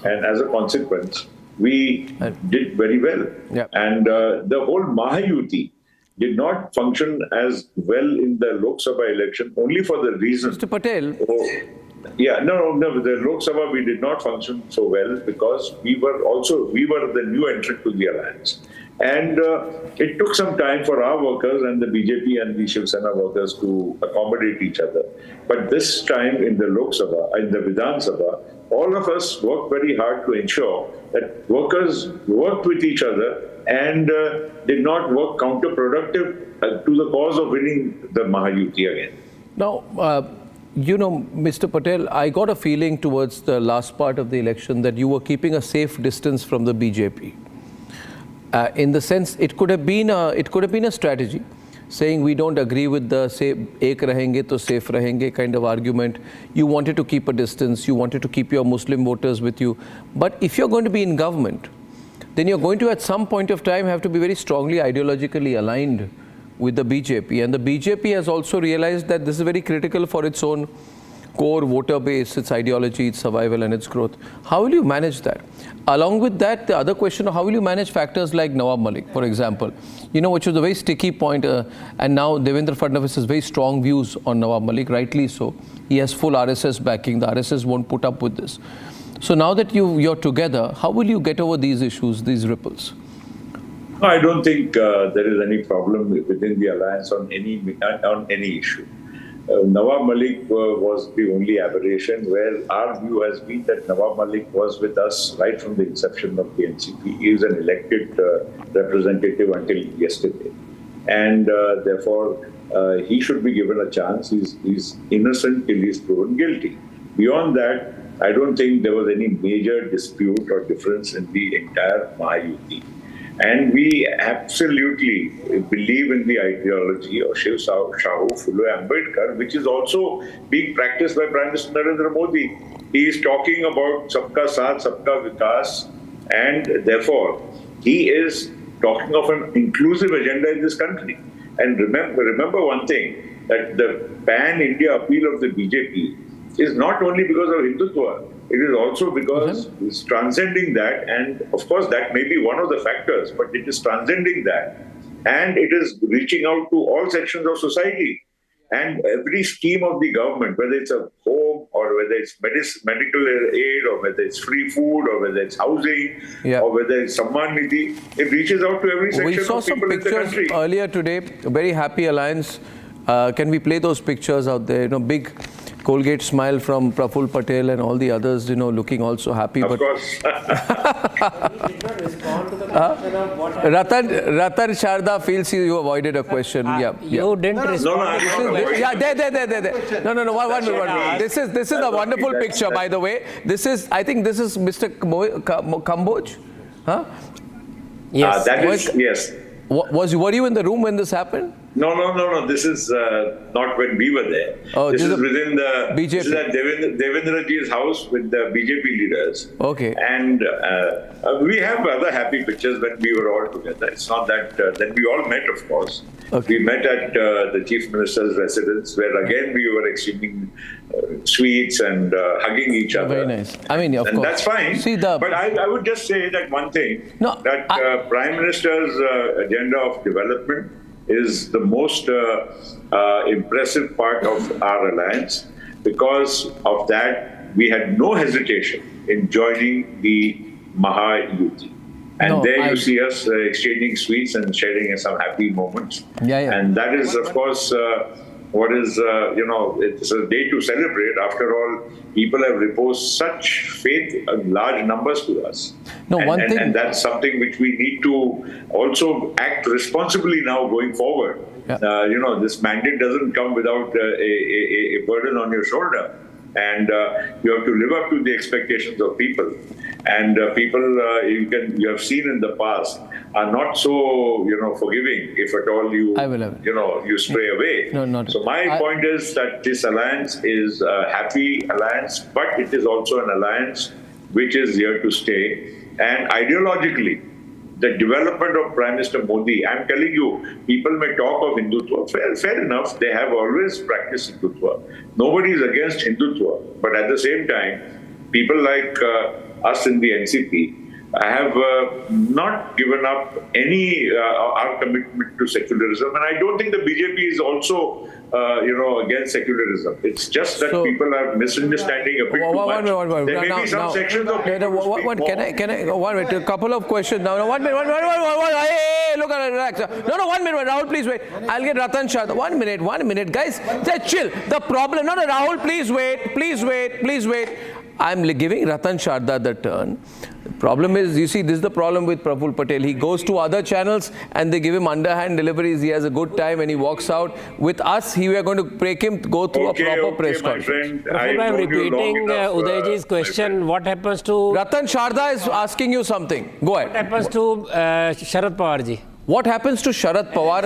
And as a consequence, we did very well. Yep. And the whole Mahayuti did not function as well in the Lok Sabha election, only for the reason. Mr. Patel. The Lok Sabha we did not function so well because we were the new entrant to the alliance. And it took some time for our workers and the BJP and the Shiv Sena workers to accommodate each other. But this time in the Lok Sabha, in the Vidhan Sabha, all of us worked very hard to ensure that workers worked with each other and did not work counterproductive to the cause of winning the Mahayuti again. Now, Mr. Patel, I got a feeling towards the last part of the election that you were keeping a safe distance from the BJP. in the sense it could have been a strategy, saying we don't agree with the say ek rahenge to safe rahenge kind of argument. You wanted to keep a distance, you wanted to keep your Muslim voters with you. But if you're going to be in government, then you're going to at some point of time have to be very strongly ideologically aligned with the BJP. And the BJP has also realized that this is very critical for its own core voter base, its ideology, its survival and its growth. How will you manage that? Along with that, the other question of how will you manage factors like Nawab Malik, for example, which was a very sticky point, and now Devendra Fadnavis has very strong views on Nawab Malik, rightly so. He has full RSS backing. The RSS won't put up with this. So now that you're together, how will you get over these issues, these ripples? No, I don't think there is any problem within the alliance on any issue. Nawab Malik was the only aberration, where our view has been that Nawab Malik was with us right from the inception of the NCP. He is an elected representative until yesterday. And therefore, he should be given a chance. He's innocent till he's proven guilty. Beyond that, I don't think there was any major dispute or difference in the entire Mahayuti. And we absolutely believe in the ideology of Shiv Shahu Phule Ambedkar, which is also being practiced by Prime Minister Narendra Modi. He is talking about Sabka Saath, Sabka Vikas, and therefore he is talking of an inclusive agenda in this country. And remember one thing, that the pan-India appeal of the BJP is not only because of Hindutva, it is also because it's transcending that, and of course that may be one of the factors, but it is transcending that, and it is reaching out to all sections of society. And every scheme of the government, whether it's a home or whether it's medical aid or whether it's free food or whether it's housing or whether it's Samman Nidhi, it reaches out to every section of people in the country. We saw some pictures earlier today, a very happy alliance. Can we play those pictures out there? Big Colgate smile from Praful Patel and all the others, looking also happy. Of course. Ratan Sharda feels you avoided a question. You didn't respond. There. No. One minute. This is a wonderful picture, by the way. I think this is Mr. Kamboj. Huh? Yes. Yes. Were you in the room when this happened? No. This is not when we were there. This is within the BJP. This is at Devendra Ji's house with the BJP leaders. Okay. And we have other happy pictures when we were all together. It's not that then we all met, of course. Okay. We met at the Chief Minister's residence, where again we were exchanging sweets and hugging each other. Very nice. I mean, of course. That's fine. But I would just say that one thing, that Prime Minister's agenda of development is the most impressive part of our alliance. Because of that, we had no hesitation in joining the Mahayuti. And you see us exchanging sweets and sharing some happy moments. And that is, of course, what is, it's a day to celebrate. After all, people have reposed such faith in large numbers to us. And that's something which we need to also act responsibly now going forward. This mandate doesn't come without a burden on your shoulder. And you have to live up to the expectations of people. And people you have seen in the past are not so forgiving if at all you stray away. So my point is that this alliance is a happy alliance, but it is also an alliance which is here to stay. And ideologically, the development of Prime Minister Modi, I'm telling you, people may talk of Hindutva. Fair enough, they have always practiced Hindutva. Nobody is against Hindutva. But at the same time, people like us in the NCP have not given up our commitment to secularism. And I don't think the BJP is also against secularism. It's just that people are misunderstanding a bit too much. There may be some sections of people. Can I? 1 minute. A couple of questions now. 1 minute. Hey, look at it. Relax. No. 1 minute. Rahul, please wait. I'll get Ratan Shah. 1 minute. Guys, just chill. The problem. No, Rahul, please wait. I'm giving Ratan Sharda the turn. The problem is, you see, this is the problem with Praful Patel. He goes to other channels and they give him underhand deliveries. He has a good time and he walks out. With us, we are going to break him to go through a proper press conference. I'm repeating Udayji's question. What happens to... Ratan Sharda is asking you something. Go ahead. What happens to Sharad Pawar ji? What happens to Sharad Pawar?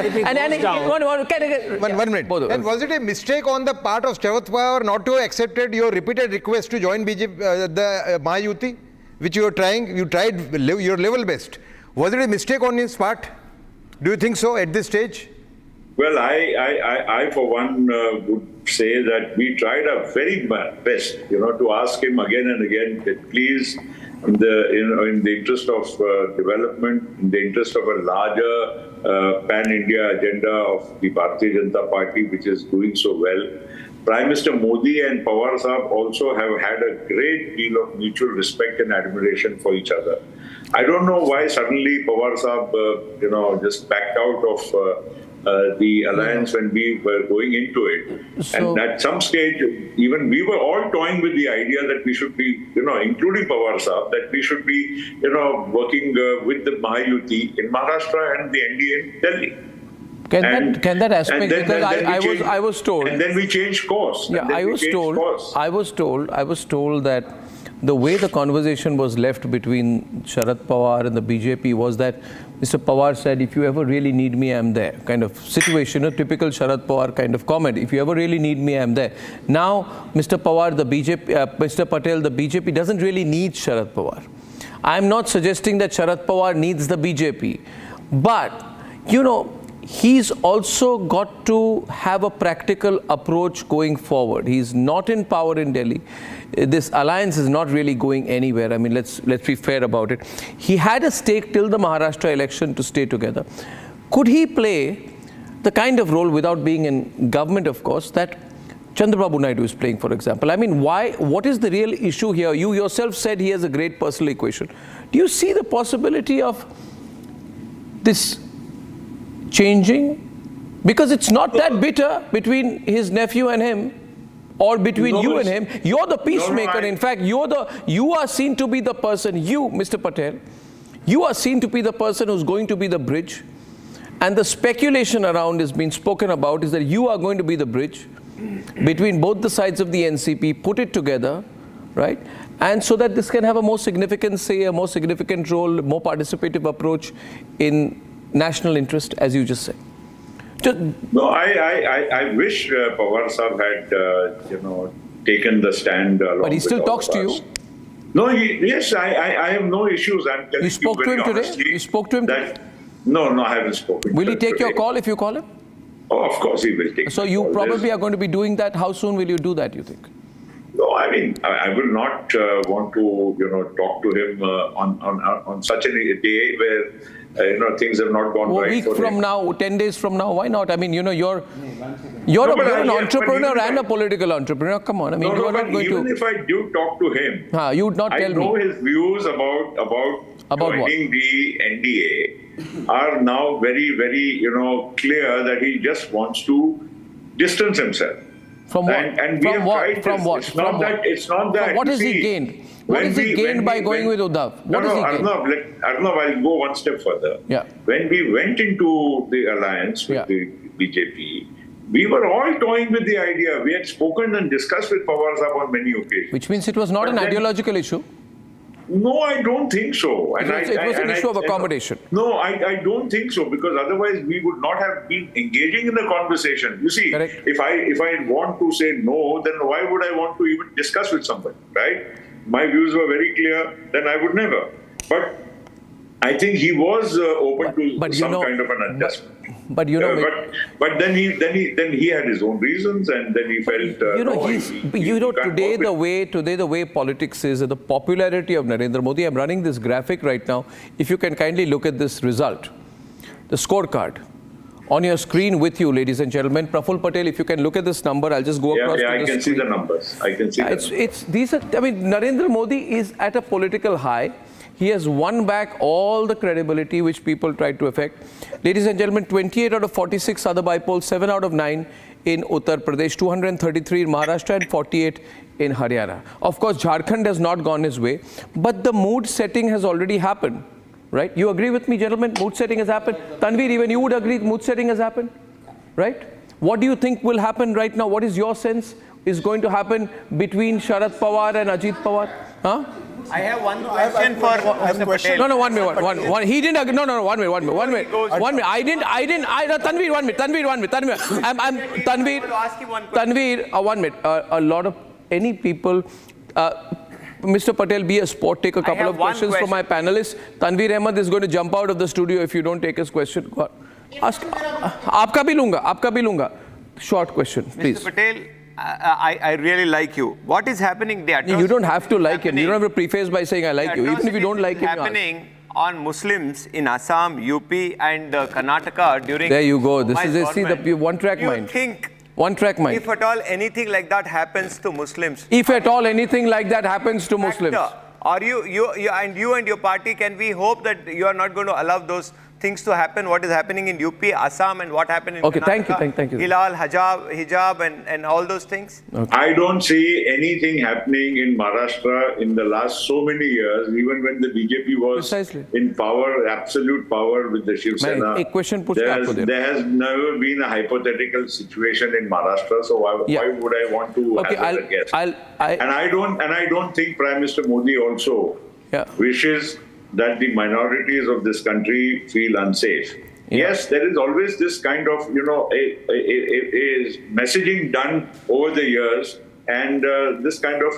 One minute. And was it a mistake on the part of Sharad Pawar not to have accepted your repeated request to join BJP, the Mahayuti, which you tried your level best? Was it a mistake on his part? Do you think so at this stage? Well, I for one would say that we tried our very best, to ask him again and again that please, in the interest of development, in the interest of a larger pan-India agenda of the Bharatiya Janata Party, which is doing so well. Prime Minister Modi and Pawar Sahab also have had a great deal of mutual respect and admiration for each other. I don't know why suddenly Pawar Sahab, just backed out of the alliance when we were going into it. And at some stage, even we were all toying with the idea that we should be, including Pawar Sahab, that we should be, working with the Mahayuti in Maharashtra and the NDA in Delhi. Can that aspect, because I was told, and then we changed course. Yeah, I was told that the way the conversation was left between Sharad Pawar and the BJP was that Mr. Pawar said, if you ever really need me, I'm there, kind of situation, a typical Sharad Pawar kind of comment. If you ever really need me, I'm there. Now, Mr. Pawar, the BJP, Mr. Patel, the BJP doesn't really need Sharad Pawar. I'm not suggesting that Sharad Pawar needs the BJP, but, he's also got to have a practical approach going forward. He's not in power in Delhi. This alliance is not really going anywhere. I mean, let's be fair about it. He had a stake till the Maharashtra election to stay together. Could he play the kind of role, without being in government, of course, that Chandrababu Naidu is playing, for example? I mean, what is the real issue here? You yourself said he has a great personal equation. Do you see the possibility of this changing? Because it's not that bitter between his nephew and him, or between you and him. You're the peacemaker. In fact, you are seen to be the person, Mr. Patel, you are seen to be the person who's going to be the bridge. And the speculation around is being spoken about is that you are going to be the bridge between both the sides of the NCP, put it together, right? And so that this can have a more significant say, a more significant role, more participative approach in national interest, as you just said. No, I wish Pawar Sahab had, taken the stand along. But he still talks to you? No, yes, I have no issues. I'm telling you spoke to him today? You spoke to him today? No, I haven't spoken. Will he take your call if you call him? Oh, of course he will take. So you probably are going to be doing that. How soon will you do that, you think? No, I mean, I will not want to, talk to him on such a day where, things have not gone right. A week from now, 10 days from now, why not? I mean, you're an entrepreneur and a political entrepreneur. Come on, I mean, you are not going to. Even if I do talk to him, you would not tell me. I know his views about joining the NDA are now very, very, clear that he just wants to distance himself. From what? And we have tried this. It's not that. What has he gained? What has he gained by going with Uddhav? Arnab, I'll go one step further. Yeah. When we went into the alliance with the BJP, we were all toying with the idea. We had spoken and discussed with Pawar Sahab on many occasions. Which means it was not an ideological issue? No, I don't think so. It was an issue of accommodation. No, I don't think so, because otherwise we would not have been engaging in the conversation. You see, if I want to say no, then why would I want to even discuss with somebody, right? My views were very clear, then I would never. But I think he was open to some kind of an adjustment. But then he had his own reasons, and then he felt today the way politics is, the popularity of Narendra Modi. I'm running this graphic right now. If you can kindly look at this result, the scorecard on your screen with you, ladies and gentlemen. Praful Patel, if you can look at this number, I'll just go across to the screen. I can see the numbers. I can see. These are. I mean, Narendra Modi is at a political high. He has won back all the credibility which people tried to affect. Ladies and gentlemen, 28 out of 46 other bypolls, 7 out of 9 in Uttar Pradesh, 233 in Maharashtra and 48 in Haryana. Of course, Jharkhand has not gone his way, but the mood setting has already happened, right? You agree with me, gentlemen? Mood setting has happened. Tanveer, even you would agree mood setting has happened, right? What do you think will happen right now? What is your sense is going to happen between Sharad Pawar and Ajit Pawar? Huh? I have one question for Mr. Patel. No, 1 minute, one. He didn't agree. No, 1 minute. I didn't. Tanveer, 1 minute. Tanveer, 1 minute. A lot of any people. Mr. Patel, be a sport. Take a couple of questions from my panelists. Tanveer Ahmed is going to jump out of the studio if you don't take his question. Ask. आपका भी लूँगा. Short question, please. Mr. Patel, I really like you. What is happening there? You don't have to like him. You don't have to preface by saying I like you. Even if you don't like him. Happening on Muslims in Assam, UP and Karnataka during. There you go. This is see the one-track mind. Think one-track mind. if at all anything like that happens to Muslims. If at all anything like that happens to Muslims. Are you and your party, can we hope that you are not going to allow those things to happen, what is happening in UP, Assam and what happened in Karnataka? Thank you. Hilal, hijab and all those things? Okay. I don't see anything happening in Maharashtra in the last so many years, even when the BJP was in power, absolute power with the Shiv Sena. There has never been a hypothetical situation in Maharashtra, so why would I want to hazard a guess? And I don't think Prime Minister Modi also wishes that the minorities of this country feel unsafe. Yes, there is always this kind of, a messaging done over the years, and this kind of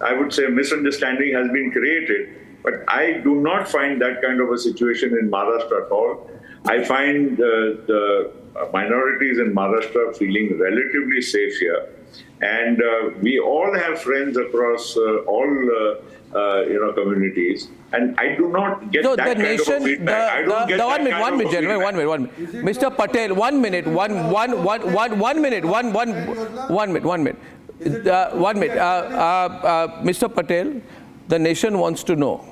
I would say, misunderstanding has been created. But I do not find that kind of a situation in Maharashtra at all. I find the minorities in Maharashtra feeling relatively safe here. And we all have friends across all communities, and I do not get that kind of feedback. I don't get that kind of feedback. One minute. Mr. Patel, 1 minute. Mr. Patel, the nation wants to know.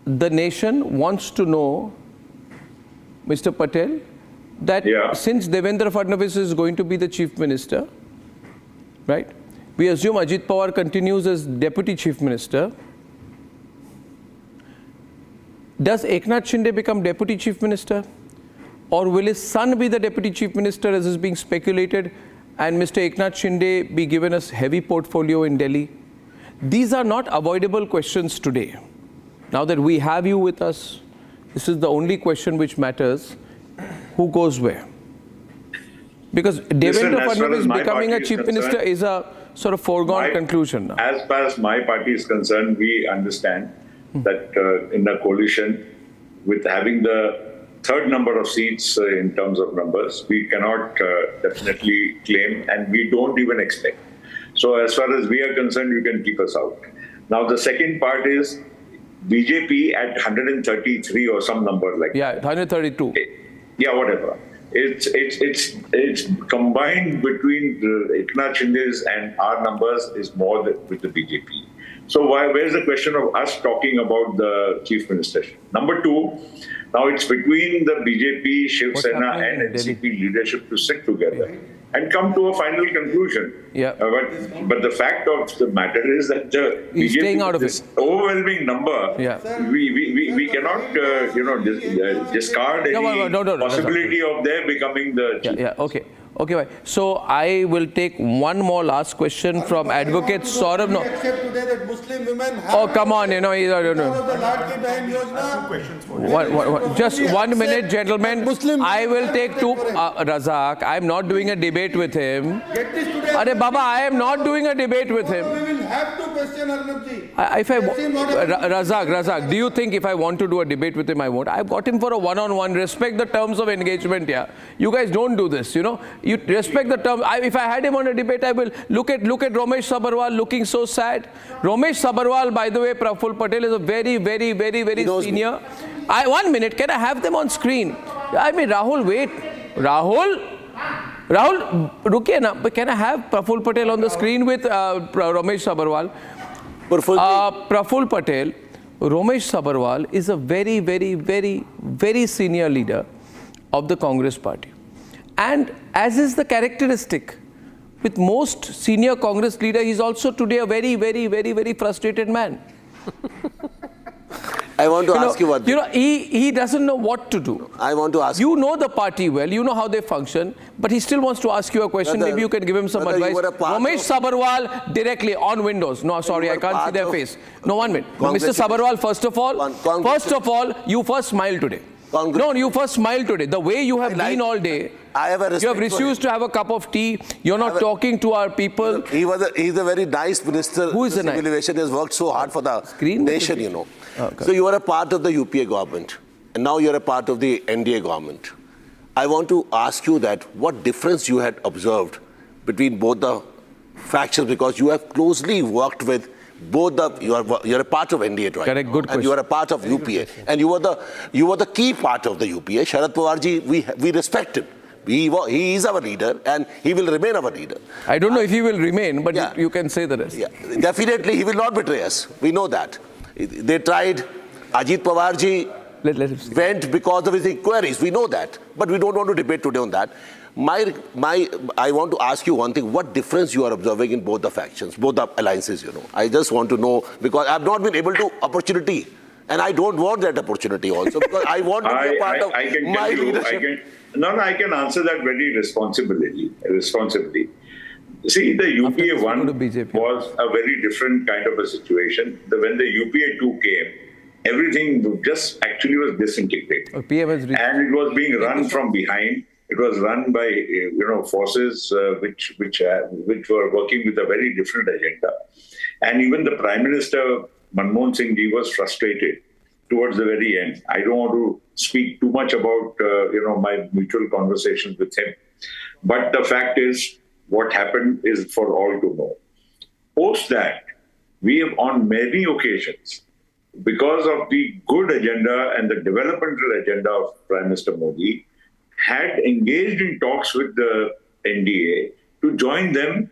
The nation wants to know, Mr. Patel, that since Devendra Fadnavis is going to be the chief minister, right? We assume Ajit Pawar continues as deputy chief minister. Does Eknath Shinde become deputy chief minister? Or will his son be the deputy chief minister as is being speculated, and Mr. Eknath Shinde be given a heavy portfolio in Delhi? These are not avoidable questions today. Now that we have you with us, this is the only question which matters. Who goes where? Because Devendra Fadnavis becoming a chief minister is a sort of foregone conclusion now. As far as my party is concerned, we understand that in the coalition, with having the third number of seats in terms of numbers, we cannot definitely claim, and we don't even expect. So as far as we are concerned, you can keep us out. Now the second part is BJP at 133 or some number like that. 132. Yeah, whatever. It's combined between Eknath Shinde's and our numbers is more with the BJP. So where's the question of us talking about the chief minister? Number two, now it's between the BJP, Shiv Sena and NCP leadership to sit together and come to a final conclusion. But the fact of the matter is that the BJP, this overwhelming number, we cannot discard any possibility of their becoming the chief. Okay, so I will take one more last question from Advocate Saurabh. No. Oh, come on, Just 1 minute, gentlemen. I will take two. Razak, I am not doing a debate with him. Arey Baba, I am not doing a debate with him. We will have to question Arnab Razak, do you think if I want to do a debate with him, I won't? I've got him for a one-on-one. Respect the terms of engagement. You guys don't do this. You respect the terms. If I had him on a debate, I will look at Romesh Sabharwal looking so sad. Romesh Sabharwal, by the way, Praful Patel is a very senior. 1 minute, can I have them on screen? I mean, Rahul, wait. Rahul, rukiye na. Can I have Praful Patel on the screen with Romesh Sabharwal? Praful Patel, Romesh Sabharwal is a very, very, very, very senior leader of the Congress party. And as is the characteristic with most senior Congress leader, he is also today a very, very, very, very frustrated man. I want to ask you what... he doesn't know what to do. I want to ask you. You know the party well, you know how they function, but he still wants to ask you a question. Maybe you can give him some advice. Ramesh Sabharwal directly on Windows. No, sorry, I can't see their face. No, 1 minute. Mr. Sabharwal, first of all, you first smile today. No, you first smile today. The way you have been all day, you have refused to have a cup of tea. You're not talking to our people. He's a very nice minister. Who is the nice? He has worked so hard for the nation, you know. So you are a part of the UPA government, and now you're a part of the NDA government. I want to ask you that what difference you had observed between both the factions, because you have closely worked with both the, you're a part of NDA, right? Correct, good question. And you are a part of UPA, and you were the key part of the UPA. Sharad Pawar ji, we respect him. He is our leader, and he will remain our leader. I don't know if he will remain, but you can say the rest. Yeah, definitely he will not betray us. We know that. They tried. Ajit Pawar ji went because of his inquiries. We know that, but we don't want to debate today on that. I want to ask you one thing. What difference you are observing in both the factions, both the alliances, you know? I just want to know, because I've not been able to opportunity, and I don't want that opportunity also, because I want to be a part of my leadership. I can answer that very responsibly. See, the UPA 1 was a very different kind of a situation. When the UPA 2 came, everything just actually was disintegrated. And it was being run from behind. It was run by forces which were working with a very different agenda. And even the Prime Minister, Manmohan Singh ji, was frustrated towards the very end. I don't want to speak too much about my mutual conversations with him. But the fact is, what happened is for all to know. Post that, we have on many occasions, because of the good agenda and the developmental agenda of Prime Minister Modi, had engaged in talks with the NDA to join them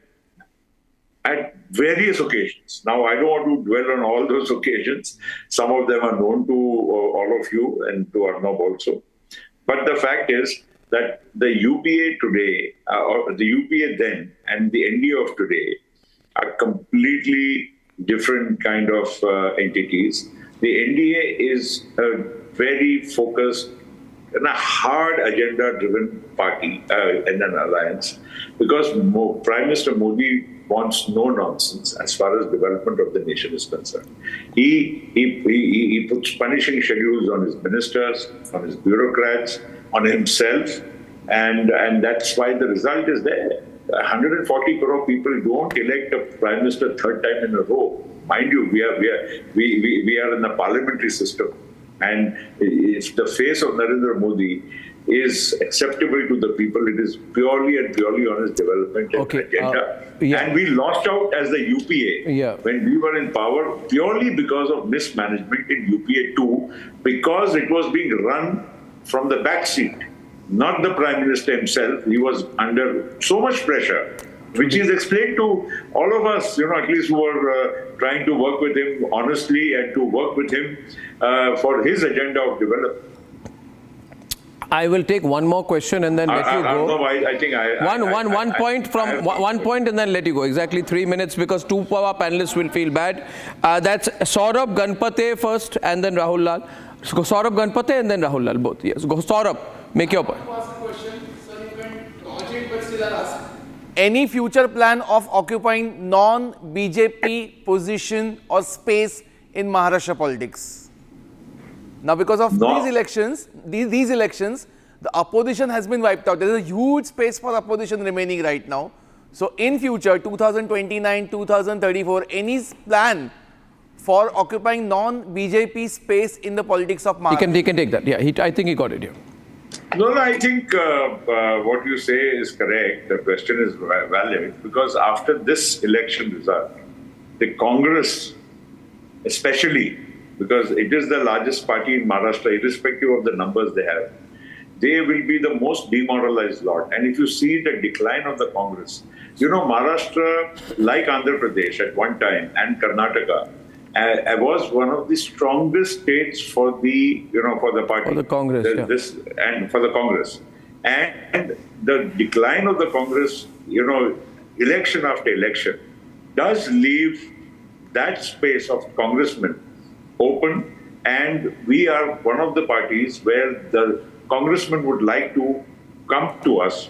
at various occasions. Now, I don't want to dwell on all those occasions. Some of them are known to all of you and to Arnab also. But the fact is that the UPA today, or the UPA then, and the NDA of today are completely different kind of entities. The NDA is a very focused and a hard agenda-driven party and an alliance, because Prime Minister Modi wants no nonsense as far as development of the nation is concerned. He puts punishing schedules on his ministers, on his bureaucrats, on himself, and that's why the result is there. 140 crore people don't elect a Prime Minister third time in a row. Mind you, we are in a parliamentary system. And if the face of Narendra Modi is acceptable to the people, it is purely and purely on his development agenda. And we lost out as the UPA when we were in power purely because of mismanagement in UPA 2, because it was being run from the back seat, not the Prime Minister himself. He was under so much pressure, which is explained to all of us, at least who are trying to work with him honestly and to work with him for his agenda of development. I will take one more question and then let you go. No, I think one point and then let you go. Exactly 3 minutes, because two of our panelists will feel bad. That's Saurabh Ganpate first and then Rahul Lal. So Saurabh Ganpate and then Rahul Lal, both. Yes, go Saurabh, make your point. Any future plan of occupying non-BJP position or space in Maharashtra politics? Now, because of these elections, the opposition has been wiped out. There is a huge space for opposition remaining right now. So, in future, 2029, 2034, any plan for occupying non-BJP space in the politics of Maharashtra? He can take that. Yeah, I think he got it here. No, I think what you say is correct. The question is valid, because after this election result, the Congress, especially, because it is the largest party in Maharashtra, irrespective of the numbers they have, they will be the most demoralized lot. And if you see the decline of the Congress, you know, Maharashtra, like Andhra Pradesh at one time, and Karnataka, was one of the strongest states for the, you know, for the party. For the Congress, And for the Congress. And the decline of the Congress, you know, election after election, does leave that space of congressmen open, and we are one of the parties where the congressmen would like to come to us,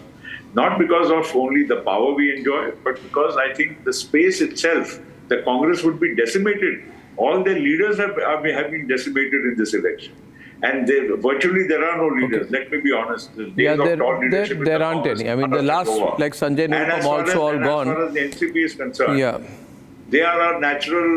not because of only the power we enjoy, but because I think the space itself, the Congress would be decimated. All their leaders have been decimated in this election. And virtually there are no leaders. Let me be honest. The days of tall leadership in there the aren't Congress any. I mean, the last, like Sanjay Newcomb also all gone. As far as the NCP is concerned, they are our natural,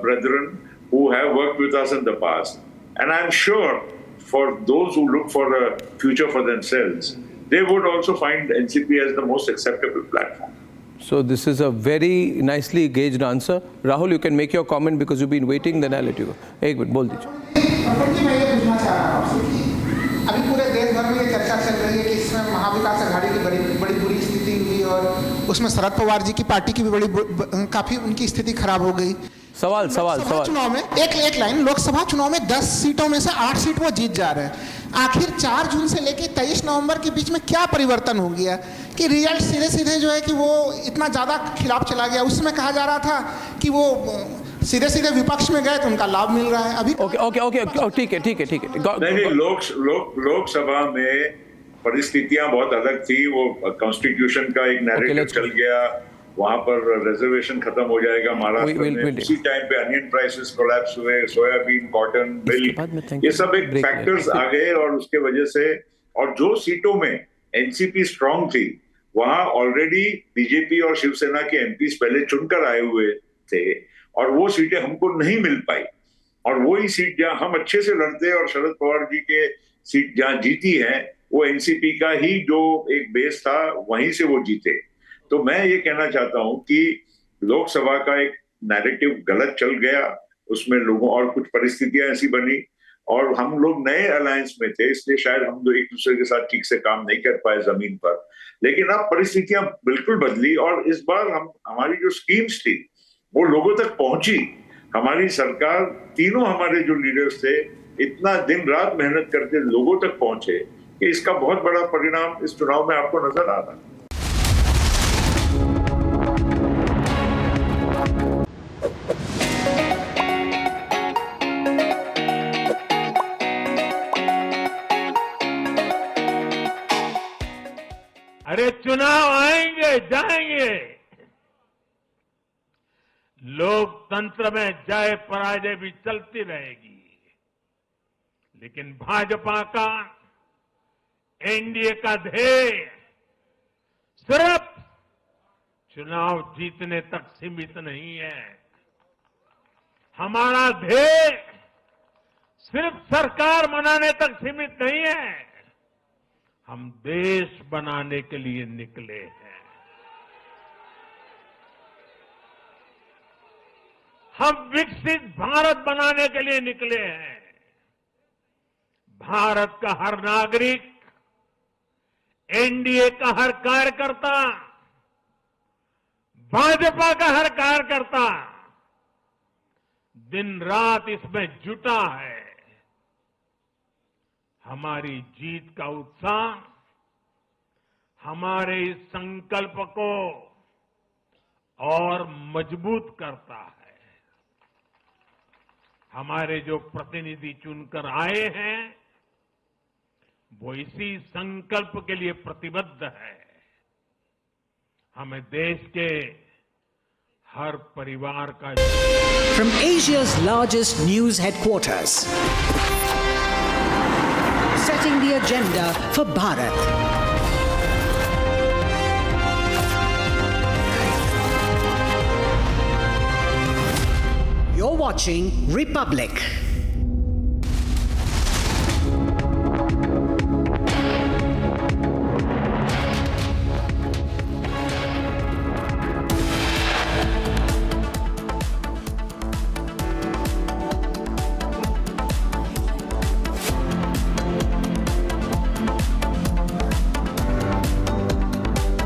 brethren who have worked with us in the past. And I'm sure for those who look for a future for themselves, they would also find NCP as the most acceptable platform. So this is a very nicely gauged answer. Rahul, you can make your comment because you've been waiting, then I'll let you go. एक minute बोल दीजिए। मैं ये पूछना चाह रहा हूँ आपसे कि अभी पूरे देश भर में ये चर्चा चल रही है कि इसमें महाविकास आघाड़ी की बड़ी बुरी स्थिति हुई और उसमें शरद पवार जी की पार्टी की भी काफी उनकी स्थिति खराब हो गई। सवाल चुनाव में एक लाइन, लोकसभा चुनाव में 10 सीटों में से 8 सीट वो जीत जा रहे हैं। आखिर 4 जून से लेकर 23 नवंबर के बीच में क्या परिवर्तन हो गया कि रिजल्ट सीधे जो है कि वो इतना ज्यादा खिलाफ चला गया। उसमें कहा जा रहा था कि वो सीधे विपक्ष में गए तो उनका लाभ मिल रहा है। अभी ओके ठीक है। नहीं, लोकसभा में परिस्थितियां बहुत अलग थी। वो कॉन्स्टिट्यूशन का एक नैरेटिव चल गया, वहां पर रिजर्वेशन खत्म हो जाएगा महाराष्ट्र में। उसी टाइम पे अनियन प्राइसेस कोलैप्स हुए, सोयाबीन, कॉटन, मिल्क, ये सब एक फैक्टर्स आ गए और उसके वजह से, और जो सीटों में एनसीपी स्ट्रांग थी वहां ऑलरेडी बीजेपी और शिवसेना के एमपीज पहले चुनकर आए हुए थे और वो सीटें हमको नहीं मिल पाई। और वही सीट जहां हम अच्छे से लड़ते और शरद पवार जी के सीट जहां जीती है वो एनसीपी का ही जो एक बेस था वहीं से वो जीते। तो मैं ये कहना चाहता हूं कि लोकसभा का एक नैरेटिव गलत चल गया, उसमें लोगों और कुछ परिस्थितियां ऐसी बनी और हम लोग नए अलायंस में थे, इसलिए शायद हम लोग एक दूसरे के साथ ठीक से काम नहीं कर पाए जमीन पर। लेकिन अब परिस्थितियां बिल्कुल बदली और इस बार हमारी जो स्कीम्स थी वो लोगों तक पहुंची। हमारी सरकार, तीनों हमारे जो लीडर्स थे इतना दिन रात मेहनत करके लोगों तक पहुंचे कि इसका बहुत बड़ा परिणाम इस चुनाव में आपको नजर आ रहा है। अरे चुनाव आएंगे जाएंगे, लोकतंत्र में जय पराजय भी चलती रहेगी, लेकिन भाजपा का, एनडीए का ध्येय सिर्फ चुनाव जीतने तक सीमित नहीं है। हमारा ध्येय सिर्फ सरकार बनाने तक सीमित नहीं है, हम देश बनाने के लिए निकले हैं। हम विकसित भारत बनाने के लिए निकले हैं। भारत का हर नागरिक, एनडीए का हर कार्यकर्ता, भाजपा का हर कार्यकर्ता दिन रात इसमें जुटा है। हमारी जीत का उत्साह हमारे इस संकल्प को और मजबूत करता है। हमारे जो प्रतिनिधि चुनकर आए हैं वो इसी संकल्प के लिए प्रतिबद्ध है। हमें देश के हर परिवार का From Asia's largest news headquarters, setting the agenda for Bharat. You're watching Republic.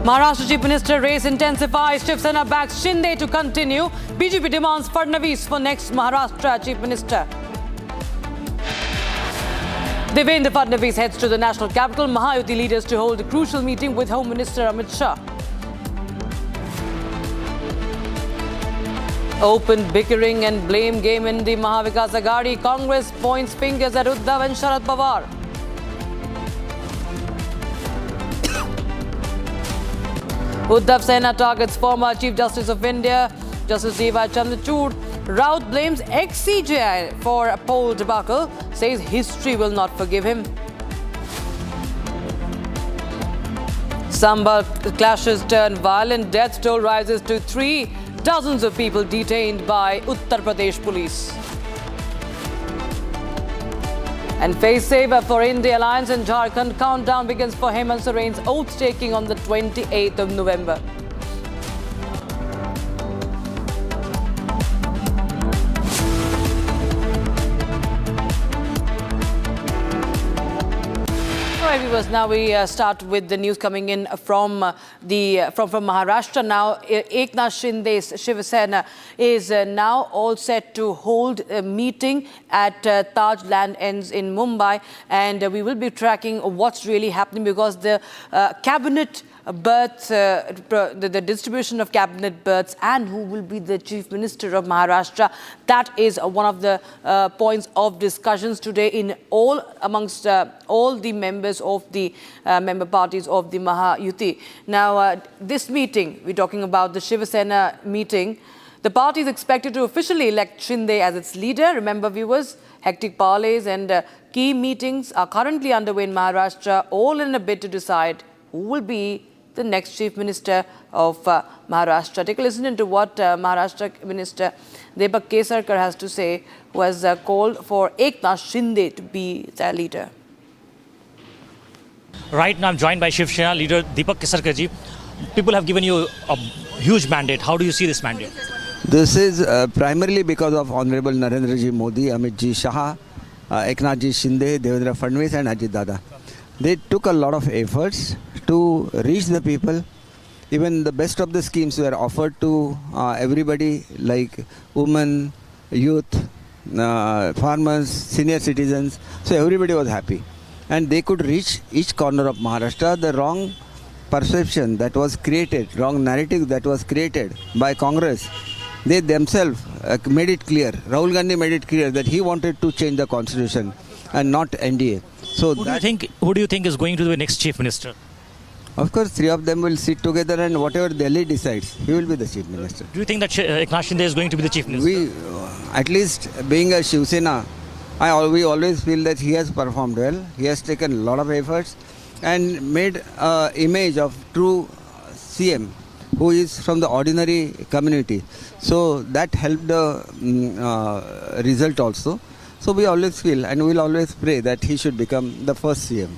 Maharashtra Chief Minister race intensifies. Shiv Sena backs Shinde to continue. BJP demands Fadnavis for next Maharashtra Chief Minister. Devendra Fadnavis heads to the national capital. Mahayuti leaders to hold a crucial meeting with Home Minister Amit Shah. Open bickering and blame game in the Mahavikas Aghadi. Congress points fingers at Uddhav and Sharad Pawar. Uddhav Sena targets former Chief Justice of India, Justice D.Y. Chandrachud. Raut blames ex-CJI for a poll debacle, says history will not forgive him. Sambhal clashes turn violent. Death toll rises to 3. Dozens of people detained by Uttar Pradesh police. And face saver for India alliance in Jharkhand. Countdown begins for Hemant Soren's oath-taking on the 28th of November. All right, viewers, now we start with the news coming in from Maharashtra. Now, Eknath Shinde's Shiv Sena is now all set to hold a meeting at Taj Land Ends in Mumbai, and we will be tracking what's really happening because the cabinet berths, the distribution of cabinet berths and who will be the Chief Minister of Maharashtra, that is one of the points of discussions today in amongst all the members of the member parties of the Mahayuti. Now, this meeting, we're talking about the Shiv Sena meeting. The party is expected to officially elect Shinde as its leader. Remember, viewers, hectic parleys and key meetings are currently underway in Maharashtra, all in a bid to decide who will be the next Chief Minister of Maharashtra. Take a listen into what Maharashtra Minister Deepak Kesarkar has to say, who has called for Eknath Shinde to be their leader. Right now, I'm joined by Shiv Sena leader Deepak Kesarkar ji. People have given you a huge mandate. How do you see this mandate? This is primarily because of Honorable Narendra ji Modi, Amit ji Shah, Eknath ji Shinde, Devendra Fadnavis and Ajit Dada. They took a lot of efforts to reach the people. Even the best of the schemes were offered to everybody, like women, youth, farmers, senior citizens. So everybody was happy. And they could reach each corner of Maharashtra. The wrong perception that was created, wrong narrative that was created by Congress, they themselves made it clear. Rahul Gandhi made it clear that he wanted to change the constitution and not NDA. So who do you think is going to be the next Chief Minister? Of course, 3 of them will sit together and whatever Delhi decides, he will be the Chief Minister. Do you think that Eknath Shinde is going to be the Chief Minister? At least being a Shiv Sena, we always feel that he has performed well. He has taken a lot of efforts and made an image of true CM who is from the ordinary community. So that helped the result also. So we always feel and we will always pray that he should become the first CM.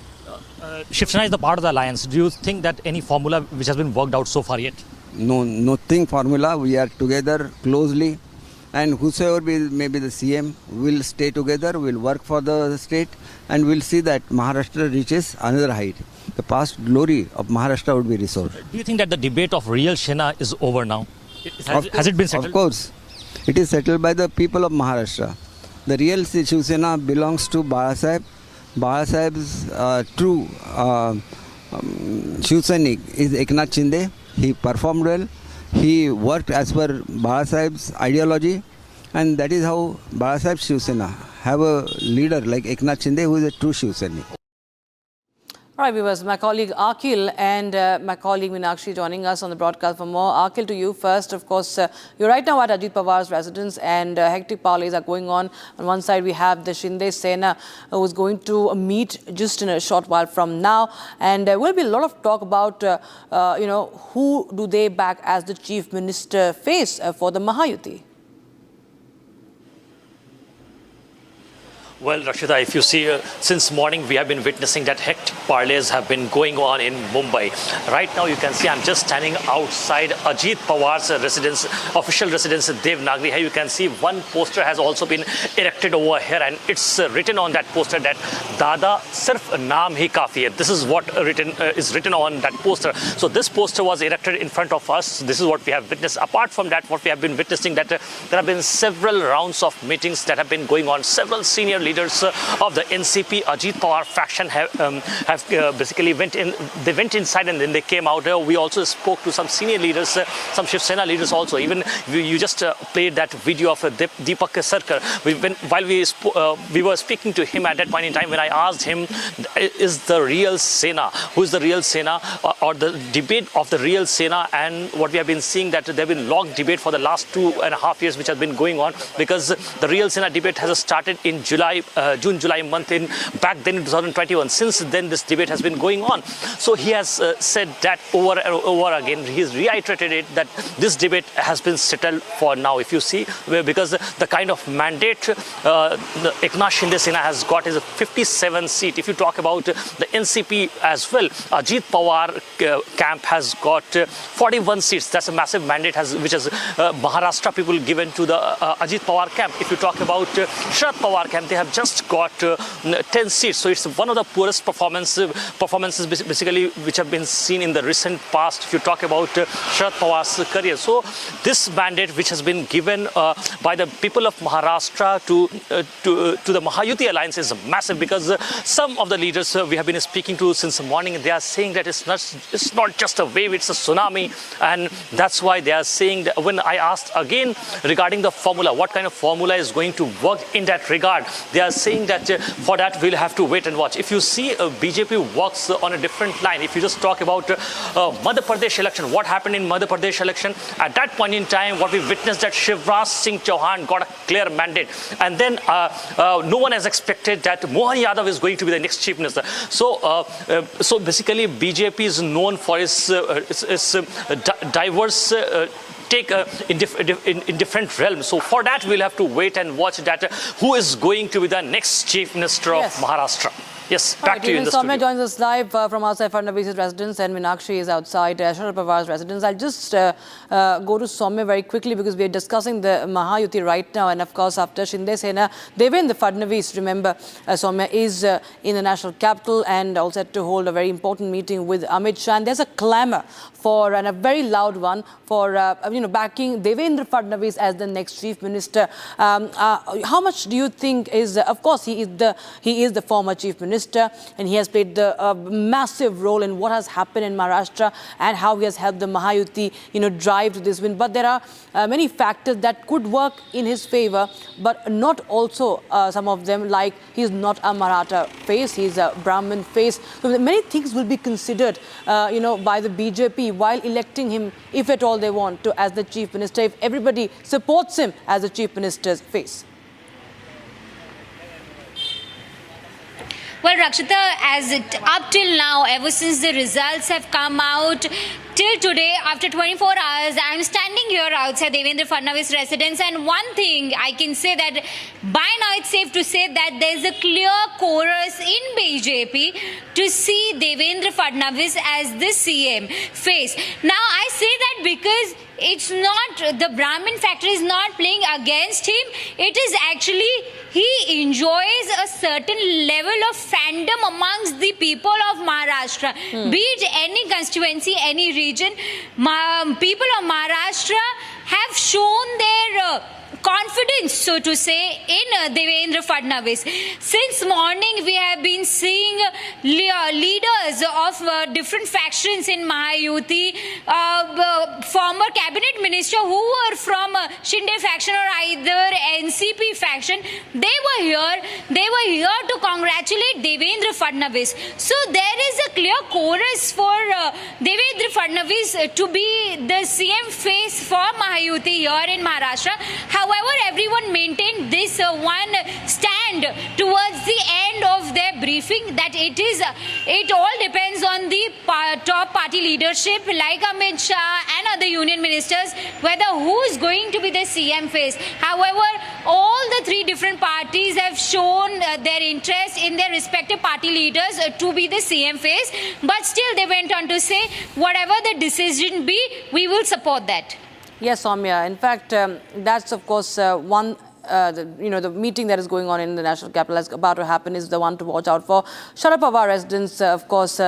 Shiv Sena is the part of the alliance. Do you think that any formula which has been worked out so far yet? No, nothing formula. We are together closely, and whosoever may be the CM will stay together, will work for the state, and will see that Maharashtra reaches another height. The past glory of Maharashtra would be restored. Do you think that the debate of real Sena is over now? Has it been settled? Of course. It is settled by the people of Maharashtra. The real Shiv Sena belongs to Balasaheb. Balasaheb's true Shiv Sainik is Eknath Shinde. He performed well. He worked as per Balasaheb's ideology. And that is how Balasaheb Shiv Sena have a leader like Eknath Shinde who is a true Shiv Sainik. All right, viewers, my colleague Akhil and my colleague Meenakshi joining us on the broadcast for more. Akhil, to you first. Of course, you're right now at Ajit Pawar's residence and hectic parleys are going on. On one side, we have the Shinde Sena who is going to meet just in a short while from now. And there will be a lot of talk about, who do they back as the Chief Minister face for the Mahayuti? Well, Rakshita, if you see, since morning we have been witnessing that hectic parlays have been going on in Mumbai. Right now you can see I'm just standing outside Ajit Pawar's residence, official residence, Devnagari. Here you can see one poster has also been erected over here, and it's written on that poster that Dada Sirf Naam Hi Kafi Hai. This is what is written on that poster. So this poster was erected in front of us. This is what we have witnessed. Apart from that, what we have been witnessing, that there have been several rounds of meetings that have been going on. Several senior leaders of the NCP Ajit Pawar faction have basically went inside and then they came out. We also spoke to some senior leaders, some Shiv Sena leaders also. Even you just played that video of Deepak Kesarkar. While we were speaking to him at that point in time, when I asked him, is the real Sena, who is the real Sena, or the debate of the real Sena, and what we have been seeing that there have been long debate for the last 2.5 years which has been going on, because the real Sena debate has started in June-July month back then in 2021. Since then this debate has been going on. So he has said that over and over again. He has reiterated it that this debate has been settled for now. If you see, because the kind of mandate Eknath Shinde Sena has got is a 57 seat. If you talk about the NCP as well, Ajit Pawar camp has got 41 seats. That's a massive mandate which has Maharashtra people given to the Ajit Pawar camp. If you talk about Sharad Pawar camp, they have just got 10 seats. So it's one of the poorest performances basically which have been seen in the recent past if you talk about Sharad Pawar's career. So this mandate which has been given by the people of Maharashtra to the Mahayuti alliance is massive, because some of the leaders we have been speaking to since the morning, they are saying that it's not just a wave, it's a tsunami, and that's why they are saying that. When I asked again regarding the formula, what kind of formula is going to work in that regard, they are saying that for that we'll have to wait and watch. If you see BJP works on a different line. If you just talk about Madhya Pradesh election, what happened in Madhya Pradesh election, at that point in time what we witnessed that Shivraj Singh Chauhan got a clear mandate, and then no one has expected that Mohan Yadav is going to be the next chief minister. So basically BJP is known for its diverse take in different realms. So for that we'll have to wait and watch that who is going to be the next chief minister of Maharashtra. Yes, back to you in the studio. Soumya joins us live from outside Fadnavis' residence, and Meenakshi is outside Sharad Pawar's residence. I'll just go to Soumya very quickly, because we are discussing the Mahayuti right now, and of course after Shinde Sena, Devendra Fadnavis, remember, Soumya, is in the national capital and also had to hold a very important meeting with Amit Shah, and there's a clamour for, and a very loud one, for backing Devendra Fadnavis as the next chief minister. How much do you think is, of course he is the former chief minister, and he has played a massive role in what has happened in Maharashtra and how he has helped the Mahayuti drive to this win. But there are many factors that could work in his favor, but not also some of them, like he's not a Maratha face, he's a Brahmin face. So many things will be considered by the BJP while electing him, if at all they want to, as the chief minister, if everybody supports him as the chief minister's face. Well, Rakshita, up till now, ever since the results have come out, till today, after 24 hours, I'm standing here outside Devendra Fadnavis' residence, and one thing I can say that by now it's safe to say that there's a clear chorus in BJP to see Devendra Fadnavis as the CM face. Now, I say that because it's not, the Brahmin factor is not playing against him. It is actually, he enjoys a certain level of fandom amongst the people of Maharashtra. Be it any constituency, any region, people of Maharashtra have shown their confidence, so to say, in Devendra Fadnavis. Since morning, we have been seeing leaders of different factions in Mahayuti, former cabinet minister who were from Shinde faction or either NCP faction. They were here to congratulate Devendra Fadnavis. So there is a clear chorus for Devendra Fadnavis to be the CM face for Mahayuti here in Maharashtra. However, everyone maintained this one stand towards the end end of their briefing that it all depends on the top party leadership like Amit Shah and other union ministers whether who is going to be the CM face. However, all the three different parties have shown their interest in their respective party leaders to be the CM face, but still they went on to say whatever the decision be, we will support that. Yes, Soumya. In fact, that's of course one. The meeting that is going on in the national capital is about to happen is the one to watch out for. Sharad Pawar residents, of course,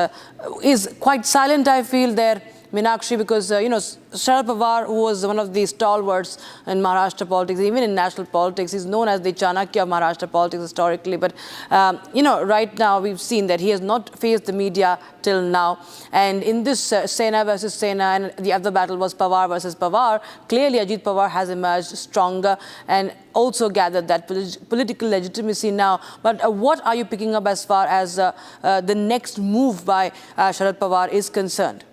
is quite silent, I feel, there, Meenakshi, because, Sharad Pawar, who was one of the stalwarts in Maharashtra politics, even in national politics, is known as the Chanakya of Maharashtra politics historically. But, right now we've seen that he has not faced the media till now. And in this Sena versus Sena, and the other battle was Pawar versus Pawar, clearly Ajit Pawar has emerged stronger and also gathered that political legitimacy now. But what are you picking up as far as the next move by Sharad Pawar is concerned?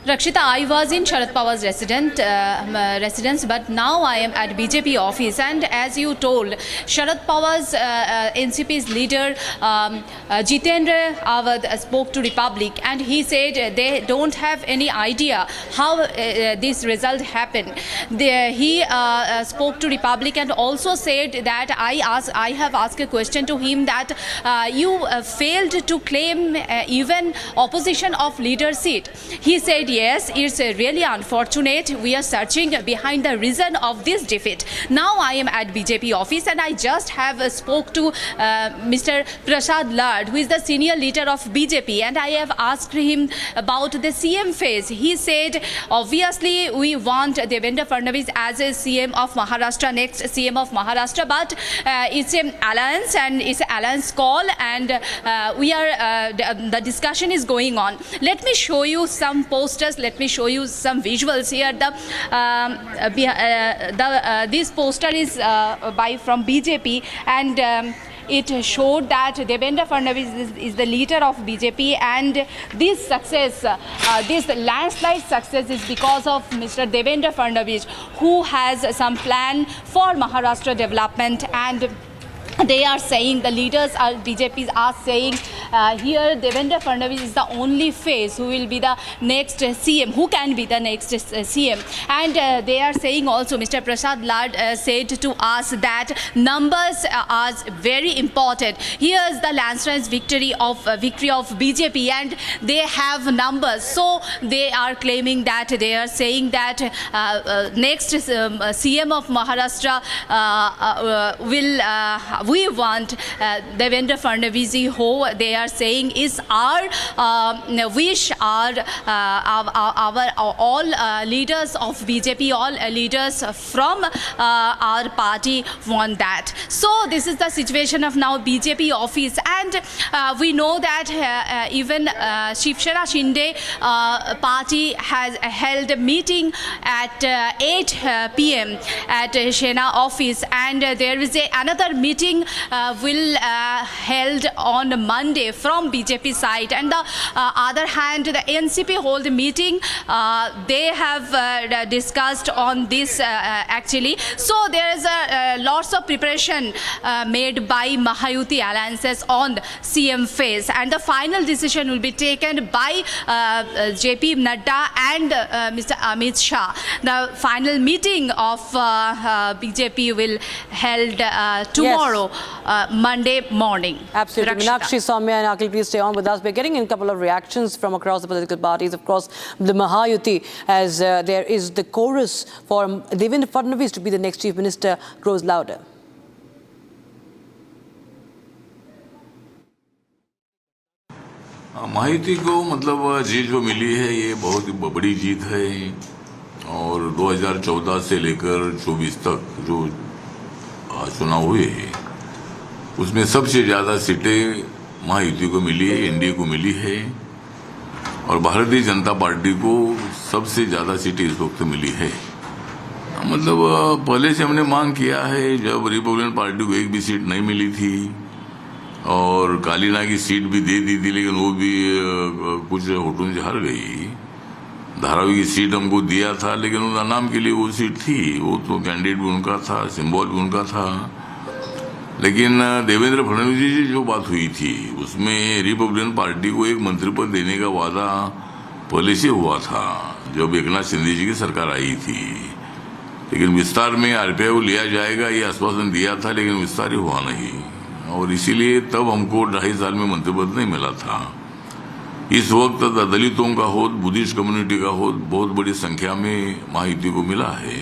Rakshita, I was in Sharad Pawar's residence, but now I am at BJP office. And as you told, Sharad Pawar's NCP's leader Jitendra Awad spoke to Republic, and he said they don't have any idea how this result happened. He spoke to Republic and also said that I have asked a question to him that you failed to claim even opposition of leader seat. He said, yes, it's really unfortunate. We are searching behind the reason of this defeat. Now I am at BJP office and I just have spoke to Mr. Prasad Lad, who is the senior leader of BJP, and I have asked him about the CM phase. He said, obviously, we want Devendra Fadnavis as a CM of Maharashtra, next CM of Maharashtra, but it's an alliance and it's an alliance call, and the discussion is going on. Let me show you some posters. Let me show you some visuals here. This poster is from BJP, and it showed that Devendra Fadnavis is the leader of BJP, and this success, this landslide success is because of Mr. Devendra Fadnavis, who has some plan for Maharashtra development. And they are saying, the leaders are BJPs are saying here Devendra Fadnavis is the only face who will be the next CM, who can be the next CM. And they are saying also, Mr. Prasad Lad said to us that numbers are very important. Here is the landslide victory of BJP, and they have numbers. So they are claiming that, they are saying that next CM of Maharashtra we want Devendra Fadnavis, who they are saying is our wish, all leaders of BJP, all leaders from our party want that. So this is the situation of now BJP office, and we know that even Shiv Sena Shinde party has held a meeting at 8 p.m. at Sena office, and there is another meeting will held on Monday from BJP side. And the other hand, the NCP hold a meeting. They have discussed on this actually. So there is lots of preparation made by Mahayuti alliances on CM phase, and the final decision will be taken by JP Nadda and Mr. Amit Shah. The final meeting of BJP will held tomorrow. Yes. Monday morning. Absolutely. Meenakshi, Soumya and Akhil, please stay on with us. We're getting in a couple of reactions from across the political parties. Of course, the Mahayuti, as there is the chorus for Devendra Fadnavis to be the next chief minister, grows louder. Mahayuti को मतलब जीत जो मिली है ये बहुत बड़ी जीत है, और 2014 से लेकर 24 तक जो चुनाव हुए उसमें सबसे ज़्यादा सीटें महायुति को मिली है, एनडीए को मिली है, और भारतीय जनता पार्टी को सबसे ज़्यादा सीटें इस वक्त मिली है। मतलब पहले से हमने मांग किया है, जब रिपब्लिकन पार्टी को एक भी सीट नहीं मिली थी और कालीना की सीट भी दे दी थी, लेकिन वो भी कुछ वोटों से हार गई, धारावी की सीट हमको दिया था, लेकिन उनका नाम के लिए वो सीट थी, वो तो कैंडिडेट भी उनका था, सिंबल भी उनका था। लेकिन देवेंद्र फडणवीस जी से जो बात हुई थी उसमें रिपब्लिकन पार्टी को एक मंत्री पद देने का वादा पहले से हुआ था जब एकनाथ शिंदे जी की सरकार आई थी, लेकिन विस्तार में आरपीआई को लिया जाएगा ये आश्वासन दिया था, लेकिन विस्तार ही हुआ नहीं और इसीलिए तब हमको 2.5 साल में मंत्री पद नहीं मिला था। इस वक्त दलितों का हो, बुद्धिस्ट कम्युनिटी का हो, बहुत बड़ी संख्या में महायुति को मिला है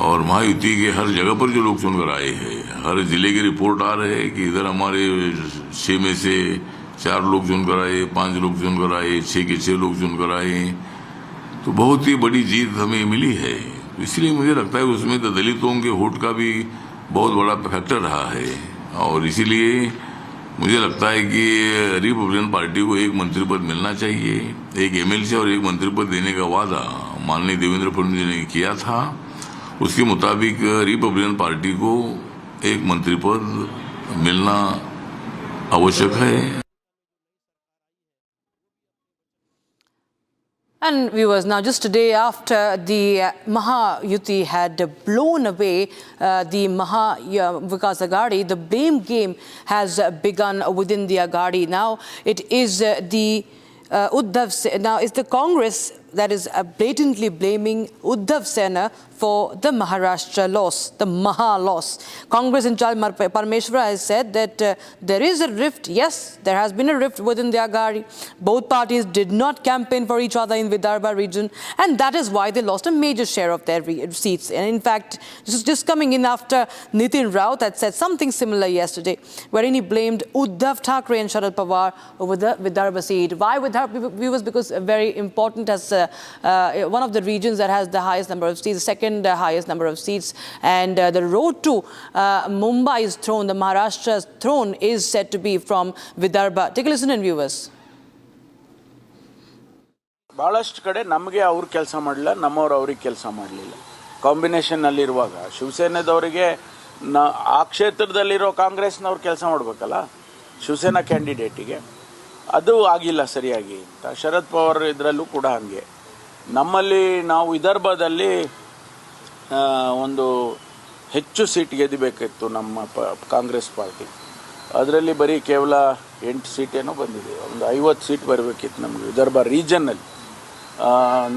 और महायुति के हर जगह पर जो लोग चुनकर आए हैं, हर जिले की रिपोर्ट आ रहे हैं कि इधर हमारे 6 में से 4 लोग चुनकर आए, 5 लोग चुनकर आए, 6 के 6 लोग चुनकर आए, तो बहुत ही बड़ी जीत हमें मिली है। इसलिए मुझे लगता है उसमें दलितों के वोट का भी बहुत बड़ा फैक्टर रहा है और इसीलिए मुझे लगता है कि रिपब्लिकन पार्टी को एक मंत्री पद मिलना चाहिए, एक एमएलसी और एक मंत्री पद देने का वादा माननीय देवेंद्र फडणवीस जी ने किया था। उसके मुताबिक रिपब्लिकन पार्टी को एक मंत्री पद मिलना आवश्यक है। And viewers, now just a day after the Mahayuti had blown away the Vikas Aghadi, the blame game has begun within the Aghadi. Now it is the now it's the Congress that is blatantly blaming Uddhav Sena for the Maharashtra loss, the Maha loss. Congress in charge Parmeshwara has said that there is a rift. Yes, there has been a rift within the Aghadi. Both parties did not campaign for each other in Vidarbha region, and that is why they lost a major share of their seats. And in fact, this is just coming in after Nitin Raut had said something similar yesterday, wherein he blamed Uddhav Thackeray and Sharad Pawar over the Vidarbha seat. Why Vidarbha? Viewers, because very important as one of the regions that has the highest number of seats, the second highest number of seats, and the road to Mumbai's throne, the Maharashtra's throne, is said to be from Vidarbha. Take a listen in, viewers. ಬಹಳಷ್ಟು ಕಡೆ ನಮಗೆ ಅವ್ರು ಕೆಲಸ ಮಾಡಲಿಲ್ಲ, ನಮ್ಮವರು ಅವ್ರಿಗೆ ಕೆಲಸ ಮಾಡಲಿಲ್ಲ. ಕಾಂಬಿನೇಷನ್ನಲ್ಲಿ ಇರುವಾಗ ಶಿವಸೇನೆದವರಿಗೆ ಆ ಕ್ಷೇತ್ರದಲ್ಲಿರೋ ಕಾಂಗ್ರೆಸ್ನವ್ರು ಕೆಲಸ ಮಾಡಬೇಕಲ್ಲ ಶಿವಸೇನಾ ಕ್ಯಾಂಡಿಡೇಟಿಗೆ, ಅದು ಆಗಿಲ್ಲ ಸರಿಯಾಗಿ ಅಂತ. ಶರದ್ ಪವಾರ್ ಇದರಲ್ಲೂ ಕೂಡ ಹಾಗೆ. ನಮ್ಮಲ್ಲಿ ನಾವು ವಿದರ್ಭದಲ್ಲಿ ಒಂದು ಹೆಚ್ಚು ಸೀಟ್ ಗೆಲ್ಲಬೇಕಿತ್ತು ನಮ್ಮ ಕಾಂಗ್ರೆಸ್ ಪಾರ್ಟಿ, ಅದರಲ್ಲಿ ಬರೀ ಕೇವಲ 8 ಸೀಟೇನೋ ಬಂದಿದೆ. ಒಂದು 50 ಸೀಟ್ ಬರಬೇಕಿತ್ತು ನಮಗೆ ವಿದರ್ಭ ರೀಜನ್ನಲ್ಲಿ.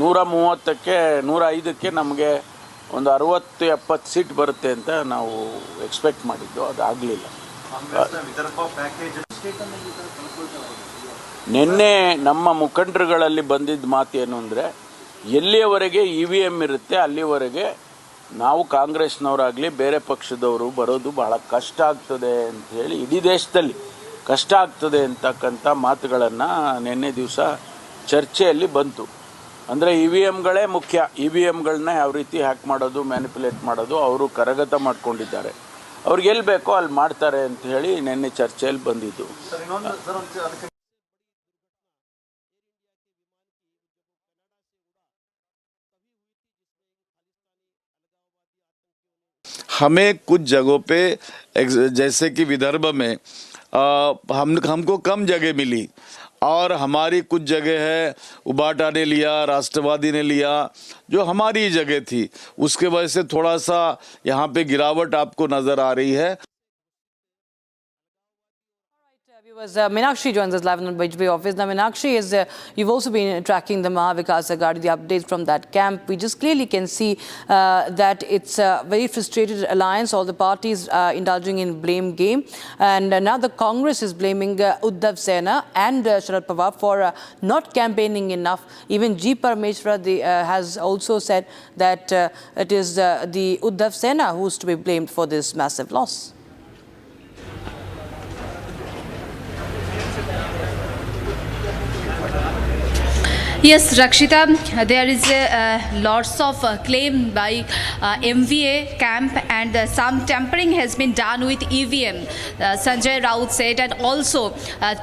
130ಕ್ಕೆ 105ಕ್ಕೆ ನಮಗೆ ಒಂದು 60-70 ಸೀಟ್ ಬರುತ್ತೆ ಅಂತ ನಾವು ಎಕ್ಸ್ಪೆಕ್ಟ್ ಮಾಡಿದ್ದು, ಅದು ಆಗಲಿಲ್ಲ. ನಿನ್ನೆ ನಮ್ಮ ಮುಖಂಡರುಗಳಲ್ಲಿ ಬಂದಿದ್ದ ಮಾತು ಏನು ಅಂದರೆ, ಎಲ್ಲಿಯವರೆಗೆ EVM ಇರುತ್ತೆ ಅಲ್ಲಿವರೆಗೆ ನಾವು ಕಾಂಗ್ರೆಸ್ನವರಾಗಲಿ ಬೇರೆ ಪಕ್ಷದವರು ಬರೋದು ಬಹಳ ಕಷ್ಟ ಆಗ್ತದೆ ಅಂತ ಹೇಳಿ, ಇಡೀ ದೇಶದಲ್ಲಿ ಕಷ್ಟ ಆಗ್ತದೆ ಅಂತಕ್ಕಂಥ ಮಾತುಗಳನ್ನು ನಿನ್ನೆ ದಿವಸ ಚರ್ಚೆಯಲ್ಲಿ ಬಂತು. ಅಂದರೆ EVMಗಳೇ ಮುಖ್ಯ, EVMಗಳನ್ನ ಯಾವ ರೀತಿ ಹ್ಯಾಕ್ ಮಾಡೋದು, ಮ್ಯಾನಿಪುಲೇಟ್ ಮಾಡೋದು ಅವರು ಕರಗತ ಮಾಡ್ಕೊಂಡಿದ್ದಾರೆ, ಅವ್ರಿಗೆ ಎಲ್ಲಿ ಬೇಕೋ ಅಲ್ಲಿ ಮಾಡ್ತಾರೆ ಅಂತ ಹೇಳಿ ನಿನ್ನೆ ಚರ್ಚೆಯಲ್ಲಿ ಬಂದಿದ್ದು. हमें कुछ जगहों पे जैसे कि विदर्भ में हमको कम जगह मिली और हमारी कुछ जगह है उबाटा ने लिया, राष्ट्रवादी ने लिया, जो हमारी जगह थी उसके वजह से थोड़ा सा यहाँ पे गिरावट आपको नजर आ रही है। Meenakshi joins us live in the Bipole office. Now, Meenakshi, you've also been tracking the Vikas Aghadi, the updates from that camp. We just clearly can see that it's a very frustrated alliance, all the parties indulging in blame game. And now the Congress is blaming Uddhav Sena and Sharad Pawar for not campaigning enough. Even G. Parmeshwara has also said that it is the Uddhav Sena who's to be blamed for this massive loss. Yes, Rakshita, there is lots of claim by MVA camp, and some tampering has been done with EVM. Sanjay Raut said, and also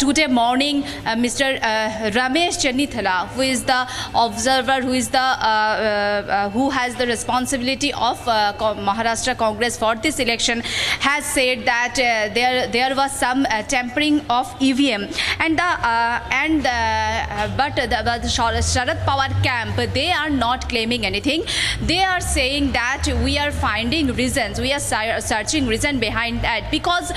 today morning, Mr. Ramesh Chennithala, who is the observer, who has the responsibility of Maharashtra Congress for this election, has said that there was some tampering of EVM, but the Sharad Pawar camp, they are not claiming anything. They are saying that we are finding reasons, we are searching reason behind that, because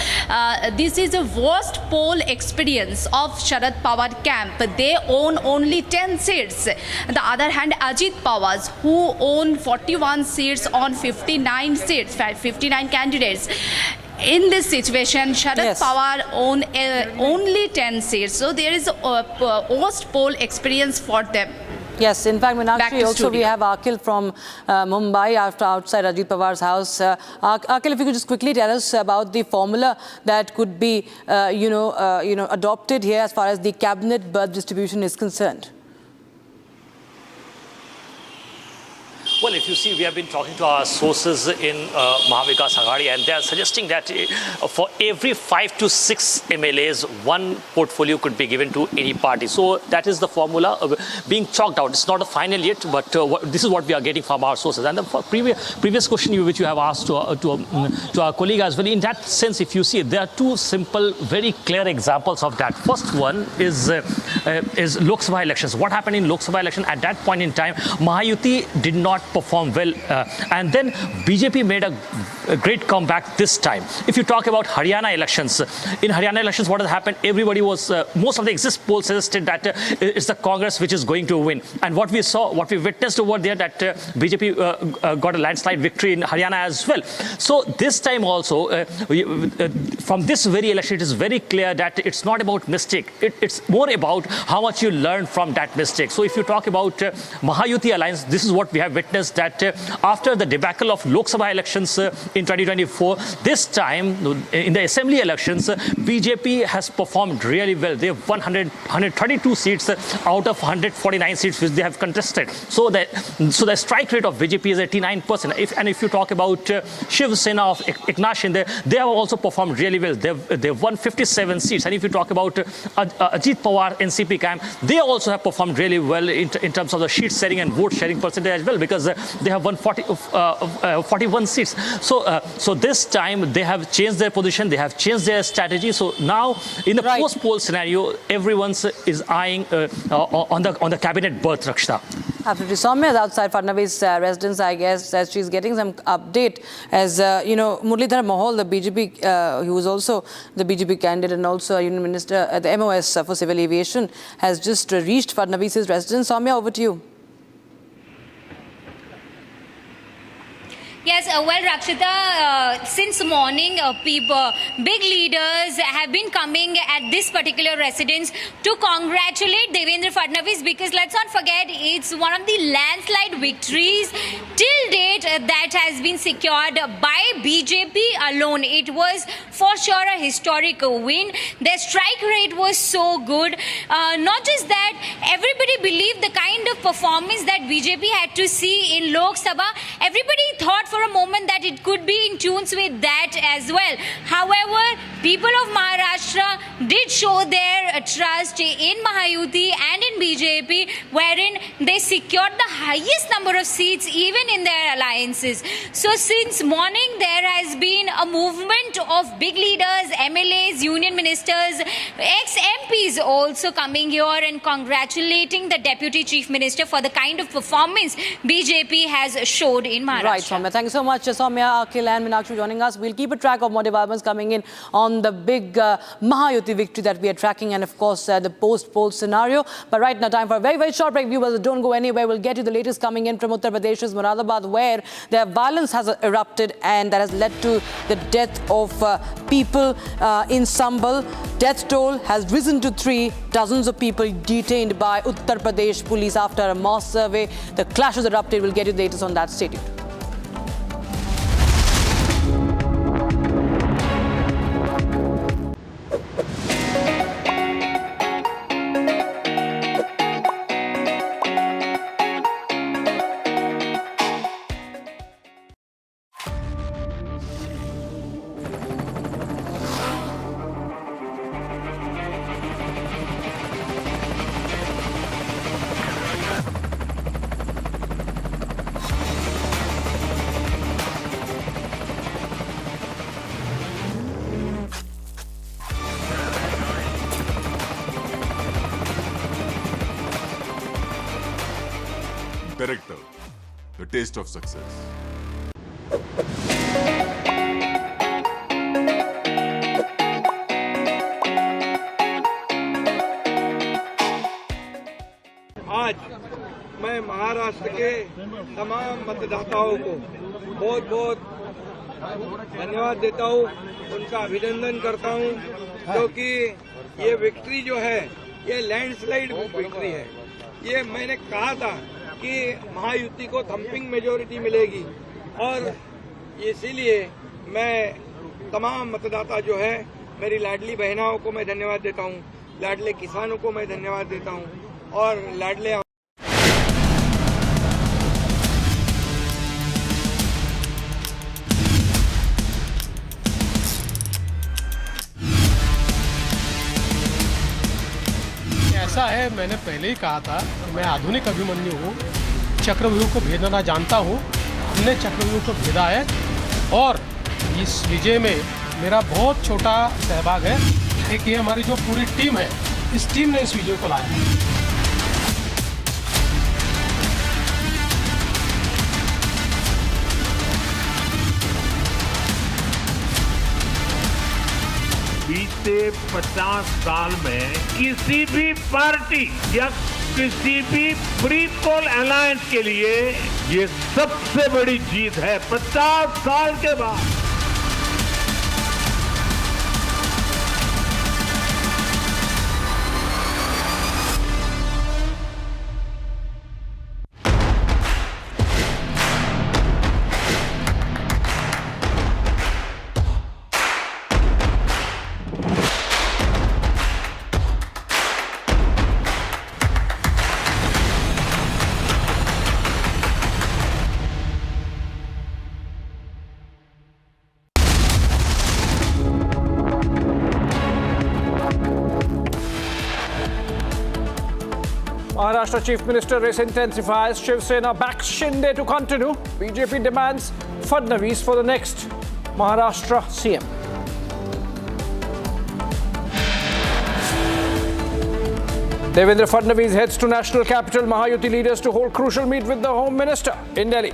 this is the worst poll experience of Sharad Pawar camp. They own only 10 seats. On the other hand, Ajit Pawar, who own 41 seats on 59 seats, 59 candidates. In this situation, Sharad Pawar own only 10 seats. So there is a worst poll experience for them. Yes, in fact, Meenakshi, also we have Akhil from Mumbai outside Ajit Pawar's house. Akhil, if you could just quickly tell us about the formula that could be, adopted here as far as the cabinet berth distribution is concerned. Well, if you see, we have been talking to our sources in Mahavikas Aghadi, and they are suggesting that for every 5 to 6 MLAs, one portfolio could be given to any party. So that is the formula being chalked out. It's not a final yet, but this is what we are getting from our sources. And the previous question which you have asked to our colleague as well, in that sense, if you see, there are two simple, very clear examples of that. First one is Lok Sabha elections. What happened in Lok Sabha election at that point in time? Mahayuti did not perform well, and then BJP made a great comeback this time. If you talk about Haryana elections, in Haryana elections, what has happened? Everybody was, most of the exit polls suggested that it's the Congress which is going to win. And what we saw, what we witnessed over there, that BJP got a landslide victory in Haryana as well. So this time also, from this very election, it is very clear that it's not about mistake. It's more about how much you learn from that mistake. So if you talk about Mahayuti alliance, this is what we have witnessed, that after the debacle of Lok Sabha elections in 2024, this time in the assembly elections, BJP has performed really well. They have won 132 seats out of 149 seats which they have contested. So the strike rate of BJP is 89%. If you talk about Shinde Sena of Eknath Shinde, they have also performed really well. They've won 57 seats. And if you talk about Ajit Pawar NCP camp, they also have performed really well in terms of the sheet sharing and vote sharing percentage as well, because they have won 41 seats. So this time they have changed their position, they have changed their strategy. So now in the post-poll scenario, everyone is eyeing on the cabinet berth, Rakshita. Absolutely. Soumya is outside Fadnavis' residence, I guess, as she's getting some update. As Muralidhar Mohol, the BJP, who was also the BJP candidate and also a union minister at the MOS for civil aviation, has just reached Fadnavis' residence. Soumya, over to you. Yes, well, Rakshita, since morning, big leaders have been coming at this particular residence to congratulate Devendra Fadnavis, because let's not forget, it's one of the landslide victories till date that has been secured by BJP alone. It was for sure a historic win. Their strike rate was so good. Not just that, everybody believed the kind of performance that BJP had to see in Lok Sabha. Everybody thought for a moment that it could be in tunes with that as well. However, people of Maharashtra did show their trust in Mahayuti and in BJP, wherein they secured the highest number of seats even in their alliances. So since morning, there has been a movement of big leaders, MLAs, union ministers, ex-MPs also coming here and congratulating the Deputy Chief Minister for the kind of performance BJP has showed in Maharashtra. Right, Soumya. Thank you so much, Soumya, Akhil and Meenakshi joining us. We'll keep a track of more developments coming in on the big Mahayuti victory that we are tracking, and of course the post-poll scenario. But right now, time for a very, very short break. Viewers, don't go anywhere. We'll get you the latest coming in from Uttar Pradesh's Moradabad, where their violence has erupted and that has led to the death of people in Sambhal. Death toll has risen to 3. Dozens of people detained by Uttar Pradesh police after a mosque survey. The clash has erupted. We'll get you the latest on that. Stay tuned. taste of success. आज मैं महाराष्ट्र के तमाम मतदाताओं को बहुत बहुत धन्यवाद देता हूँ, उनका अभिनंदन करता हूँ, क्योंकि ये विक्ट्री जो है ये लैंडस्लाइड विक्ट्री है। ये मैंने कहा था कि महायुति को थम्पिंग मेजोरिटी मिलेगी और इसीलिए मैं तमाम मतदाता जो है, मेरी लाडली बहनाओं को मैं धन्यवाद देता हूँ, लाडले किसानों को मैं धन्यवाद देता हूँ और लाडले ऐसा है, मैंने पहले ही कहा था कि मैं आधुनिक अभिमन्यु हूँ, चक्रव्यूह को भेदना जानता हूँ। हमने चक्रव्यूह को भेदा है और इस विजय में मेरा बहुत छोटा सहभाग है। एक ये हमारी जो पूरी टीम है, इस टीम ने इस विजय को लाया। बीते 50 साल में किसी भी पार्टी या किसी भी प्री पोल अलायंस के लिए ये सबसे बड़ी जीत है 50 साल के बाद। Maharashtra Chief Minister race intensifies. Shiv Sena backs Shinde to continue. BJP demands Fadnavis for the next Maharashtra CM. Devendra Fadnavis heads to national capital. Mahayuti leaders to hold crucial meet with the Home Minister in Delhi.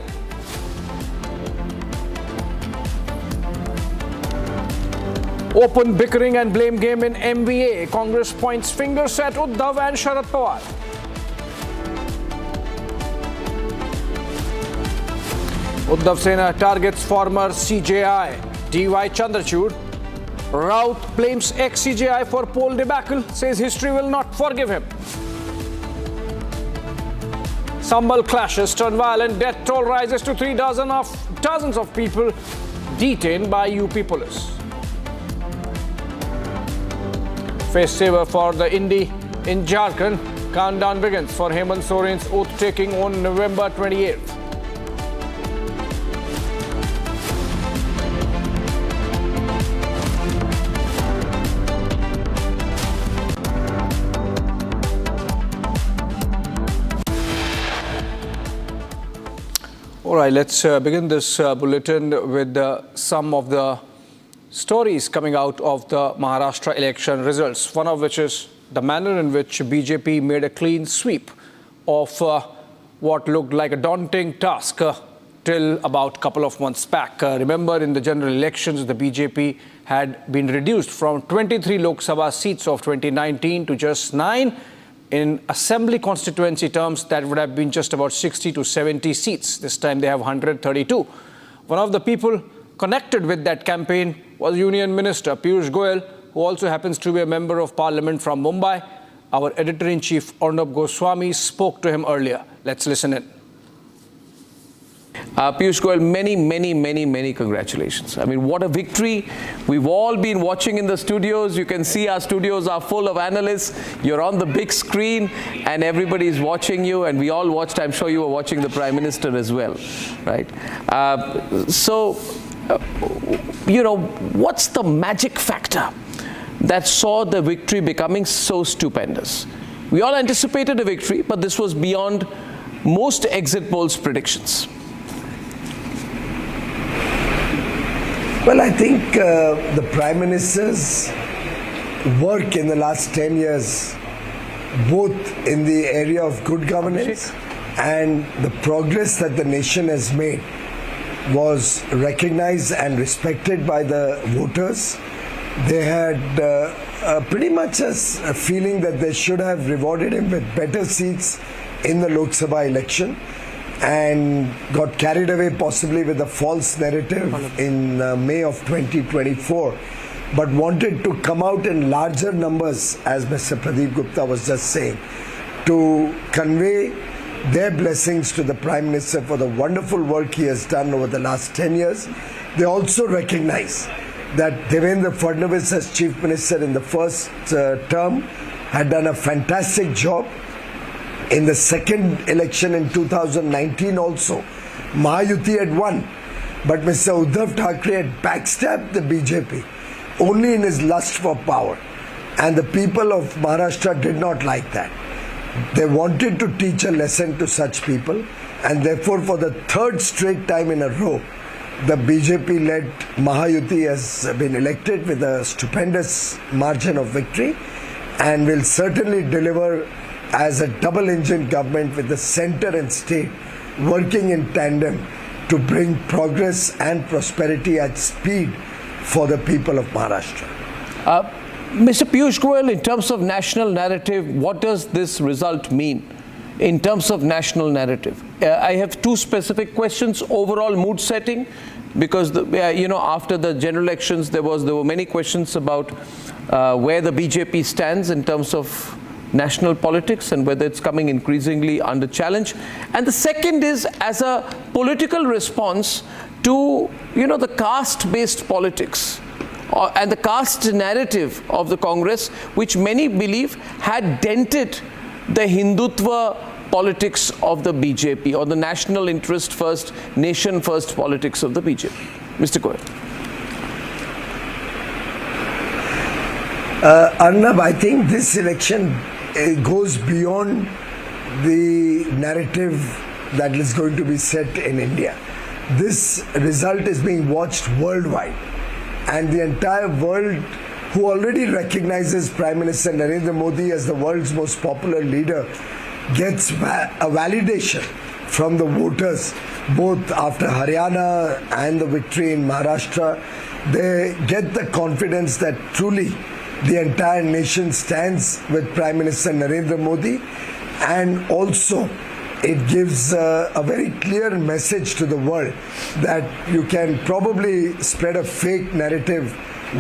Open bickering and blame game in MBA. Congress points fingers at Uddhav and Sharad Pawar. Uddhav Sena targets former CJI D.Y. Chandrachud. Raut blames ex-CJI for poll debacle, says history will not forgive him. Sambhal clashes turn violent, death toll rises to 3 dozens of people detained by UP police. Face saver for the Indi in Jharkhand. Countdown begins for Hemant Soren's oath-taking on November 28th. All right, let's begin this bulletin with some of the stories coming out of the Maharashtra election results, one of which is the manner in which BJP made a clean sweep of what looked like a daunting task till about a couple of months back. Remember, in the general elections, the BJP had been reduced from 23 Lok Sabha seats of 2019 to just 9. In assembly constituency terms, that would have been just about 60 to 70 seats. This time they have 132. One of the people connected with that campaign was Union Minister Piyush Goyal, who also happens to be a member of parliament from Mumbai. Our editor-in-chief Arnab Goswami spoke to him earlier. Let's listen in. Piyush Goyal, many congratulations. I mean, what a victory. We've all been watching in the studios. You can see our studios are full of analysts. You're on the big screen and everybody's watching you, and we all watched. I'm sure you were watching the Prime Minister as well, right? You know, what's the magic factor that saw the victory becoming so stupendous? We all anticipated a victory, but this was beyond most exit polls' predictions. Well, I think the Prime Minister's work in the last 10 years, both in the area of good governance and the progress that the nation has made was recognized and respected by the voters. They had pretty much a feeling that they should have rewarded him with better seats in the Lok Sabha election, and got carried away possibly with a false narrative in May of 2024, but wanted to come out in larger numbers, as Mr. Pradeep Gupta was just saying, to convey their blessings to the Prime Minister for the wonderful work he has done over the last 10 years. They also recognize that Devendra Fadnavis as Chief Minister in the first term had done a fantastic job. In the second election in 2019 also, Mahayuti had won, but Mr. Uddhav Thackeray had backstabbed the BJP only in his lust for power, and the people of Maharashtra did not like that. They wanted to teach a lesson to such people, and therefore for the third straight time in a row, the BJP-led Mahayuti has been elected with a stupendous margin of victory, and will certainly deliver as a double-engine government with the center and state working in tandem to bring progress and prosperity at speed for the people of Maharashtra. Mr. Piyush Goyal, in terms of national narrative, what does this result mean in terms of national narrative? I have two specific questions. Overall mood setting, because after the general elections there were many questions about where the BJP stands in terms of national politics and whether it's coming increasingly under challenge. And the second is as a political response to the caste-based politics and the caste narrative of the Congress, which many believe had dented the Hindutva politics of the BJP, or the national interest first, nation first politics of the BJP. Mr. Goyal. Arnab, I think this election goes beyond the narrative that is going to be set in India. This result is being watched worldwide, and the entire world, who already recognizes Prime Minister Narendra Modi as the world's most popular leader, gets a validation from the voters, both after Haryana and the victory in Maharashtra. They get the confidence that truly the entire nation stands with Prime Minister Narendra Modi, and also it gives a very clear message to the world that you can probably spread a fake narrative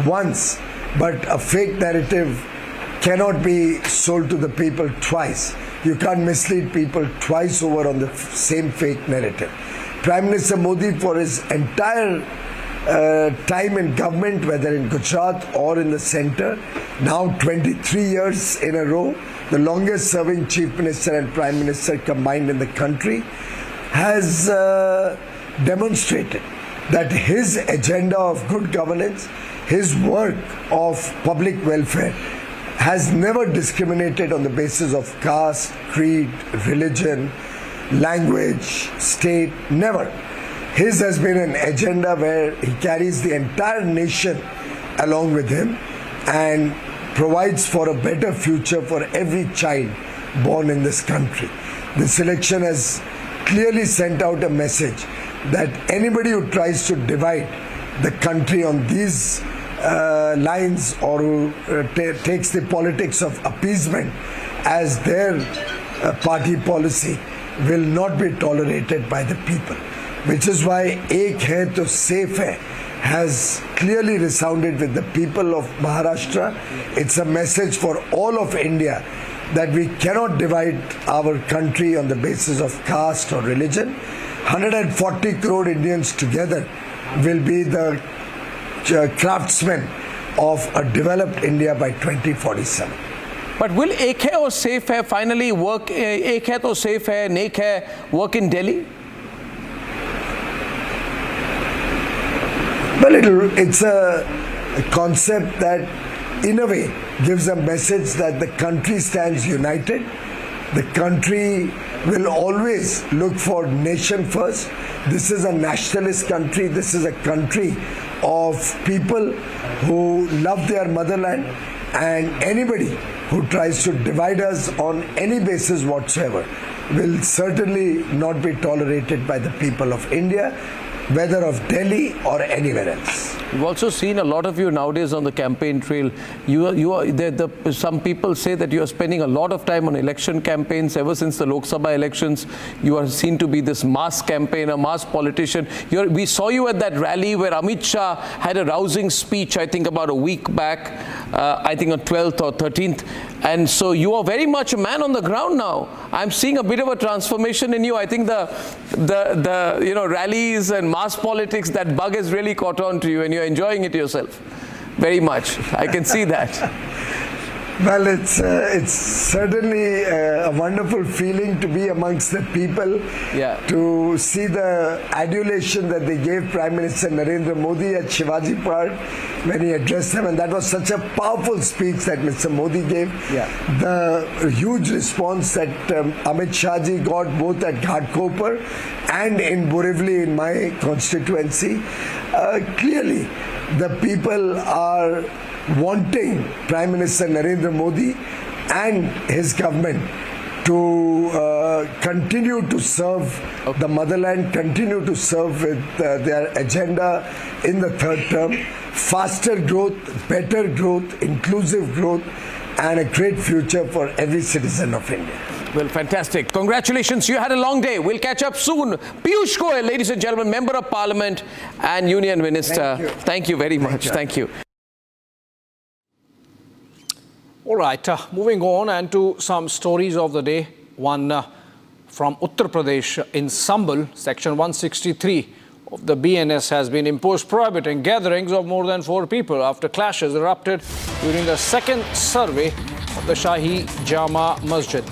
once, but a fake narrative cannot be sold to the people twice. You can't mislead people twice over on the same fake narrative. Prime Minister Modi, for his entire time in government, whether in Gujarat or in the center, now 23 years in a row, the longest serving Chief Minister and Prime Minister combined in the country, has demonstrated that his agenda of good governance, his work of public welfare, has never discriminated on the basis of caste, creed, religion, language, state, never. His has been an agenda where he carries the entire nation along with him and provides for a better future for every child born in this country. This election has clearly sent out a message that anybody who tries to divide the country on these lines, or who takes the politics of appeasement as their party policy, will not be tolerated by the people. Which is why Ek Hai To Safe Hai has clearly resounded with the people of Maharashtra. It's a message for all of India that we cannot divide our country on the basis of caste or religion. 140 crore Indians together will be the craftsmen of a developed India by 2047. But will Ek Hai or Safe Hai finally work, Ek Hai To Safe Hai, Nek Hai, work in Delhi? Well, it's a concept that in a way gives a message that the country stands united. The country will always look for nation first. This is a nationalist country. This is a country of people who love their motherland, and anybody who tries to divide us on any basis whatsoever will certainly not be tolerated by the people of India, whether of Delhi or anywhere else. We've also seen a lot of you nowadays on the campaign trail. Some people say that you are spending a lot of time on election campaigns. Ever since the Lok Sabha elections, you are seen to be this mass campaigner, mass politician. We saw you at that rally where Amit Shah had a rousing speech, I think about a week back, I think on 12th or 13th. And so you are very much a man on the ground now. I'm seeing a bit of a transformation in you. I think the rallies and mass politics, that bug has really caught on to you, and you're enjoying it yourself very much. I can see that. Well, it's certainly a wonderful feeling to be amongst the people, to see the adulation that they gave Prime Minister Narendra Modi at Shivaji Park when he addressed them, and that was such a powerful speech that Mr. Modi gave. The huge response that Amit Shah ji got both at Ghatkopar and in Borivali in my constituency. Clearly, the people are wanting Prime Minister Narendra Modi and his government to continue to serve the motherland, continue to serve with their agenda in the third term, faster growth, better growth, inclusive growth, and a great future for every citizen of India. Well, fantastic. Congratulations. You had a long day. We'll catch up soon. Piyush Goyal, ladies and gentlemen, Member of Parliament and Union Minister. Thank you very much. Thank you. All right, moving on and to some stories of the day. One from Uttar Pradesh in Sambhal, section 163 of the BNS has been imposed prohibiting gatherings of more than 4 people after clashes erupted during the second survey of the Shahi Jama Masjid.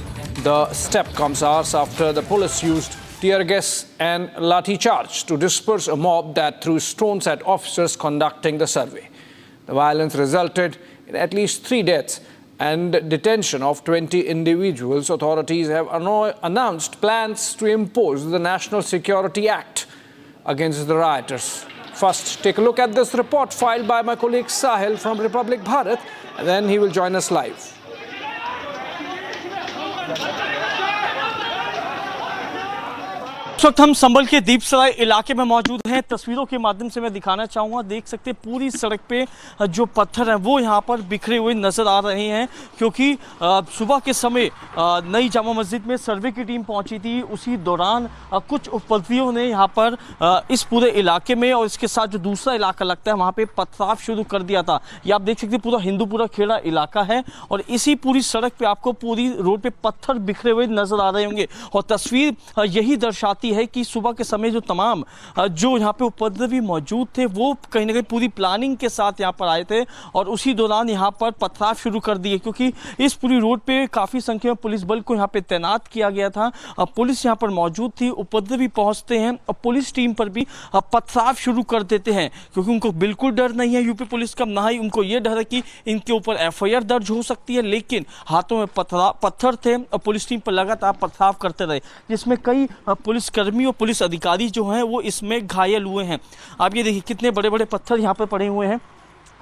The step comes hours after the police used tear gas and lathi charge to disperse a mob that threw stones at officers conducting the survey. The violence resulted in at least 3 deaths and detention of 20 individuals. Authorities have announced plans to impose the National Security Act against the rioters. First, take a look at this report filed by my colleague Sahil from Republic Bharat, and then he will join us live. इस वक्त हम संभल के दीपसराय इलाके में मौजूद हैं। तस्वीरों के माध्यम से मैं दिखाना चाहूँगा, देख सकते हैं पूरी सड़क पे जो पत्थर हैं वो यहाँ पर बिखरे हुए नज़र आ रहे हैं, क्योंकि सुबह के समय नई जामा मस्जिद में सर्वे की टीम पहुँची थी। उसी दौरान कुछ उपद्रवियों ने यहाँ पर इस पूरे इलाके में और इसके साथ जो दूसरा इलाका लगता है वहाँ पर पथराव शुरू कर दिया था। ये आप देख सकते हैं पूरा हिंदूपुरा खेड़ा इलाका है और इसी पूरी सड़क पर आपको पूरी रोड पर पत्थर बिखरे हुए नज़र आ रहे होंगे। और तस्वीर यही दर्शाती है कि सुबह के समय जो तमाम जो यहाँ पे उपद्रवी मौजूद थे वो कहीं ना कहीं पूरी प्लानिंग के साथ यहाँ पर आए थे और उसी दौरान यहाँ पर पथराव शुरू कर दिए, क्योंकि इस पूरी रोड पे काफ़ी संख्या में पुलिस बल को यहाँ पे तैनात किया गया था। पुलिस यहाँ पर मौजूद थी, उपद्रवी पहुँचते हैं और पुलिस टीम पर भी पथराव शुरू कर देते हैं, क्योंकि उनको बिल्कुल डर नहीं है यूपी पुलिस का, ना ही उनको ये डर है कि इनके ऊपर FIR दर्ज हो सकती है। लेकिन हाथों में पत्थर थे और पुलिस टीम पर लगातार पथराव करते रहे, जिसमें कई पुलिस कर्मी और पुलिस अधिकारी जो हैं वो इसमें घायल हुए हैं। आप ये देखिए कितने बड़े बड़े पत्थर यहाँ पर पड़े हुए हैं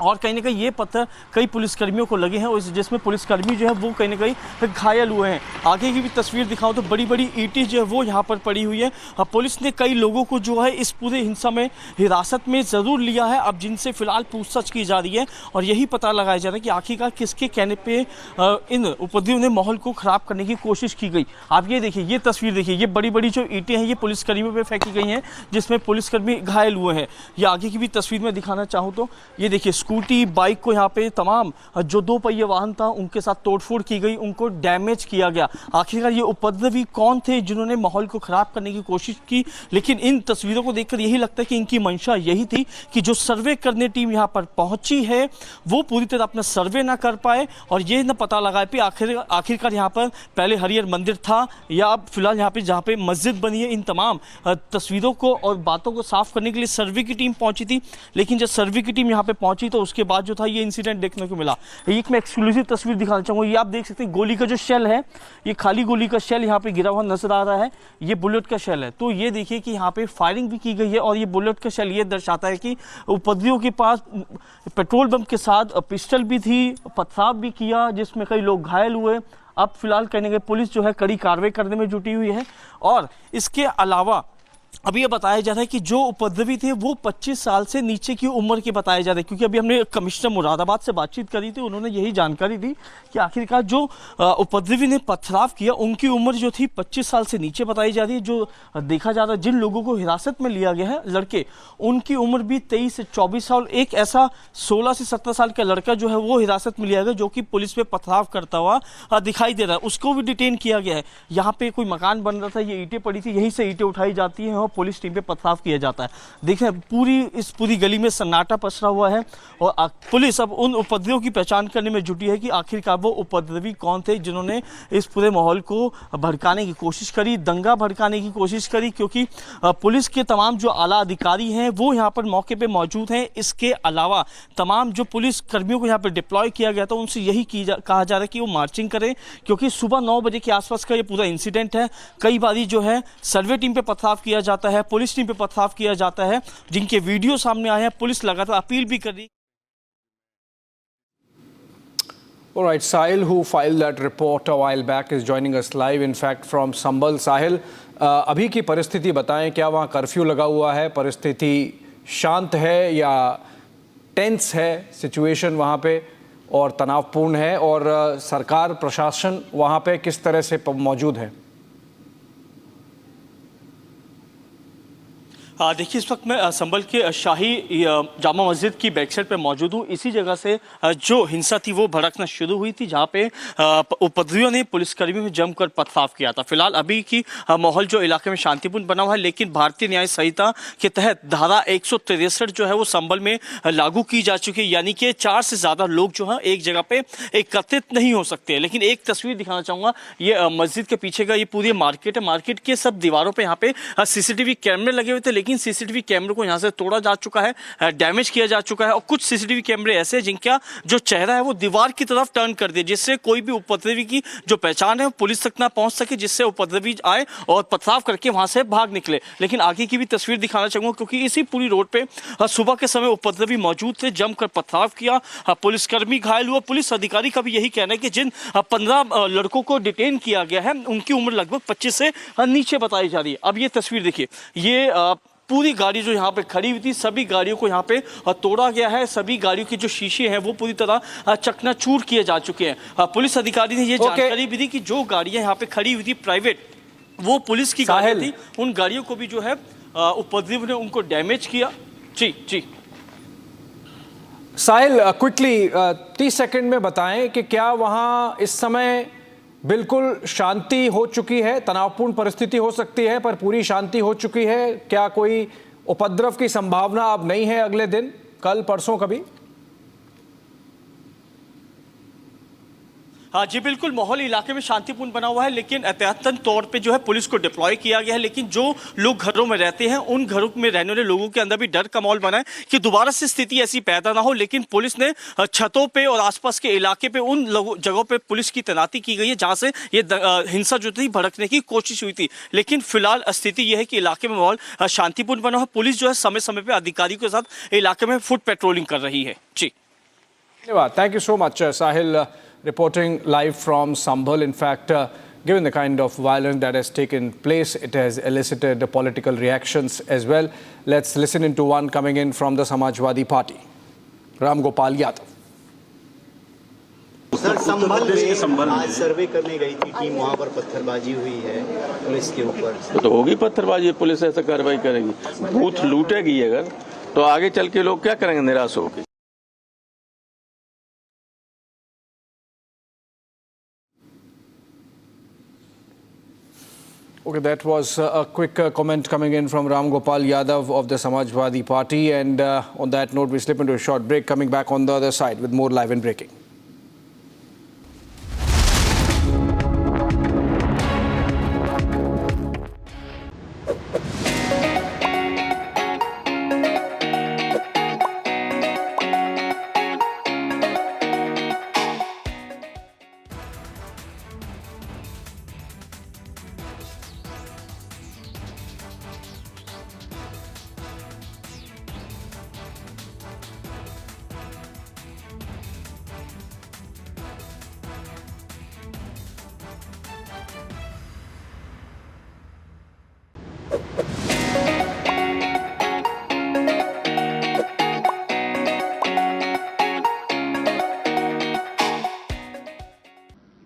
और कहीं ना कहीं ये पत्थर कई पुलिसकर्मियों को लगे हैं और जिसमें पुलिसकर्मी जो है वो कहीं ना कहीं घायल हुए हैं। आगे की भी तस्वीर दिखाऊं तो बड़ी बड़ी ईंटें जो है वो यहाँ पर पड़ी हुई है। पुलिस ने कई लोगों को जो है इस पूरे हिंसा में हिरासत में ज़रूर लिया है, अब जिनसे फिलहाल पूछताछ की जा रही है और यही पता लगाया जा रहा है कि आखिरकार किसके कहने पर इन उपद्रवियों ने माहौल को ख़राब करने की कोशिश की गई। आप ये देखिए, ये तस्वीर देखिए, ये बड़ी बड़ी जो ईंटें हैं ये पुलिसकर्मियों पर फेंकी गई हैं, जिसमें पुलिसकर्मी घायल हुए हैं। ये आगे की भी तस्वीर में दिखाना चाहूँ तो ये देखिए स्कूटी बाइक को यहाँ पे तमाम जो 2 पहिए वाहन था उनके साथ तोड़फोड़ की गई, उनको डैमेज किया गया। आखिरकार ये उपद्रवी कौन थे जिन्होंने माहौल को ख़राब करने की कोशिश की? लेकिन इन तस्वीरों को देखकर यही लगता है कि इनकी मंशा यही थी कि जो सर्वे करने टीम यहाँ पर पहुंची है वो पूरी तरह अपना सर्वे ना कर पाए और ये न पता लगाए कि आखिरकार यहाँ पर पहले हरिहर मंदिर था या अब फिलहाल यहाँ पे जहाँ पे मस्जिद बनी है। इन तमाम तस्वीरों को और बातों को साफ करने के लिए सर्वे की टीम पहुंची थी, लेकिन जब सर्वे की टीम यहाँ पे पहुंची तो उसके बाद जो था ये इंसिडेंट देखने को मिला। एक मैं एक्सक्लूसिव तस्वीर दिखाना चाहूँगा, ये आप देख सकते हैं गोली का जो शेल है, ये खाली गोली का शेल यहाँ पे गिरा हुआ नजर आ रहा है, ये बुलेट का शेल है। तो ये देखिए कि यहाँ पे फायरिंग भी की गई है और ये बुलेट का शेल ये दर्शाता है कि उपद्रवियों के पास पेट्रोल बम के साथ पिस्टल भी थी, पथराव भी किया जिसमें कई लोग घायल हुए। अब फिलहाल कहने गए पुलिस जो है कड़ी कार्रवाई करने में जुटी हुई है। और इसके अलावा अभी ये बताया जा रहा है कि जो उपद्रवी थे वो 25 साल से नीचे की उम्र के बताए जा रहे हैं, क्योंकि अभी हमने कमिश्नर मुरादाबाद से बातचीत करी थी, उन्होंने यही जानकारी दी कि आखिरकार जो उपद्रवी ने पथराव किया उनकी उम्र जो थी 25 साल से नीचे बताई जा रही है। जो देखा जा रहा है जिन लोगों को हिरासत में लिया गया है लड़के, उनकी उम्र भी 23 से 24 साल। एक ऐसा 16 से 17 साल का लड़का जो है वो हिरासत में लिया गया, जो कि पुलिस पे पथराव करता हुआ दिखाई दे रहा है, उसको भी डिटेन किया गया है। यहाँ पे कोई मकान बन रहा था, ये ईंटें पड़ी थी, यहीं से ईंटें उठाई जाती हैं और पुलिस टीम पे पथराव किया जाता है। देखें पूरी गली में सन्नाटा पसरा हुआ है और पुलिस अब उन उपद्रवियों की पहचान करने में जुटी है कि आखिरकार वो उपद्रवी कौन थे जिन्होंने इस पूरे माहौल को भड़काने की कोशिश करी, दंगा भड़काने की कोशिश करी। क्योंकि पुलिस के तमाम जो आला अधिकारी हैं वो यहाँ पर मौके पर मौजूद हैं। इसके अलावा तमाम जो पुलिस कर्मियों को यहाँ पर डिप्लॉय किया गया था उनसे यही कहा जा रहा है कि वो मार्चिंग करें, क्योंकि सुबह 9 बजे के आसपास का ये पूरा इंसिडेंट है। कई बारी जो है सर्वे टीम पे पथराव किया जाता है, पुलिस टीम पे पथराव किया जाता है, जिनके वीडियो सामने आए हैं। पुलिस लगातार अपील भी कर रही। All right, Sahil, who filed that report a while back, is joining us live, in fact, from Sambhal. Sahil, अभी की परिस्थिति बताएं, क्या वहाँ कर्फ्यू लगा हुआ है, परिस्थिति शांत है या टेंस है सिचुएशन वहाँ पे और तनावपूर्ण है, और सरकार प्रशासन वहाँ पे किस तरह से मौजूद है? देखिए, इस वक्त मैं संभल के शाही जामा मस्जिद की बैक साइड पर मौजूद हूँ। इसी जगह से जो हिंसा थी वो भड़कना शुरू हुई थी, जहाँ पे उपद्रवियों ने पुलिसकर्मियों में जमकर पथराव किया था। फिलहाल अभी की माहौल जो इलाके में शांतिपूर्ण बना हुआ है, लेकिन भारतीय न्याय संहिता के तहत धारा 163 जो है वो संभल में लागू की जा चुकी है, यानी कि 4 से ज़्यादा लोग जो है एक जगह पे एकत्रित नहीं हो सकते। लेकिन एक तस्वीर दिखाना चाहूँगा, ये मस्जिद के पीछे का ये पूरी मार्केट है। मार्केट के सब दीवारों पर यहाँ पे CCTV कैमरे लगे हुए थे, लेकिन CCTV कैमरे को यहां से तोड़ा जा चुका है, डैमेज किया जा चुका है। और कुछ CCTV कैमरे ऐसे हैं जिनका जो चेहरा है वो दीवार की तरफ टर्न कर दिया, जिससे कोई भी उपद्रवी की जो पहचान है वो पुलिस तक ना पहुंच सके, जिससे उपद्रवी आए और पथराव करके वहां से भाग निकले। लेकिन आगे की भी तस्वीर दिखाना चाहूंगा, क्योंकि इसी पूरी रोड पे सुबह के समय उपद्रवी मौजूद थे, जमकर पथराव किया, पुलिसकर्मी घायल हुआ। पुलिस अधिकारी का भी यही कहना है कि जिन 15 लड़कों को डिटेन किया गया है उनकी उम्र लगभग 25 से नीचे बताई जा रही है। अब ये तस्वीर देखिए, ये पूरी गाड़ी जो यहाँ पे खड़ी हुई थी, सभी गाड़ियों को यहाँ पे तोड़ा गया है। सभी गाड़ियों के जो शीशे हैं वो पूरी तरह चकनाचूर किए जा चुके हैं। पुलिस अधिकारी ने ये जानकारी भी दी कि जो गाड़ियाँ यहाँ पे खड़ी हुई थी प्राइवेट, वो पुलिस की गाड़ियाँ थी, उन गाड़ियों को भी जो है उपद्रवी ने उनको डैमेज किया। जी साहिल, क्विकली 30 सेकंड में बताएं कि क्या वहाँ इस समय बिल्कुल शांति हो चुकी है? तनावपूर्ण परिस्थिति हो सकती है पर पूरी शांति हो चुकी है? क्या कोई उपद्रव की संभावना अब नहीं है अगले दिन, कल परसों कभी? हाँ जी, बिल्कुल माहौल इलाके में शांतिपूर्ण बना हुआ है, लेकिन एहतियातन तौर पे जो है पुलिस को डिप्लॉय किया गया है। लेकिन जो लोग घरों में रहते हैं उन घरों में रहने वाले लोगों के अंदर भी डर का माहौल बना है कि दोबारा से स्थिति ऐसी पैदा ना हो। लेकिन पुलिस ने छतों पे और आसपास के इलाके पे उन जगहों पे पुलिस की तैनाती की गई है जहाँ से ये हिंसा जो थी भड़कने की कोशिश हुई थी। लेकिन फिलहाल स्थिति यह है कि इलाके में माहौल शांतिपूर्ण बना हुआ। पुलिस जो है समय समय पर अधिकारियों के साथ इलाके में फुट पेट्रोलिंग कर रही है। जी धन्यवाद, thank you so much Sahil, reporting live from Sambhal. In fact, given the kind of violence that has taken place, it has elicited political reactions as well. Let's listen into one coming in from the Samajwadi Party. Ram Gopal Yadav. सर, संभल में आज सर्वे करने गई थी team, वहाँ पर पत्थरबाजी हुई है पुलिस के ऊपर। तो होगी पत्थरबाजी, पुलिस ऐसा कार्रवाई करेगी। बूथ लूटेगी अगर, तो आगे चल के लोग क्या करेंगे, निराश होकर। Okay, that was a quick comment coming in from Ram Gopal Yadav of the Samajwadi Party. And on that note, we slip into a short break, coming back on the other side with more live and breaking.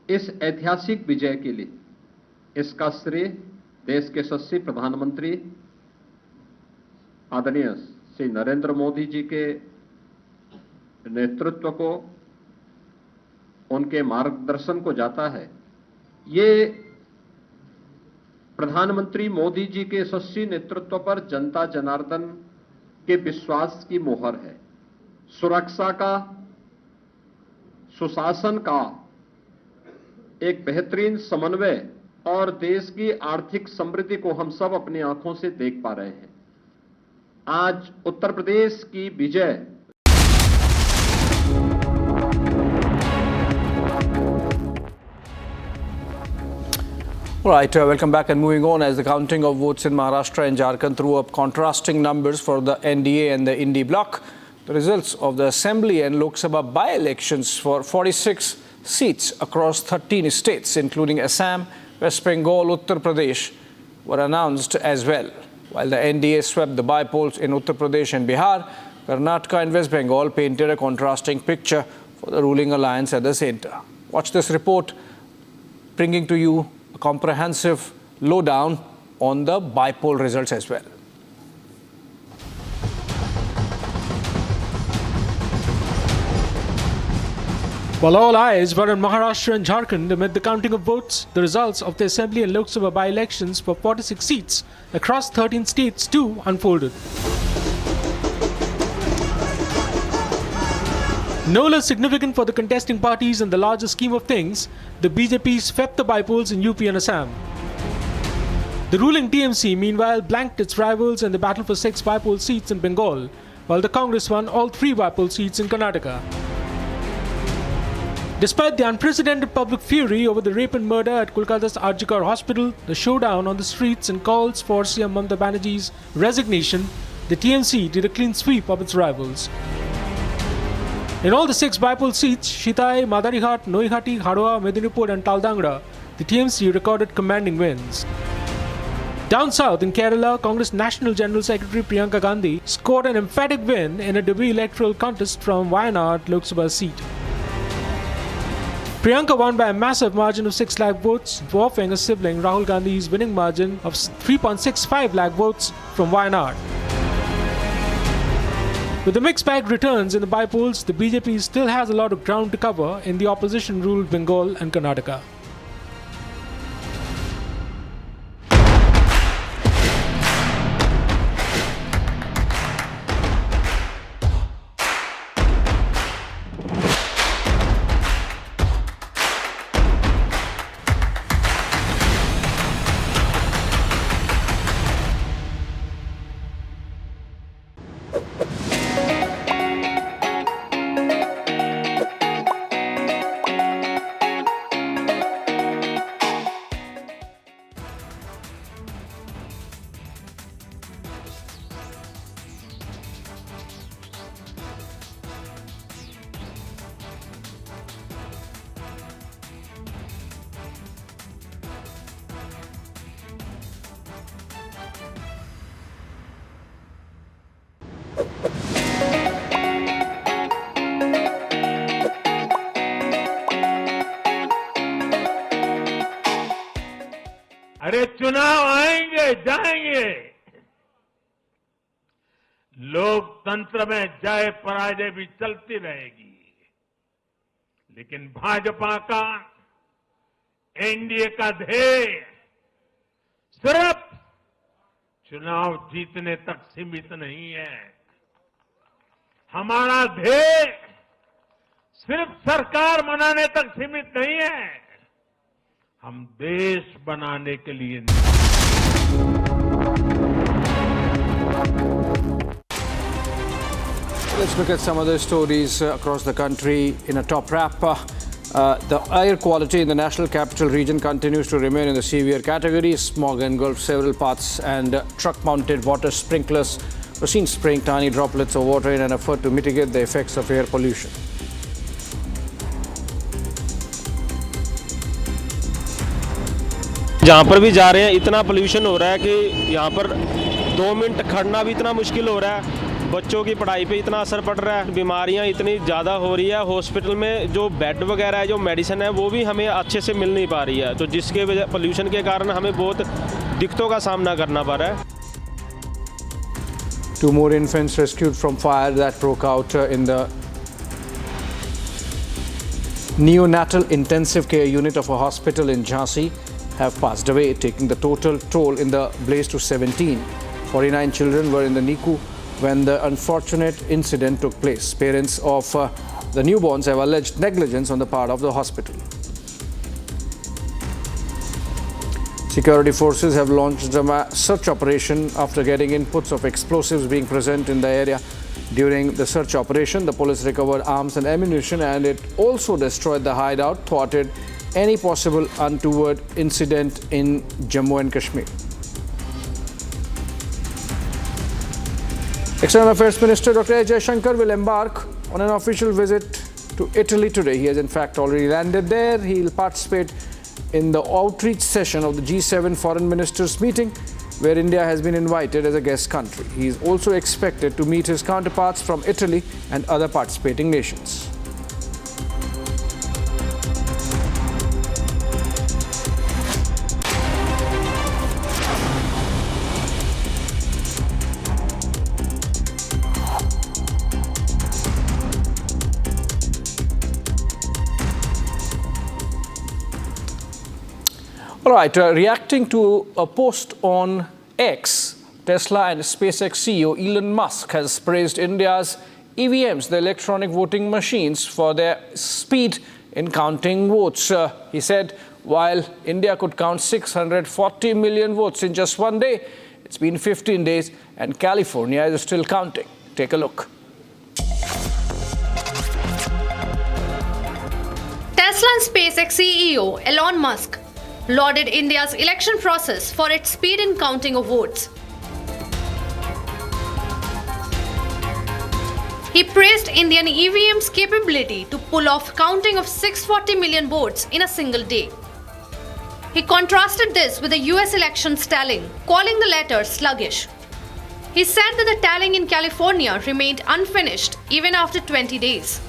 इस ऐतिहासिक विजय के लिए इसका श्रेय देश के यशस्वी प्रधानमंत्री आदरणीय श्री नरेंद्र मोदी जी के नेतृत्व को, उनके मार्गदर्शन को जाता है। ये प्रधानमंत्री मोदी जी के यशस्वी नेतृत्व पर जनता जनार्दन के विश्वास की मोहर है। सुरक्षा का, सुशासन का एक बेहतरीन समन्वय और देश की आर्थिक समृद्धि को हम सब अपनी आंखों से देख पा रहे हैं। आज उत्तर प्रदेश की विजय All right, welcome back and moving on as the counting of votes in Maharashtra and Jharkhand threw up contrasting numbers for the NDA and the Indi bloc. The results of the Assembly and Lok Sabha by-elections for 46 seats across 13 states, including Assam, West Bengal, Uttar Pradesh, were announced as well. While the NDA swept the by-polls in Uttar Pradesh and Bihar, Karnataka and West Bengal painted a contrasting picture for the ruling alliance at the center. Watch this report, bringing to you a comprehensive lowdown on the by-poll results as well. While all eyes were on Maharashtra and Jharkhand amid the counting of votes, the results of the Assembly and Lok Sabha by-elections for 46 seats across 13 states too unfolded. No less significant for the contesting parties in the larger scheme of things, the BJP swept the by-polls in UP and Assam. The ruling TMC, meanwhile, blanked its rivals in the battle for 6 by-poll seats in Bengal, while the Congress won all 3 by-poll seats in Karnataka. Despite the unprecedented public fury over the rape and murder at Kolkata's Arjikar Hospital, the showdown on the streets and calls for CM Mamata Banerjee's resignation, the TMC did a clean sweep of its rivals. In all the 6 by-poll seats, Shitai, Madarighat, Noihati, Hadwa, Medinipur and Taldangra, the TMC recorded commanding wins. Down south in Kerala, Congress National General Secretary Priyanka Gandhi scored an emphatic win in a debut electoral contest from Wayanad Lok Sabha seat. Priyanka won by a massive margin of 6 lakh votes, dwarfing her sibling Rahul Gandhi's winning margin of 3.65 lakh votes from Wayanad. With the mixed bag returns in the by-polls, the BJP still has a lot of ground to cover in the opposition-ruled Bengal and Karnataka. अरे चुनाव आएंगे जाएंगे, लोकतंत्र में जय पराजय भी चलती रहेगी, लेकिन भाजपा का एनडीए का ध्येय सिर्फ चुनाव जीतने तक सीमित नहीं है। हमारा ध्येय सिर्फ सरकार बनाने तक सीमित नहीं है, हम देश बनाने के लिए Let's look at some other stories across the country in a top wrap. The air quality in the national capital region continues to remain in the severe category. Smog engulfed several paths and truck-mounted water sprinklers were seen spraying tiny droplets of water in an effort to mitigate the effects of air pollution. जहाँ पर भी जा रहे हैं इतना pollution हो रहा है कि यहाँ पर 2 मिनट खड़ना भी इतना मुश्किल हो रहा है। बच्चों की पढ़ाई पे इतना असर पड़ रहा है, बीमारियां इतनी ज़्यादा हो रही है, हॉस्पिटल में जो बेड वगैरह है, जो मेडिसिन है वो भी हमें अच्छे से मिल नहीं पा रही है, तो जिसके वजह पोल्यूशन के कारण हमें बहुत दिक्कतों का सामना करना पड़ रहा है। 2 more infants rescued from fire that broke out in the neonatal intensive care unit of a hospital in Jhansi have passed away, taking the total toll in the blaze to 17. 49 children were in the NICU when the unfortunate incident took place. Parents of the newborns have alleged negligence on the part of the hospital. Security forces have launched a search operation after getting inputs of explosives being present in the area. During the search operation, the police recovered arms and ammunition, and it also destroyed the hideout, thwarted any possible untoward incident in Jammu and Kashmir. External Affairs Minister Dr. A. Jaishankar will embark on an official visit to Italy today. He has in fact already landed there. He will participate in the outreach session of the G7 Foreign Ministers meeting, where India has been invited as a guest country. He is also expected to meet his counterparts from Italy and other participating nations. All right, reacting to a post on X, Tesla and SpaceX CEO Elon Musk has praised India's EVMs, the electronic voting machines, for their speed in counting votes. He said, while India could count 640 million votes in just one day, it's been 15 days and California is still counting. Take a look. Tesla and SpaceX CEO Elon Musk lauded India's election process for its speed in counting of votes. He praised Indian EVM's capability to pull off counting of 640 million votes in a single day. He contrasted this with the US elections tallying, calling the latter sluggish. He said that the tallying in California remained unfinished even after 20 days.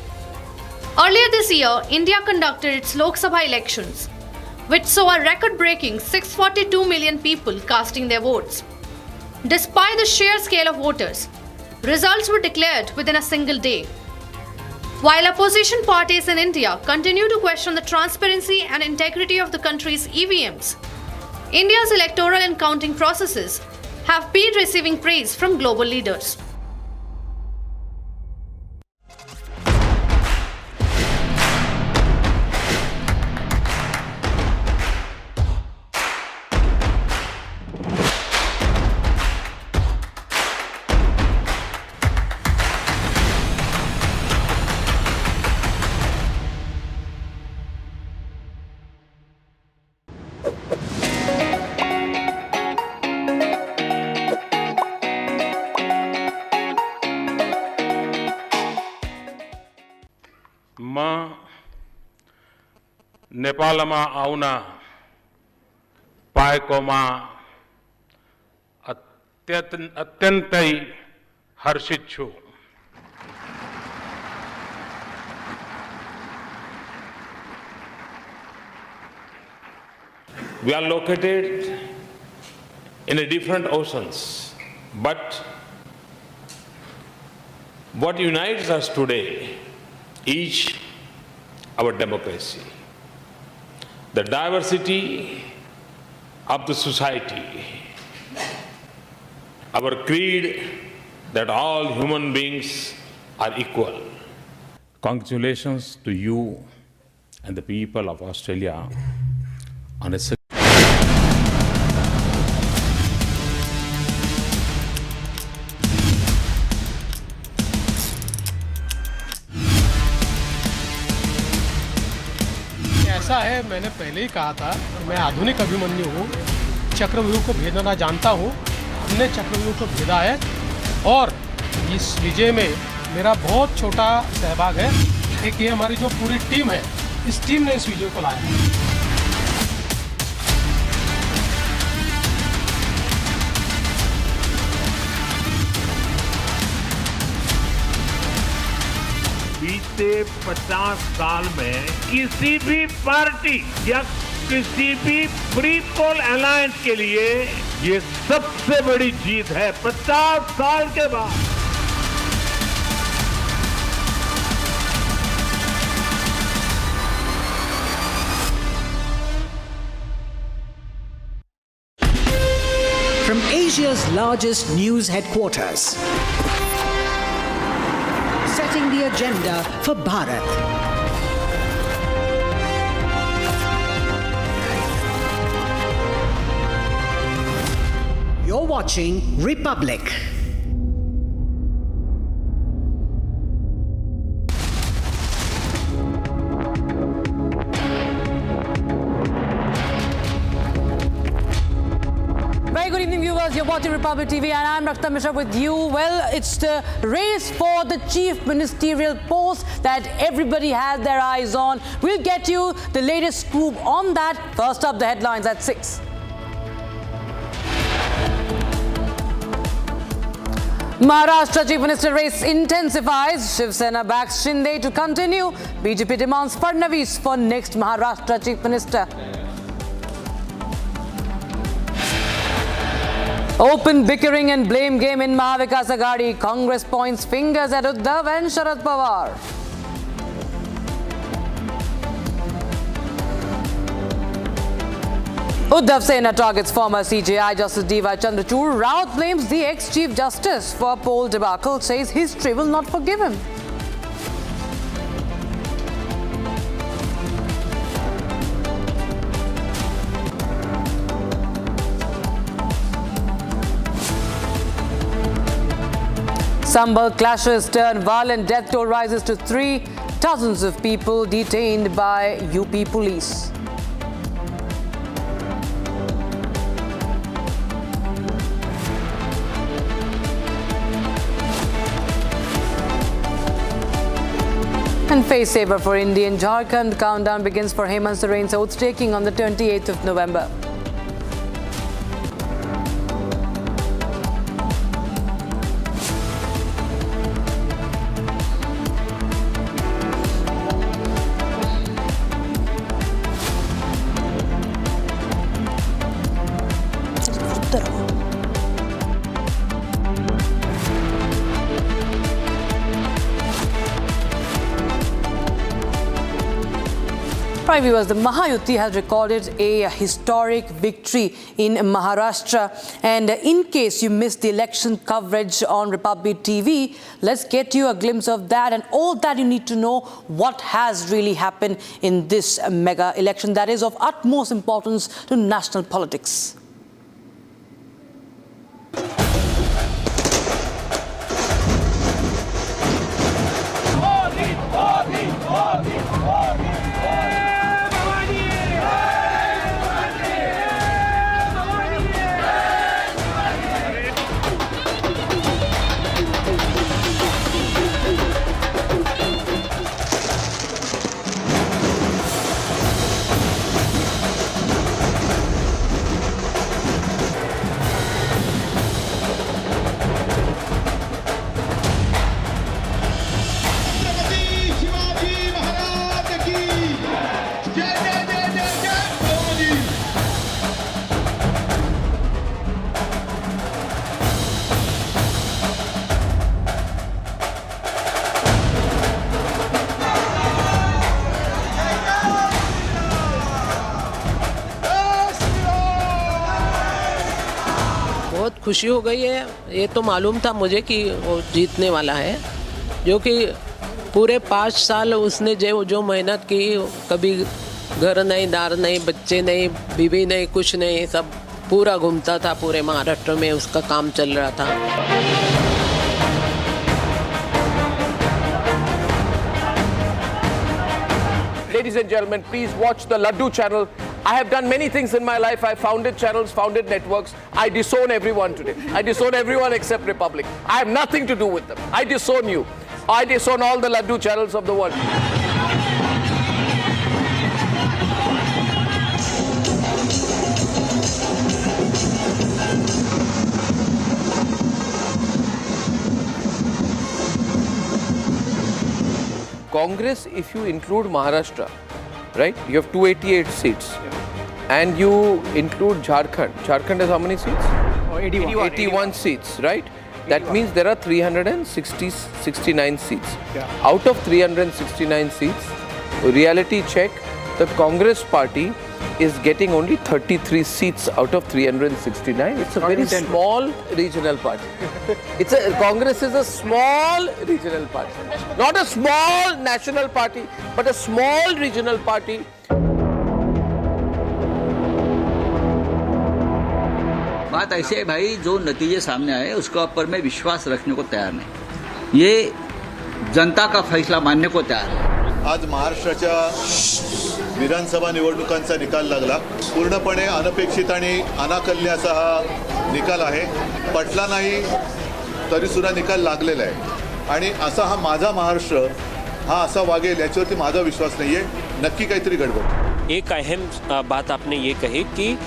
Earlier this year, India conducted its Lok Sabha elections, which saw a record-breaking 642 million people casting their votes. Despite the sheer scale of voters, results were declared within a single day. While opposition parties in India continue to question the transparency and integrity of the country's EVMs, India's electoral and counting processes have been receiving praise from global leaders. नेपालमा आउन पाएकोमा अत्यन्तै हर्षित छु। We are located in a different oceans, but what unites us today is our democracy, the diversity of the society, our creed that all human beings are equal. Congratulations to you and the people of Australia on a ऐसा है, मैंने पहले ही कहा था कि मैं आधुनिक अभिमन्यु हूँ, चक्रव्यूह को भेदना जानता हूँ। हमने चक्रव्यूह को भेदा है और इस विजय में मेरा बहुत छोटा सहभाग है। एक ये हमारी जो पूरी टीम है, इस टीम ने इस विजय को लाया। से 50 साल में किसी भी पार्टी या किसी भी प्री पोल अलायंस के लिए ये सबसे बड़ी जीत है 50 साल के बाद। From Asia's largest news headquarters, setting the agenda for Bharat. You're watching Republic. Very good evening, viewers. You're watching Republic TV, and I'm Rakshita Mishra with you. Well, it's the race for the chief ministerial post that everybody has their eyes on. We'll get you the latest scoop on that. First up, the headlines at 6. Maharashtra Chief Minister race intensifies. Shiv Sena backs Shinde to continue. BJP demands Fadnavis for next Maharashtra Chief Minister. Open bickering and blame game in Mahavikas Aghadi. Congress points fingers at Uddhav and Sharad Pawar. Uddhav Sena targets former CJI Justice D.Y. Chandrachud. Raut blames the ex-Chief Justice for poll debacle, says history will not forgive him. Sambhal clashes turn violent. Death toll rises to 3. Dozens of people detained by UP police. And face saver for India in Jharkhand. Countdown begins for Hemant Soren's oath taking on the 28th of November. Right, viewers, the Mahayuti has recorded a historic victory in Maharashtra. And in case you missed the election coverage on Republic TV, let's get you a glimpse of that and all that you need to know what has really happened in this mega election that is of utmost importance to national politics. खुशी हो गई है। ये तो मालूम था मुझे कि वो जीतने वाला है, जो कि पूरे 5 साल उसने जो मेहनत की, कभी घर नहीं, दार नहीं, बच्चे नहीं, बीवी नहीं, कुछ नहीं, सब पूरा घूमता था, पूरे महाराष्ट्र में उसका काम चल रहा था। Ladies and gentlemen, please watch the Laddu channel. I have done many things in my life. I founded channels, founded networks. I disown everyone today. I disown everyone except Republic. I have nothing to do with them. I disown you. I disown all the Laddu channels of the world. Congress, if you include Maharashtra, right, you have 288 seats. And you include Jharkhand. Jharkhand has how many seats? 81 seats, right? That means there are 369 seats. Out of 369 seats, reality check, the Congress party is getting only 33 seats out of 369. It's a very small regional party. Congress is a small regional party. Not a small national party, but a small regional party. बात ऐसे है भाई, जो नतीजे सामने आए उसके ऊपर मैं विश्वास रखने को तैयार नहीं. ये जनता का फैसला मानने को तैयार है. आज महाराष्ट्राच्या विधानसभा निवडणुकांचा निकाल लागला. पूर्णपणे अनपेक्षित आणि अनाकलनीय असा हा निकाल आहे. पटला नाही तरी सुद्धा निकाल लागलेला आहे. आणि असा हा माझा महाराष्ट्र हा असा वागेल याच्यावरती माझा विश्वास नाहीये. नक्की काहीतरी गडबड. एक अहम बात आपने ये कही कि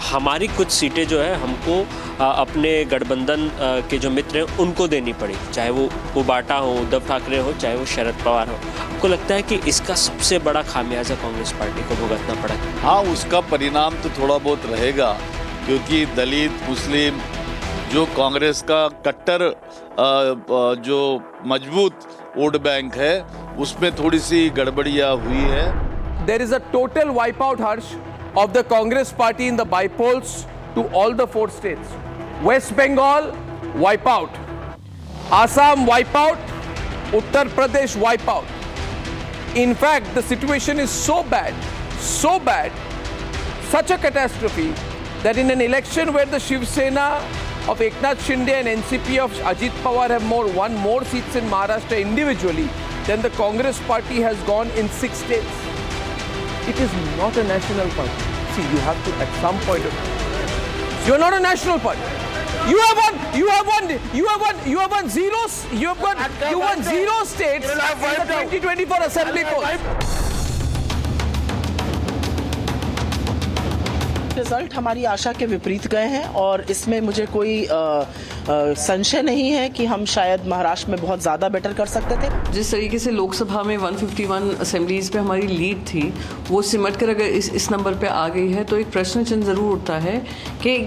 हमारी कुछ सीटें जो है हमको अपने गठबंधन के जो मित्र हैं उनको देनी पड़ी, चाहे वो उबाटा हो, उद्धव ठाकरे हो, चाहे वो शरद पवार हो. आपको लगता है कि इसका सबसे बड़ा खामियाजा कांग्रेस पार्टी को भुगतना पड़ा? हाँ, उसका परिणाम तो थोड़ा बहुत रहेगा, क्योंकि दलित मुस्लिम जो कांग्रेस का कट्टर जो मजबूत वोट बैंक है उसमें थोड़ी सी गड़बड़ियाँ हुई है. There is a total wipeout, Harsh, of the Congress party in the bypolls to all the 4 states. West Bengal, wipeout. Assam, wipeout. Uttar Pradesh, wipeout. In fact, the situation is so bad, such a catastrophe, that in an election where the Shiv Sena of Eknath Shinde and NCP of Ajit Pawar have won more seats in Maharashtra individually than the Congress party has gone in 6 states. It is not a national party. See, you have to at some point of time. You are not a national party. You have won zero states in the 2024 Assembly polls. Result हमारी आशा के विपरीत गए हैं और इसमें मुझे कोई संशय नहीं है कि हम शायद महाराष्ट्र में बहुत ज़्यादा बेटर कर सकते थे. जिस तरीके से लोकसभा में 151 असेंबलीज पे हमारी लीड थी वो सिमट कर अगर इस नंबर पे आ गई है तो एक प्रश्न चिन्ह ज़रूर उठता है कि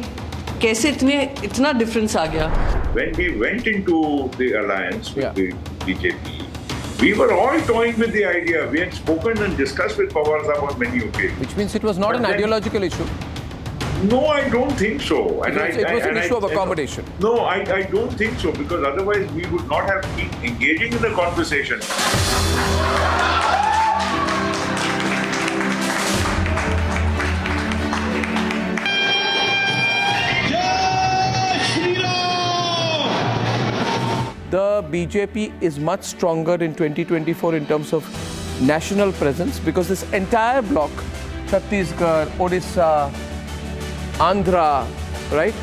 कैसे इतना डिफरेंस आ गया. When we went into the alliance with the BJP, we were all toying with the idea. We had spoken and discussed with Pawar on many occasions. Which means it was not an ideological issue. No, I don't think so. It was an issue of accommodation. No, I don't think so, because otherwise we would not have been engaging in the conversation. The BJP is much stronger in 2024 in terms of national presence because this entire bloc, Chhattisgarh, Odisha, Andhra, right?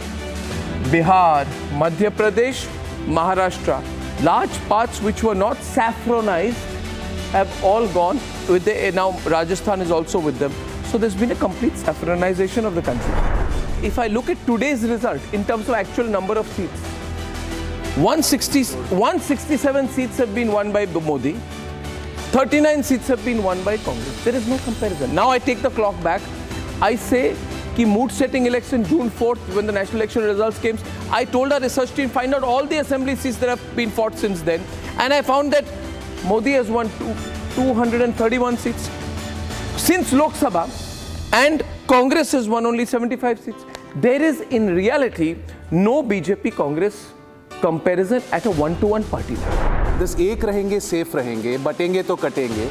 Bihar, Madhya Pradesh, Maharashtra, large parts which were not saffronized have all gone with now Rajasthan is also with them. So there's been a complete saffronization of the country. If I look at today's result in terms of actual number of seats, 167 seats have been won by Modi, 39 seats have been won by Congress. There is no comparison. Now I take the clock back. I say कि mood setting election June 4th when the national election results came, I told our research team find out all the assembly seats that have been fought since then, and I found that Modi has won 231 seats since Lok Sabha and Congress has won only 75 seats. There is in reality no BJP Congress comparison at a one-to-one party level. This एक रहेंगे safe रहेंगे बटेंगे तो कटेंगे.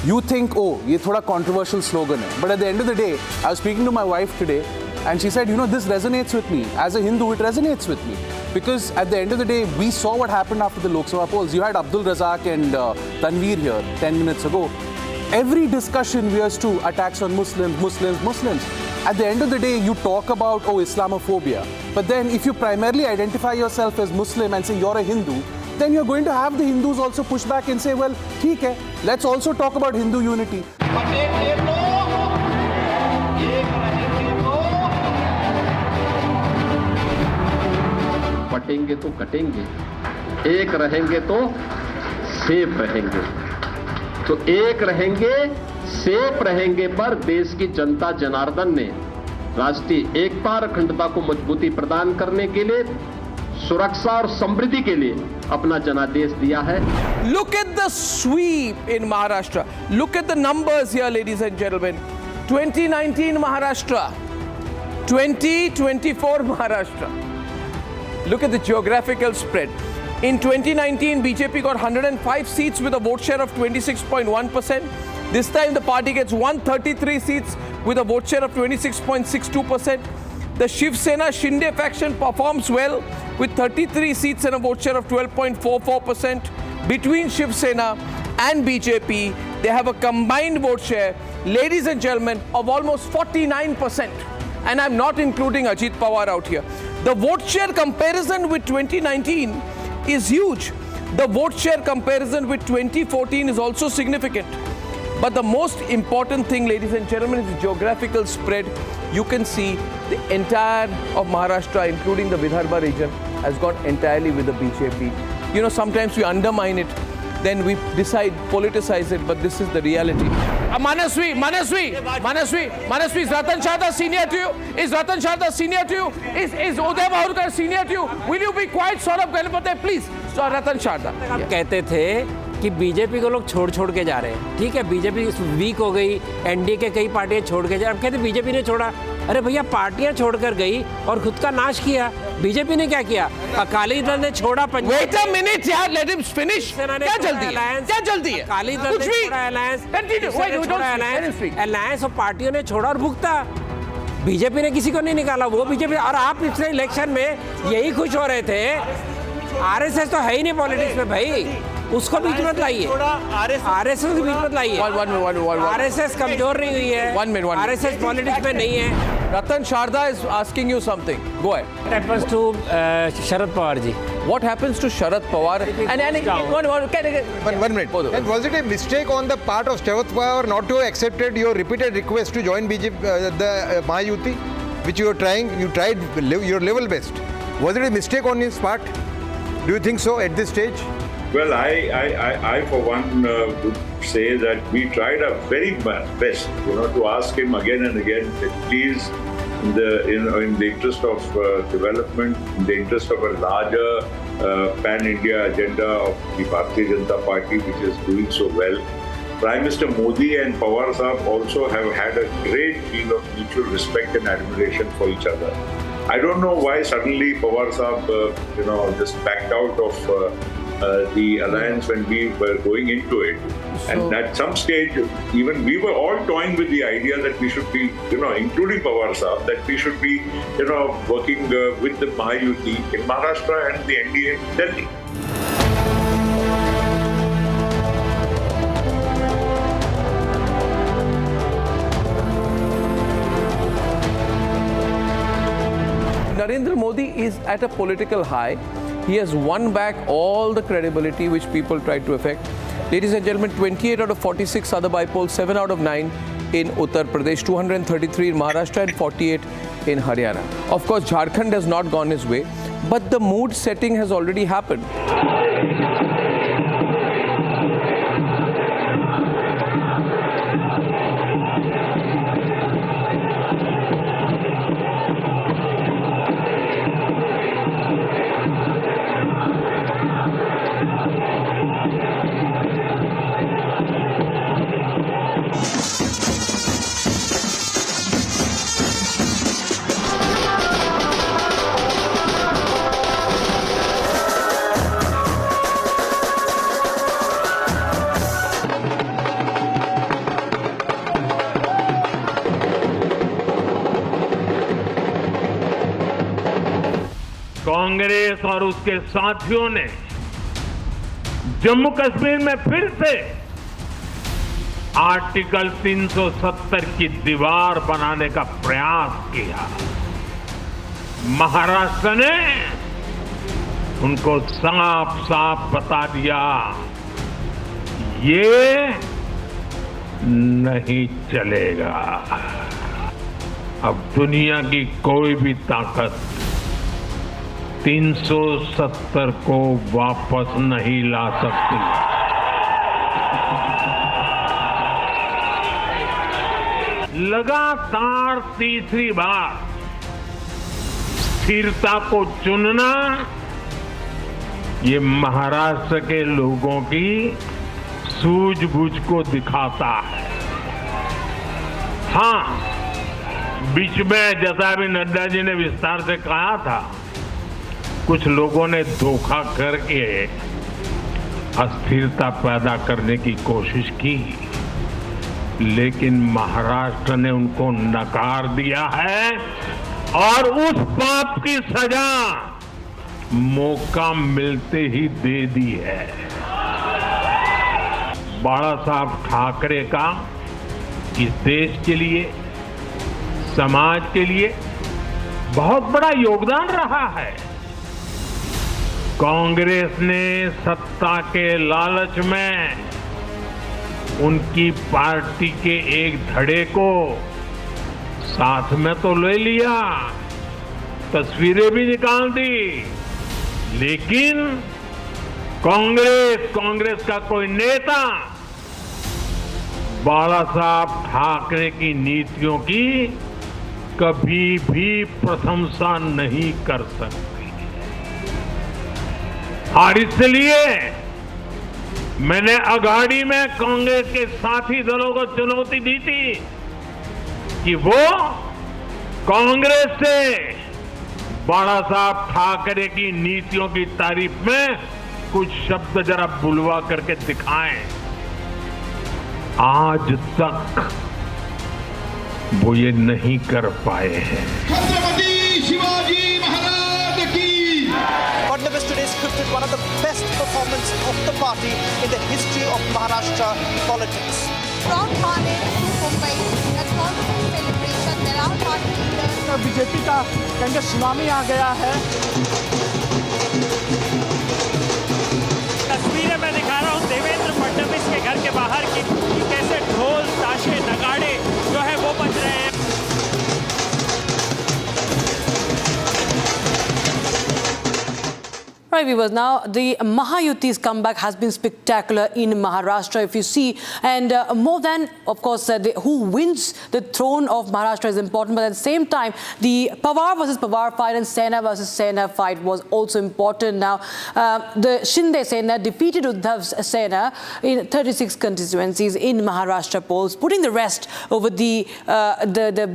You think, oh, ये थोड़ा controversial slogan है. But at the end of the day, I was speaking to my wife today and she said, you know, this resonates with me. As a Hindu, it resonates with me. Because at the end of the day, we saw what happened after the Lok Sabha polls. You had Abdul Razak and Tanveer here 10 minutes ago. Every discussion veers to attacks on Muslims. At the end of the day, you talk about, oh, Islamophobia. But then if you primarily identify yourself as Muslim and say you're a Hindu, then you're going to have the Hindus also push back and say, well, theek hai, let's also talk about Hindu unity. बटेंगे तो कटेंगे, एक रहेंगे तो safe रहेंगे. तो एक रहेंगे safe रहेंगे पर देश की जनता जनार्दन ने राष्ट्रीय एकता और अखंडता को मजबूती प्रदान करने के लिए, सुरक्षा और समृद्धि के लिए अपना जनादेश दिया है। Look at the sweep in Maharashtra. Look at the numbers here, ladies and gentlemen. 2019 Maharashtra, 2024 Maharashtra. Look at the geographical spread. In 2019, BJP got 105 seats with a vote share of 26.1%. This time the party gets 133 seats with a vote share of 26.62%. The Shiv Sena Shinde faction performs well with 33 seats and a vote share of 12.44%. Between Shiv Sena and BJP, they have a combined vote share, ladies and gentlemen, of almost 49%. And I'm not including Ajit Pawar out here. The vote share comparison with 2019 is huge. The vote share comparison with 2014 is also significant. But the most important thing, ladies and gentlemen, is the geographical spread. You can see the entire of Maharashtra, including the Vidarbha region, has gone entirely with the BJP. You know, sometimes we undermine it, then we decide, politicize it, but this is the reality. Manasvi, is Ratan Sharda senior to you? Is Ratan Sharda senior to you? Is Uday Bahurkar senior to you? Will you be quiet, Saurabh Galipate, please? So Ratan Sharda. कहते थे कि BJP को लोग छोड़ के जा रहे हैं, ठीक है, बीजेपी वीक हो गई, एनडीए के कई पार्टियां छोड़ के जा रहे हैं। अब कहते बीजेपी ने छोड़ा, अरे भैया पार्टियां छोड़कर गई और खुद का नाश किया। बीजेपी ने क्या किया? अकाली दल ने छोड़ा पंजाब। Wait a minute यार, let him finish. क्या जल्दी है? क्या जल्दी है? अकाली दल ने छोड़ा अलायंस, अलायंस और पार्टियों ने छोड़ा और भुगता। बीजेपी ने किसी को नहीं निकाला, वो बीजेपी। और आप पिछले इलेक्शन में यही खुश हो रहे थे, आरएसएस तो है ही नहीं पॉलिटिक्स में भाई, उसको बीच में लाइए, आरएसएस को बीच में लाइए। आरएसएस कमजोर नहीं हुई है, आरएसएस पॉलिटिक्स में नहीं है। Ratan Sharda is asking you something. Go ahead. What happens to Sharad Pawar ji? What happens to Sharad Pawar? One minute. And was it a mistake on the part of Sharad Pawar not to have accepted your repeated request to join BJP, the Mahayuti, which you were trying? You tried your level best. Was it a mistake on his part? Do you think so at this stage? Well, I for one would say that we tried our very best, to ask him again and again that please, in the interest of development, in the interest of a larger pan-India agenda of the Bharatiya Janata Party, which is doing so well, Prime Minister Modi and Pawar Sahab also have had a great deal of mutual respect and admiration for each other. I don't know why suddenly Pawar Sahab, just backed out of the alliance when we were going into it. And at some stage, even we were all toying with the idea that we should be, including Pawar Sahab, that we should be, working with the Mahayuti in Maharashtra and the NDA in Delhi. Narendra Modi is at a political high. He has won back all the credibility which people tried to affect. Ladies and gentlemen, 28 out of 46 other bypolls, 7 out of 9 in Uttar Pradesh, 233 in Maharashtra and 48 in Haryana. Of course, Jharkhand has not gone his way, but the mood setting has already happened. Congress और उसके साथियों ने जम्मू कश्मीर में फिर से article 370 की दीवार बनाने का प्रयास किया। महाराष्ट्र ने उनको साफ साफ बता दिया, ये नहीं चलेगा। अब दुनिया की कोई भी ताकत 370 को वापस नहीं ला सकती। लगातार तीसरी बार स्थिरता को चुनना ये महाराष्ट्र के लोगों की सूझबूझ को दिखाता है। हाँ, बीच में जैसा अभी नड्डा जी ने विस्तार से कहा था, कुछ लोगों ने धोखा करके अस्थिरता पैदा करने की कोशिश की, लेकिन महाराष्ट्र ने उनको नकार दिया है और उस पाप की सजा मौका मिलते ही दे दी है। बाला साहब ठाकरे का इस देश के लिए, समाज के लिए बहुत बड़ा योगदान रहा है। कांग्रेस ने सत्ता के लालच में उनकी पार्टी के एक धड़े को साथ में तो ले लिया, तस्वीरें भी निकाल दी, लेकिन कांग्रेस का कोई नेता बाला साहब ठाकरे की नीतियों की कभी भी प्रशंसा नहीं कर सकती। और इसलिए मैंने अघाड़ी में कांग्रेस के साथी दलों को चुनौती दी थी कि वो कांग्रेस से बाला साहब ठाकरे की नीतियों की तारीफ में कुछ शब्द जरा बुलवा करके दिखाएं। आज तक वो ये नहीं कर पाए हैं। छत्रपति शिवाजी महाराज की। Fadnavis today scripted one of the best performances of the party in the history of Maharashtra politics. From Thane to Mumbai, a confident celebration. There are party leaders. BJP का कहते सुनामी आ गया है। तस्वीरें मैं दिखा रहा हूँ देवेंद्र फडणवीस के घर के बाहर की, कैसे ढोल ताशे नगाड़े जो है वो बज रहे हैं। Right, viewers. Now, the Mahayuti's comeback has been spectacular in Maharashtra, if you see. And more than, of course, who wins the throne of Maharashtra is important. But at the same time, the Pawar versus Pawar fight and Sena versus Sena fight was also important. Now, the Shinde Sena defeated Uddhav Sena in 36 constituencies in Maharashtra polls, putting the rest over the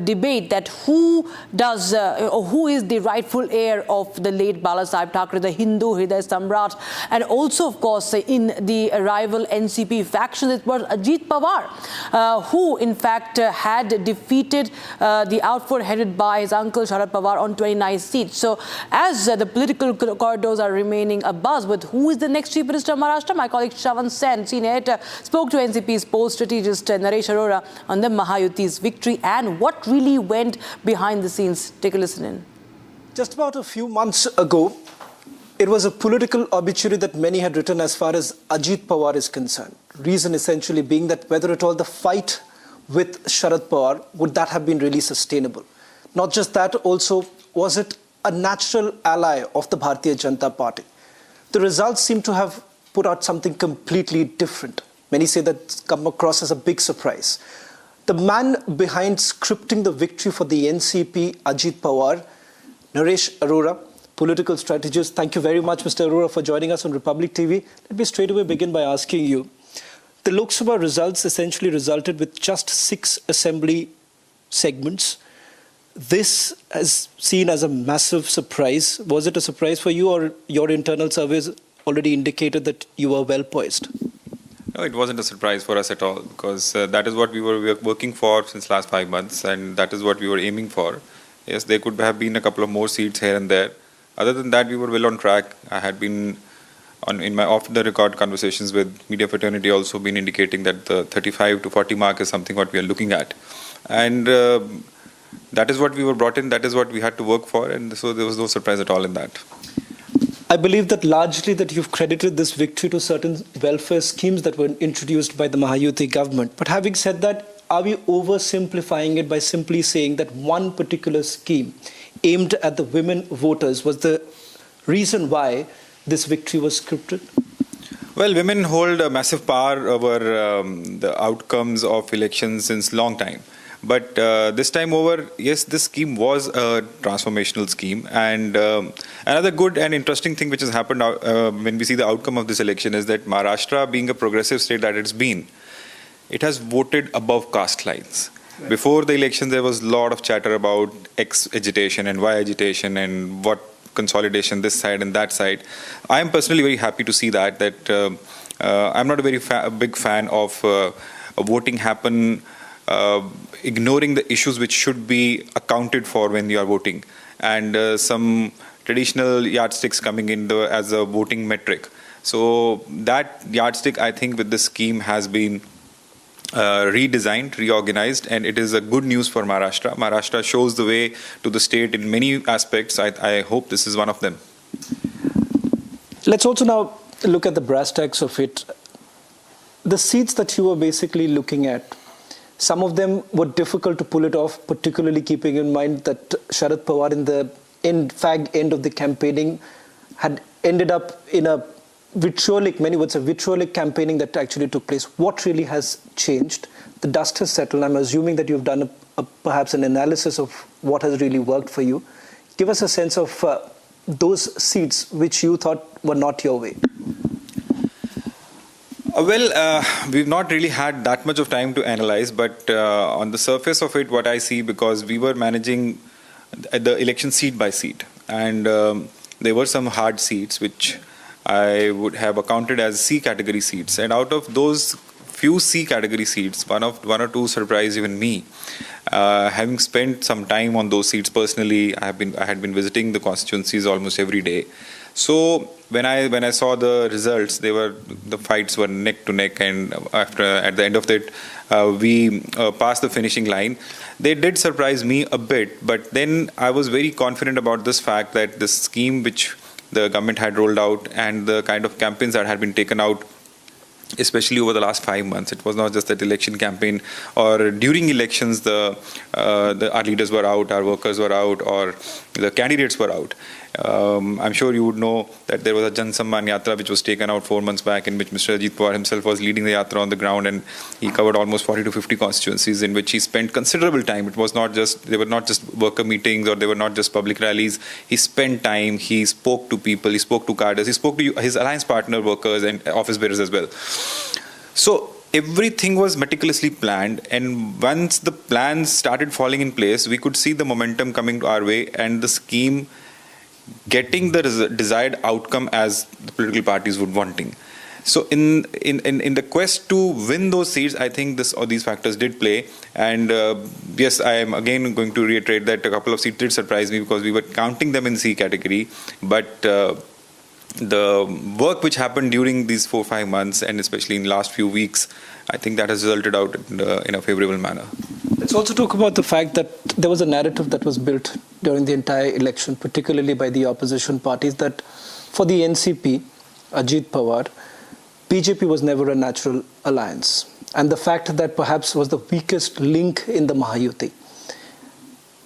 debate that who is the rightful heir of the late Bala Sahib Thackeray, the Hindu Hriday Samrat, and also, of course, in the rival NCP faction, it was Ajit Pawar, who, in fact, had defeated the outfit headed by his uncle Sharad Pawar on 29 seats. So, as the political corridors are remaining abuzz with who is the next Chief Minister of Maharashtra, my colleague Shravan Sen, senior editor, spoke to NCP's poll strategist Naresh Arora on the Mahayuti's victory and what really went behind the scenes. Take a listen in. Just about a few months ago, it was a political obituary that many had written as far as Ajit Pawar is concerned. Reason essentially being that whether at all the fight with Sharad Pawar, would that have been really sustainable? Not just that, also, was it a natural ally of the Bharatiya Janata Party? The results seem to have put out something completely different. Many say that it's come across as a big surprise. The man behind scripting the victory for the NCP, Ajit Pawar, Naresh Arora, political strategist. Thank you very much, Mr. Arora, for joining us on Republic TV. Let me straight away begin by asking you, the Lok Sabha results essentially resulted with just 6 assembly segments. This is seen as a massive surprise. Was it a surprise for you, or your internal surveys already indicated that you were well poised? No, it wasn't a surprise for us at all, because that is what we were working for since last 5 months, and that is what we were aiming for. Yes, there could have been a couple of more seats here and there. Other than that, we were well on track. I had been in my off-the-record conversations with media fraternity also been indicating that the 35 to 40 mark is something what we are looking at. And that is what we were brought in, that is what we had to work for, and so there was no surprise at all in that. I believe that largely that you've credited this victory to certain welfare schemes that were introduced by the Mahayuti government. But having said that, are we oversimplifying it by simply saying that one particular scheme aimed at the women voters was the reason why this victory was scripted? Well, women hold a massive power over the outcomes of elections since long time. But this time over, yes, this scheme was a transformational scheme. And another good and interesting thing which has happened when we see the outcome of this election is that Maharashtra, being a progressive state that it's been, it has voted above caste lines. Right. Before the election, there was a lot of chatter about X agitation and Y agitation and what consolidation this side and that side. I am personally very happy to see that I'm not a very big fan of voting happen ignoring the issues which should be accounted for when you are voting, and some traditional yardsticks coming in as a voting metric. So that yardstick, I think, with this scheme has been redesigned, reorganized, and it is a good news for Maharashtra. Maharashtra shows the way to the state in many aspects. I hope this is one of them. Let's also now look at the brass tacks of it. The seats that you were basically looking at, some of them were difficult to pull it off, particularly keeping in mind that Sharad Pawar in the end of the campaigning had ended up in a vitriolic, many would say vitriolic campaigning that actually took place. What really has changed? The dust has settled. I'm assuming that you've done perhaps an analysis of what has really worked for you. Give us a sense of those seats which you thought were not your way. We've not really had that much of time to analyze, but on the surface of it, what I see, because we were managing the election seat by seat, and there were some hard seats which I would have accounted as C category seats, and out of those few C category seats, one or two surprised even me. Having spent some time on those seats personally, I had been visiting the constituencies almost every day. So when I saw the results, the fights were neck to neck, and at the end of it, we passed the finishing line. They did surprise me a bit, but then I was very confident about this fact that this scheme which the government had rolled out and the kind of campaigns that had been taken out, especially over the last 5 months. It was not just that election campaign or during elections our leaders were out, our workers were out, or the candidates were out. I'm sure you would know that there was a Jan Samman Yatra which was taken out 4 months back, in which Mr. Ajit Pawar himself was leading the Yatra on the ground, and he covered almost 40 to 50 constituencies in which he spent considerable time. It was not just, they were not just worker meetings or they were not just public rallies. He spent time, he spoke to people, he spoke to cadres, he spoke to his alliance partner workers and office bearers as well. So everything was meticulously planned, and once the plans started falling in place, we could see the momentum coming our way and the scheme getting the desired outcome as the political parties would wanting. So in the quest to win those seats, I think these factors did play. And yes, I am again going to reiterate that a couple of seats did surprise me because we were counting them in C category. But the work which happened during these 4-5 months, and especially in the last few weeks, I think that has resulted out in a favorable manner. Let's also talk about the fact that there was a narrative that was built during the entire election, particularly by the opposition parties, that for the NCP, Ajit Pawar, BJP was never a natural alliance. And the fact that perhaps was the weakest link in the Mahayuti.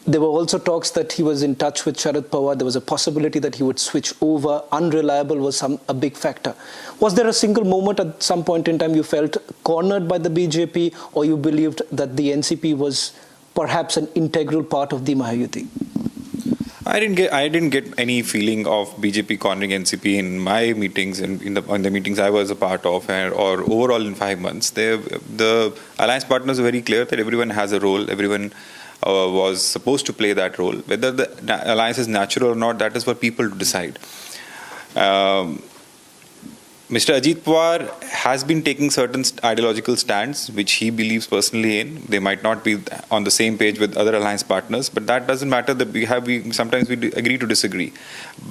There were also talks that he was in touch with Sharad Pawar. There was a possibility that he would switch over. Unreliable was a big factor. Was there a single moment at some point in time you felt cornered by the BJP, or you believed that the NCP was perhaps an integral part of the Mahayuti? I didn't get any feeling of BJP cornering NCP in my meetings and in the meetings I was a part of, or overall in 5 months. The alliance partners were very clear that everyone has a role. Everyone was supposed to play that role. Whether the alliance is natural or not, that is for people to decide. Mr. Ajit Pawar has been taking certain ideological stands, which he believes personally in. They might not be on the same page with other alliance partners, but that doesn't matter. That sometimes we agree to disagree.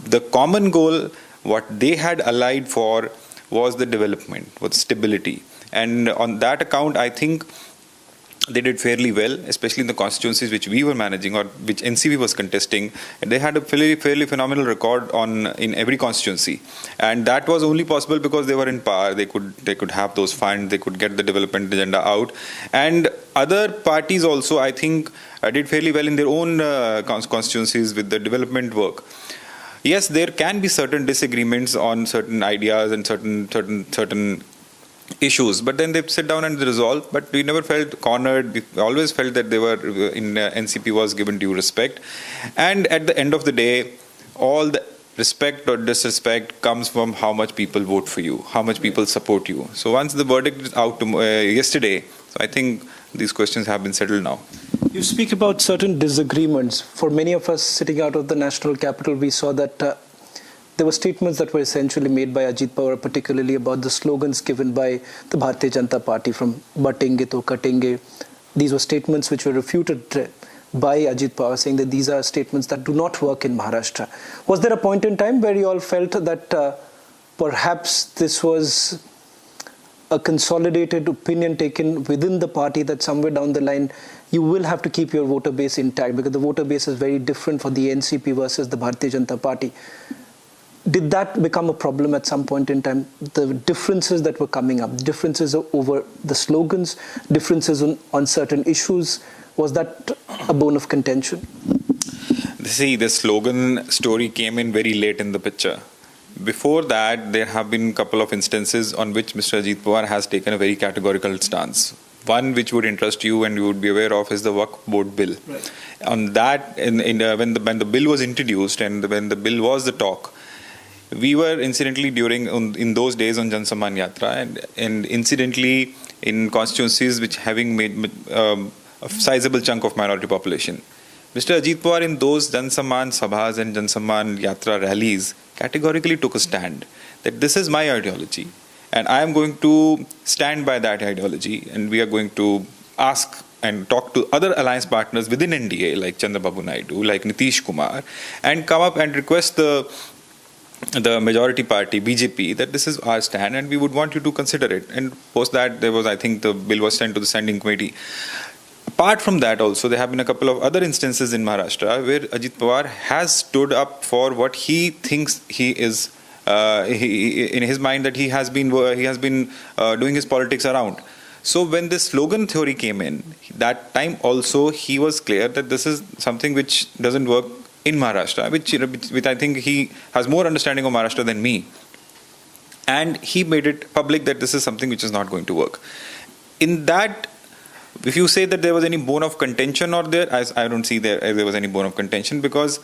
The common goal, what they had allied for, was the development, was stability. And on that account, I think they did fairly well, especially in the constituencies which we were managing or which NCP was contesting. And they had a fairly phenomenal record in every constituency, and that was only possible because they were in power. They could have those funds, they could get the development agenda out, and other parties also, I think, did fairly well in their own constituencies with the development work. Yes, there can be certain disagreements on certain ideas and certain issues, but then they sit down and they resolve. But we never felt cornered. We always felt that they were in NCP was given due respect, and at the end of the day, all the respect or disrespect comes from how much people vote for you, how much people support you. So once the verdict is out yesterday, so I think these questions have been settled now. You speak about certain disagreements. For many of us sitting out of the national capital, we saw that there were statements that were essentially made by Ajit Pawar, particularly about the slogans given by the Bharatiya Janata Party from "Batenge to Katenge." These were statements which were refuted by Ajit Pawar, saying that these are statements that do not work in Maharashtra. Was there a point in time where you all felt that perhaps this was a consolidated opinion taken within the party, that somewhere down the line you will have to keep your voter base intact because the voter base is very different for the NCP versus the Bharatiya Janata Party? Did that become a problem at some point in time? The differences that were coming up, differences over the slogans, differences on certain issues, was that a bone of contention? See, the slogan story came in very late in the picture. Before that, there have been a couple of instances on which Mr. Ajit Pawar has taken a very categorical stance. One which would interest you and you would be aware of is the Waqf Board bill. Right. On that, when the bill was introduced and when the bill was the talk, we were incidentally in those days on Jan Samman Yatra and incidentally in constituencies which having made a sizable chunk of minority population. Mr. Ajit Pawar in those Jan Samman Sabhas and Jan Samman Yatra rallies categorically took a stand that this is my ideology and I am going to stand by that ideology, and we are going to ask and talk to other alliance partners within NDA like Chandrababu Naidu, like Nitish Kumar, and come up and request the majority party, BJP, that this is our stand and we would want you to consider it. And post that, there was, I think, the bill was sent to the standing committee. Apart from that also, there have been a couple of other instances in Maharashtra where Ajit Pawar has stood up for what he thinks he is, in his mind that he has been doing his politics around. So when this slogan theory came in, that time also he was clear that this is something which doesn't work in Maharashtra, which I think he has more understanding of Maharashtra than me. And he made it public that this is something which is not going to work. In that, if you say that there was any bone of contention or there, I don't see there was any bone of contention, because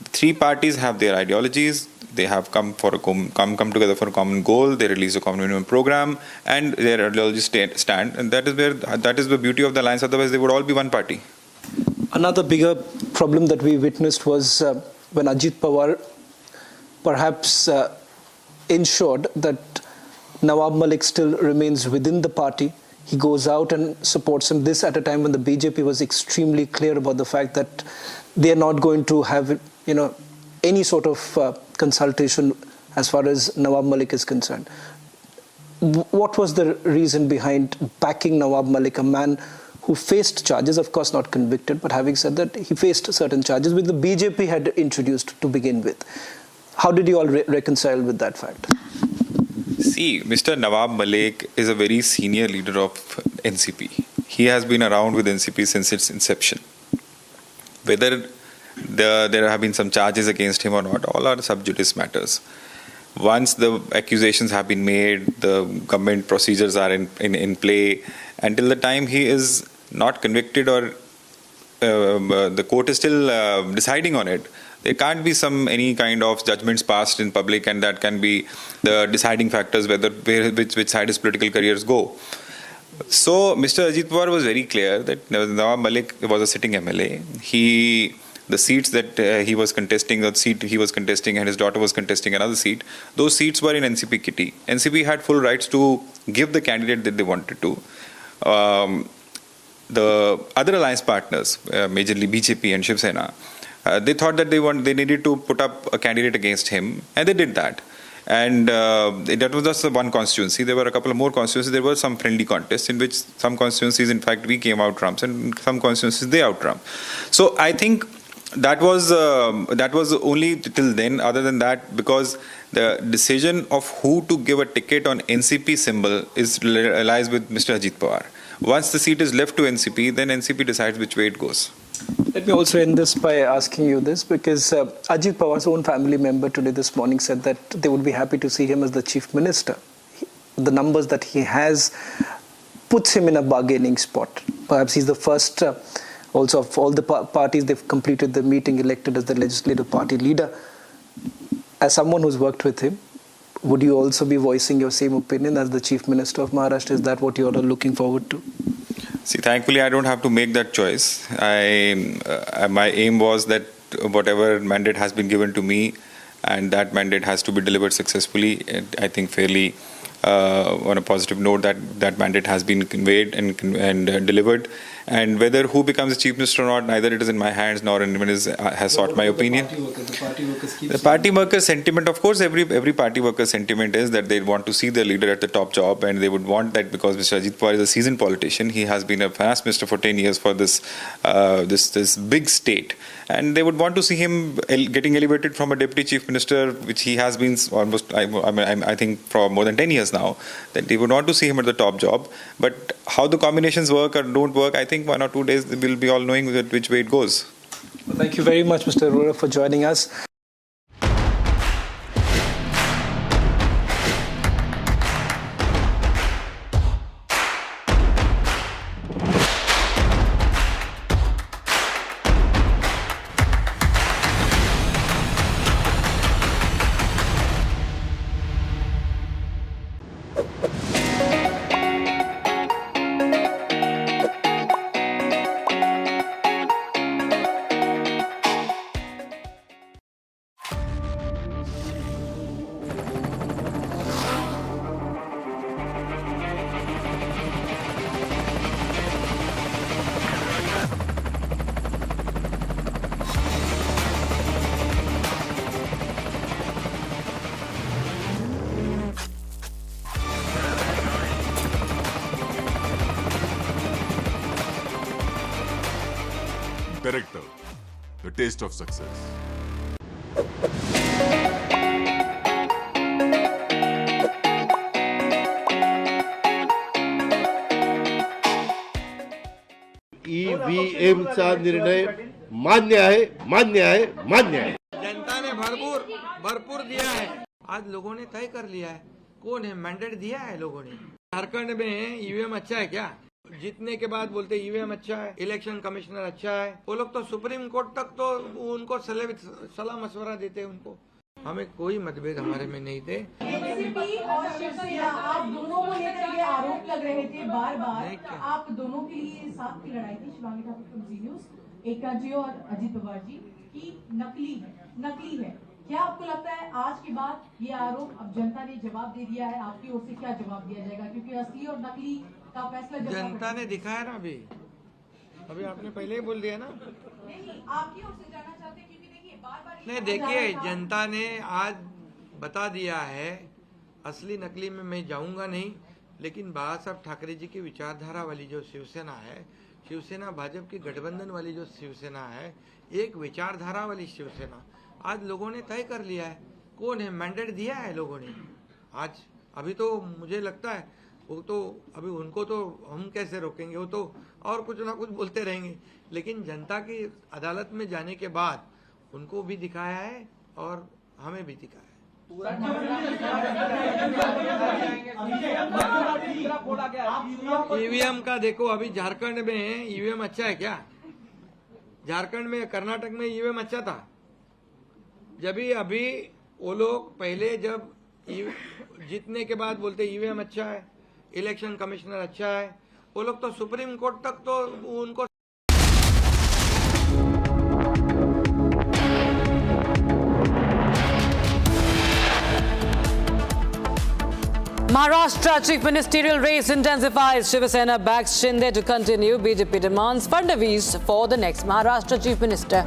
three parties have their ideologies. They have come together for a common goal. They release a common minimum program, and their ideologies stand. And that is the beauty of the alliance. Otherwise, they would all be one party. Another bigger problem that we witnessed was when Ajit Pawar perhaps ensured that Nawab Malik still remains within the party. He goes out and supports him. This at a time when the BJP was extremely clear about the fact that they are not going to have, any sort of consultation as far as Nawab Malik is concerned. What was the reason behind backing Nawab Malik, a man who faced charges, of course not convicted, but having said that, he faced certain charges which the BJP had introduced to begin with? How did you all reconcile with that fact? See, Mr. Nawab Malik is a very senior leader of NCP. He has been around with NCP since its inception. Whether there have been some charges against him or not, all are sub judice matters. Once the accusations have been made, the government procedures are in play, until the time he is not convicted or the court is still deciding on it, there can't be any kind of judgments passed in public, and that can be the deciding factors which side his political careers go. So Mr. Ajit Pawar was very clear that Nawab Malik was a sitting MLA. The seats that he was contesting, the seat he was contesting and his daughter was contesting another seat, those seats were in NCP kitty. NCP had full rights to give the candidate that they wanted to. The other alliance partners, majorly BJP and Shinde Sena, they thought that they needed to put up a candidate against him, and they did that. And that was just one constituency. There were a couple of more constituencies. There were some friendly contests in which some constituencies, in fact, we came out trumps, and some constituencies they out trump. So I think that was only till then. Other than that, because the decision of who to give a ticket on NCP symbol lies with Mr. Ajit Pawar. Once the seat is left to NCP, then NCP decides which way it goes. Let me also end this by asking you this, because Ajit Pawar's own family member today this morning said that they would be happy to see him as the chief minister. the numbers that he has puts him in a bargaining spot. Perhaps he's the first, also of all the parties, they've completed the meeting, elected as the legislative party leader. As someone who's worked with him, would you also be voicing your same opinion as the Chief Minister of Maharashtra? Is that what you're looking forward to? See, thankfully, I don't have to make that choice. My aim was that whatever mandate has been given to me, and that mandate has to be delivered successfully. I think fairly on a positive note that mandate has been conveyed and delivered. And whether who becomes the Chief Minister or not, neither it is in my hands nor anyone has sought my opinion. The party workers' sentiment, of course, every party worker's sentiment is that they want to see their leader at the top job, and they would want that because Mr. Ajit Pawar is a seasoned politician. He has been a finance minister for 10 years for this big state, and they would want to see him getting elevated from a deputy chief minister, which he has been almost, I think, for more than 10 years now. That they would want to see him at the top job. But how the combinations work or don't work, I think 1 or 2 days we'll be all knowing which way it goes. Well, thank you very much, Mr. Arora, for joining us. Character, the taste of success. EVM चा निर्णय मान्य आहे, मान्य आहे, मान्य आहे. जनता ने भरपूर दिया है. आज लोगों ने तय कर लिया है. कौन है? मैंडेट दिया है लोगों ने. झारखंड में ईवीएम अच्छा है क्या? जीतने के बाद बोलते ईवीएम अच्छा है, इलेक्शन कमिश्नर अच्छा है. वो लोग तो सुप्रीम कोर्ट तक तो उनको सलाह मशवरा देते हैं उनको. हमें कोई मतभेद हमारे में नहीं थे. एनसीपी और शिवसेना आप दोनों को लेकर ये आरोप लग रहे थे बार-बार. आप दोनों के लिए साथ की लड़ाई थी Shivangi Thakur from ji news, Eka ji और अजीत पवार जी की नकली है. क्या आपको लगता है आज के बाद ये आरोप अब जनता ने जवाब दे दिया है, आपकी ओर से क्या जवाब दिया जाएगा? क्योंकि असली और नकली का फैसला जनता ने दिखाया ना. अभी आपने पहले ही बोल दिया ना. नहीं, आपकी ओर से जाना चाहते हैं क्योंकि देखिए बार-बार नहीं, देखिए जनता ने आज बता दिया है. असली नकली में मैं जाऊंगा नहीं, लेकिन बाबा साहब ठाकरे जी की विचारधारा वाली जो शिवसेना है, शिवसेना भाजपा की गठबंधन वाली जो शिवसेना है, एक विचारधारा वाली शिवसेना, आज लोगों ने तय कर लिया है. कौन है? मैंडेट दिया है लोगों ने. आज अभी तो मुझे लगता है वो तो अभी उनको तो हम कैसे रोकेंगे, वो तो और कुछ ना कुछ बोलते रहेंगे. लेकिन जनता की अदालत में जाने के बाद उनको भी दिखाया है और हमें भी दिखाया है. ईवीएम का देखो, अभी झारखंड में ईवीएम अच्छा है क्या? झारखंड में, कर्नाटक में ईवीएम अच्छा था. जब अभी वो लोग पहले जब जीतने के बाद बोलते ईवीएम अच्छा है, इलेक्शन कमिश्नर अच्छा है, वो लोग तो सुप्रीम कोर्ट तक तो उनको Maharashtra chief ministerial race intensifies. Shiva Sena backs Shinde to continue. BJP demands Fadnavis for the next Maharashtra chief minister.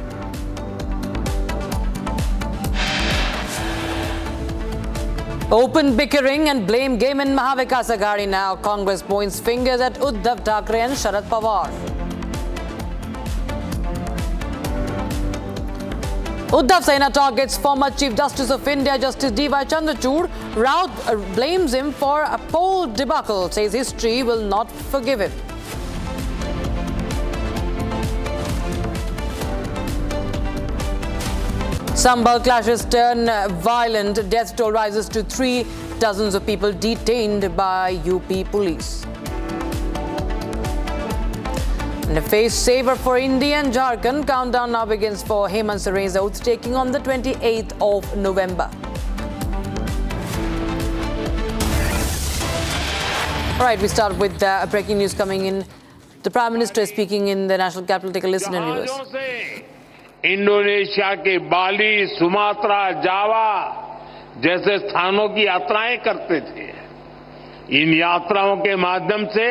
Open bickering and blame game in Mahavikas Aghadi now. Congress points fingers at Uddhav Thackeray and Sharad Pawar. Uddhav Sena targets former Chief Justice of India, Justice D.Y. Chandrachud. Raut blames him for a poll debacle, says history will not forgive him. Sambhal clashes turn violent. Death toll rises to 3. Dozens of people detained by UP police. And a face saver for India and Jharkhand. Countdown now begins for Hemant Soren's oath taking on the 28th of November. All right, we start with breaking news coming in. The Prime Minister is speaking in the National Capital. Take a listen and viewers. Indonesia के बाली, Sumatra, जावा जैसे स्थानों की यात्राएं करते थे। इन यात्राओं के माध्यम से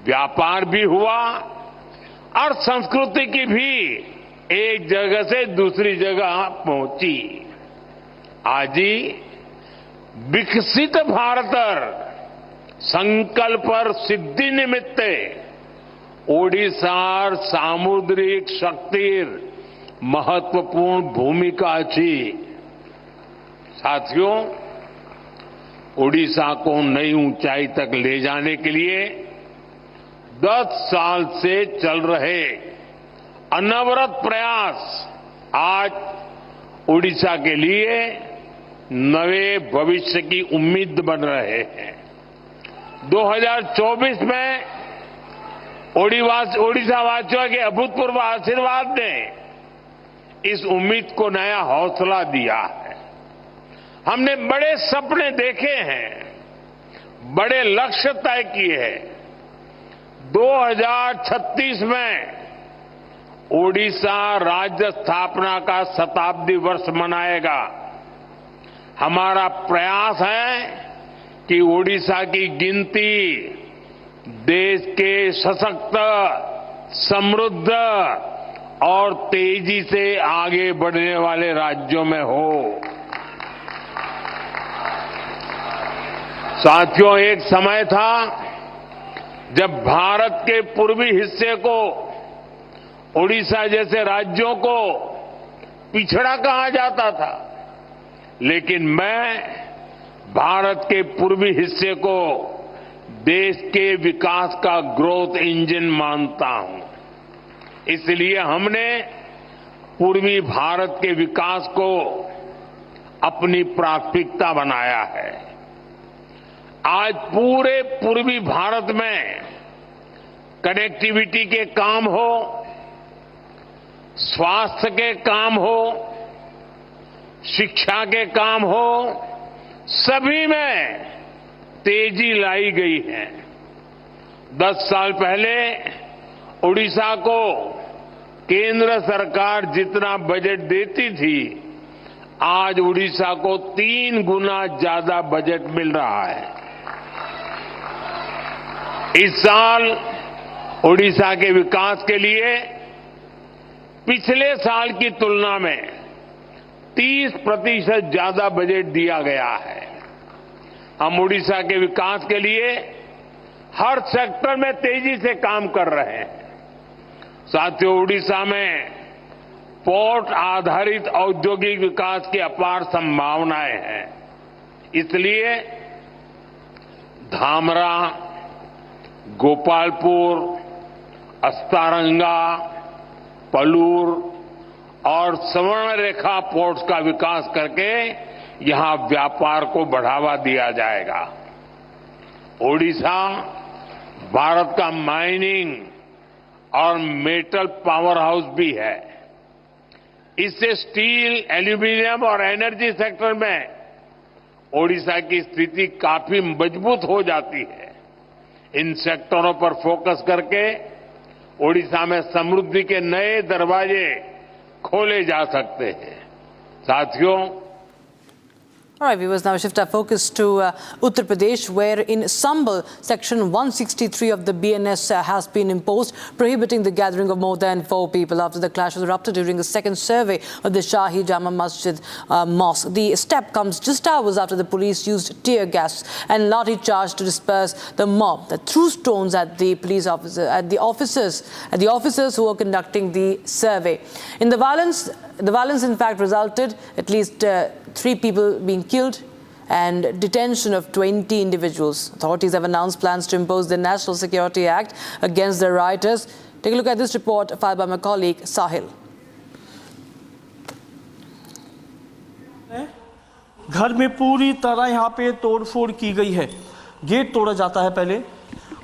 व्यापार भी हुआ और संस्कृति की भी एक जगह से दूसरी जगह पहुंची। आज ही विकसित भारत संकल्प सिद्धि निमित्ते ओडिशार सामुद्रिक शक्तिर महत्वपूर्ण भूमिका थी। साथियों, ओडिशा को नई ऊंचाई तक ले जाने के लिए 10 साल से चल रहे अनवरत प्रयास आज ओडिशा के लिए नए भविष्य की उम्मीद बन रहे हैं। 2024 में ओडिशा वासियों के अभूतपूर्व आशीर्वाद ने इस उम्मीद को नया हौसला दिया है। हमने बड़े सपने देखे हैं, बड़े लक्ष्य तय किए हैं। 2036 में ओडिशा राज्य स्थापना का शताब्दी वर्ष मनाएगा। हमारा प्रयास है कि ओडिशा की गिनती देश के सशक्त, समृद्ध और तेजी से आगे बढ़ने वाले राज्यों में हो। साथियों, एक समय था जब भारत के पूर्वी हिस्से को, ओडिशा जैसे राज्यों को पिछड़ा कहा जाता था, लेकिन मैं भारत के पूर्वी हिस्से को देश के विकास का ग्रोथ इंजन मानता हूं। इसलिए हमने पूर्वी भारत के विकास को अपनी प्राथमिकता बनाया है। आज पूरे पूर्वी भारत में कनेक्टिविटी के काम हो, स्वास्थ्य के काम हो, शिक्षा के काम हो, सभी में तेजी लाई गई है। 10 साल पहले ओडिशा को केंद्र सरकार जितना बजट देती थी, आज ओडिशा को 3 गुना ज्यादा बजट मिल रहा है। इस साल ओडिशा के विकास के लिए पिछले साल की तुलना में 30% ज्यादा बजट दिया गया है। हम ओडिशा के विकास के लिए हर सेक्टर में तेजी से काम कर रहे हैं। साथियों, ओडिशा में पोर्ट आधारित औद्योगिक विकास की अपार संभावनाएं हैं। इसलिए धामरा, गोपालपुर, अस्तारंगा, पलूर और स्वर्णरेखा पोर्ट्स का विकास करके यहां व्यापार को बढ़ावा दिया जाएगा। ओडिशा भारत का माइनिंग और मेटल पावर हाउस भी है। इससे स्टील, एल्यूमीनियम और एनर्जी सेक्टर में ओडिशा की स्थिति काफी मजबूत हो जाती है। इन सेक्टरों पर फोकस करके ओडिशा में समृद्धि के नए दरवाजे खोले जा सकते हैं। साथियों, All right, viewers, now shift our focus to Uttar Pradesh, where in Sambhal, Section 163 of the BNS has been imposed, prohibiting the gathering of more than 4 people after the clashes erupted during the second survey of the Shahi Jama Masjid mosque. The step comes just hours after the police used tear gas and lathi charge to disperse the mob that threw stones at the police officer, at the officers who were conducting the survey. In the violence in fact resulted at least 3 people being killed and detention of 20 individuals. Authorities have announced plans to impose the National Security Act against the rioters. Take a look at this report filed by my colleague Sahil. घर में पूरी तरह यहाँ पे तोड़फोड़ की गई है। गेट तोड़ा जाता है पहले,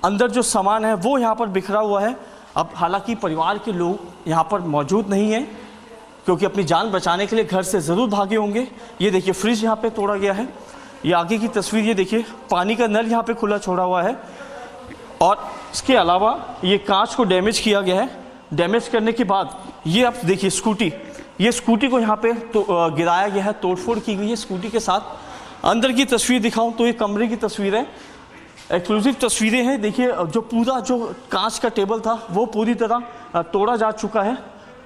अंदर जो सामान है वो यहाँ पर बिखरा हुआ है। अब हालांकि परिवार के लोग यहाँ पर मौजूद नहीं हैं क्योंकि अपनी जान बचाने के लिए घर से ज़रूर भागे होंगे। ये देखिए फ्रिज यहाँ पे तोड़ा गया है। ये आगे की तस्वीर, ये देखिए पानी का नल यहाँ पे खुला छोड़ा हुआ है और इसके अलावा ये कांच को डैमेज किया गया है। डैमेज करने के बाद ये आप देखिए स्कूटी, ये स्कूटी को यहाँ पे तो गिराया गया है, तोड़फोड़ की गई है स्कूटी के साथ। अंदर की तस्वीर दिखाऊं तो ये कमरे की तस्वीर है, एक्सक्लूसिव तस्वीरें हैं। देखिए जो पूरा जो कांच का टेबल था वो पूरी तरह तोड़ा जा चुका है।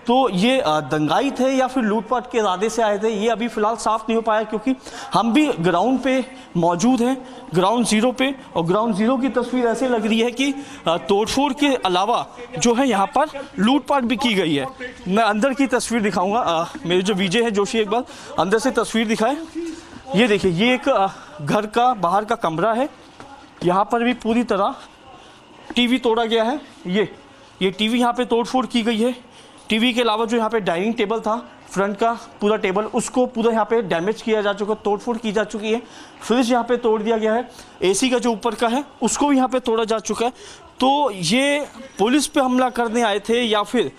तो ये दंगाई थे या फिर लूटपाट के इरादे से आए थे, ये अभी फ़िलहाल साफ़ नहीं हो पाया क्योंकि हम भी ग्राउंड पे मौजूद हैं, ग्राउंड ज़ीरो पे। और ग्राउंड ज़ीरो की तस्वीर ऐसे लग रही है कि तोड़फोड़ के अलावा जो है यहाँ पर लूटपाट भी की गई है। मैं अंदर की तस्वीर दिखाऊंगा, मेरे जो विजय है जोशी एक बार अंदर से तस्वीर दिखाए। ये देखिए ये एक घर का बाहर का कमरा है, यहाँ पर भी पूरी तरह टीवी तोड़ा गया है। ये टीवी यहाँ पे तोड़फोड़ की गई है। टीवी के अलावा जो यहाँ पे डाइनिंग टेबल था फ्रंट का पूरा टेबल, उसको पूरा यहाँ पे डैमेज किया जा चुका, तोड़फोड़ की जा चुकी है। फ्रिज यहाँ पे तोड़ दिया गया है। एसी का जो ऊपर का है उसको भी यहाँ पे तोड़ा जा चुका है। तो ये पुलिस पे हमला करने आए थे या फिर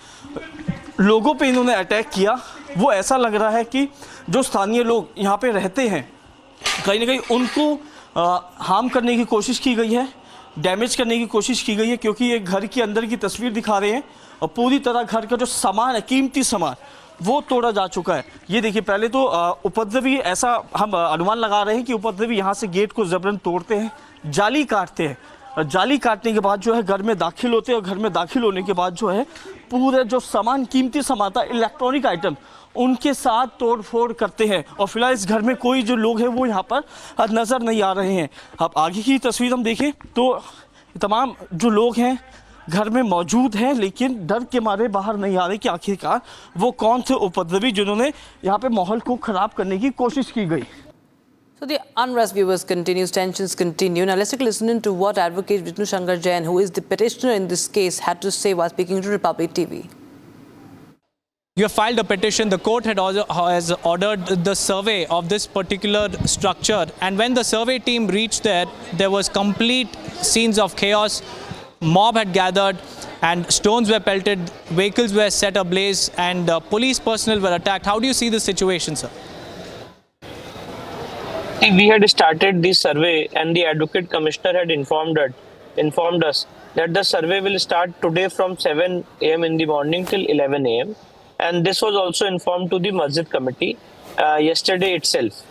लोगों पे इन्होंने अटैक किया, वो ऐसा लग रहा है कि जो स्थानीय लोग यहाँ पे रहते हैं कहीं ना कहीं उनको हार्म करने की कोशिश की गई है, डैमेज करने की कोशिश की गई है। क्योंकि ये घर के अंदर की तस्वीर दिखा रहे हैं और पूरी तरह घर का जो सामान है, कीमती सामान, वो तोड़ा जा चुका है। ये देखिए पहले तो उपद्रवी, ऐसा हम अनुमान लगा रहे हैं कि उपद्रवी यहाँ से गेट को जबरन तोड़ते हैं, जाली काटते हैं। जाली काटने के बाद जो है घर में दाखिल होते हैं और घर में दाखिल होने के बाद जो है पूरे जो सामान, कीमती सामान था, इलेक्ट्रॉनिक आइटम, उनके साथ तोड़फोड़ करते हैं। और फिलहाल इस घर में कोई जो लोग हैं वो यहाँ पर नज़र नहीं आ रहे हैं। अब आगे की तस्वीर हम देखें तो तमाम जो लोग हैं घर में मौजूद हैं लेकिन डर के मारे बाहर नहीं आ रहे कि आखिरकार वो कौन थे उपद्रवी जिन्होंने यहाँ पे माहौल को ख़राब करने की कोशिश की गई। So the unrest, viewers, continues, tensions continue. Now let's take a listen to what Advocate Vishnu Shankar Jain, who is the petitioner in this case, had to say while speaking to Republic TV. You have filed a petition. The court has ordered the survey of this particular structure, and when the survey team reached there was complete scenes of chaos. Mob had gathered and stones were pelted, vehicles were set ablaze, and police personnel were attacked. How do you see the situation, sir? We had started this survey and the Advocate Commissioner had informed us that the survey will start today from 7 a.m. in the morning till 11 a.m. And this was also informed to the Masjid Committee yesterday itself.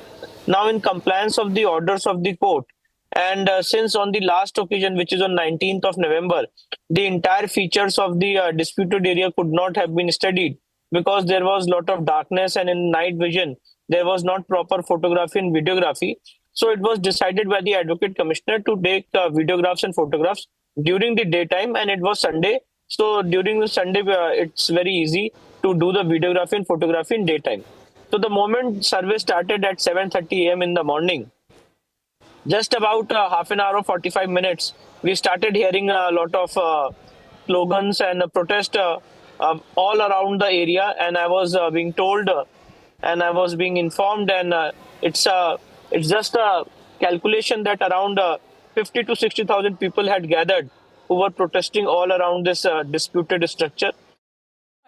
Now, in compliance of the orders of the court, and since on the last occasion, which is on 19th of November, the entire features of the disputed area could not have been studied because there was a lot of darkness and in night vision, there was not proper photography and videography. So it was decided by the Advocate Commissioner to take videographs and photographs during the daytime, and it was Sunday. So during the Sunday, it's very easy to do the videography and photography in daytime. So the moment survey started at 7:30 a.m. in the morning, just about half an hour or 45 minutes, we started hearing a lot of slogans and protest all around the area, and I was being told and I was being informed, and it's just a calculation that around 50 to 60,000 people had gathered who were protesting all around this disputed structure.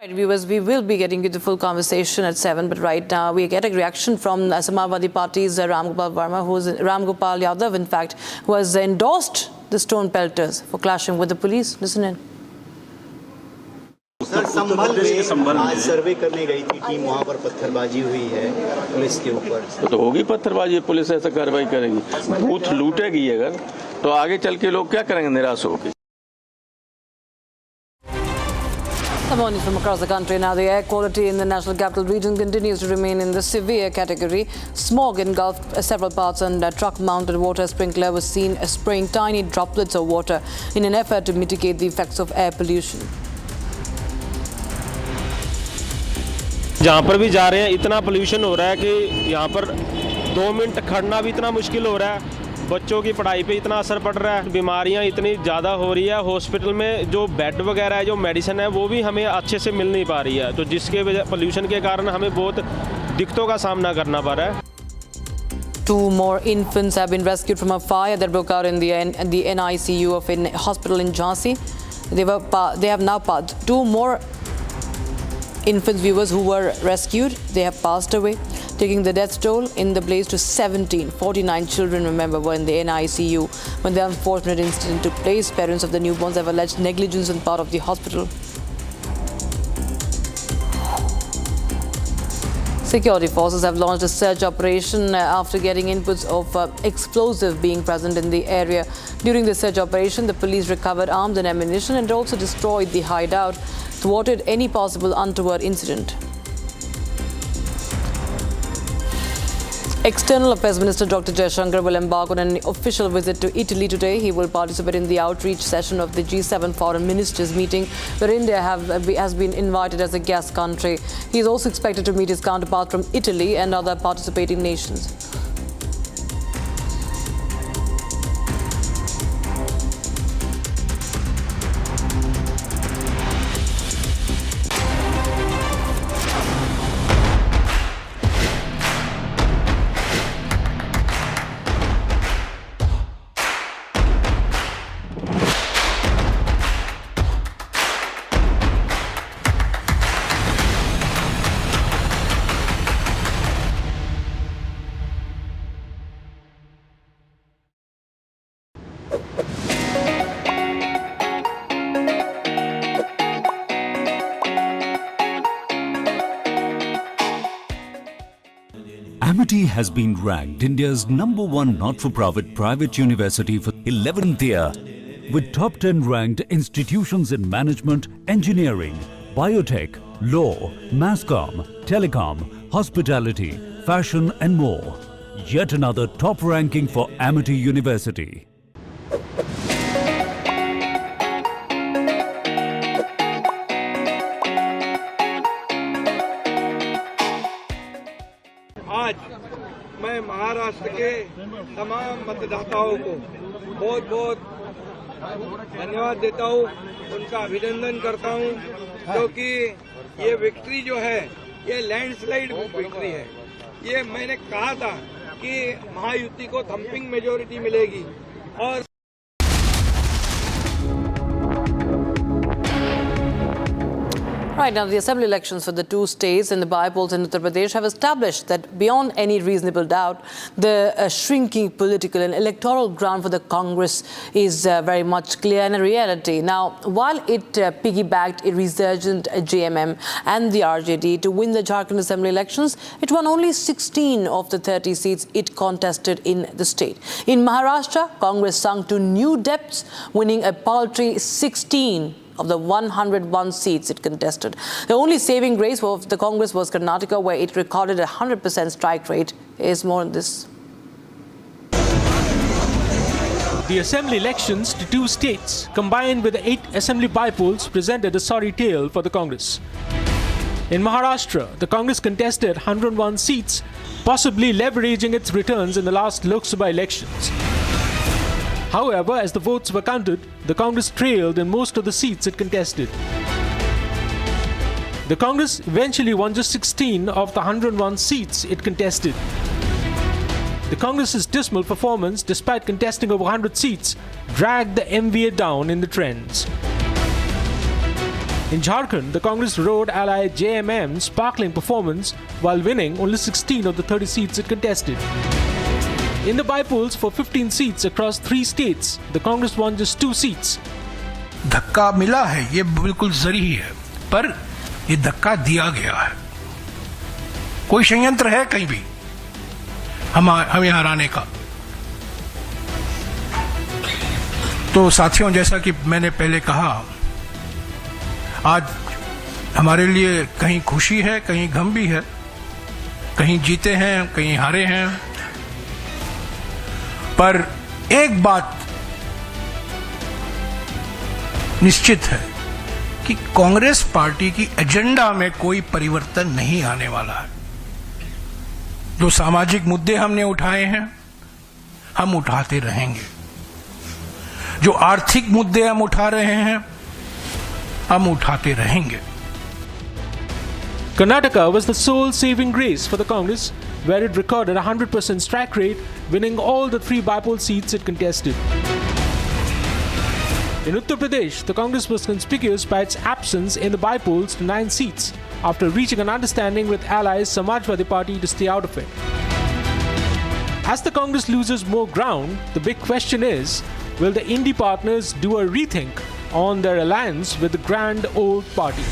Right, viewers, we will be getting you the full conversation at 7, but right now we get a reaction from Samajwadi Party's Ram Gopal Yadav, in fact, who has endorsed the stone pelters for clashing with the police. Listen in. सर, संभल में आज सर्वे करने गई थी team, वहाँ पर पत्थरबाजी हुई है पुलिस के ऊपर। तो होगी पत्थरबाजी, पुलिस ऐसा कार्रवाई करेगी। बूथ लूटेगी अगर, तो आगे चल के लोग क्या करेंगे, निराश होकर। Good morning from across the country. Now, the air quality in the National Capital Region continues to remain in the severe category. Smog engulfed several parts, and a truck-mounted water sprinkler was seen spraying tiny droplets of water in an effort to mitigate the effects of air pollution. जहाँ पर भी जा रहे हैं इतना pollution हो रहा है कि यहाँ पर 2 मिनट खड़ना भी इतना मुश्किल हो रहा है। बच्चों की पढ़ाई पे इतना असर पड़ रहा है, बीमारियाँ इतनी ज़्यादा हो रही है। हॉस्पिटल में जो बेड वगैरह है, जो मेडिसिन है, वो भी हमें अच्छे से मिल नहीं पा रही है, तो जिसके वजह पोल्यूशन के कारण हमें बहुत दिक्कतों का सामना करना पड़ रहा है। 2 more infants have been rescued from a fire that broke out in the NICU of a hospital in Jhansi. They have now passed 2 more infants viewers who were rescued. They have passed away, taking the death toll in the blaze to 17. 49 children, remember, were in the NICU when the unfortunate incident took place. Parents of the newborns have alleged negligence on part of the hospital. Security forces have launched a search operation after getting inputs of explosive being present in the area. During the search operation, the police recovered arms and ammunition and also destroyed the hideout, thwarted any possible untoward incident. External Affairs Minister Dr. Jaishankar will embark on an official visit to Italy today. He will participate in the outreach session of the G7 Foreign Ministers meeting, where India has been invited as a guest country. He is also expected to meet his counterpart from Italy and other participating nations. Amity has been ranked India's #1 not-for-profit private university for 11th year, with top 10 ranked institutions in management, engineering, biotech, law, mass comm, telecom, hospitality, fashion and more. Yet another top ranking for Amity University. आज मैं महाराष्ट्र के तमाम मतदाताओं को बहुत बहुत धन्यवाद देता हूँ, उनका अभिनंदन करता हूँ, क्योंकि ये विक्ट्री जो है ये लैंडस्लाइड विक्ट्री है। ये मैंने कहा था कि महायुति को थंपिंग मेजोरिटी मिलेगी और Right now, the assembly elections for the 2 states and the by-polls in Uttar Pradesh have established that beyond any reasonable doubt, the shrinking political and electoral ground for the Congress is very much clear and a reality. Now, while it piggybacked a resurgent JMM and the RJD to win the Jharkhand Assembly elections, it won only 16 of the 30 seats it contested in the state. In Maharashtra, Congress sunk to new depths, winning a paltry 16 of the 101 seats it contested. The only saving grace of the Congress was Karnataka, where it recorded a 100% strike rate. Here's more on this. The assembly elections to 2 states, combined with the 8 assembly by-polls, presented a sorry tale for the Congress. In Maharashtra, the Congress contested 101 seats, possibly leveraging its returns in the last Lok Sabha elections. However, as the votes were counted, the Congress trailed in most of the seats it contested. The Congress eventually won just 16 of the 101 seats it contested. The Congress's dismal performance, despite contesting over 100 seats, dragged the MVA down in the trends. In Jharkhand, the Congress rode ally JMM's sparkling performance while winning only 16 of the 30 seats it contested. In the by-polls for 15 seats across 3 states, the Congress won just 2 seats. धक्का मिला है, ये बिल्कुल जरूरी है, पर ये धक्का दिया गया है। कोई षड्यंत्र है कहीं भी हमें हराने का? तो साथियों, जैसा कि मैंने पहले कहा, आज हमारे लिए कहीं खुशी है, कहीं गम भी है, कहीं जीते हैं, कहीं हारे हैं, पर एक बात निश्चित है कि कांग्रेस पार्टी की एजेंडा में कोई परिवर्तन नहीं आने वाला है। जो सामाजिक मुद्दे हमने उठाए हैं, हम उठाते रहेंगे। जो आर्थिक मुद्दे हम उठा रहे हैं, हम उठाते रहेंगे। Karnataka was the sole saving grace for the Congress, where it recorded a 100% strike rate, winning all the 3 Bipole seats it contested. In Uttar Pradesh, the Congress was conspicuous by its absence in the Bipoles to 9 seats, after reaching an understanding with allies Samajwadi Party to stay out of it. As the Congress loses more ground, the big question is, will the Indie partners do a rethink on their alliance with the grand old party?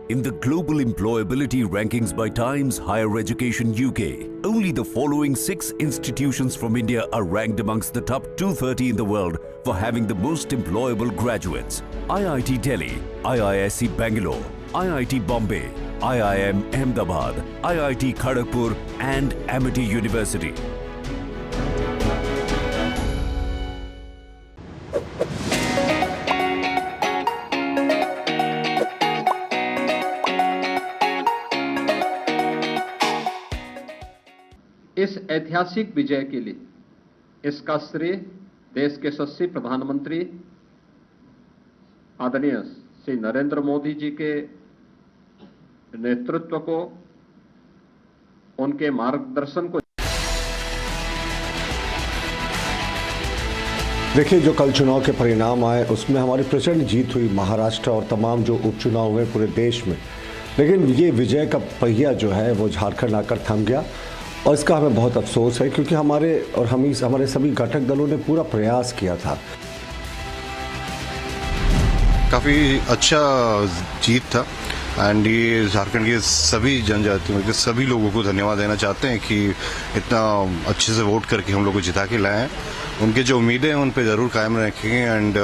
In the global employability rankings by Times Higher Education UK, only the following 6 institutions from India are ranked amongst the top 230 in the world for having the most employable graduates: IIT Delhi, IISc Bangalore, IIT Bombay, IIM Ahmedabad, IIT Kharagpur and Amity University. इस ऐतिहासिक विजय के लिए इसका श्रेय देश के यशस्वी प्रधानमंत्री आदरणीय श्री नरेंद्र मोदी जी के नेतृत्व को, उनके मार्गदर्शन को। देखिए, जो कल चुनाव के परिणाम आए उसमें हमारी प्रचंड जीत हुई महाराष्ट्र और तमाम जो उपचुनाव हुए पूरे देश में, लेकिन ये विजय का पहिया जो है वो झारखंड आकर थम गया और इसका हमें बहुत अफसोस है, क्योंकि हमारे सभी घटक दलों ने पूरा प्रयास किया था। काफ़ी अच्छा जीत था एंड ये झारखंड के सभी जनजातियों के सभी लोगों को धन्यवाद देना चाहते हैं कि इतना अच्छे से वोट करके हम लोग को जिता के लाए हैं। उनके जो उम्मीदें हैं उन पे ज़रूर कायम रखेंगे एंड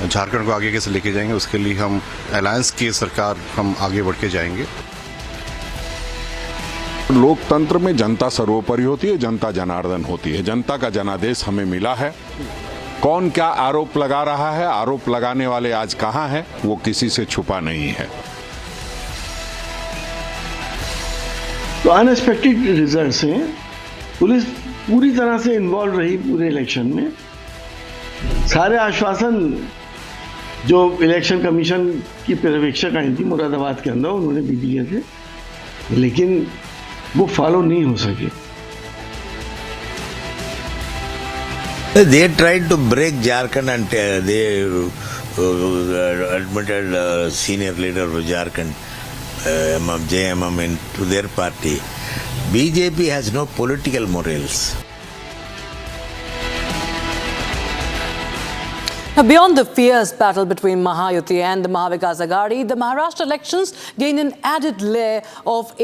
झारखंड को आगे कैसे लेके जाएंगे उसके लिए हम अलायंस की सरकार हम आगे बढ़ के जाएंगे। लोकतंत्र में जनता सर्वोपरि होती है, जनता जनार्दन होती है। जनता का जनादेश हमें मिला है। कौन क्या आरोप लगा रहा है, आरोप लगाने वाले आज कहां हैं, वो किसी से छुपा नहीं है। तो अनएक्सपेक्टेड रिजल्ट्स हैं। पुलिस पूरी तरह से इन्वॉल्व रही पूरे इलेक्शन में। सारे आश्वासन जो इलेक्शन कमीशन की पर्यवेक्षक आई थी मुरादाबाद के अंदर, उन्होंने भी दिए थे, लेकिन वो फॉलो नहीं हो सके। They tried to break Jharkhand and they admitted senior leader of Jharkhand, JMM, into their party. BJP has no political morals. Now, beyond the fierce battle between Mahayuti and the Mahavikas Aghadi, the Maharashtra elections gained an added layer of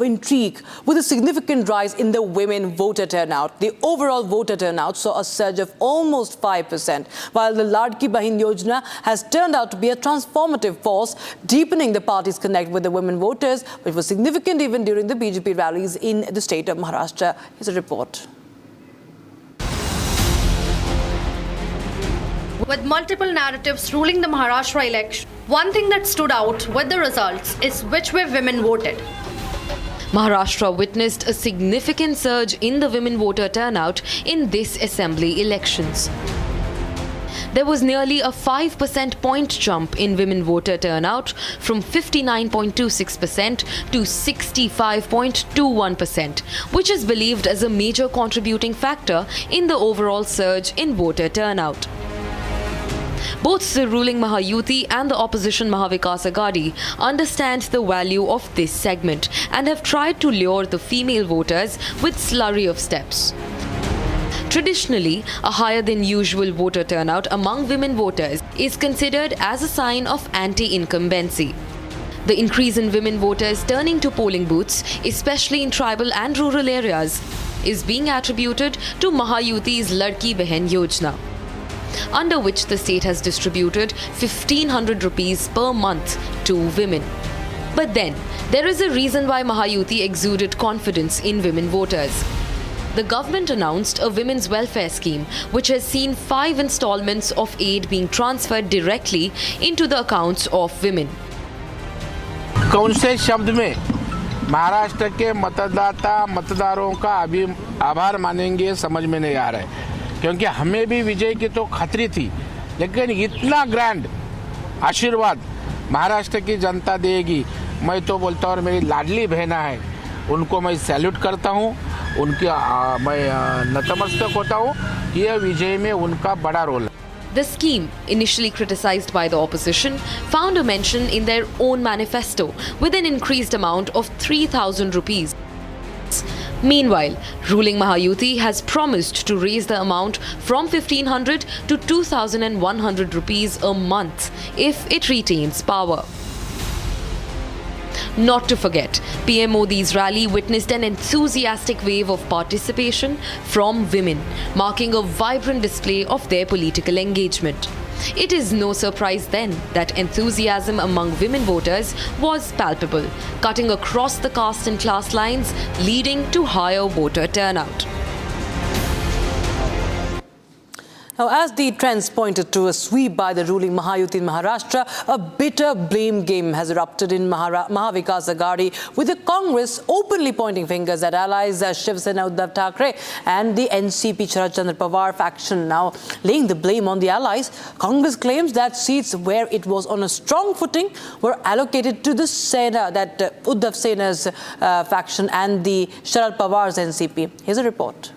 intrigue with a significant rise in the women voter turnout. The overall voter turnout saw a surge of almost 5%, while the Ladki Bahin Yojana has turned out to be a transformative force, deepening the party's connect with the women voters, which was significant even during the BJP rallies in the state of Maharashtra. Here's a report. With multiple narratives ruling the Maharashtra election, one thing that stood out with the results is which way women voted. Maharashtra witnessed a significant surge in the women voter turnout in this assembly elections. There was nearly a 5% point jump in women voter turnout from 59.26% to 65.21%, which is believed as a major contributing factor in the overall surge in voter turnout. Both the ruling Mahayuti and the opposition Mahavikas Aghadi understand the value of this segment and have tried to lure the female voters with slurry of steps. Traditionally, a higher than usual voter turnout among women voters is considered as a sign of anti-incumbency. The increase in women voters turning to polling booths, especially in tribal and rural areas, is being attributed to Mahayuti's Ladki Bahin Yojana, under which the state has distributed 1,500 rupees per month to women. But then, there is a reason why Mahayuti exuded confidence in women voters. The government announced a women's welfare scheme which has seen 5 installments of aid being transferred directly into the accounts of women. कौन से शब्द में महाराष्ट्र के मतदारों का अभी आभार मानेंगे समझ में नहीं आ रहा है, क्योंकि हमें भी विजय की तो खतरी थी, लेकिन इतना ग्रैंड आशीर्वाद महाराष्ट्र की जनता देगी, मैं तो बोलता हूँ, और मेरी लाडली बहना है, उनको मैं सैल्यूट करता हूँ, उनकी मैं नतमस्तक होता हूँ। यह विजय में उनका बड़ा रोल है। The scheme, initially criticized by the opposition, found a mention in their own manifesto with an increased amount of 3,000 rupees. Meanwhile, ruling Mahayuti has promised to raise the amount from 1,500 to 2,100 rupees a month if it retains power. Not to forget, PM Modi's rally witnessed an enthusiastic wave of participation from women, marking a vibrant display of their political engagement. It is no surprise then that enthusiasm among women voters was palpable, cutting across the caste and class lines, leading to higher voter turnout. Now, as the trends pointed to a sweep by the ruling Mahayuti in Maharashtra, a bitter blame game has erupted in Mahavikas Aghadi, with the Congress openly pointing fingers at allies Shinde Sena Uddhav Thackeray and the NCP Sharad Chandra Pawar faction. Now, laying the blame on the allies, Congress claims that seats where it was on a strong footing were allocated to the Sena, Uddhav Sena's faction and the Sharad Pawar's NCP. Here's a report.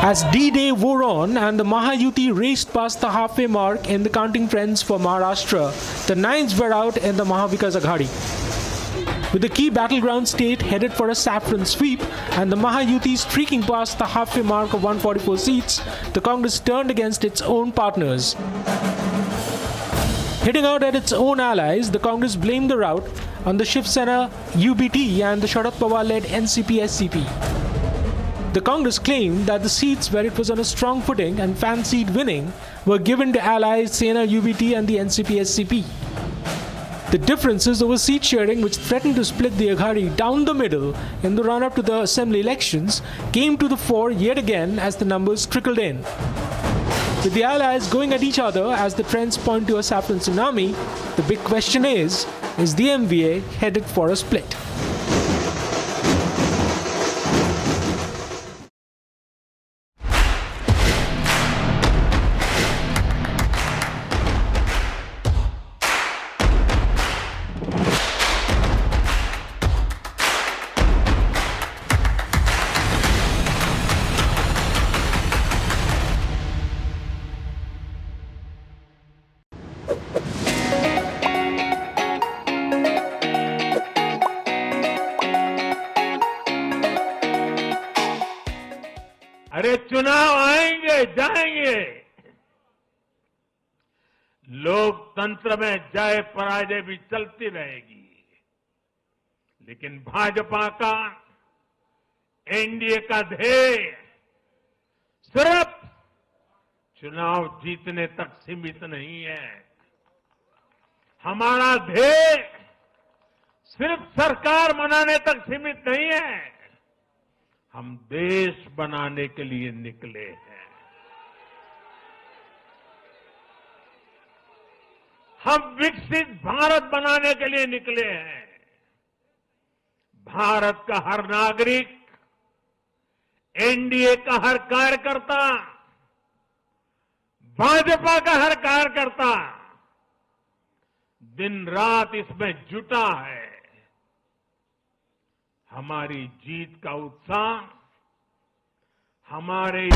As D-Day wore on and the Mahayuti raced past the halfway mark in the counting trends for Maharashtra, the nines were out in the Mahavikas Aghadi. With the key battleground state headed for a saffron sweep and the Mahayuti streaking past the halfway mark of 144 seats, the Congress turned against its own partners. Hitting out at its own allies, the Congress blamed the rout on the Shinde Sena UBT and the Sharad Pawar-led NCP-SCP. The Congress claimed that the seats where it was on a strong footing and fancied winning were given to allies Sena UBT and the NCP-SCP. The differences over seat sharing, which threatened to split the Aghadi down the middle in the run-up to the assembly elections, came to the fore yet again as the numbers trickled in. With the allies going at each other as the trends point to a saffron tsunami, the big question is the MVA headed for a split? अरे चुनाव आएंगे जाएंगे, लोकतंत्र में जय पराजय भी चलती रहेगी, लेकिन भाजपा का एनडीए का ध्येय सिर्फ चुनाव जीतने तक सीमित नहीं है। हमारा ध्येय सिर्फ सरकार बनाने तक सीमित नहीं है, हम देश बनाने के लिए निकले हैं। हम विकसित भारत बनाने के लिए निकले हैं। भारत का हर नागरिक, एनडीए का हर कार्यकर्ता, भाजपा का हर कार्यकर्ता दिन रात इसमें जुटा है। हमारी जीत का उत्साह हमारे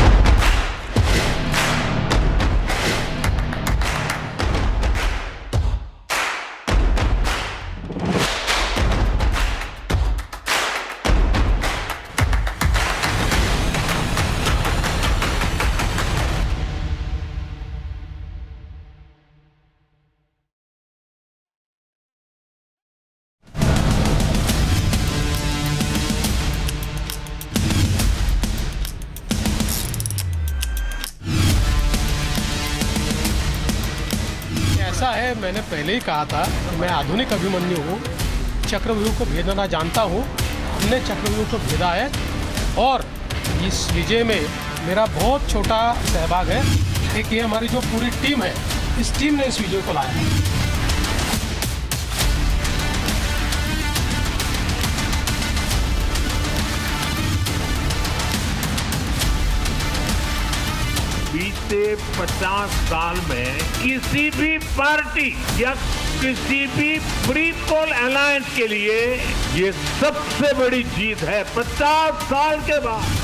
है, मैंने पहले ही कहा था कि मैं आधुनिक अभिमन्यु हूँ, चक्रव्यूह को भेदना जानता हूँ। हमने चक्रव्यूह को भेदा है और इस विजय में मेरा बहुत छोटा सहभाग है। एक ये हमारी जो पूरी टीम है, इस टीम ने इस विजय को लाया है। बीते 50 साल में किसी भी पार्टी या किसी भी प्री पोल अलायंस के लिए ये सबसे बड़ी जीत है 50 साल के बाद।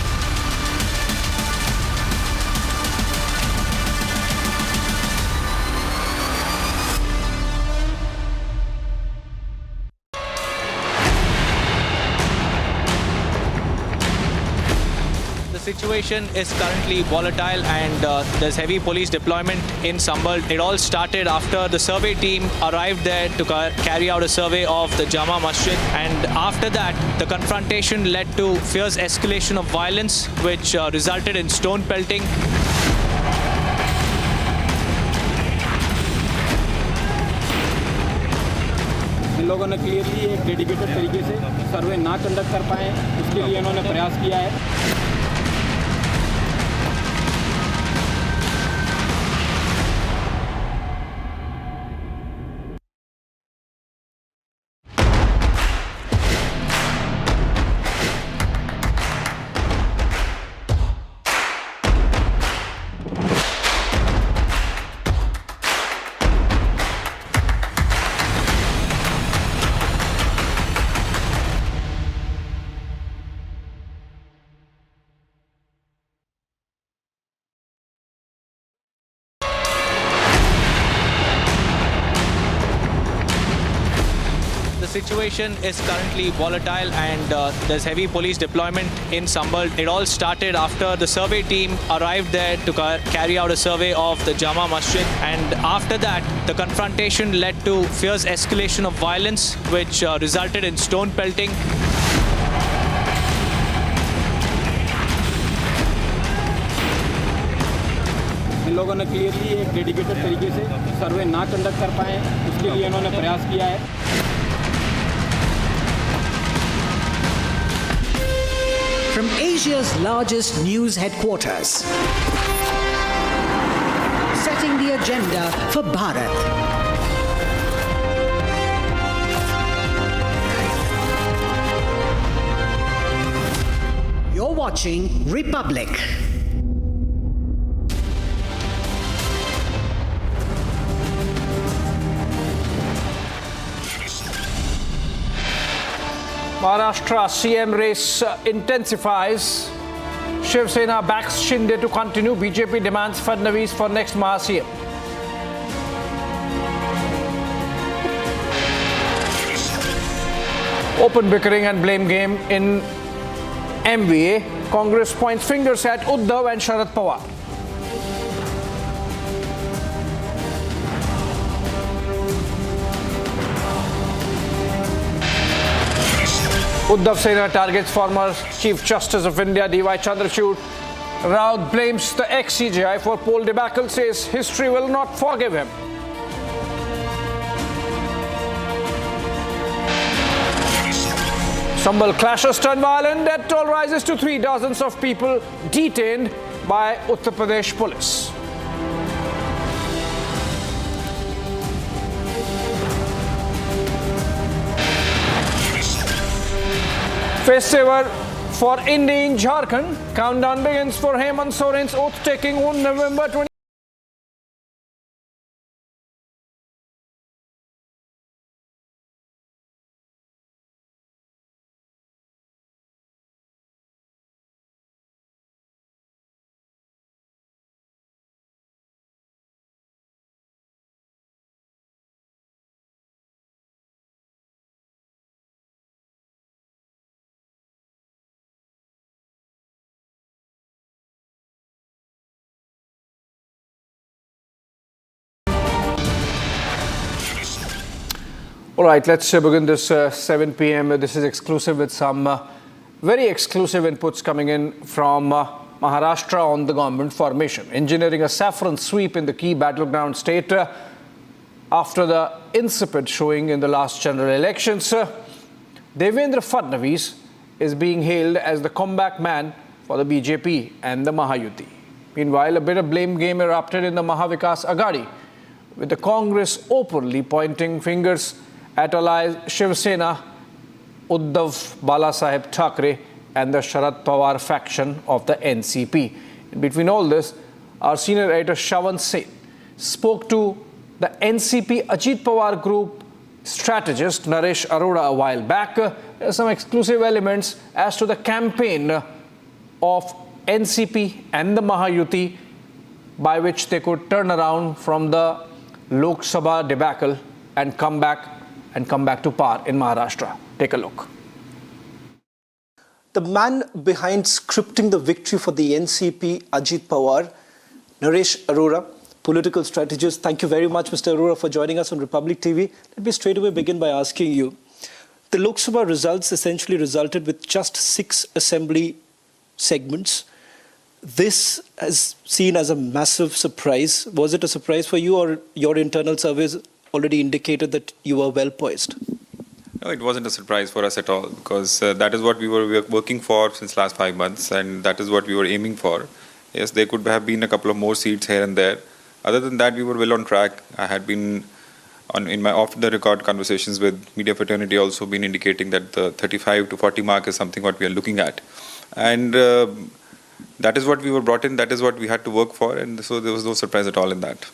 The situation is currently volatile and there's heavy police deployment in Sambhal. It all started after the survey team arrived there to carry out a survey of the Jama Masjid, and after that the confrontation led to fierce escalation of violence which resulted in stone pelting. इन लोगों ने clearly एक dedicated तरीके से सर्वे ना conduct कर पाए, उसके लिए इन्होंने प्रयास किया है। The situation is currently volatile and there's heavy police deployment in Sambhal. It all started after the survey team arrived there to carry out a survey of the Jama Masjid, and after that the confrontation led to fierce escalation of violence which resulted in stone pelting. इन लोगों ने clearly एक dedicated तरीके से सर्वे ना conduct कर पाए, उसके लिए इन्होंने प्रयास किया है। From Asia's largest news headquarters, setting the agenda for Bharat. You're watching Republic. Maharashtra CM race intensifies. Shiv Sena backs Shinde to continue. BJP demands Fadnavis for next Maha CM. Open bickering and blame game in MVA. Congress points fingers at Uddhav and Sharad Pawar. Uddhav Sena targets former Chief Justice of India D.Y. Chandrachud. Raut blames the ex-CJI for poll debacle, says history will not forgive him. Sambhal clashes turn violent. Death toll rises to 3 dozens of people detained by Uttar Pradesh police. Festival for India in Jharkhand. Countdown begins for Hemant Soren's oath-taking on November 20. All right, let's begin this 7 p.m. This is exclusive with some very exclusive inputs coming in from Maharashtra on the government formation. Engineering a saffron sweep in the key battleground state. after the insipid showing in the last general elections. Devendra Fadnavis is being hailed as the comeback man for the BJP and the Mahayuti. Meanwhile, a bit of blame game erupted in the Mahavikas Aghadi, with the Congress openly pointing fingers at allies Shiv Sena, Uddhav Balasaheb Thackeray and the Sharad Pawar faction of the NCP. In between all this, our senior editor Shravan Sen spoke to the NCP Ajit Pawar group strategist Naresh Arora a while back. There are some exclusive elements as to the campaign of NCP and the Mahayuti by which they could turn around from the Lok Sabha debacle and come back to power in Maharashtra. Take a look. The man behind scripting the victory for the NCP, Ajit Pawar, Naresh Arora, political strategist. Thank you very much, Mr. Arora, for joining us on Republic TV. Let me straight away begin by asking you, the Lok Sabha results essentially resulted with just 6 assembly segments. This is seen as a massive surprise. Was it a surprise for you, or your internal surveys already indicated that you were well poised? No, it wasn't a surprise for us at all, because that is what we were working for since last 5 months, and that is what we were aiming for. Yes, there could have been a couple of more seats here and there. Other than that, we were well on track. I had been in my off-the-record conversations with media fraternity also been indicating that the 35 to 40 mark is something what we are looking at. And that is what we were brought in, that is what we had to work for, and so there was no surprise at all in that.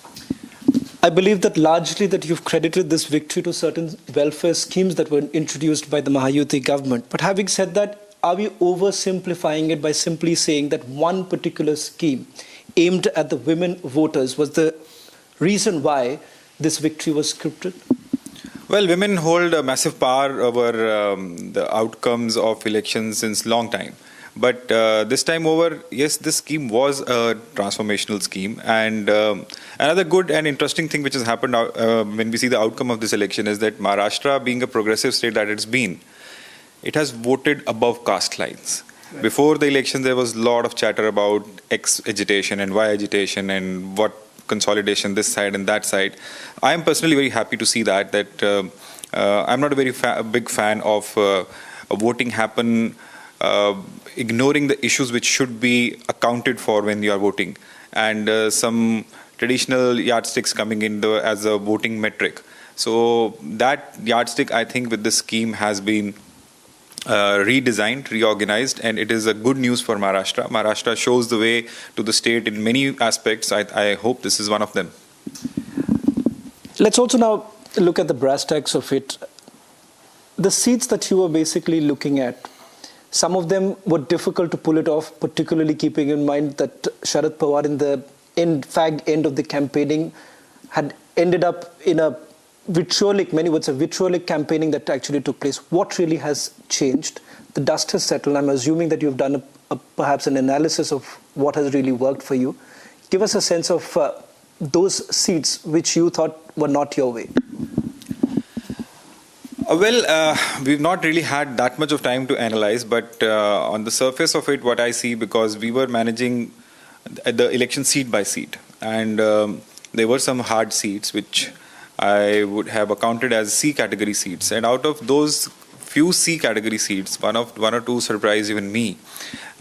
I believe that largely that you've credited this victory to certain welfare schemes that were introduced by the Mahayuti government. But having said that, are we oversimplifying it by simply saying that one particular scheme aimed at the women voters was the reason why this victory was scripted? Well, women hold a massive power over the outcomes of elections since long time. But this time over, yes, this scheme was a transformational scheme. And another good and interesting thing which has happened when we see the outcome of this election is that Maharashtra, being a progressive state that it's been, it has voted above caste lines. Right. Before the election, there was a lot of chatter about X agitation and Y agitation and what consolidation this side and that side. I am personally very happy to see that I'm not a very big fan of voting happen ignoring the issues which should be accounted for when you are voting, and some traditional yardsticks coming in as a voting metric. So that yardstick, I think, with this scheme has been redesigned, reorganized, and it is a good news for Maharashtra. Maharashtra shows the way to the state in many aspects. I hope this is one of them. Let's also now look at the brass tacks of it. The seats that you were basically looking at, some of them were difficult to pull it off, particularly keeping in mind that Sharad Pawar in the end of the campaigning had ended up in a vitriolic, many would say vitriolic campaigning that actually took place. What really has changed? The dust has settled. I'm assuming that you've done perhaps an analysis of what has really worked for you. Give us a sense of those seats which you thought were not your way. We've not really had that much of time to analyze, but on the surface of it, what I see, because we were managing the election seat by seat, and there were some hard seats which I would have accounted as C category seats, and out of those few C category seats, one or two surprised even me.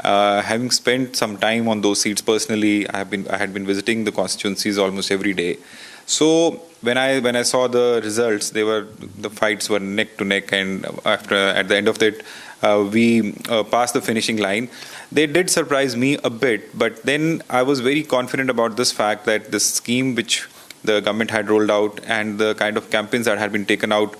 Having spent some time on those seats personally, I had been visiting the constituencies almost every day. So when I saw the results, the fights were neck to neck, and at the end of it, we passed the finishing line. They did surprise me a bit, but then I was very confident about this fact that this scheme which the government had rolled out and the kind of campaigns that had been taken out,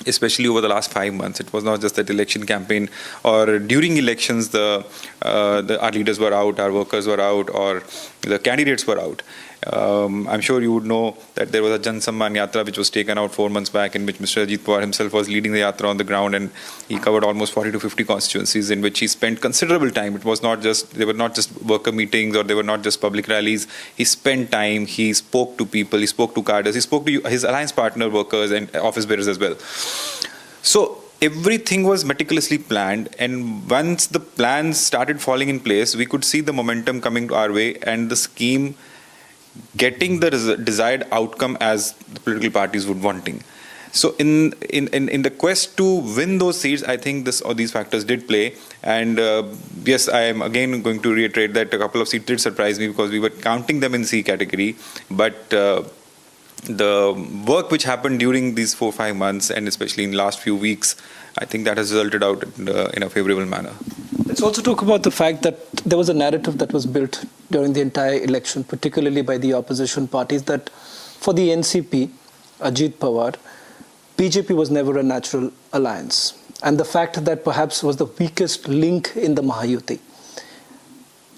especially over the last 5 months. It was not just that election campaign or during elections our leaders were out, our workers were out, or the candidates were out. I'm sure you would know that there was a Jan Samman Yatra which was taken out 4 months back, in which Mr. Ajit Pawar himself was leading the Yatra on the ground, and he covered almost 40 to 50 constituencies in which he spent considerable time. They were not just worker meetings, or they were not just public rallies. He spent time, he spoke to people, he spoke to cadres, he spoke to his alliance partner workers and office bearers as well. So everything was meticulously planned, and once the plans started falling in place, we could see the momentum coming to our way, and the scheme getting the desired outcome as the political parties would wanting. So in the quest to win those seats, I think these factors did play. And yes, I am again going to reiterate that a couple of seats did surprise me because we were counting them in C category. But the work which happened during these 4-5 months, and especially in the last few weeks, I think that has resulted out in a favorable manner. Let's also talk about the fact that there was a narrative that was built during the entire election, particularly by the opposition parties, that for the NCP, Ajit Pawar, BJP was never a natural alliance. And the fact that perhaps was the weakest link in the Mahayuti.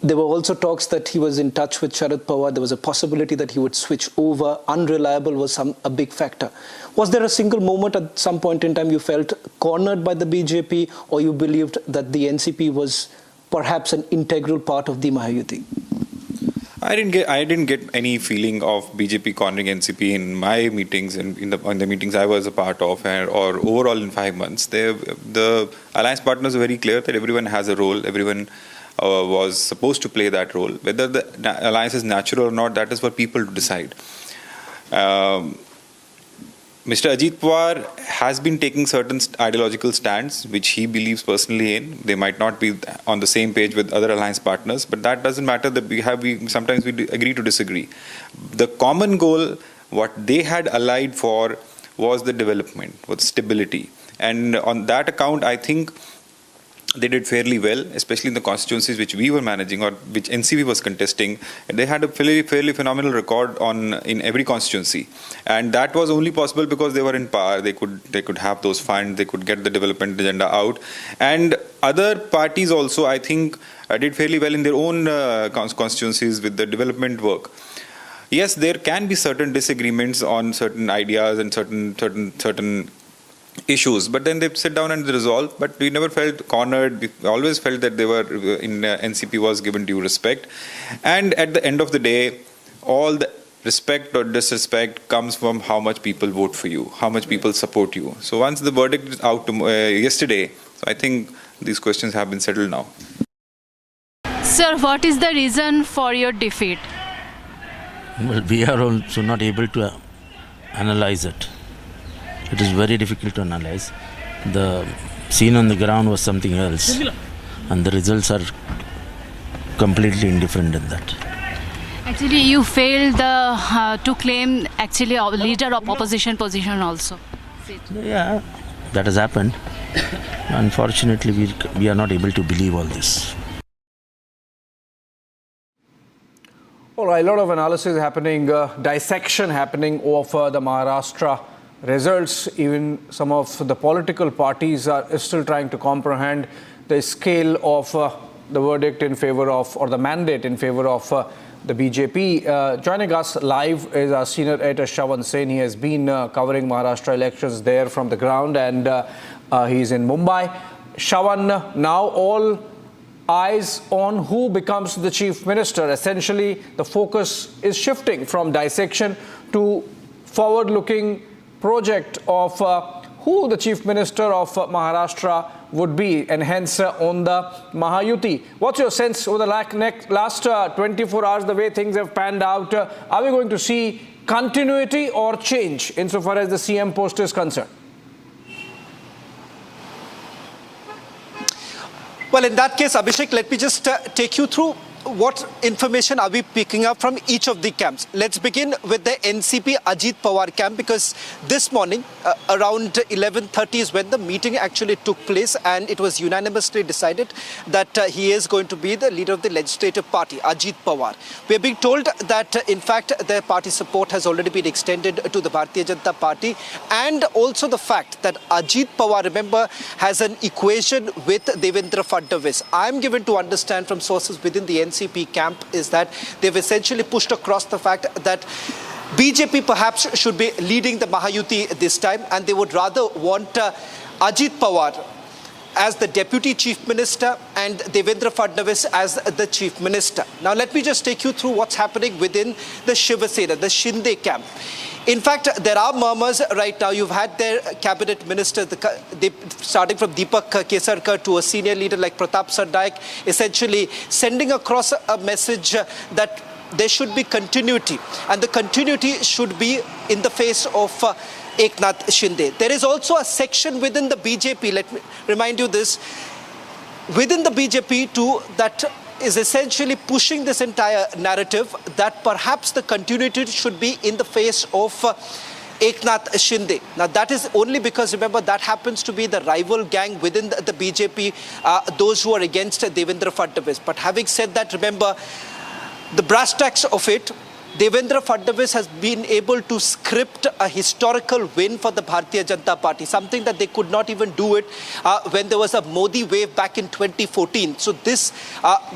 There were also talks that he was in touch with Sharad Pawar. There was a possibility that he would switch over. Unreliable was a big factor. Was there a single moment at some point in time you felt cornered by the BJP, or you believed that the NCP was perhaps an integral part of the Mahayuti? I didn't get any feeling of BJP cornering NCP in my meetings and in the meetings I was a part of, or overall in 5 months. The alliance partners were very clear that everyone has a role. Everyone was supposed to play that role. Whether the alliance is natural or not, that is for people to decide. Mr. Ajit Pawar has been taking certain ideological stands, which he believes personally in. They might not be on the same page with other alliance partners, but that doesn't matter. That sometimes we agree to disagree. The common goal, what they had allied for, was the development, was stability. And on that account, I think they did fairly well, especially in the constituencies which we were managing or which NCP was contesting. They had a fairly phenomenal record in every constituency, and that was only possible because they were in power. They could have those funds. They could get the development agenda out, and other parties also, I think, did fairly well in their own constituencies with the development work. Yes, there can be certain disagreements on certain ideas and certain issues, but then they sit down and resolve. But we never felt cornered. We always felt that they were in NCP was given due respect, and at the end of the day, all the respect or disrespect comes from how much people vote for you, how much people support you. So once the verdict is out yesterday, so I think these questions have been settled now. Sir, what is the reason for your defeat? Well, we are also not able to analyze it. It is very difficult to analyze. The scene on the ground was something else, and the results are completely indifferent in that. Actually, you failed to claim actually a leader of opposition position also. Yeah, that has happened. Unfortunately, we are not able to believe all this. All right, a lot of analysis happening, dissection happening of the Maharashtra results. Even some of the political parties are still trying to comprehend the scale of the verdict in favor of, or the mandate in favor of the BJP. Joining us live is our senior editor Shinde Sena. He has been covering Maharashtra elections there from the ground, and he's in Mumbai. Shinde, now all eyes on who becomes the chief minister. Essentially, the focus is shifting from dissection to forward-looking project of who the chief minister of Maharashtra would be, and hence on the Mahayuti. What's your sense over the last 24 hours, the way things have panned out? Are we going to see continuity or change insofar as the CM post is concerned? Well, in that case, Abhishek, let me just take you through what information are we picking up from each of the camps. Let's begin with the NCP Ajit Pawar camp, because this morning around 11:30 is when the meeting actually took place, and it was unanimously decided that he is going to be the leader of the legislative party, Ajit Pawar. We are being told that in fact their party support has already been extended to the Bharatiya Janata Party, and also the fact that Ajit Pawar, remember, has an equation with Devendra Fadnavis. I am given to understand from sources within the NCP camp is that they've essentially pushed across the fact that BJP perhaps should be leading the Mahayuti this time, and they would rather want Ajit Pawar as the deputy chief minister and Devendra Fadnavis as the chief minister. Now let me just take you through what's happening within the Shinde Sena, the Shinde camp. In fact, there are murmurs right now. You've had their cabinet ministers, starting from Deepak Kesarkar to a senior leader like Pratap Sarnaik, essentially sending across a message that there should be continuity, and the continuity should be in the face of Eknath Shinde. There is also a section within the BJP, let me remind you this, within the BJP too, that is essentially pushing this entire narrative that perhaps the continuity should be in the face of Eknath Shinde. Now that is only because, remember, that happens to be the rival gang within the BJP, those who are against Devendra Fadnavis. But having said that, remember, the brass tacks of it, Devendra Fadnavis has been able to script a historical win for the Bharatiya Janata Party, something that they could not even do it when there was a Modi wave back in 2014. So this,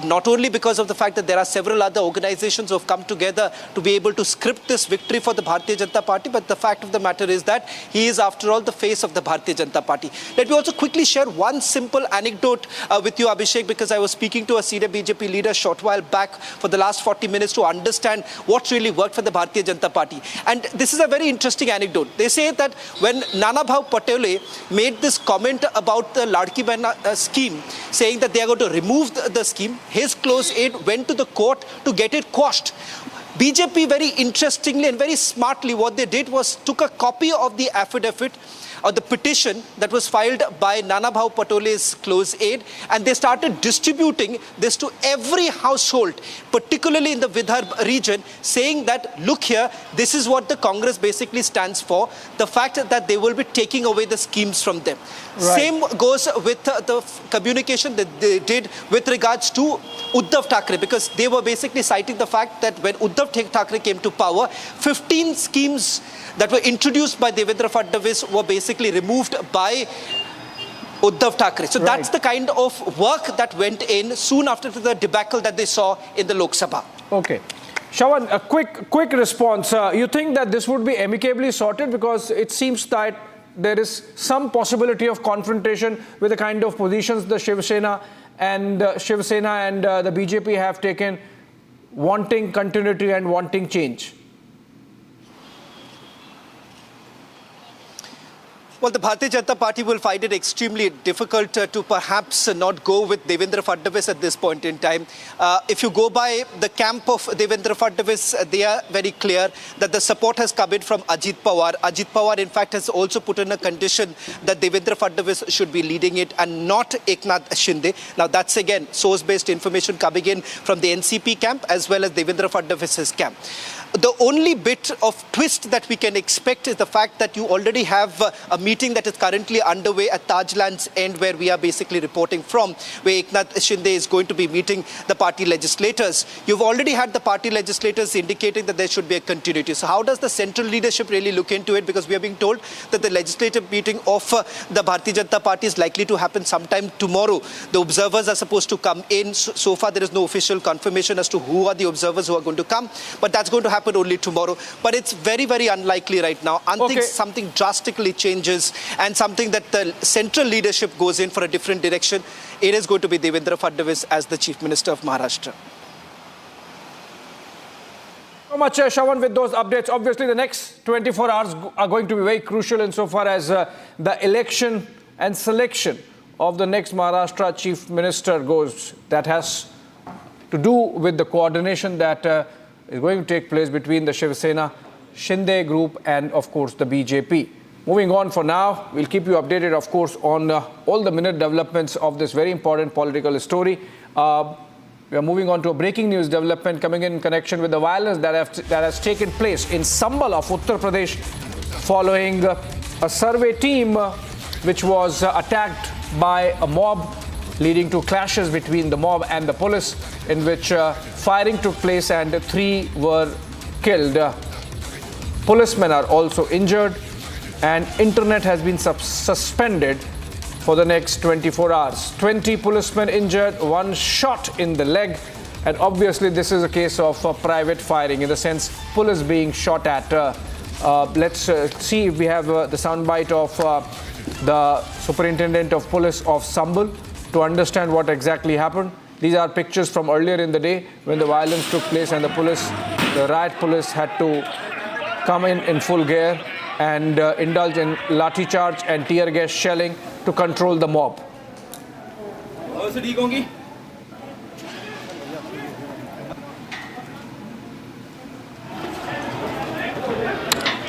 not only because of the fact that there are several other organizations who have come together to be able to script this victory for the Bharatiya Janata Party, but the fact of the matter is that he is, after all, the face of the Bharatiya Janata Party. Let me also quickly share one simple anecdote with you, Abhishek, because I was speaking to a senior BJP leader a short while back for the last 40 minutes to understand what really worked for the Bharatiya Janata Party. And this is a very interesting anecdote. They say that when Nawab Patel made this comment about the Ladki Behna scheme, saying that they are going to remove the scheme, his close aide went to the court to get it quashed. BJP, very interestingly and very smartly, what they did was took a copy of the affidavit or the petition that was filed by Nanabhau Patole's close aide, and they started distributing this to every household, particularly in the Vidarbha region, saying that, look here, this is what the Congress basically stands for, the fact that they will be taking away the schemes from them. Right. Same goes with the communication that they did with regards to Uddhav Thackeray, because they were basically citing the fact that when Uddhav Thackeray came to power, 15 schemes that were introduced by Devendra Fadnavis were basically removed by Uddhav Thackeray. So that's the kind of work that went in soon after the debacle that they saw in the Lok Sabha. Okay. Shravan, a quick response. You think that this would be amicably sorted, because it seems that there is some possibility of confrontation with the kind of positions the Shiv Sena and the BJP have taken, wanting continuity and wanting change? Well, the Bharatiya Janata Party will find it extremely difficult to perhaps not go with Devendra Fadnavis at this point in time. If you go by the camp of Devendra Fadnavis, they are very clear that the support has come in from Ajit Pawar. Ajit Pawar, in fact, has also put in a condition that Devendra Fadnavis should be leading it and not Eknath Shinde. Now, that's again source-based information coming in from the NCP camp as well as Devendra Fadnavis's camp. The only bit of twist that we can expect is the fact that you already have a meeting that is currently underway at Tajland's end, where we are basically reporting from, where Eknath Shinde is going to be meeting the party legislators. You've already had the party legislators indicating that there should be a continuity. So how does the central leadership really look into it? Because we are being told that the legislative meeting of the Bharatiya Janata Party is likely to happen sometime tomorrow. The observers are supposed to come in. So far, there is no official confirmation as to who are the observers who are going to come, but that's going to happen only tomorrow. But it's very, very unlikely right now until something drastically changes and something that the central leadership goes in for a different direction. It is going to be Devendra Fadnavis as the Chief Minister of Maharashtra. So much, Shravan, with those updates. Obviously, the next 24 hours are going to be very crucial insofar as the election and selection of the next Maharashtra Chief Minister goes. That has to do with the coordination that is going to take place between the Shiv Sena, Shinde group and, of course, the BJP. Moving on for now, we'll keep you updated, of course, on all the minute developments of this very important political story. We are moving on to a breaking news development coming in connection with the violence that has taken place in Sambhal of Uttar Pradesh following a survey team which was attacked by a mob, leading to clashes between the mob and the police, in which firing took place and 3 were killed. Policemen are also injured, and internet has been suspended for the next 24 hours. 20 policemen injured, 1 shot in the leg, and obviously this is a case of private firing, in the sense police being shot at. Let's see if we have the soundbite of the Superintendent of Police of Sambhal to understand what exactly happened. These are pictures from earlier in the day when the violence took place and the riot police had to come in full gear and indulge in lathi charge and tear gas shelling to control the mob.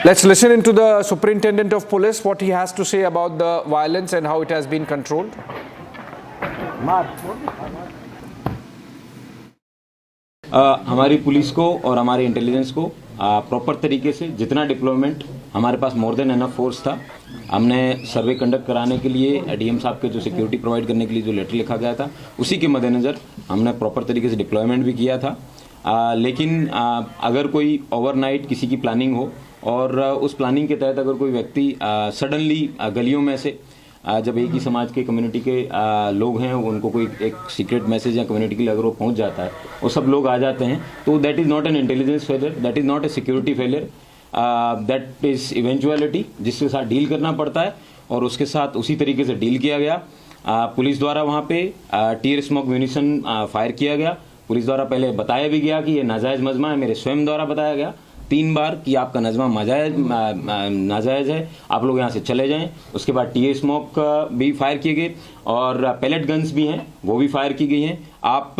Let's listen into the Superintendent of Police, what he has to say about the violence and how it has been controlled. हमारी police को और हमारे intelligence को proper तरीके से जितना deployment हमारे पास more than enough force था, हमने सर्वे कंडक्ट कराने के लिए डीएम साहब के जो सिक्योरिटी प्रोवाइड करने के लिए जो लेटर लिखा गया था, उसी के मद्देनज़र हमने प्रॉपर तरीके से डिप्लॉयमेंट भी किया था। लेकिन अगर कोई ओवरनाइट किसी की प्लानिंग हो और उस प्लानिंग के तहत अगर कोई व्यक्ति सडनली गलियों में से जब एक ही समाज के कम्युनिटी के लोग हैं, उनको कोई एक सीक्रेट मैसेज या कम्युनिटी के लिए अगर वो पहुंच जाता है, वो सब लोग आ जाते हैं, तो that is not an intelligence failure, that is not a security failure, that is eventuality जिसके साथ डील करना पड़ता है और उसके साथ उसी तरीके से डील किया गया। पुलिस द्वारा वहाँ पे टीयर स्मोक म्यूनिशन फायर किया गया। पुलिस द्वारा पहले बताया भी गया कि ये नाजायज़ मजमा है, मेरे स्वयं द्वारा बताया गया 3 बार कि आपका नजमा नाजायज़ है, आप लोग यहाँ से चले जाएं। उसके बाद टीयर स्मोक भी फायर किए गए और पैलेट गन्स भी हैं, वो भी फायर की गई हैं। आप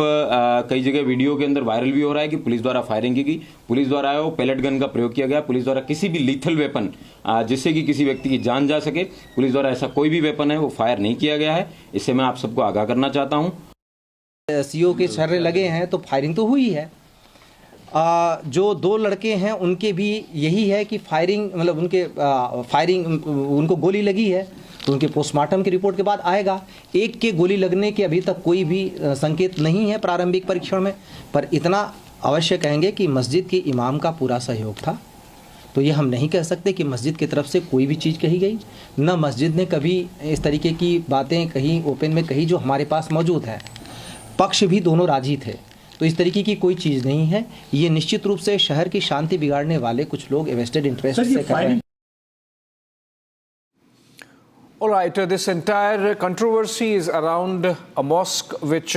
कई जगह वीडियो के अंदर वायरल भी हो रहा है कि पुलिस द्वारा फायरिंग की गई, पुलिस द्वारा वो पैलेट गन का प्रयोग किया गया, पुलिस द्वारा किसी भी लीथल वेपन जिससे कि किसी व्यक्ति की जान जा सके, पुलिस द्वारा ऐसा कोई भी वेपन है वो फायर नहीं किया गया है। इससे मैं आप सबको आगाह करना चाहता हूँ। सीओ के छर्रे लगे हैं तो फायरिंग तो हुई है। जो 2 लड़के हैं उनके भी यही है कि फायरिंग मतलब उनको गोली लगी है, तो उनके पोस्टमार्टम की रिपोर्ट के बाद आएगा। एक के गोली लगने के अभी तक कोई भी संकेत नहीं है प्रारंभिक परीक्षण में, पर इतना अवश्य कहेंगे कि मस्जिद के इमाम का पूरा सहयोग था। तो ये हम नहीं कह सकते कि मस्जिद की तरफ से कोई भी चीज़ कही गई, न मस्जिद ने कभी इस तरीके की बातें कहीं ओपन में कही जो हमारे पास मौजूद है। पक्ष भी दोनों राजी थे, तो इस तरीके की कोई चीज़ नहीं है। ये निश्चित रूप से शहर की शांति बिगाड़ने वाले कुछ लोग वेस्टेड इंटरेस्ट से कर रहे हैं। All right, this entire controversy is around a mosque which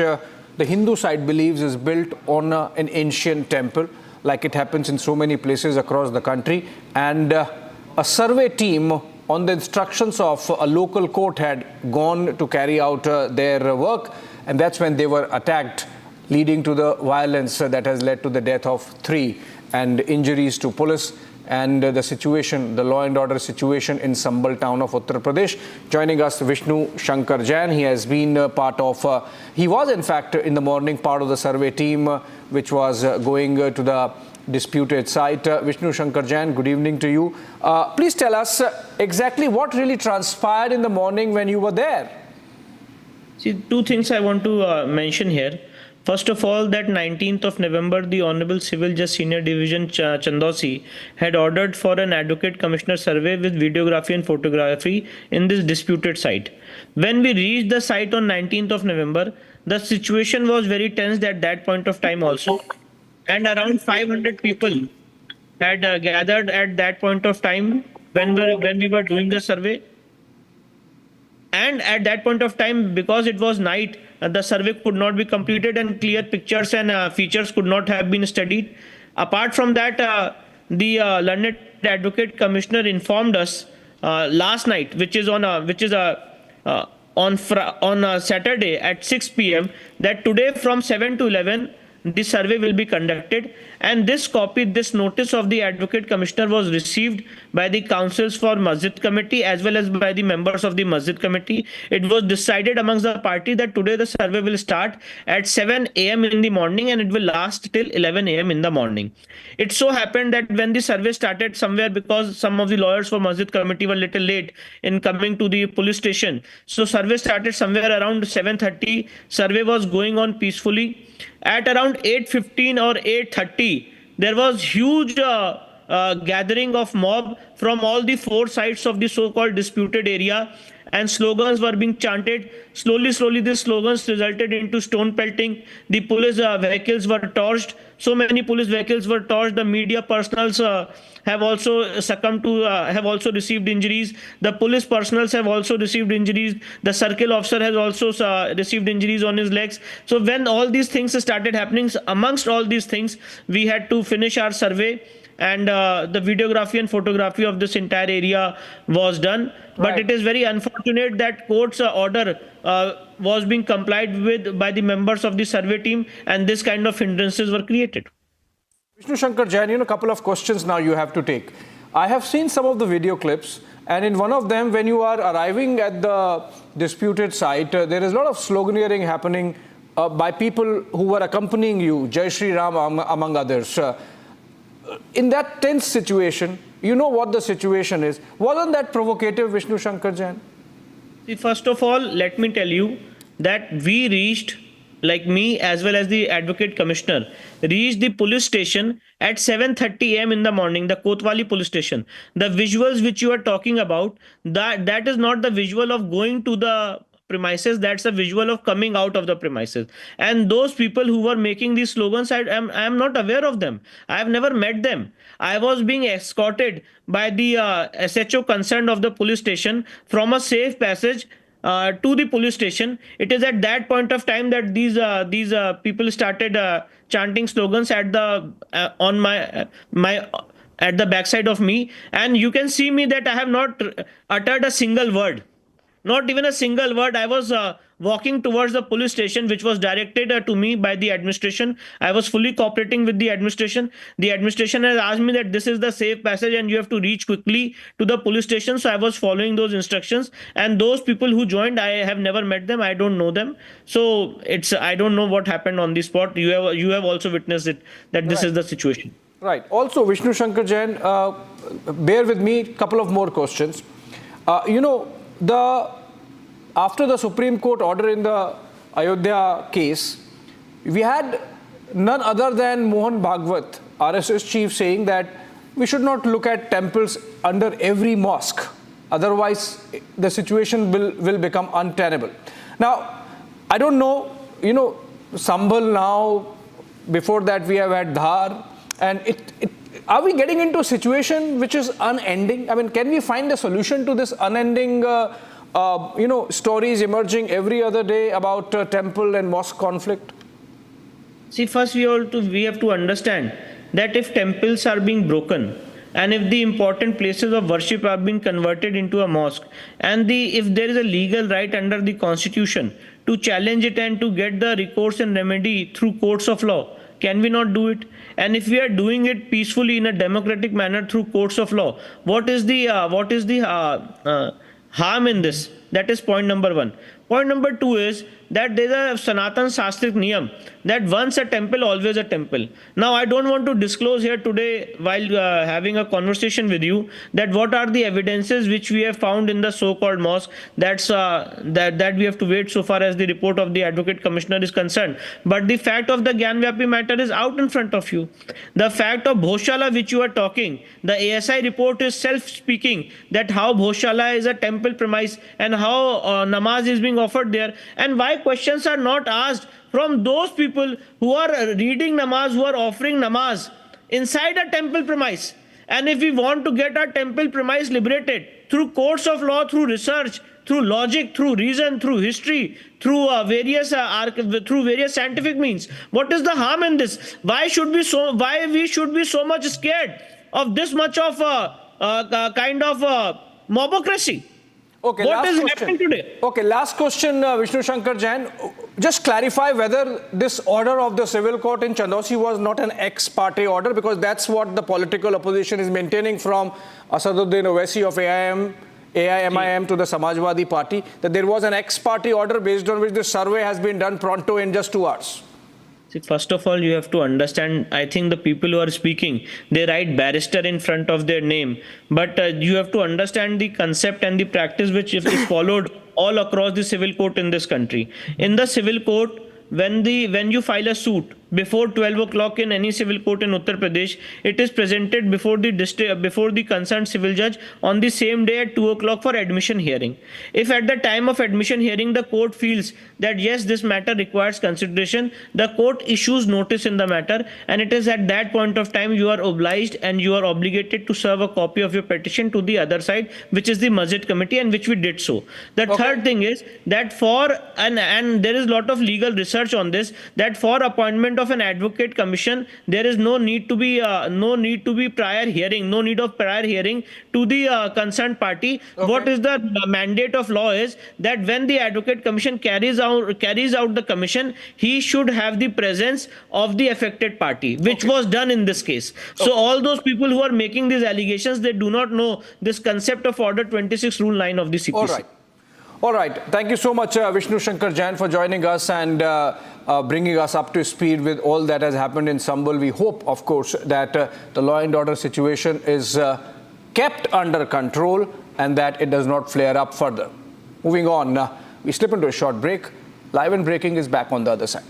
the Hindu side believes is built on an ancient temple, like it happens in so many places across the country. And a survey team on the instructions of a local court had gone to carry out their work, and that's when they were attacked, leading to the violence that has led to the death of 3 and injuries to police and the situation, the law and order situation in Sambhal town of Uttar Pradesh. Joining us, Vishnu Shankar Jain. He has been part of, he was in fact in the morning part of the survey team which was going to the disputed site. Vishnu Shankar Jain, good evening to you. Please tell us exactly what really transpired in the morning when you were there. See, 2 things I want to mention here. First of all, that 19th of November, the Honorable Civil Judge Senior Division Chandosi had ordered for an Advocate Commissioner survey with videography and photography in this disputed site. When we reached the site on 19th of November, the situation was very tense at that point of time also. And around 500 people had gathered at that point of time when we were doing the survey. And at that point of time, because it was night, the survey could not be completed and clear pictures and features could not have been studied. Apart from that, the learned Advocate Commissioner informed us last night, which is on Saturday at 6 p.m. that today from 7 to 11 the survey will be conducted, and this notice of the Advocate Commissioner was received by the councils for Masjid Committee as well as by the members of the Masjid Committee. It was decided amongst the party that today the survey will start at 7 a.m. in the morning and it will last till 11 a.m. in the morning. It so happened that when the survey started somewhere, because some of the lawyers for Masjid Committee were little late in coming to the police station, so survey started somewhere around 7:30. Survey was going on peacefully. At around 8:15 or 8:30, there was huge gathering of mob from all the 4 sides of the so-called disputed area, and slogans were being chanted. Slowly, these slogans resulted into stone pelting. The police vehicles were torched. So many police vehicles were torched. The media personals have also succumbed to, have also received injuries. The police personals have also received injuries. The circle officer has also received injuries on his legs. So when all these things started happening, amongst all these things, we had to finish our survey, and the videography and photography of this entire area was done. But it is very unfortunate that court's order was being complied with by the members of the survey team, and this kind of hindrances were created. Vishnu Shankar Jain, a couple of questions now you have to take. I have seen some of the video clips, and in one of them, when you are arriving at the disputed site, there is a lot of sloganeering happening by people who were accompanying you, Jai Shri Ram among others. In that tense situation, you know what the situation is. Wasn't that provocative, Vishnu Shankar Jain? See, first of all, let me tell you that we reached, like me as well as the advocate commissioner, reached the police station at 7:30 a.m. in the morning, the Kotwali police station. The visuals which you are talking about, that is not the visual of going to the premises, that's a visual of coming out of the premises. And those people who were making these slogans, I am not aware of them. I have never met them. I was being escorted by the SHO concerned of the police station from a safe passage to the police station. It is at that point of time that these people started chanting slogans at the at the backside of me, and you can see me that I have not uttered a single word. Not even a single word. I was walking towards the police station, which was directed to me by the administration. I was fully cooperating with the administration. The administration has asked me that this is the safe passage and you have to reach quickly to the police station. So I was following those instructions. And those people who joined, I have never met them. I don't know them. So I don't know what happened on the spot. You have also witnessed it, that this is the situation. Right. Also, Vishnu Shankar Jain, bear with me, couple of more questions. After the Supreme Court order in the Ayodhya case, we had none other than Mohan Bhagwat, RSS chief, saying that we should not look at temples under every mosque. Otherwise, the situation will become untenable. Now, I don't know, Sambhal now, before that we have had Dhar, and are we getting into a situation which is unending? I mean, can we find a solution to this unending, stories emerging every other day about temple and mosque conflict? See, first we have to understand that if temples are being broken, and if the important places of worship are being converted into a mosque, and if there is a legal right under the constitution to challenge it and to get the recourse and remedy through courts of law, can we not do it? And if we are doing it peacefully in a democratic manner through courts of law, what is the harm in this? That is point number one. Point number two is that there is a Sanatan Shastric Niyam that once a temple, always a temple. Now, I don't want to disclose here today while having a conversation with you that what are the evidences which we have found in the so-called mosque. That we have to wait so far as the report of the Advocate Commissioner is concerned. But the fact of the Gyanvyapi matter is out in front of you. The fact of Bhoshala which you are talking, the ASI report is self-speaking that how Bhoshala is a temple premise and how namaz is being offered there, and why questions are not asked from those people who are reading namaz, who are offering namaz inside a temple premise. And if we want to get our temple premise liberated through courts of law, through research, through logic, through reason, through history, through various scientific means, what is the harm in this? Why we should be so much scared of this much of kind of mobocracy? Okay, what is happening today? Okay, last question, Vishnu Shankar Jain. Just clarify whether this order of the civil court in Chandosi was not an ex-parte order, because that's what the political opposition is maintaining from Asaduddin Owaisi of AIMIM to the Samajwadi Party, that there was an ex-parte order based on which the survey has been done pronto in just 2 hours. See, first of all, you have to understand, I think the people who are speaking, they write barrister in front of their name. But you have to understand the concept and the practice which is followed all across the civil court in this country. In the civil court, when you file a suit before 12 o'clock in any civil court in Uttar Pradesh, it is presented before the concerned civil judge on the same day at 2 o'clock for admission hearing. If at the time of admission hearing the court feels that yes, this matter requires consideration, the court issues notice in the matter, and it is at that point of time you are obliged and you are obligated to serve a copy of your petition to the other side, which is the Masjid Committee, and which we did so. The third thing is that and there is a lot of legal research on this, that for appointment of an advocate commission, there is no need to be prior hearing, no need of prior hearing to the concerned party. Okay. What is the mandate of law is that when the advocate commission carries out the commission, he should have the presence of the affected party, which was done in this case. So all those people who are making these allegations, they do not know this concept of Order 26 Rule 9 of the CPC. All right. Thank you so much, Vishnu Shankar Jain, for joining us and bringing us up to speed with all that has happened in Sambhal. We hope, of course, that the law and order situation is kept under control and that it does not flare up further. Moving on, we slip into a short break. Live and Breaking is back on the other side.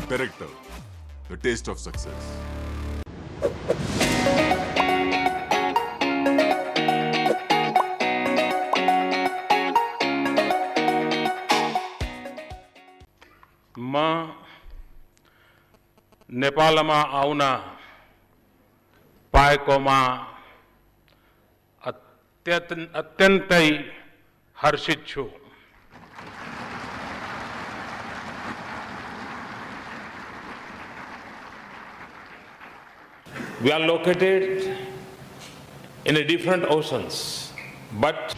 Director, the taste of success. नेपालमा आउन पाएकोमा अत्यन्तै हर्षित छु। We are located in a different oceans, but